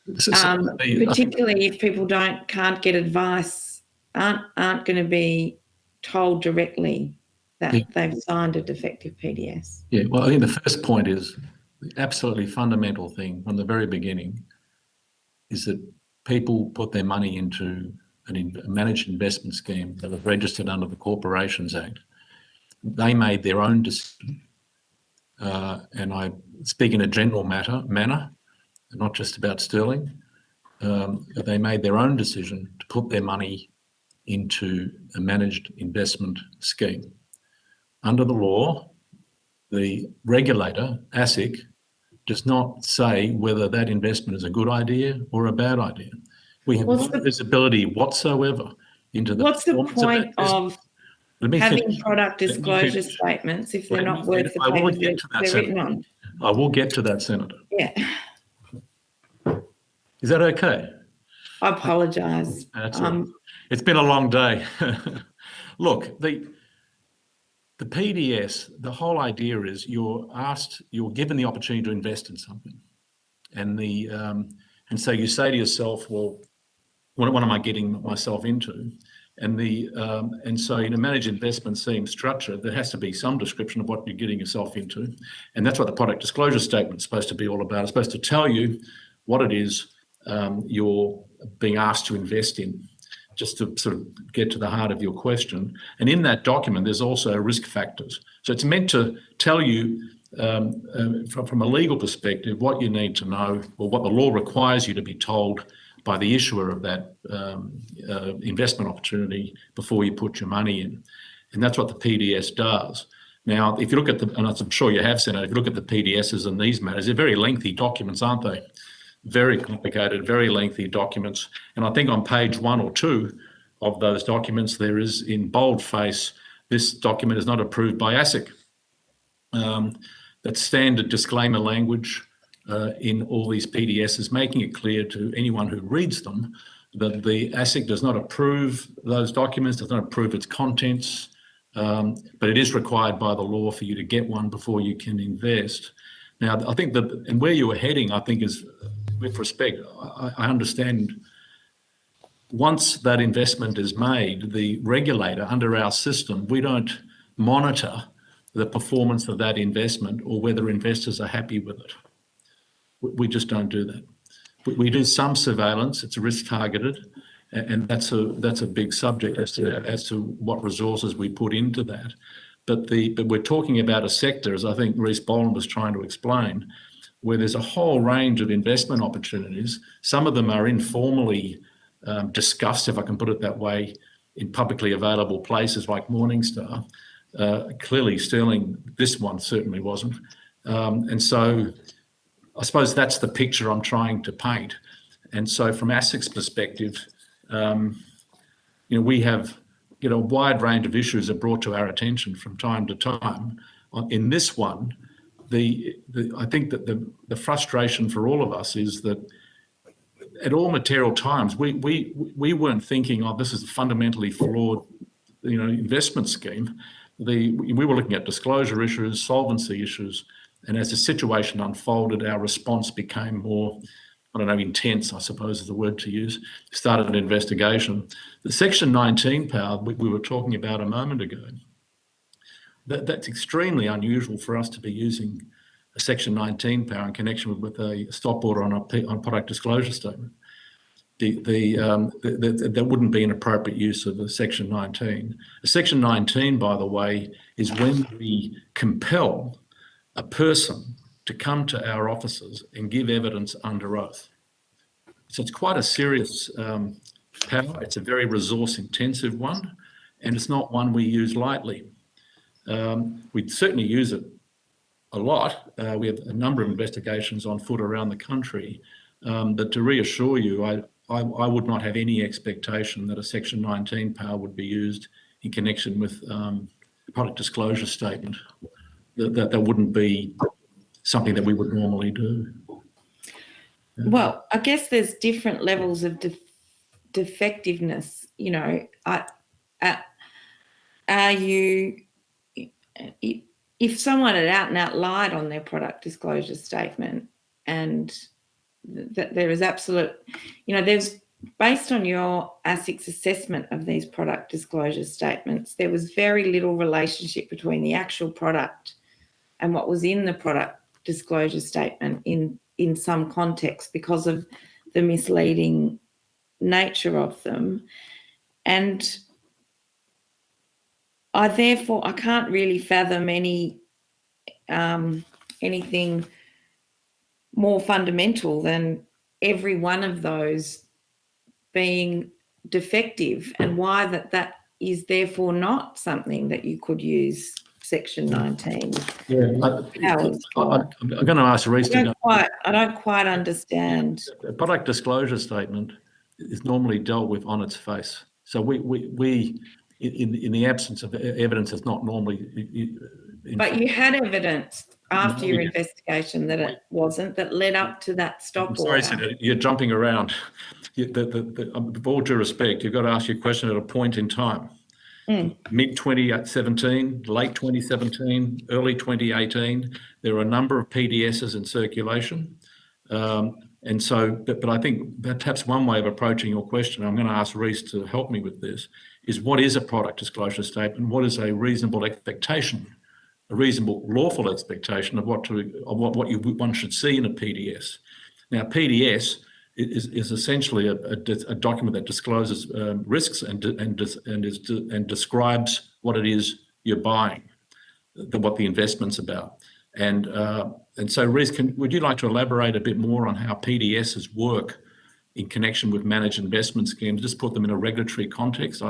Particularly if people can't get advice, aren't going to be told directly that they've signed a defective PDS.
Yeah, well, I think the first point is the absolutely fundamental thing from the very beginning is that people put their money into a managed investment scheme that was registered under the Corporations Act. They made their own decision, and I speak in a general manner, not just about Sterling. They made their own decision to put their money into a managed investment scheme. Under the law, the regulator, ASIC, does not say whether that investment is a good idea or a bad idea. We have no visibility whatsoever into the
What's the point of having
finish.
product disclosure statements if they're not worth the paper they're written on?
I will get to that, Senator.
Yeah.
Is that okay?
I apologise.
It's been a long day. Look, the PDS, the whole idea is you're given the opportunity to invest in something, and so you say to yourself, well, what am I getting myself into? And so in a managed investment scheme structure, there has to be some description of what you're getting yourself into, and that's what the product disclosure statement is supposed to be all about. It's supposed to tell you what it is you're being asked to invest in, just to sort of get to the heart of your question. And in that document, there's also risk factors. So it's meant to tell you from a legal perspective what you need to know, or what the law requires you to be told by the issuer of that investment opportunity before you put your money in. And that's what the PDS does. Now, if you look at and I'm sure you have, Senator, if you look at the PDSs in these matters, they're very lengthy documents, aren't they? Very complicated, very lengthy documents. And I think on page 1 or 2 of those documents, there is in boldface, this document is not approved by ASIC. That's standard disclaimer language in all these PDSs, making it clear to anyone who reads them that the ASIC does not approve those documents, does not approve its contents, but it is required by the law for you to get one before you can invest. Now, I think and where you were heading, I think is, with respect, I understand once that investment is made, the regulator under our system, we don't monitor the performance of that investment or whether investors are happy with it. We just don't do that. We do some surveillance, it's risk targeted, and that's a big subject as to what resources we put into that. But we're talking about a sector, as I think Reece Boland was trying to explain, where there's a whole range of investment opportunities. Some of them are informally discussed, if I can put it that way, in publicly available places like Morningstar. Clearly, Sterling, this one certainly wasn't. And so I suppose that's the picture I'm trying to paint. And so from ASIC's perspective, we have a wide range of issues are brought to our attention from time to time. In this one, I think that the frustration for all of us is that at all material times, we weren't thinking, oh, this is a fundamentally flawed, investment scheme. We were looking at disclosure issues, solvency issues, and as the situation unfolded, our response became more I don't know, intense, I suppose is the word to use, started an investigation. The Section 19 power we were talking about a moment ago, that's extremely unusual for us to be using a Section 19 power in connection with a stop order on a product disclosure statement. That wouldn't be an appropriate use of a Section 19. A Section 19, by the way, is when we compel a person to come to our offices and give evidence under oath. So it's quite a serious power. It's a very resource-intensive one, and it's not one we use lightly. We certainly use it a lot. We have a number of investigations on foot around the country, but to reassure you, I would not have any expectation that a Section 19 power would be used in connection with a product disclosure statement. That wouldn't be something that we would normally do.
Well, I guess there's different levels of defectiveness. You know, are you, if someone had out and out lied on their product disclosure statement, and that there is absolute, you know, there's, based on your ASIC's assessment of these product disclosure statements, there was very little relationship between the actual product and what was in the product disclosure statement in some context because of the misleading nature of them. And I can't really fathom anything more fundamental than every one of those being defective, and why that is therefore not something that you could use Section 19.
Yeah, I'm going to ask Reece to go.
I don't quite understand.
A product disclosure statement is normally dealt with on its face. So we in the absence of evidence, it's not normally.
But you had evidence after your investigation that it wasn't, that led up to that stop order.
Sorry, Senator, you're jumping around. With all due respect, you've got to ask your question at a point in time. Mid-2017, late 2017, early 2018, there were a number of PDSs in circulation. And so, but I think perhaps one way of approaching your question, I'm going to ask Reece to help me with this, is what is a product disclosure statement? What is a reasonable expectation, a reasonable lawful expectation of what one should see in a PDS? Now, PDS is essentially a document that discloses risks and describes what it is you're buying, what the investment's about. And so, Reece, would you like to elaborate a bit more on how PDSs work in connection with managed investment schemes? Just put them in a regulatory context.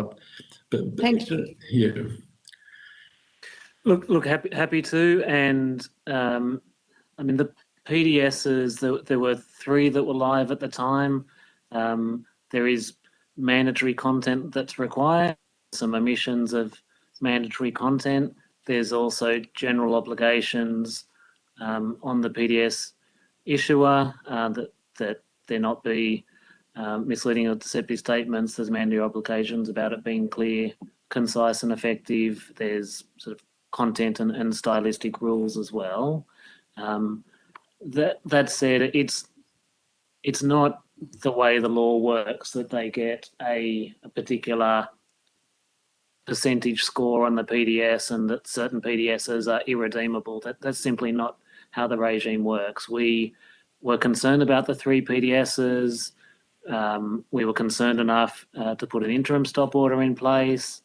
Thank you.
Yeah.
Look, happy to. And I mean, the PDSs, there were 3 that were live at the time. There is mandatory content that's required, some omissions of mandatory content. There's also general obligations on the PDS issuer that there not be misleading or deceptive statements. There's mandatory obligations about it being clear, concise and effective. There's sort of content and stylistic rules as well. That said, it's not the way the law works that they get a particular percentage score on the PDS and that certain PDSs are irredeemable. That's simply not how the regime works. We were concerned about the 3 PDSs. We were concerned enough to put an interim stop order in place.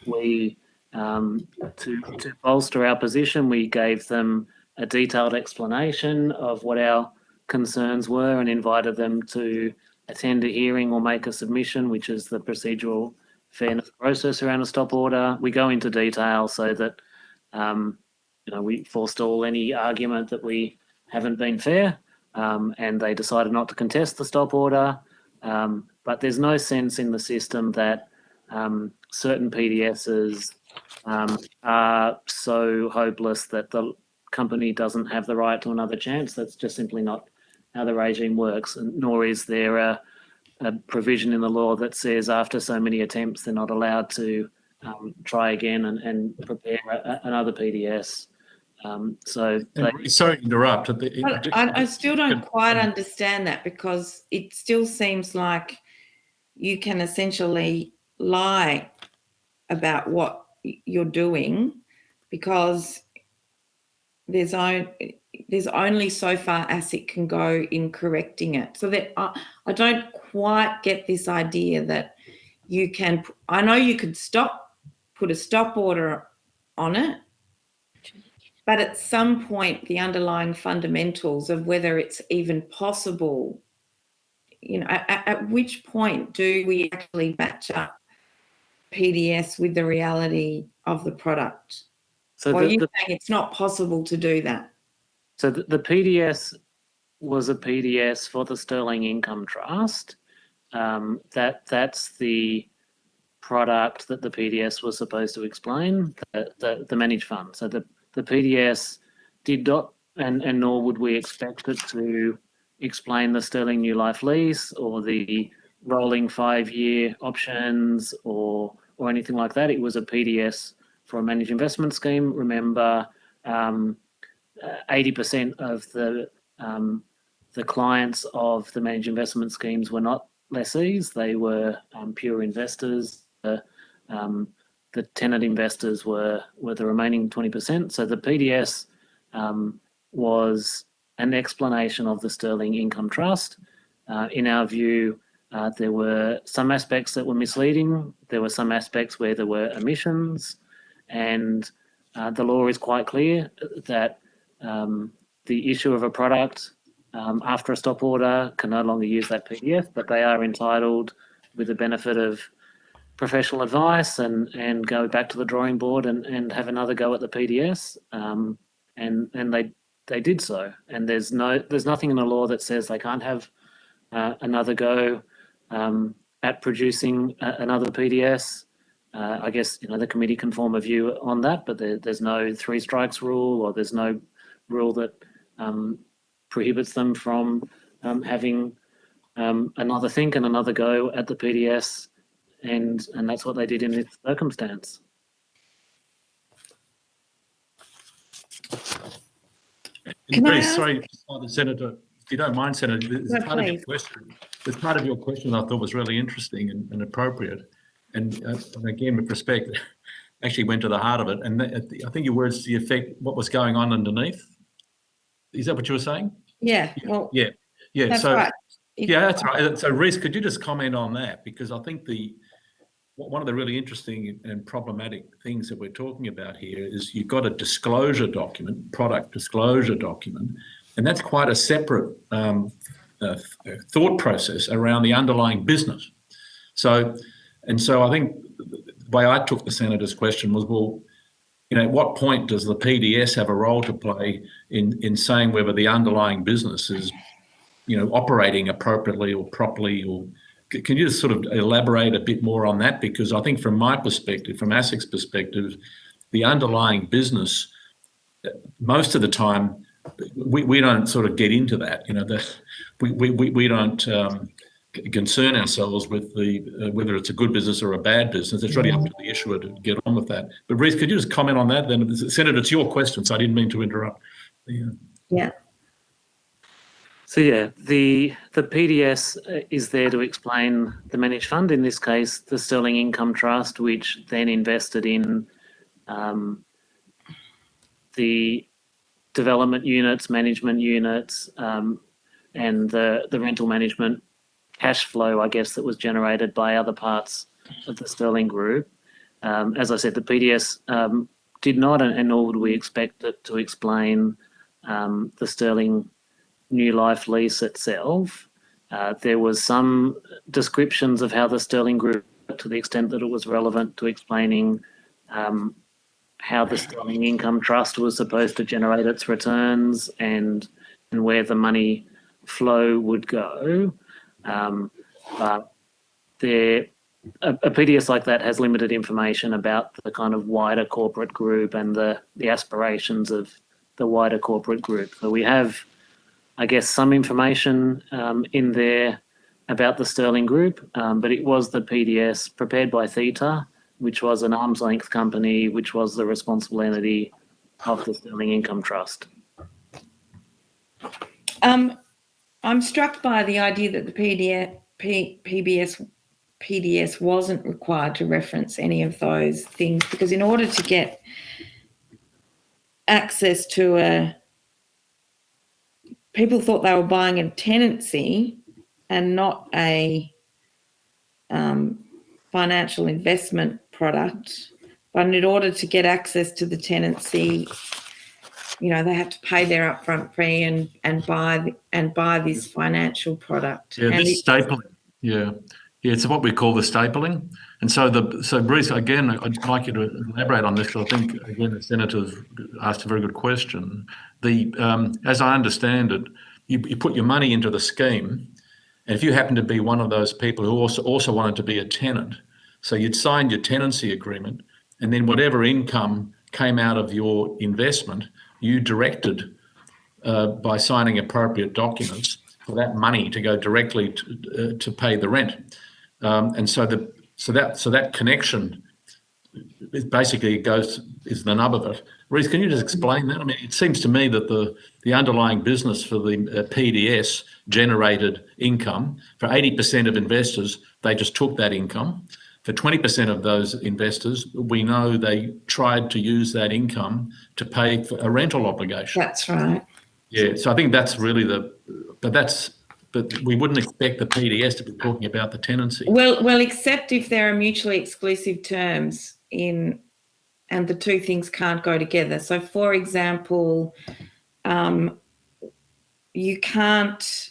We, to bolster our position, we gave them a detailed explanation of what our concerns were and invited them to attend a hearing or make a submission, which is the procedural fairness process around a stop order. We go into detail so that we forestall any argument that we haven't been fair, and they decided not to contest the stop order. But there's no sense in the system that certain PDSs are so hopeless that the company doesn't have the right to another chance. That's just simply not how the regime works, and nor is there a provision in the law that says after so many attempts they're not allowed to try again and prepare another PDS. So they,
Sorry to interrupt.
I still don't quite understand that, because it still seems like you can essentially lie about what you're doing, because there's only so far ASIC can go in correcting it. So that I don't quite get this idea that you can. I know you could put a stop order on it, but at some point, the underlying fundamentals of whether it's even possible, at which point do we actually match up PDS with the reality of the product?
so
Or are you saying it's not possible to do that?
So the PDS was a PDS for the Sterling Income Trust. That's the product that the PDS was supposed to explain, the managed fund. So the PDS did not, and nor would we expect it to explain the Sterling New Life lease or the rolling 5-year options or anything like that. It was a PDS for a managed investment scheme. Remember, 80% of the clients of the managed investment schemes were not lessees; they were pure investors. The tenant investors were the remaining 20%. So the PDS was an explanation of the Sterling Income Trust. In our view, there were some aspects that were misleading. There were some aspects where there were omissions, and the law is quite clear that the issue of a product after a stop order can no longer use that PDF, but they are entitled, with the benefit of professional advice, and go back to the drawing board and have another go at the PDS. And they did so. And there's nothing in the law that says they can't have another go at producing another PDS. I guess the committee can form a view on that, but there's no 3 strikes rule, or there's no rule that prohibits them from having another think and another go at the PDS, and that's what they did in this circumstance.
Sorry, Senator, if you don't mind, Senator, there's part of your question I thought was really interesting and appropriate, and again, with respect, actually went to the heart of it. And I think your words to the effect, what was going on underneath. Is that what you were saying?
Yeah. Well.
Yeah.
That's
So.
right.
Yeah, that's right. So, Reece, could you just comment on that? Because I think one of the really interesting and problematic things that we're talking about here is you've got a disclosure document, product disclosure document, and that's quite a separate thought process around the underlying business. So I think the way I took the Senator's question was, well, at what point does the PDS have a role to play in saying whether the underlying business is operating appropriately or properly? Or can you just sort of elaborate a bit more on that? Because I think from my perspective, from ASIC's perspective, the underlying business, most of the time, we don't sort of get into that. We don't concern ourselves with whether it's a good business or a bad business. It's really up to the issuer to get on with that. But Reece, could you just comment on that? Then, Senator, it's your question, so I didn't mean to interrupt.
Yeah.
So yeah, the PDS is there to explain the managed fund, in this case, the Sterling Income Trust, which then invested in the development units, management units, and the rental management cash flow, I guess, that was generated by other parts of the Sterling Group. As I said, the PDS did not, and nor would we expect it to explain the Sterling New Life lease itself. There was some descriptions of how the Sterling Group, to the extent that it was relevant to explaining how the Sterling Income Trust was supposed to generate its returns and where the money flow would go. But a PDS like that has limited information about the kind of wider corporate group and the aspirations of the wider corporate group. So we have, I guess, some information in there about the Sterling Group, but it was the PDS prepared by Theta, which was an arm's length company, which was the responsible entity of the Sterling Income Trust.
I'm struck by the idea that the PDS wasn't required to reference any of those things, because in order to get access to people thought they were buying a tenancy and not a financial investment product. But in order to get access to the tenancy, they have to pay their upfront fee and buy this financial product.
Yeah,
and
this stapling. Yeah, it's what we call the stapling. And so Bruce, again, I'd like you to elaborate on this, because I think again the senator's asked a very good question. As I understand it, you put your money into the scheme, and if you happen to be one of those people who also wanted to be a tenant, so you'd signed your tenancy agreement, and then whatever income came out of your investment, you directed by signing appropriate documents for that money to go directly to pay the rent, and so that connection basically is the nub of it. Reece, can you just explain that? I mean, it seems to me that the underlying business for the PDS generated income. For 80% of investors, they just took that income. For 20% of those investors, we know they tried to use that income to pay for a rental obligation.
That's right.
Yeah, so I think that's really but we wouldn't expect the PDS to be talking about the tenancy.
Well, except if there are mutually exclusive terms and the two things can't go together. So, for example, you can't.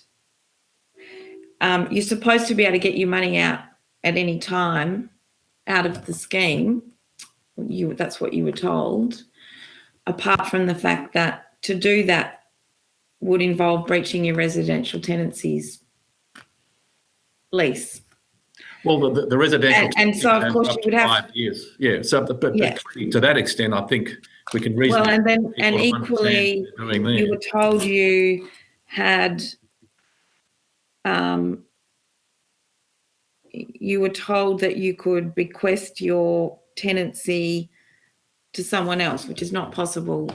You're supposed to be able to get your money out at any time out of the scheme. That's what you were told. Apart from the fact that to do that would involve breaching your residential tenancies lease.
Well, the residential
and so of course you would have
5 years. Yeah. So, but to that extent, I think we can reasonably.
Well, and equally, you were told you had. You were told that you could bequest your tenancy to someone else, which is not possible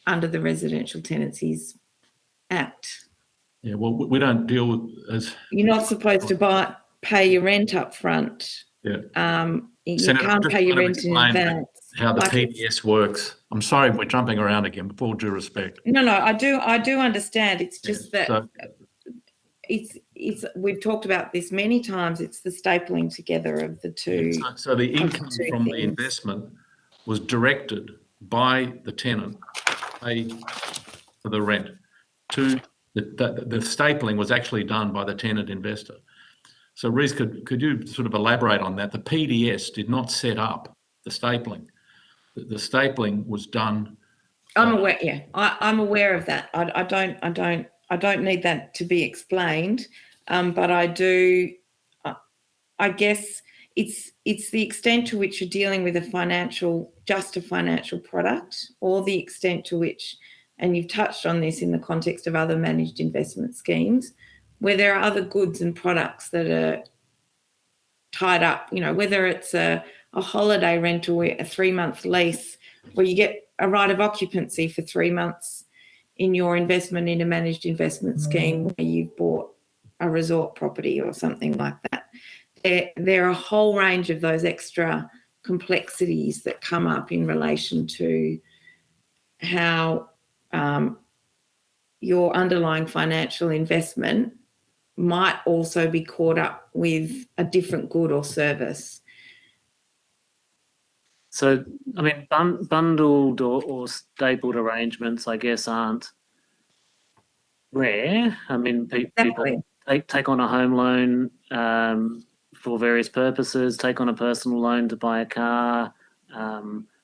under the Residential Tenancies Act.
Yeah, well, we don't deal with as.
You're not supposed to pay your rent up front.
Yeah.
You
Senator,
can't pay your rent in advance.
How the PDS works. I'm sorry, we're jumping around again. With all due respect.
No, I do understand. It's just that we've talked about this many times. It's the stapling together of the two.
So the income from the investment was directed by the tenant to pay for the rent. The stapling was actually done by the tenant investor. So Reece, could you sort of elaborate on that? The PDS did not set up the stapling. The stapling was done.
I'm aware. Yeah, I'm aware of that. I don't need that to be explained, but I do. I guess it's the extent to which you're dealing with a financial product, or the extent to which, and you've touched on this in the context of other managed investment schemes, where there are other goods and products that are tied up. Whether it's a holiday rental, a 3-month lease, where you get a right of occupancy for 3 months in your investment in a managed investment scheme, where you've bought a resort property or something like that. There are a whole range of those extra complexities that come up in relation to how your underlying financial investment might also be caught up with a different good or service.
So, I mean, bundled or stapled arrangements, I guess, aren't rare. I mean, people take on a home loan for various purposes, take on a personal loan to buy a car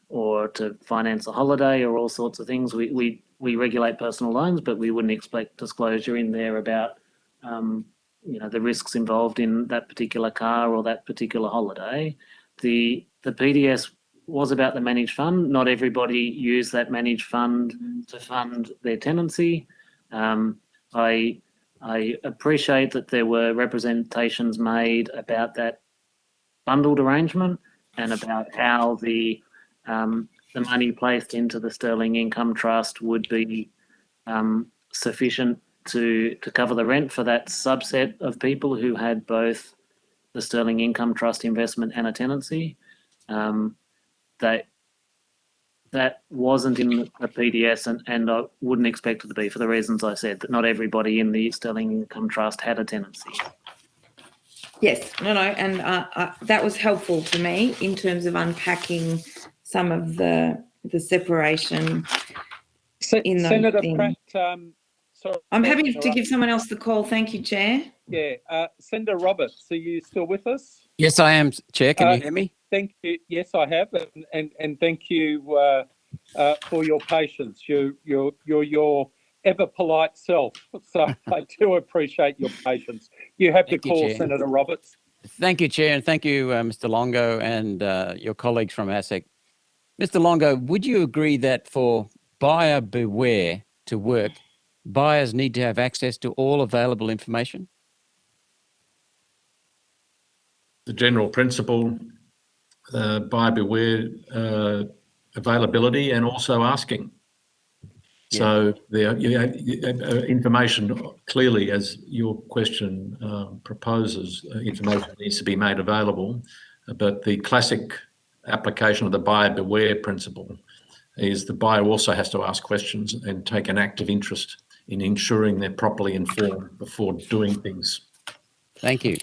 or to finance a holiday or all sorts of things. We regulate personal loans, but we wouldn't expect disclosure in there about the risks involved in that particular car or that particular holiday. The PDS was about the managed fund. Not everybody used that managed fund to fund their tenancy. I appreciate that there were representations made about that bundled arrangement and about how the the money placed into the Sterling Income Trust would be sufficient to cover the rent for that subset of people who had both the Sterling Income Trust investment and a tenancy. That wasn't in the PDS, and I wouldn't expect it to be for the reasons I said, that not everybody in the Sterling Income Trust had a tenancy.
Yes, no, and that was helpful to me in terms of unpacking some of the separation in those
Senator
things.
Pratt, sorry,
I'm happy to give someone else the call. Thank you, Chair.
Yeah, Senator Roberts, are you still with us?
Yes, I am, Chair. Can you hear me?
Thank you. Yes, I have, and thank you for your patience. You're your ever polite self, so I do appreciate your patience. You have the call,
Chair.
Senator Roberts.
Thank you, Chair, and thank you, Mr. Longo and your colleagues from ASIC. Mr. Longo, would you agree that for buyer beware to work, buyers need to have access to all available information?
The general principle, buyer beware, availability and also asking.
Yeah.
So the information clearly, as your question proposes, information needs to be made available, but the classic application of the buyer beware principle is the buyer also has to ask questions and take an active interest in ensuring they're properly informed before doing things.
Thank you.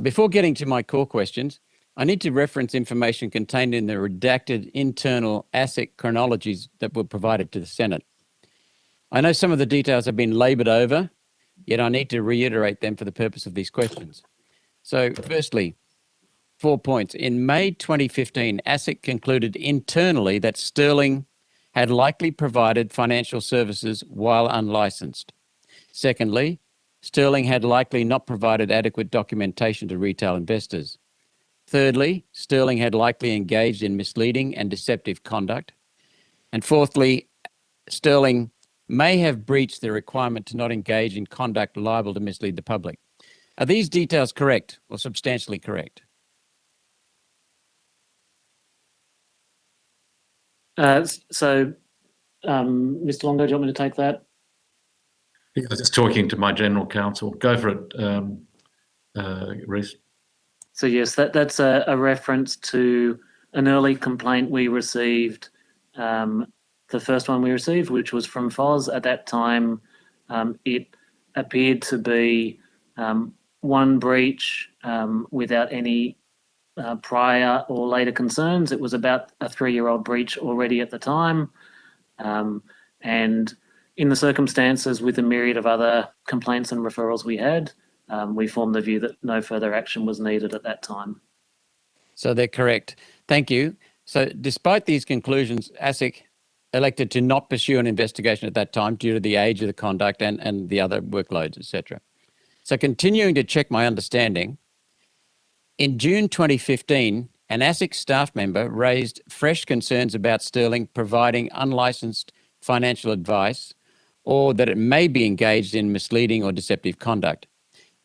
Before getting to my core questions, I need to reference information contained in the redacted internal ASIC chronologies that were provided to the Senate. I know some of the details have been laboured over, yet I need to reiterate them for the purpose of these questions. So firstly, 4 points. In May 2015, ASIC concluded internally that Sterling had likely provided financial services while unlicensed. Secondly, Sterling had likely not provided adequate documentation to retail investors. Thirdly, Sterling had likely engaged in misleading and deceptive conduct. And fourthly, Sterling may have breached the requirement to not engage in conduct liable to mislead the public. Are these details correct or substantially correct?
Mr. Longo, do you want me to take that?
I was just talking to my general counsel. Go for it, Reece.
So yes, that's a reference to an early complaint we received, the first one we received, which was from FOS. At that time, it appeared to be one breach without any prior or later concerns. It was about a 3-year-old breach already at the time. And in the circumstances, with a myriad of other complaints and referrals we had, we formed the view that no further action was needed at that time.
So they're correct. Thank you. So despite these conclusions, ASIC elected to not pursue an investigation at that time due to the age of the conduct and the other workloads, etc. So continuing to check my understanding, in June 2015, an ASIC staff member raised fresh concerns about Sterling providing unlicensed financial advice, or that it may be engaged in misleading or deceptive conduct.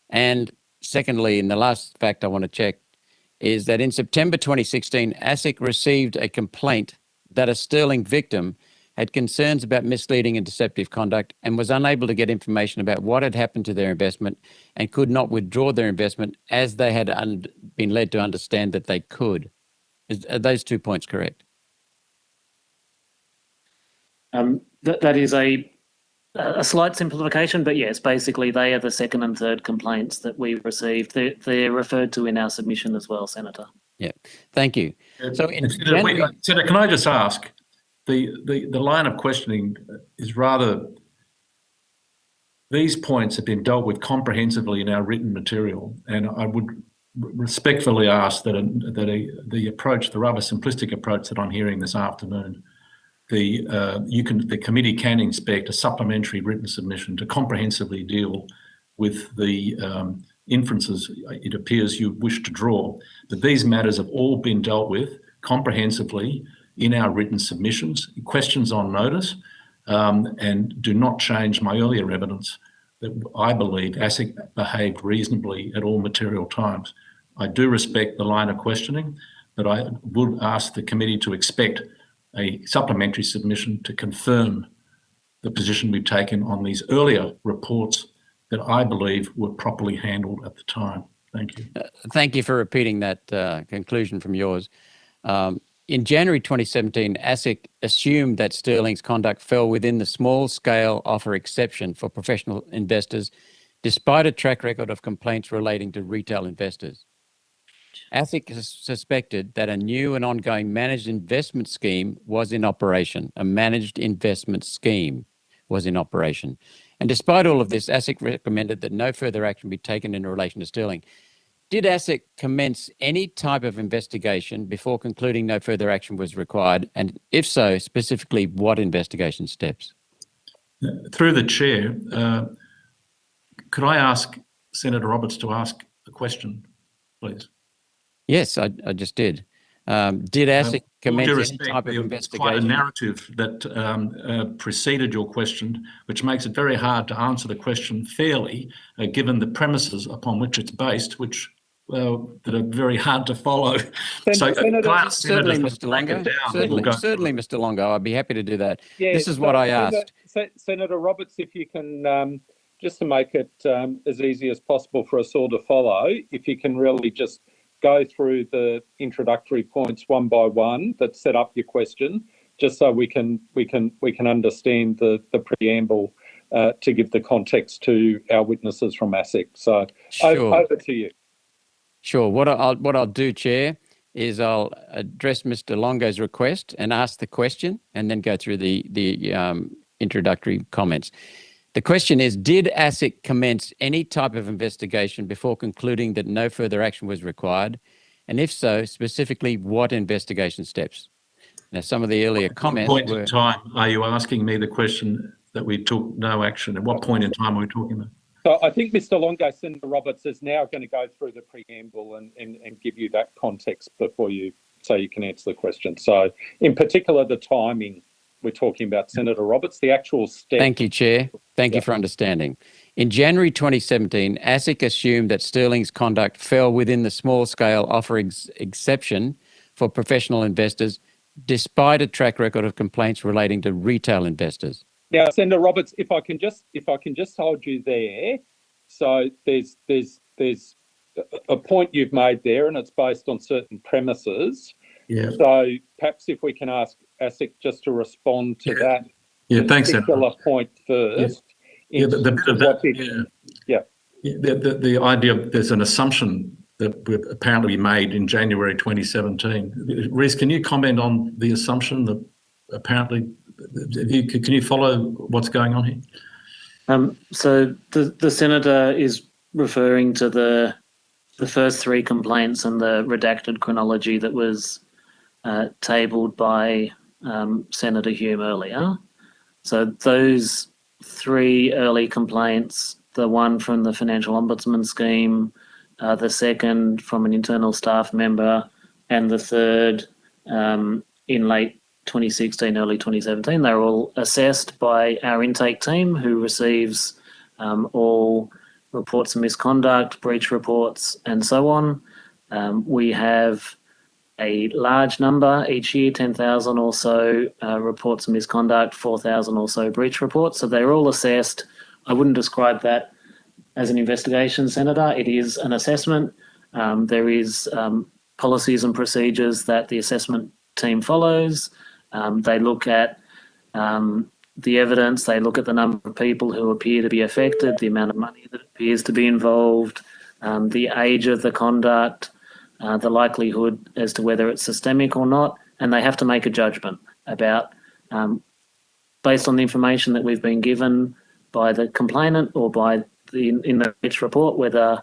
And secondly, and the last fact I want to check, is that in September 2016, ASIC received a complaint that a Sterling victim had concerns about misleading and deceptive conduct and was unable to get information about what had happened to their investment and could not withdraw their investment as they had been led to understand that they could. Are those 2 points correct?
That is a slight simplification, but yes, basically they are the second and third complaints that we received. They're referred to in our submission as well, Senator.
Yeah, thank you. So,
Senator, can I just ask, the line of questioning is rather, these points have been dealt with comprehensively in our written material, and I would respectfully ask that the approach, the rather simplistic approach that I'm hearing this afternoon, the committee can inspect a supplementary written submission to comprehensively deal with the inferences it appears you wish to draw. But these matters have all been dealt with comprehensively in our written submissions, questions on notice, and do not change my earlier evidence that I believe ASIC behaved reasonably at all material times. I do respect the line of questioning, but I would ask the committee to expect a supplementary submission to confirm the position we've taken on these earlier reports that I believe were properly handled at the time. Thank you.
Thank you for repeating that conclusion from yours. In January 2017, ASIC assumed that Sterling's conduct fell within the small-scale offer exception for professional investors, despite a track record of complaints relating to retail investors. ASIC suspected that a new and ongoing managed investment scheme was in operation. A managed investment scheme was in operation. And despite all of this, ASIC recommended that no further action be taken in relation to Sterling. Did ASIC commence any type of investigation before concluding no further action was required? And if so, specifically, what investigation steps?
Through the chair, could I ask Senator Roberts to ask a question, please?
Yes, I just did. Did ASIC commence any type of investigation?
Quite a narrative that preceded your question, which makes it very hard to answer the question fairly, given the premises upon which it's based, which that are very hard to follow.
Certainly, Mr. Longo. Certainly, Mr. Longo. I'd be happy to do that.
Yeah,
this is what I asked.
Senator Roberts, if you can, just to make it as easy as possible for us all to follow, if you can really just go through the introductory points one by one that set up your question, just so we can understand the preamble to give the context to our witnesses from ASIC. So over to you.
Sure. What I'll do, Chair, is I'll address Mr. Longo's request and ask the question, and then go through the introductory comments. The question is, did ASIC commence any type of investigation before concluding that no further action was required? And if so, specifically, what investigation steps? Now, some of the earlier comments
were... At what point in time are you asking me the question that we took no action? At what point in time are we talking about?
So I think Mr. Longo, Senator Roberts, is now going to go through the preamble and give you that context before so you can answer the question. So in particular, the timing we're talking about, Senator Roberts, the actual step.
Thank you, Chair. Thank you for understanding. In January 2017, ASIC assumed that Sterling's conduct fell within the small-scale offer exception for professional investors, despite a track record of complaints relating to retail investors.
Now, Senator Roberts, if I can just hold you there. So there's a point you've made there, and it's based on certain premises.
Yeah.
So perhaps if we can ask ASIC just to respond to that
thanks,
particular point first.
The idea of there's an assumption that apparently made in January 2017. Reece, can you comment on the assumption that apparently? Can you follow what's going on here?
So the Senator is referring to the first three complaints and the redacted chronology that was tabled by Senator Hume earlier. So those three early complaints, the one from the Financial Ombudsman Scheme, the second from an internal staff member, and the third in late 2016, early 2017, they were all assessed by our intake team, who receives all reports of misconduct, breach reports, and so on. We have a large number each year, 10,000 or so reports of misconduct, 4,000 or so breach reports. So they're all assessed. I wouldn't describe that as an investigation, Senator. It is an assessment. There is policies and procedures that the assessment team follows. They look at the evidence, they look at the number of people who appear to be affected, the amount of money that appears to be involved, the age of the conduct, the likelihood as to whether it's systemic or not, and they have to make a judgment about, based on the information that we've been given by the complainant or by in the breach report, whether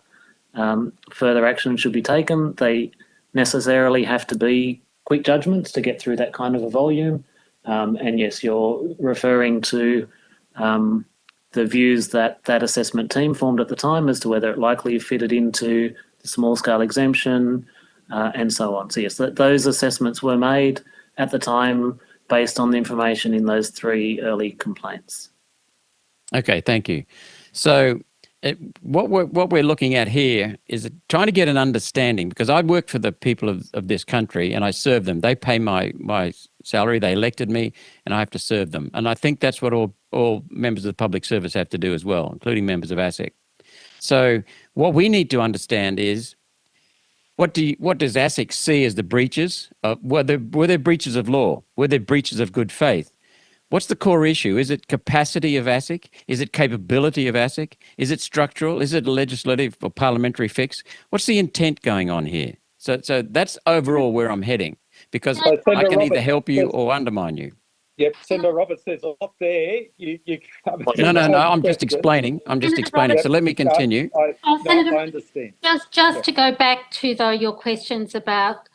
further action should be taken. They necessarily have to be quick judgments to get through that kind of a volume. And yes, you're referring to the views that that assessment team formed at the time as to whether it likely fitted into the small scale exemption and so on. So yes, those assessments were made at the time based on the information in those three early complaints.
Okay, thank you. So what we're looking at here is trying to get an understanding, because I work for the people of this country and I serve them. They pay my salary, they elected me, and I have to serve them. And I think that's what all members of the public service have to do as well, including members of ASIC. So what we need to understand is, what does ASIC see as the breaches? Were there breaches of law? Were there breaches of good faith? What's the core issue? Is it capacity of ASIC? Is it capability of ASIC? Is it structural? Is it a legislative or parliamentary fix? What's the intent going on here? So that's overall where I'm heading, because I can either help you or undermine you.
Yep, Senator Roberts, there's a lot there. You
No, I'm just explaining. So let me continue.
I understand.
Just to go back to, though, your questions about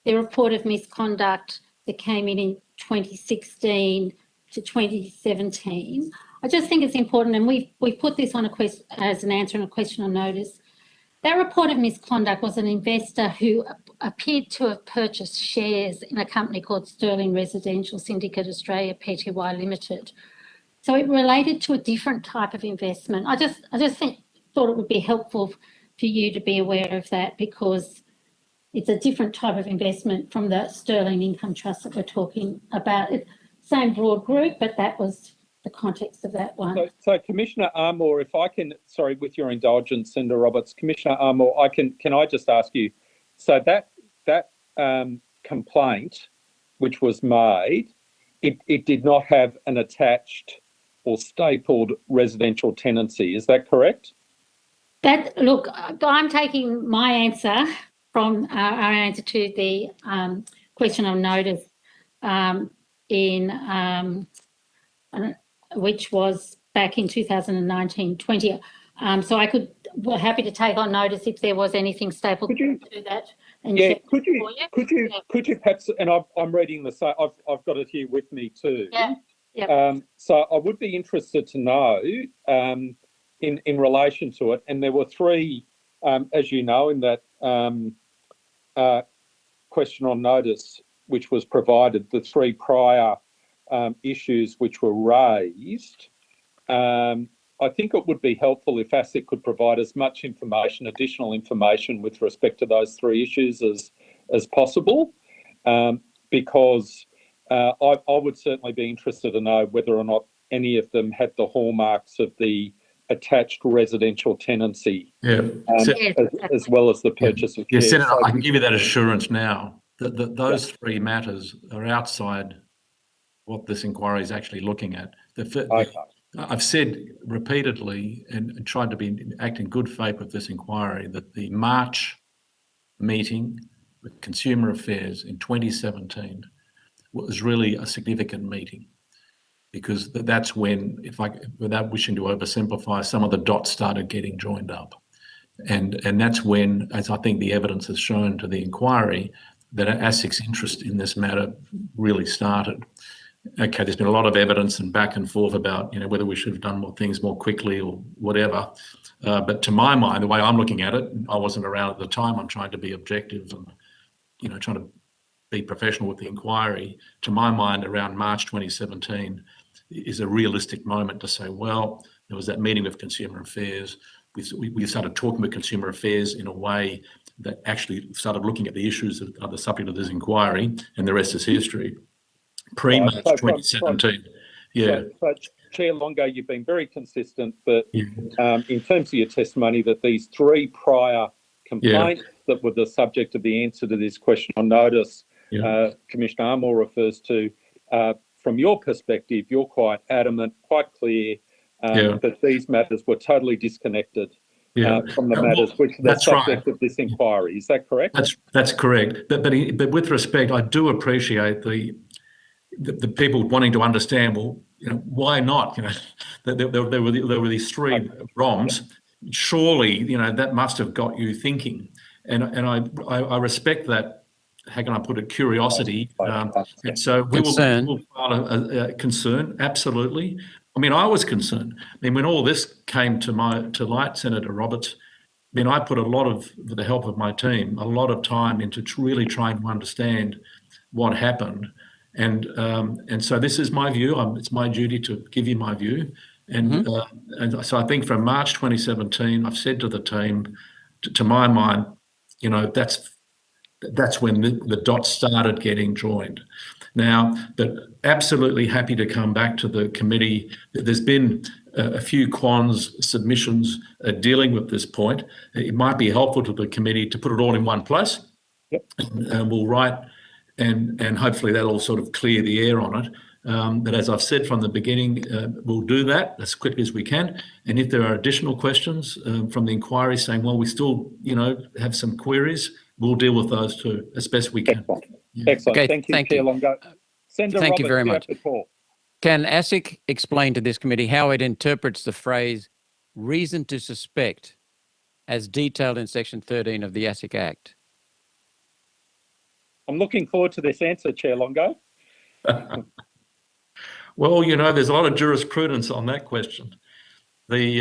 the report of misconduct that came in 2016 to 2017. I just think it's important, and we put this on as an answer on a question on notice. That report of misconduct was an investor who appeared to have purchased shares in a company called Sterling Residential Syndicate Australia Pty Limited. So it related to a different type of investment. I just thought it would be helpful for you to be aware of that, because it's a different type of investment from the Sterling Income Trust that we're talking about. Same broad group, but that was the context of that one.
So Commissioner Armour, if I can, sorry, with your indulgence, Senator Roberts, Commissioner Armour, can I just ask you, so that complaint which was made, it did not have an attached or stapled residential tenancy, is that correct?
Look, I'm taking my answer from our answer to the question on notice which was back in 2019-20. So we're happy to take on notice if there was anything stapled to do that.
Yeah, could you perhaps, and I'm reading the same, I've got it here with me too.
Yeah. Yep.
So I would be interested to know in relation to it, and there were three, as you know, in that question on notice which was provided, the three prior issues which were raised. I think it would be helpful if ASIC could provide as much information, additional information with respect to those three issues as possible, because I would certainly be interested to know whether or not any of them had the hallmarks of the attached residential tenancy, as well as the purchase of shares.
Senator, I can give you that assurance now that those three matters are outside what this inquiry is actually looking at. I've said repeatedly and tried to act in good faith with this inquiry that the March meeting with Consumer Affairs in 2017 was really a significant meeting, because that's when, without wishing to oversimplify, some of the dots started getting joined up. And that's when, as I think the evidence has shown to the inquiry, that ASIC's interest in this matter really started. Okay, there's been a lot of evidence and back and forth about whether we should have done more things more quickly or whatever. But to my mind, the way I'm looking at it, I wasn't around at the time. I'm trying to be objective and trying to be professional with the inquiry. To my mind, around March 2017 is a realistic moment to say, well, there was that meeting with Consumer Affairs. We started talking with Consumer Affairs in a way that actually started looking at the issues that are the subject of this inquiry, and the rest is history. Pre-March 2017.
So Chair Longo, you've been very consistent, but in terms of your testimony, that these three prior complaints that were the subject of the answer to this question on notice, Commissioner Armour refers to, from your perspective, you're quite adamant, quite clear that these matters were totally disconnected from the matters which are the subject of this inquiry. Is that correct?
That's correct. But with respect, I do appreciate the people wanting to understand, well, why not? There were these three ROMs. Surely, that must have got you thinking. And I respect that, how can I put it, curiosity. And so we will file a concern, absolutely. I mean, I was concerned. I mean, when all this came to light, Senator Roberts, I put with the help of my team, a lot of time into really trying to understand what happened. And so this is my view. It's my duty to give you my view. And so I think from March 2017, I've said to the team, to my mind, that's when the dots started getting joined. Now, but absolutely happy to come back to the committee. There's been a few Quans submissions dealing with this point. It might be helpful to the committee to put it all in one place.
Yep.
And we'll write, and hopefully that'll sort of clear the air on it. But as I've said from the beginning, we'll do that as quickly as we can. And if there are additional questions from the inquiry saying, well, we still, have some queries, we'll deal with those too, as best we can.
Excellent.
Yeah.
Excellent.
Okay,
Thank you,
thank
Chair
you.
Longo. Senator
Thank you very
Roberts,
much.
the call.
Can ASIC explain to this committee how it interprets the phrase reason to suspect as detailed in Section 13 of the ASIC Act?
I'm looking forward to this answer, Chair Longo.
Well, there's a lot of jurisprudence on that question. We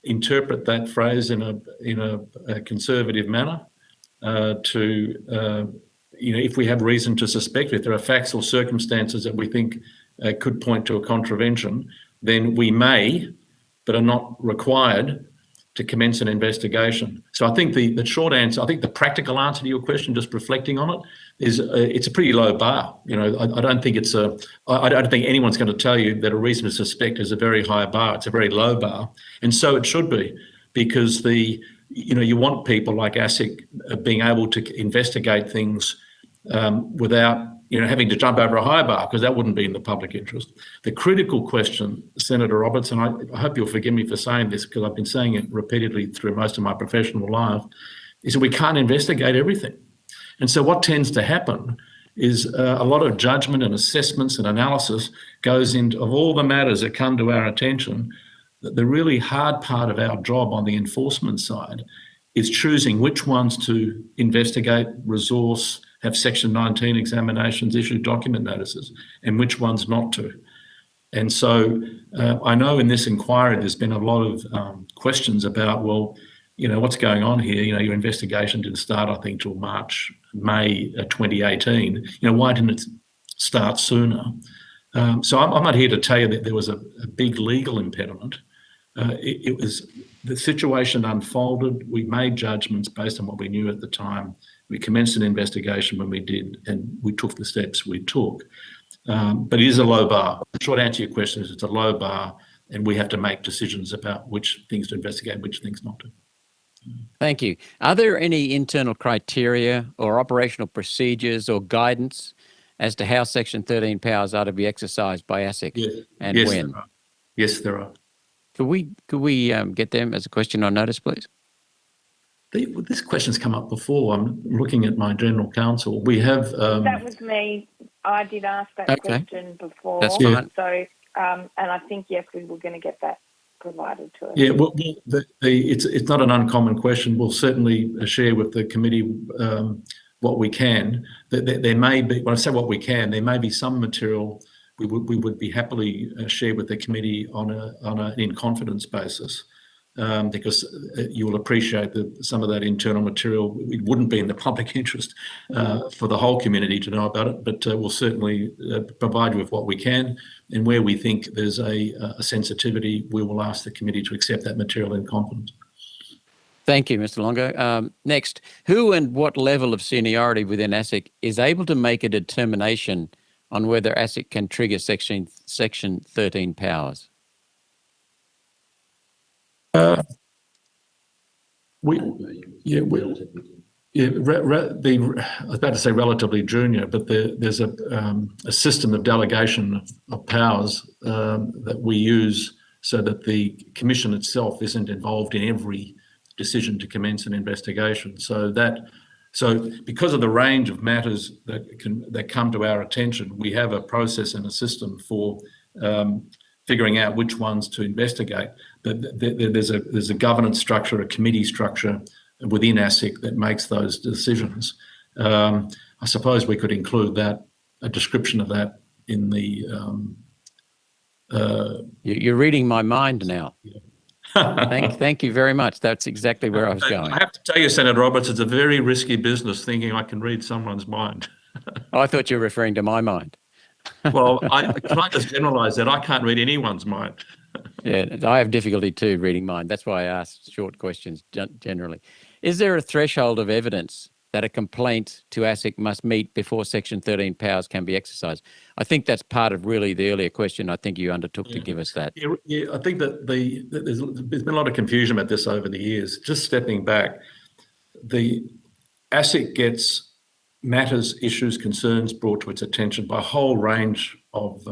interpret that phrase in a conservative manner if we have reason to suspect, if there are facts or circumstances that we think could point to a contravention, then we may, but are not required, to commence an investigation. So I think the short answer, I think the practical answer to your question, just reflecting on it, is it's a pretty low bar. I don't think I don't think anyone's going to tell you that a reason to suspect is a very high bar. It's a very low bar, and so it should be, because you want people like ASIC being able to investigate things without having to jump over a high bar, because that wouldn't be in the public interest. The critical question, Senator Roberts, and I hope you'll forgive me for saying this because I've been saying it repeatedly through most of my professional life, is that we can't investigate everything. And so what tends to happen is a lot of judgment and assessments and analysis goes into, of all the matters that come to our attention, the really hard part of our job on the enforcement side is choosing which ones to investigate, resource, have Section 19 examinations, issue document notices, and which ones not to. And so I know in this inquiry there's been a lot of questions about, well, what's going on here? Your investigation didn't start, I think, till May 2018. Why didn't it start sooner? So I'm not here to tell you that there was a big legal impediment. It was the situation unfolded. We made judgments based on what we knew at the time. We commenced an investigation when we did, and we took the steps we took. But it is a low bar. The short answer to your question is it's a low bar, and we have to make decisions about which things to investigate, which things not to.
Thank you. Are there any internal criteria or operational procedures or guidance as to how Section 13 powers are to be exercised by ASIC and
yes,
when?
There are. Yes, there are.
Could we get them as a question on notice, please?
This question's come up before. I'm looking at my general counsel. We have...
that was me. I did ask that question before.
That's fine.
So, and I think, yes, we were going to get that provided to us.
Yeah, well, it's not an uncommon question. We'll certainly share with the committee what we can. There may be, when I say what we can, there may be some material we would be happily share with the committee on an in confidence basis, because you will appreciate that some of that internal material, it wouldn't be in the public interest for the whole community to know about it, but we'll certainly provide you with what we can, and where we think there's a sensitivity, we will ask the committee to accept that material in confidence.
Thank you, Mr. Longo. Next, who and what level of seniority within ASIC is able to make a determination on whether ASIC can trigger Section 13 powers?
I was about to say relatively junior, but there's a system of delegation of powers that we use so that the commission itself isn't involved in every decision to commence an investigation. So because of the range of matters that come to our attention, we have a process and a system for figuring out which ones to investigate. But there's a governance structure, a committee structure within ASIC that makes those decisions. I suppose we could include a description of that in the...
You're reading my mind now. Thank you very much. That's exactly where I was going.
I have to tell you, Senator Roberts, it's a very risky business thinking I can read someone's mind.
I thought you were referring to my mind.
Well, can I just generalise that? I can't read anyone's mind.
Yeah, I have difficulty too reading mine. That's why I ask short questions generally. Is there a threshold of evidence that a complaint to ASIC must meet before Section 13 powers can be exercised? I think that's part of really the earlier question. I think you undertook to give us that.
Yeah, I think that there's been a lot of confusion about this over the years. Just stepping back, the ASIC gets matters, issues, concerns brought to its attention by a whole range of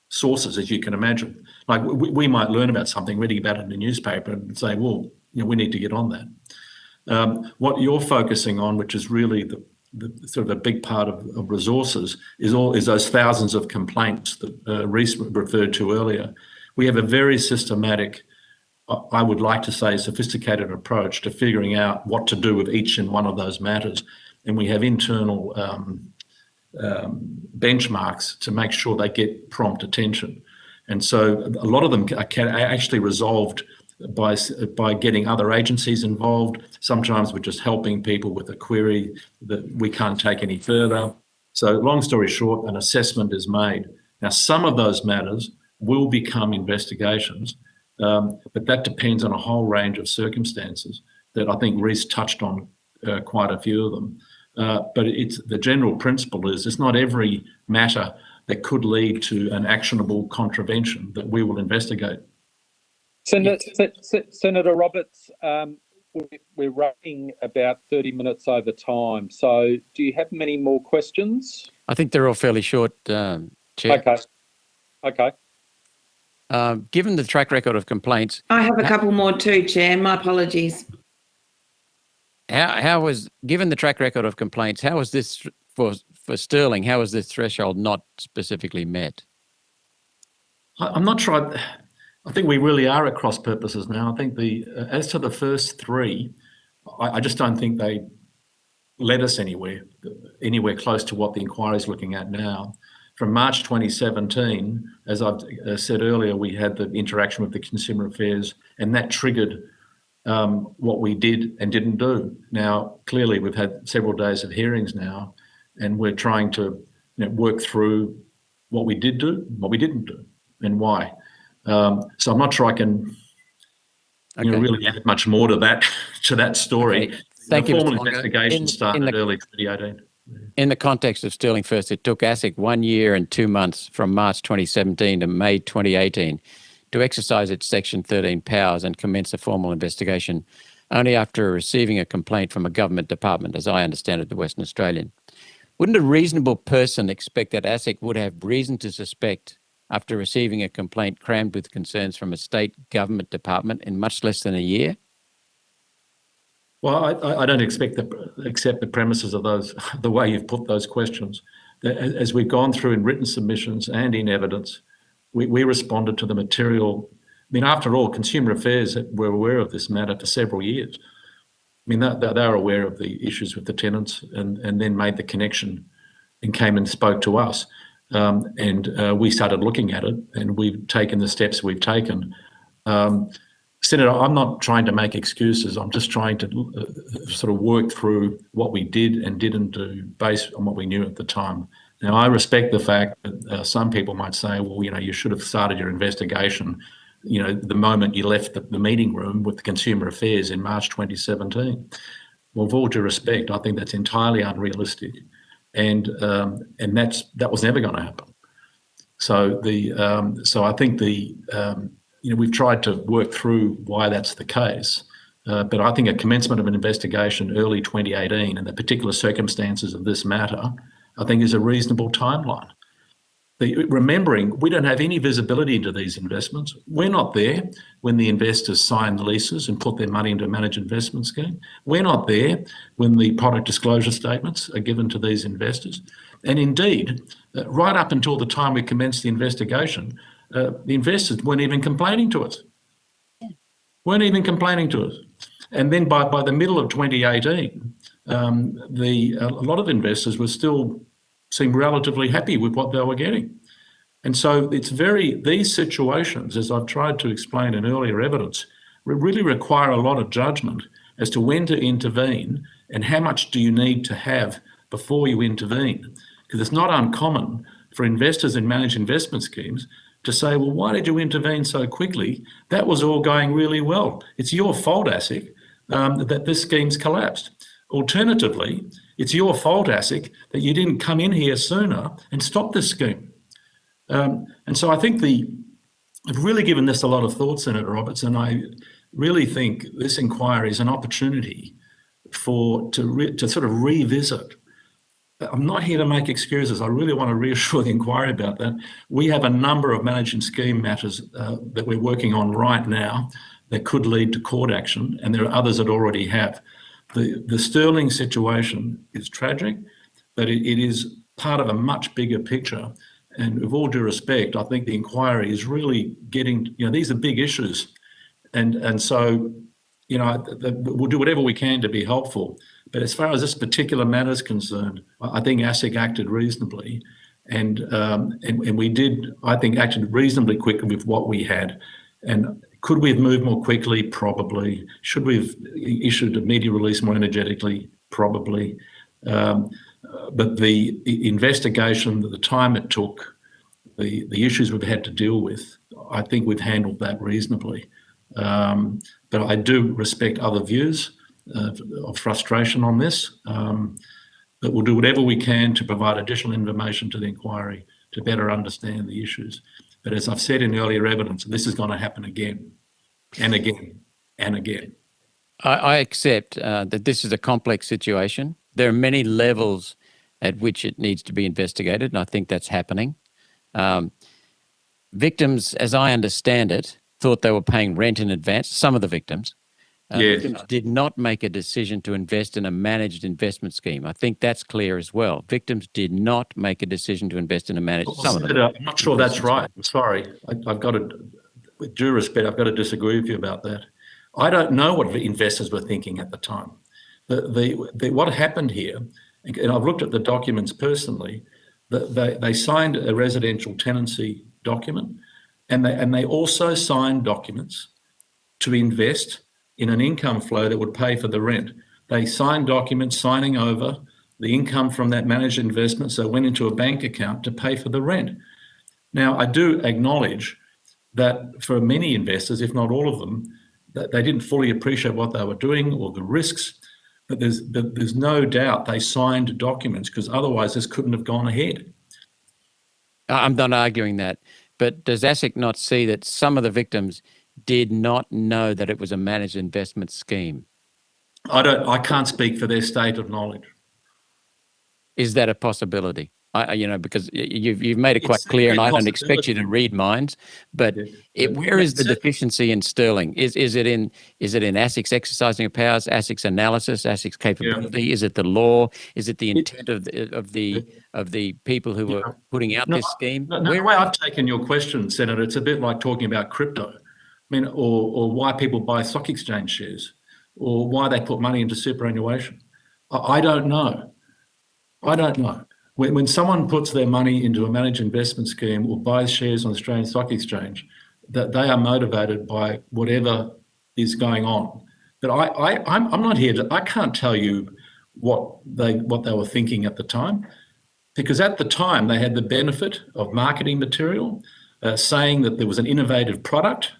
sources, as you can imagine. Like we might learn about something, reading about it in the newspaper, and say, well, we need to get on that. What you're focusing on, which is really the sort of a big part of resources, is those thousands of complaints that Reece referred to earlier. We have a very systematic, I would like to say, sophisticated approach to figuring out what to do with each and one of those matters. And we have internal benchmarks to make sure they get prompt attention. And so a lot of them are actually resolved by getting other agencies involved. Sometimes we're just helping people with a query that we can't take any further. So long story short, an assessment is made. Now, some of those matters will become investigations, but that depends on a whole range of circumstances that I think Reece touched on quite a few of them. But the general principle is it's not every matter that could lead to an actionable contravention that we will investigate.
Senator Roberts, we're running about 30 minutes over time. So do you have many more questions?
I think they're all fairly short, Chair.
Okay.
Given the track record of complaints...
I have a couple more too, Chair. My apologies.
Given the track record of complaints, how was this for Sterling? How was this threshold not specifically met?
I'm not sure. I think we really are at cross purposes now. I think as to the first three, I just don't think they led us anywhere close to what the inquiry is looking at now. From March 2017, as I've said earlier, we had the interaction with the Consumer Affairs, and that triggered what we did and didn't do. Now, clearly, we've had several days of hearings now, and we're trying to work through what we did do, what we didn't do, and why. So I'm not sure I can really add much more to that story.
Okay. Thank you,
The formal
Mr. Longo.
investigation started early 2018.
In the context of Sterling First, it took ASIC 1 year and 2 months from March 2017 to May 2018 to exercise its Section 13 powers and commence a formal investigation only after receiving a complaint from a government department, as I understand it, the Western Australian. Wouldn't a reasonable person expect that ASIC would have reason to suspect, after receiving a complaint crammed with concerns from a state government department in much less than a year?
Well, I don't accept the premises of the way you've put those questions. As we've gone through in written submissions and in evidence, we responded to the material. I mean, after all, Consumer Affairs were aware of this matter for several years. I mean, they were aware of the issues with the tenants and then made the connection and came and spoke to us. And we started looking at it, and we've taken the steps we've taken. Senator, I'm not trying to make excuses. I'm just trying to sort of work through what we did and didn't do based on what we knew at the time. Now, I respect the fact that some people might say, well, you should have started your investigation, the moment you left the meeting room with the Consumer Affairs in March 2017. Well, with all due respect, I think that's entirely unrealistic. And that was never going to happen. So I think we've tried to work through why that's the case. But I think a commencement of an investigation early 2018 and the particular circumstances of this matter, I think is a reasonable timeline. Remembering we don't have any visibility into these investments. We're not there when the investors sign the leases and put their money into a managed investment scheme. We're not there when the product disclosure statements are given to these investors. And indeed, right up until the time we commenced the investigation, the investors weren't even complaining to us. And then by the middle of 2018, a lot of investors seemed relatively happy with what they were getting. And so these situations, as I've tried to explain in earlier evidence, really require a lot of judgment as to when to intervene and how much do you need to have before you intervene. Because it's not uncommon for investors in managed investment schemes to say, well, why did you intervene so quickly? That was all going really well. It's your fault, ASIC, that this scheme's collapsed. Alternatively, it's your fault, ASIC, that you didn't come in here sooner and stop this scheme. And so I think I've really given this a lot of thought, Senator Roberts, and I really think this inquiry is an opportunity to sort of revisit. I'm not here to make excuses. I really want to reassure the inquiry about that. We have a number of managing scheme matters that we're working on right now that could lead to court action, and there are others that already have. The Sterling situation is tragic, but it is part of a much bigger picture. And with all due respect, I think the inquiry is really getting, these are big issues. And so, we'll do whatever we can to be helpful. But as far as this particular matter is concerned, I think ASIC acted reasonably. And we did, I think, acted reasonably quickly with what we had. And could we have moved more quickly? Probably. Should we have issued a media release more energetically? Probably. But the investigation, the time it took, the issues we've had to deal with, I think we've handled that reasonably. But I do respect other views of frustration on this. But we'll do whatever we can to provide additional information to the inquiry to better understand the issues. But as I've said in earlier evidence, this is going to happen again and again and again.
I accept that this is a complex situation. There are many levels at which it needs to be investigated, and I think that's happening. Victims, as I understand it, thought they were paying rent in advance. Some of the victims. Victims did not make a decision to invest in a managed investment scheme. I think that's clear as well. Victims did not make a decision to invest in a managed. Some of them.
I'm not sure that's right. I'm sorry. I've got to, with due respect, I've got to disagree with you about that. I don't know what the investors were thinking at the time. What happened here, and I've looked at the documents personally, they signed a residential tenancy document, and they also signed documents to invest in an income flow that would pay for the rent. They signed documents signing over the income from that managed investment, so it went into a bank account to pay for the rent. Now, I do acknowledge that for many investors, if not all of them, that they didn't fully appreciate what they were doing or the risks, but there's no doubt they signed documents because otherwise this couldn't have gone ahead.
I'm not arguing that, but does ASIC not see that some of the victims did not know that it was a managed investment scheme?
I can't speak for their state of knowledge.
Is that a possibility? Because you've made it quite clear, and I don't expect you to read minds. But where is the deficiency in Sterling? Is it in ASIC's exercising of powers, ASIC's analysis, ASIC's capability? Yeah. Is it the law? Is it the intent of the people who were putting out this scheme?
The way I've taken your question, Senator, it's a bit like talking about crypto. I mean, or why people buy stock exchange shares, or why they put money into superannuation. I don't know. I don't know. When someone puts their money into a managed investment scheme or buys shares on the Australian Stock Exchange, that they are motivated by whatever is going on. But I'm not here to. I can't tell you what they were thinking at the time, because at the time they had the benefit of marketing material saying that there was an innovative product,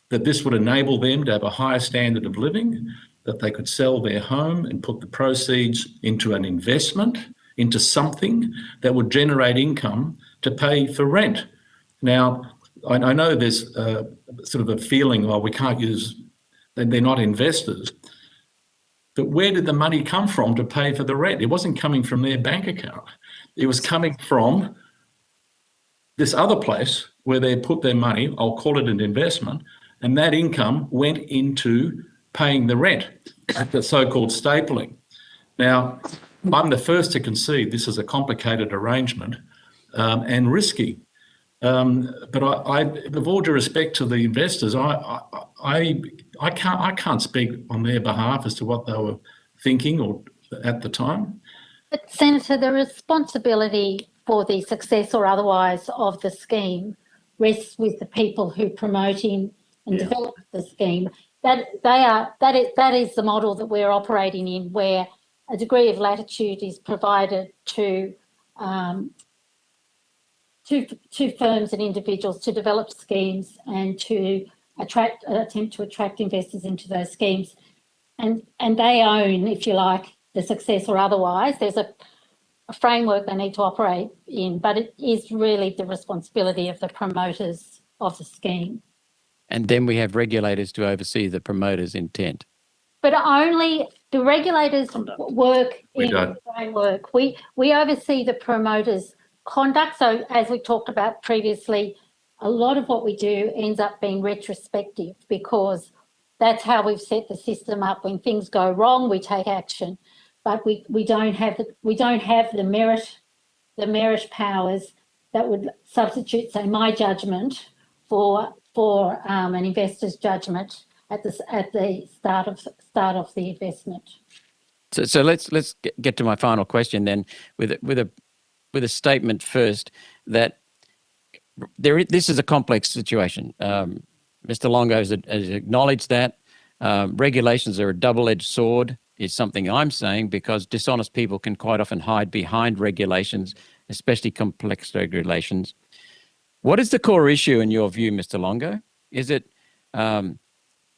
that this would enable them to have a higher standard of living, that they could sell their home and put the proceeds into an investment, into something that would generate income to pay for rent. Now, I know there's sort of a feeling, well, we can't use, they're not investors. But where did the money come from to pay for the rent? It wasn't coming from their bank account. It was coming from this other place where they put their money, I'll call it an investment, and that income went into paying the rent, the so-called stapling. Now, I'm the first to concede this is a complicated arrangement and risky. But I, with all due respect to the investors, I can't speak on their behalf as to what they were thinking or at the time.
But Senator, the responsibility for the success or otherwise of the scheme rests with the people who promoting and develop the scheme. That is the model that we're operating in, where a degree of latitude is provided to firms and individuals to develop schemes and to attempt to attract investors into those schemes. And they own, if you like, the success or otherwise. There's a framework they need to operate in, but it is really the responsibility of the promoters of the scheme.
And then we have regulators to oversee the promoter's intent.
But only the regulators work in the framework. We oversee the promoter's conduct. So as we talked about previously, a lot of what we do ends up being retrospective because that's how we've set the system up. When things go wrong, we take action, but we don't have the merit powers that would substitute, say, my judgment for an investor's judgment at the start of the investment.
So let's get to my final question then, with a statement first that this is a complex situation. Mr. Longo has acknowledged that regulations are a double-edged sword, is something I'm saying, because dishonest people can quite often hide behind regulations, especially complex regulations. What is the core issue in your view, Mr. Longo? Is it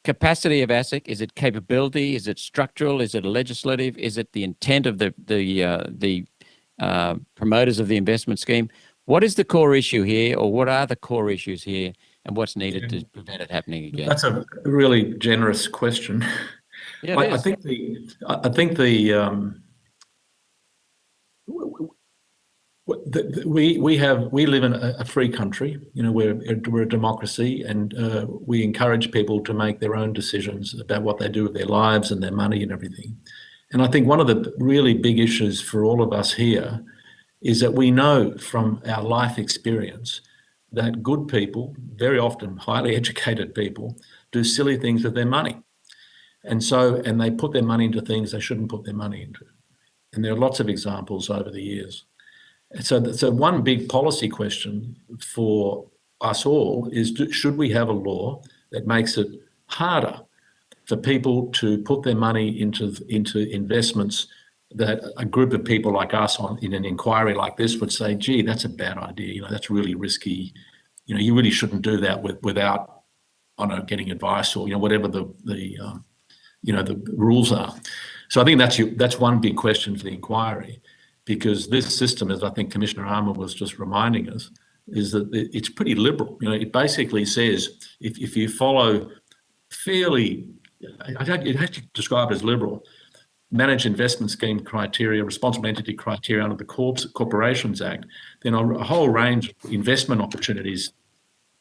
capacity of ASIC? Is it capability? Is it structural? Is it legislative? Is it the intent of the promoters of the investment scheme? What is the core issue here, or what are the core issues here, and what's needed to prevent it happening again?
That's a really generous question.
Yeah,
I think we live in a free country. You know, we're a democracy, and we encourage people to make their own decisions about what they do with their lives and their money and everything. And I think one of the really big issues for all of us here is that we know from our life experience that good people, very often highly educated people, do silly things with their money. And they put their money into things they shouldn't put their money into. And there are lots of examples over the years. And so one big policy question for us all is, should we have a law that makes it harder for people to put their money into investments that a group of people like us in an inquiry like this would say, gee, that's a bad idea, you know, that's really risky, you know, you really shouldn't do that without, I don't know, getting advice or, you know, whatever the rules are. So I think that's one big question for the inquiry, because this system, as I think Commissioner Armour was just reminding us, is that it's pretty liberal. You know, it basically says if you follow fairly, you'd have to describe it as liberal, managed investment scheme criteria, responsible entity criteria under the Corporations Act, then a whole range of investment opportunities,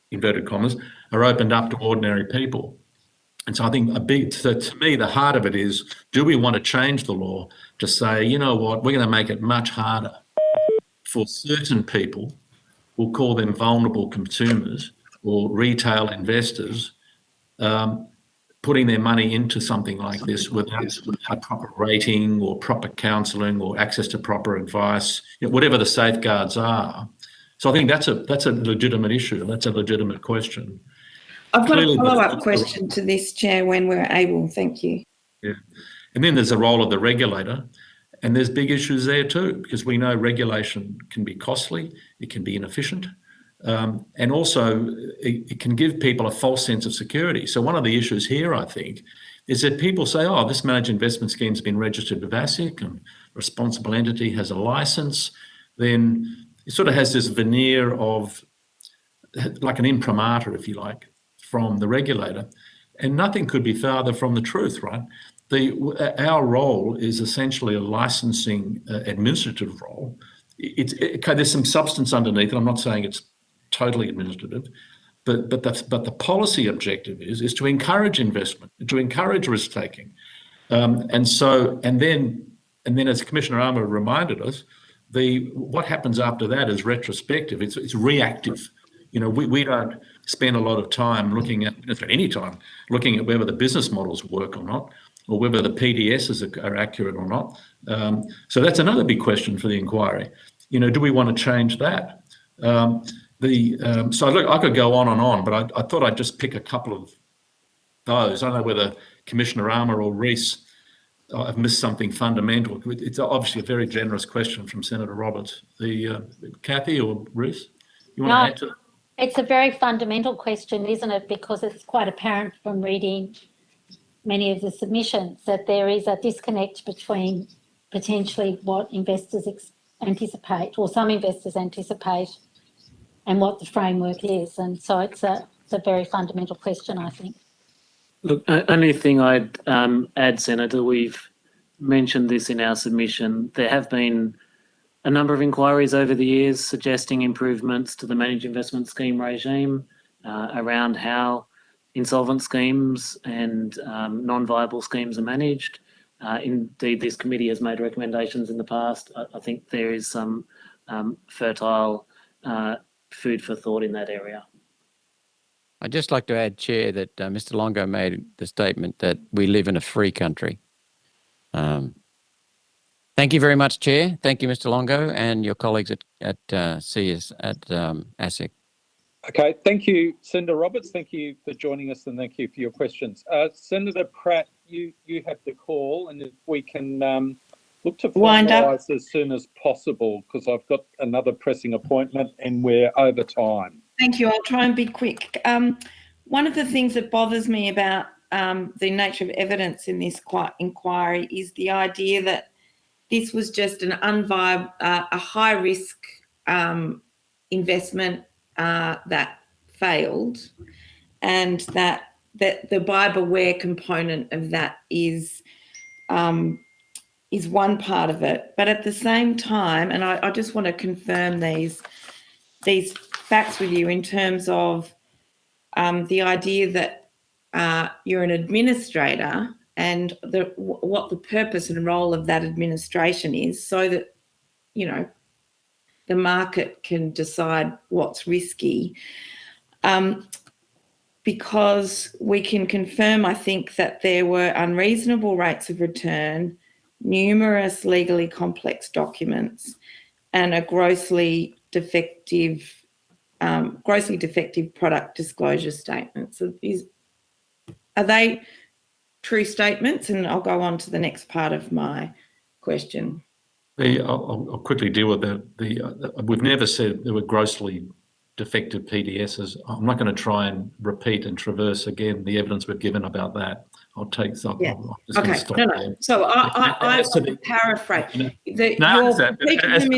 inverted commas, are opened up to ordinary people. And so I think so to me, the heart of it is, do we want to change the law to say, you know what, we're going to make it much harder for certain people, we'll call them vulnerable consumers or retail investors, putting their money into something like this without a proper rating or proper counselling or access to proper advice, you know, whatever the safeguards are. So I think that's a legitimate issue. That's a legitimate question.
I've got a follow-up question to this, Chair, when we're able. Thank you.
Yeah. And then there's the role of the regulator, and there's big issues there too, because we know regulation can be costly, it can be inefficient, and also it can give people a false sense of security. So one of the issues here, I think, is that people say, oh, this managed investment scheme's been registered with ASIC and responsible entity has a license, then it sort of has this veneer of like an imprimatur, if you like, from the regulator, and nothing could be farther from the truth, right? Our role is essentially a licensing administrative role. There's some substance underneath it. I'm not saying it's totally administrative, but the policy objective is to encourage investment, to encourage risk taking, and then as Commissioner Armour reminded us, what happens after that is retrospective. It's reactive. You know, we don't spend a lot of time looking at whether the business models work or not, or whether the PDSs are accurate or not. So that's another big question for the inquiry. You know, do we want to change that? So look, I could go on and on, but I thought I'd just pick a couple of those. I don't know whether Commissioner Armour or Reece I've missed something fundamental. It's obviously a very generous question from Senator Roberts. Kathy or Bruce, you want to add to it?
It's a very fundamental question, isn't it? Because it's quite apparent from reading many of the submissions that there is a disconnect between potentially what investors anticipate, or some investors anticipate, and what the framework is. And so it's a very fundamental question, I think.
Look, only thing I'd add, Senator, we've mentioned this in our submission. There have been a number of inquiries over the years suggesting improvements to the managed investment scheme regime around how insolvent schemes and non-viable schemes are managed. Indeed, this committee has made recommendations in the past. I think there is some fertile food for thought in that area.
I'd just like to add, Chair, that Mr. Longo made the statement that we live in a free country. Thank you very much, Chair. Thank you, Mr. Longo, and your colleagues at ASIC.
Okay, thank you, Senator Roberts. Thank you for joining us, and thank you for your questions. Senator Pratt, you have the call, and if we can look to finalise as soon as possible, because I've got another pressing appointment and we're over time.
Thank you. I'll try and be quick. One of the things that bothers me about the nature of evidence in this inquiry is the idea that this was just a high-risk investment that failed, and that the buyer beware component of that is one part of it. But at the same time, and I just want to confirm these facts with you in terms of the idea that you're an administrator and what the purpose and role of that administration is, so that, you know, the market can decide what's risky. Because we can confirm, I think, that there were unreasonable rates of return, numerous legally complex documents, and a grossly defective product disclosure statement. So are they true statements? And I'll go on to the next part of my question.
I'll quickly deal with that. We've never said there were grossly defective PDSs. I'm not going to try and repeat and traverse again the evidence we've given about that. I'll take some.
Yeah.
Okay.
No. So I paraphrase.
I'll take the rest of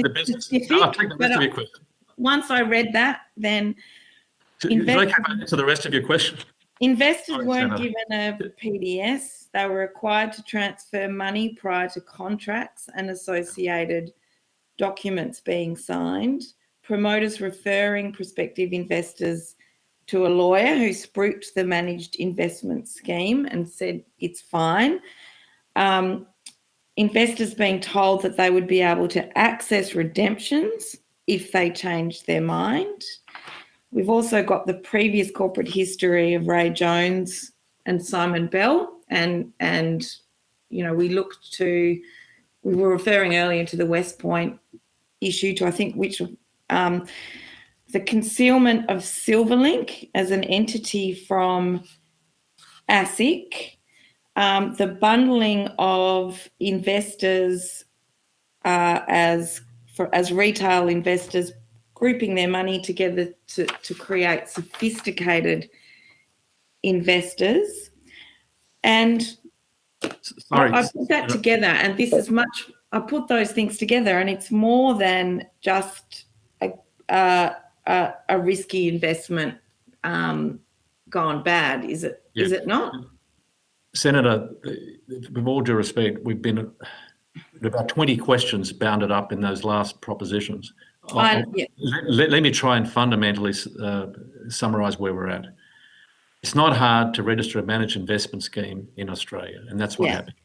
your question.
Once I read that, then
to the rest of your question.
Investors weren't given a PDS. They were required to transfer money prior to contracts and associated documents being signed. Promoters referring prospective investors to a lawyer who spruiked the managed investment scheme and said it's fine. Investors being told that they would be able to access redemptions if they changed their mind. We've also got the previous corporate history of Ray Jones and Simon Bell, and you know, we were referring earlier to the West Point issue, to I think which the concealment of Silverlink as an entity from ASIC, the bundling of investors as retail investors, grouping their money together to create sophisticated investors. And I put that together, and this is I put those things together, and it's more than just a risky investment gone bad, is it? Yeah. Is it not?
Senator, with all due respect, we've been about 20 questions bounded up in those last propositions. Let me try and fundamentally summarise where we're at. It's not hard to register a managed investment scheme in Australia, and that's what happened.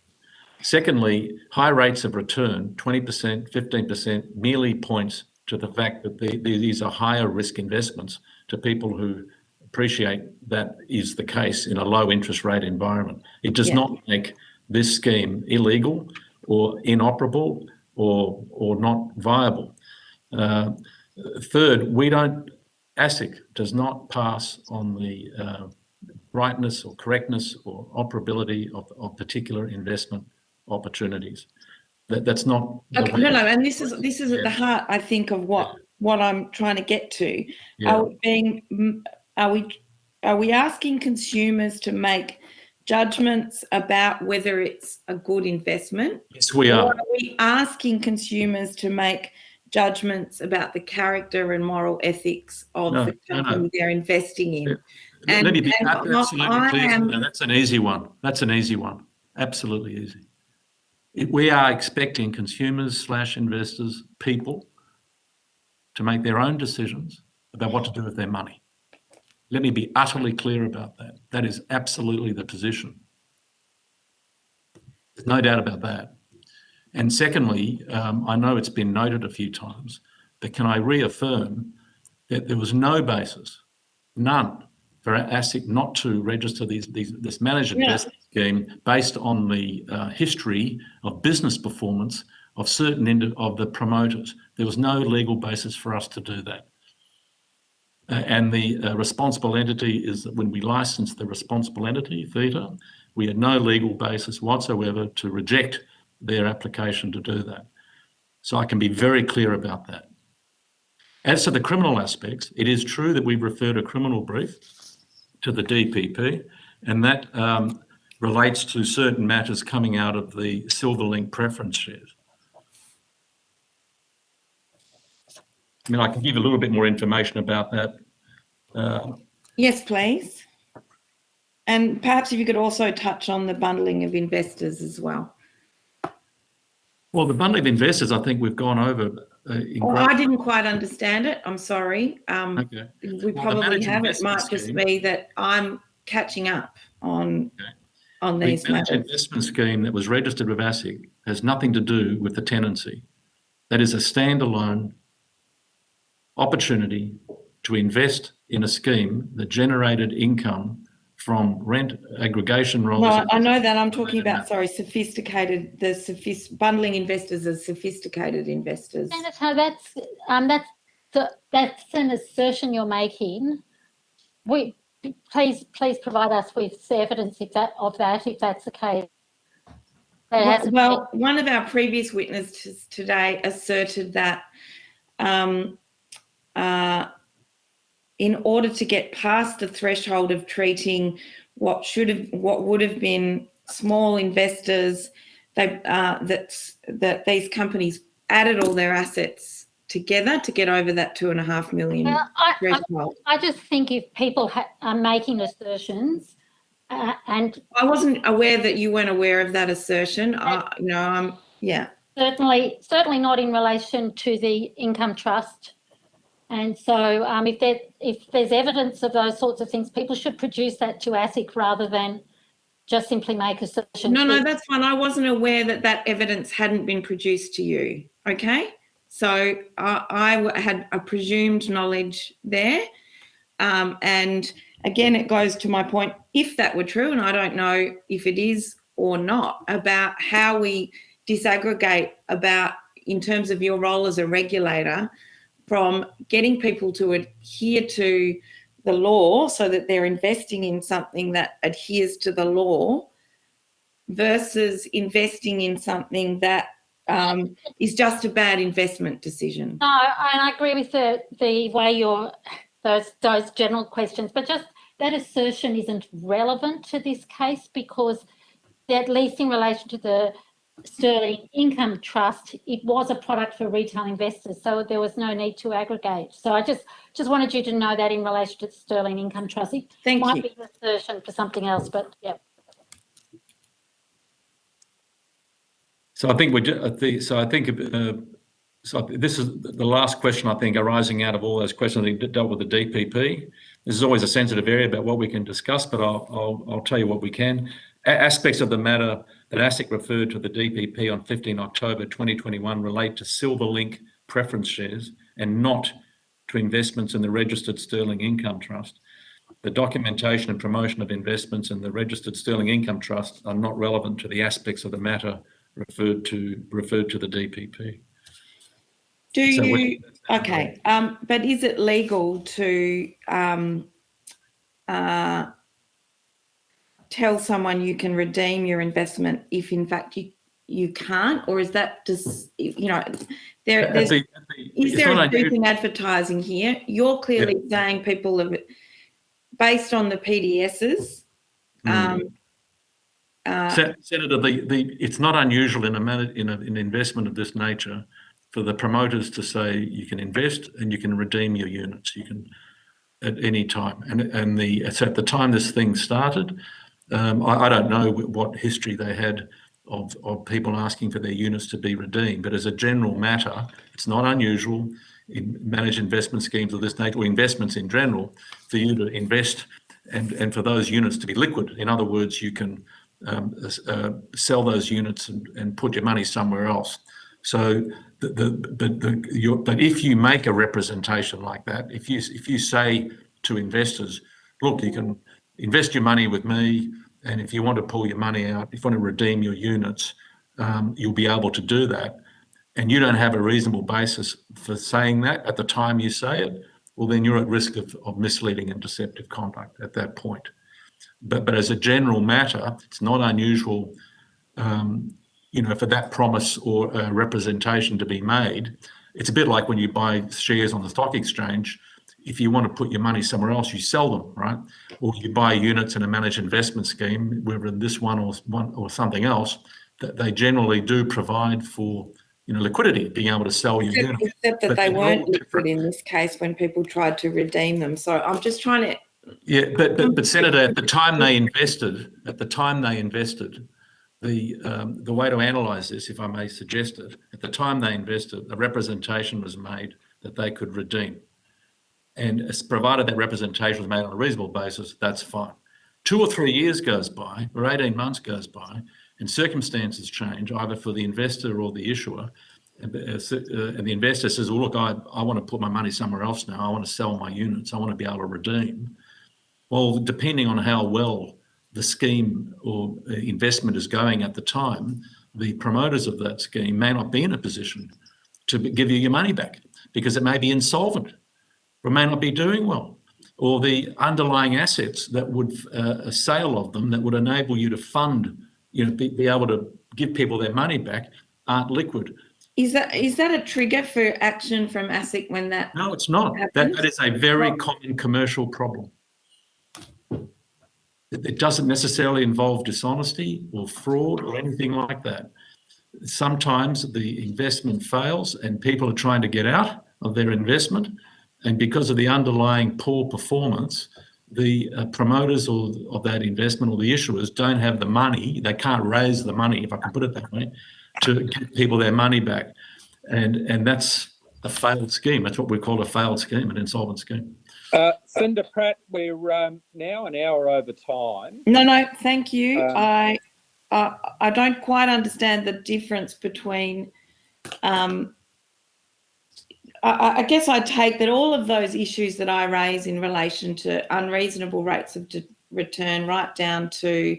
Secondly, high rates of return, 20%, 15%, merely points to the fact that these are higher risk investments to people who appreciate that is the case in a low interest rate environment. It does not make this scheme illegal or inoperable or not viable. Third, ASIC does not pass on the rightness or correctness or operability of particular investment opportunities. That's not.
Okay, no, and this is at the heart, I think, of what I'm trying to get to.
Yeah.
Are we asking consumers to make judgments about whether it's a good investment?
Yes, we are.
Or are we asking consumers to make judgments about the character and moral ethics of the company they're investing in?
Let me be absolutely clear.
am,
That's an easy one. That's an easy one. Absolutely easy. We are expecting consumers/investors, people, to make their own decisions about what to do with their money. Let me be utterly clear about that. That is absolutely the position. There's no doubt about that. And secondly, I know it's been noted a few times, but can I reaffirm that there was no basis, none, for ASIC not to register this managed investment scheme based on the history of business performance of certain of the promoters. There was no legal basis for us to do that. And the responsible entity is that when we licensed the responsible entity, Theta, we had no legal basis whatsoever to reject their application to do that. So I can be very clear about that. As to the criminal aspects, it is true that we've referred a criminal brief to the DPP, and that relates to certain matters coming out of the Silverlink preference shares. I mean, I can give a little bit more information about that.
Yes, please. And perhaps if you could also touch on the bundling of investors as well.
Well, the bundling of investors, I think we've gone over.
I didn't quite understand it. I'm sorry.
Okay.
We probably have. It might just be that I'm catching up on these
The managed investment scheme that was registered with ASIC has nothing to do with the tenancy. That is a standalone opportunity to invest in a scheme that generated income from rent aggregation rolls.
No, I know that. I'm talking about, sophisticated, bundling investors as sophisticated investors.
Senator, that's an assertion you're making. Please provide us with evidence if that's the case.
Well, one of our previous witnesses today asserted that in order to get past the threshold of treating what would have been small investors, that these companies added all their assets together to get over that 2.5 million threshold.
I just think if people are making assertions, and
I wasn't aware that you weren't aware of that assertion. Yeah.
Certainly not in relation to the income trust. And so if there's evidence of those sorts of things, people should produce that to ASIC rather than just simply make assertions.
No, that's fine. I wasn't aware that evidence hadn't been produced to you. Okay. So I had a presumed knowledge there. And again, it goes to my point, if that were true, and I don't know if it is or not, about how we disaggregate about, in terms of your role as a regulator, from getting people to adhere to the law so that they're investing in something that adheres to the law versus investing in something that is just a bad investment decision.
No, and I agree with the way those general questions, but just that assertion isn't relevant to this case because at least in relation to the Sterling Income Trust, it was a product for retail investors, so there was no need to aggregate. So I just wanted you to know that in relation to the Sterling Income Trust. It might be an assertion for something else, but yeah.
So I think this is the last question, I think, arising out of all those questions that dealt with the DPP. This is always a sensitive area about what we can discuss, but I'll tell you what we can. Aspects of the matter that ASIC referred to the DPP on 15 October 2021 relate to Silverlink preference shares and not to investments in the registered Sterling Income Trust. The documentation and promotion of investments in the registered Sterling Income Trust are not relevant to the aspects of the matter referred to the DPP.
But is it legal to tell someone you can redeem your investment if in fact you can't, or is that just, you know, is
it's
there
not
a truth in advertising here? You're clearly saying people have, based on the PDSs.
Senator, it's not unusual in an investment of this nature for the promoters to say you can invest and you can redeem your units. You can at any time, and it's at the time this thing started. I don't know what history they had of people asking for their units to be redeemed, but as a general matter, it's not unusual in managed investment schemes of this nature, or investments in general, for you to invest and for those units to be liquid. In other words, you can sell those units and put your money somewhere else. So, but if you make a representation like that, if you say to investors, look, you can invest your money with me, and if you want to pull your money out, if you want to redeem your units, you'll be able to do that, and you don't have a reasonable basis for saying that at the time you say it, well, then you're at risk of misleading and deceptive conduct at that point. But as a general matter, it's not unusual, for that promise or representation to be made. It's a bit like when you buy shares on the stock exchange. If you want to put your money somewhere else, you sell them, right? Or you buy units in a managed investment scheme, whether in this one or something else, that they generally do provide for liquidity, being able to sell your units.
Except that they weren't liquid in this case when people tried to redeem them. So I'm just trying to.
Yeah, but Senator, at the time they invested, the way to analyse this, if I may suggest it, at the time they invested, a representation was made that they could redeem. And as provided that representation was made on a reasonable basis, that's fine. 2 or 3 years goes by, or 18 months goes by, and circumstances change, either for the investor or the issuer, and the investor says, well, look, I want to put my money somewhere else now. I want to sell my units. I want to be able to redeem. Well, depending on how well the scheme or investment is going at the time, the promoters of that scheme may not be in a position to give you your money back because it may be insolvent or may not be doing well, or the underlying assets that would, a sale of them that would enable you to fund, be able to give people their money back aren't liquid.
Is that a trigger for action from ASIC when that?
No, it's not. That is a very common commercial problem. It doesn't necessarily involve dishonesty or fraud or anything like that. Sometimes the investment fails and people are trying to get out of their investment, and because of the underlying poor performance, the promoters of that investment or the issuers don't have the money, they can't raise the money, if I can put it that way, to give people their money back. And that's a failed scheme. That's what we call a failed scheme, an insolvent scheme.
Senator Pratt, we're now an hour over time.
No, thank you. I don't quite understand the difference between. I guess I take that all of those issues that I raise in relation to unreasonable rates of return, right down to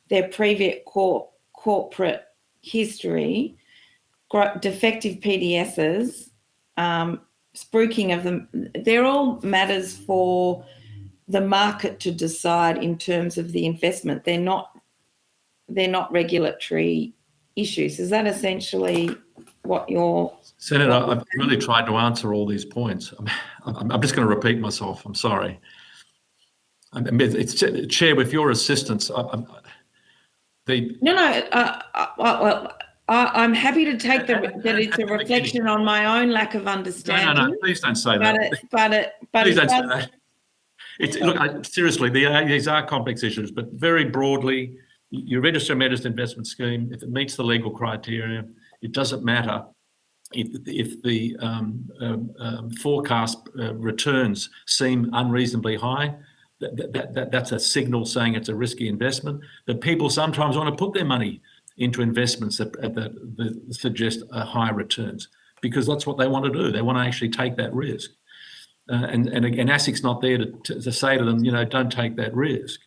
their previous corporate history, defective PDSs, spruiking of them, they're all matters for the market to decide in terms of the investment. They're not regulatory issues. Is that essentially what you're...
Senator, I've really tried to answer all these points. I'm just going to repeat myself. I'm sorry. It's Chair, with your assistance,
I'm happy to take that it's a reflection on my own lack of understanding.
No, please don't say that.
Please don't
say that. Look, seriously, these are complex issues, but very broadly, you register a managed investment scheme. If it meets the legal criteria, it doesn't matter if the forecast returns seem unreasonably high. That's a signal saying it's a risky investment. But people sometimes want to put their money into investments that suggest high returns because that's what they want to do. They want to actually take that risk. And ASIC's not there to say to them, don't take that risk.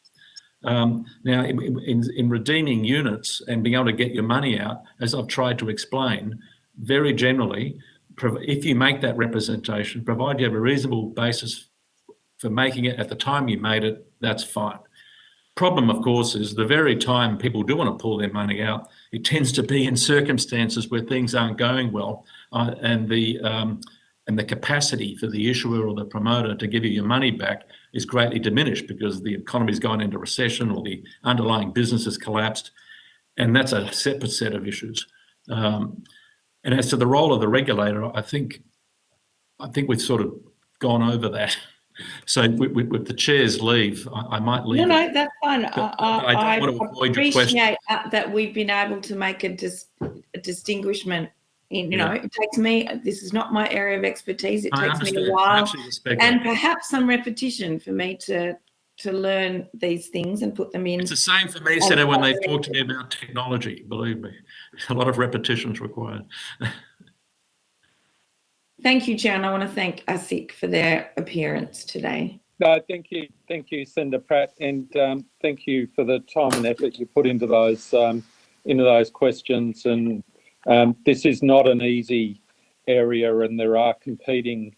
Now, in redeeming units and being able to get your money out, as I've tried to explain, very generally, if you make that representation, provided you have a reasonable basis for making it at the time you made it, that's fine. Problem, of course, is the very time people do want to pull their money out it tends to be in circumstances where things aren't going well, and the capacity for the issuer or the promoter to give you your money back is greatly diminished because the economy's gone into recession or the underlying business has collapsed, and that's a separate set of issues. And as to the role of the regulator, I think we've sort of gone over that. So with the chair's leave, I might leave.
No, that's fine.
I don't want to avoid your question.
Appreciate that we've been able to make a distinguishment. You know, it takes me, this is not my area of expertise. It takes me a while and perhaps some repetition for me to learn these things and put them in.
It's the same for me, Senator, when they talk to me about technology, believe me. A lot of repetitions required.
Thank you, Chair, and I want to thank ASIC for their appearance today.
No, thank you, Senator Pratt, and thank you for the time and effort you put into those questions. And this is not an easy area, and there are competing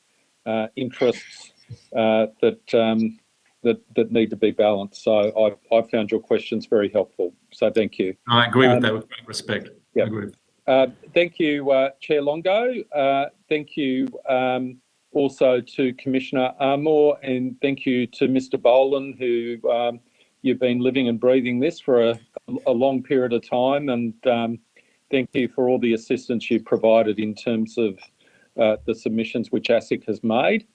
interests that need to be balanced. So I found your questions very helpful. So thank you.
I agree with that with great respect.
Yeah.
I agree.
Thank you, Chair Longo. Thank you also to Commissioner Armour, and thank you to Mr. Boland, who you've been living and breathing this for a long period of time, and thank you for all the assistance you provided in terms of the submissions which ASIC has made.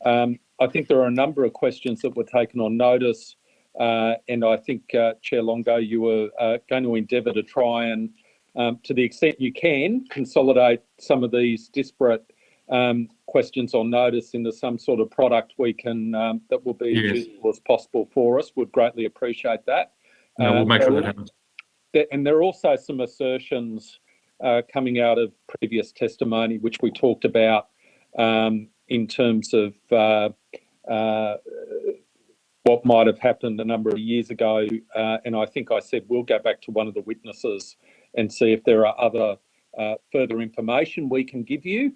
I think there are a number of questions that were taken on notice, and I think, Chair Longo, you were going to endeavour to try and, to the extent you can, consolidate some of these disparate questions on notice into some sort of product we can that will be as useful as possible for us. Would greatly appreciate that.
No, we'll make sure that happens.
And there are also some assertions coming out of previous testimony, which we talked about in terms of what might have happened a number of years ago. And I think I said we'll go back to one of the witnesses and see if there are other further information we can give you,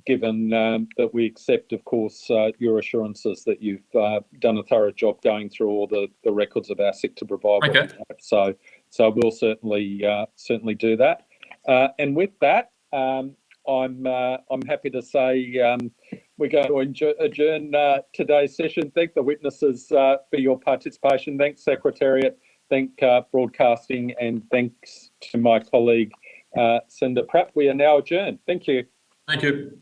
given that we accept, of course, your assurances that you've done a thorough job going through all the records of ASIC to provide.
Okay.
So we'll certainly do that. And with that, I'm happy to say we're going to adjourn today's session. Thank the witnesses for your participation. Thanks, Secretariat. Thank Broadcasting, and thanks to my colleague, Senator Pratt. We are now adjourned. Thank you.
Thank you.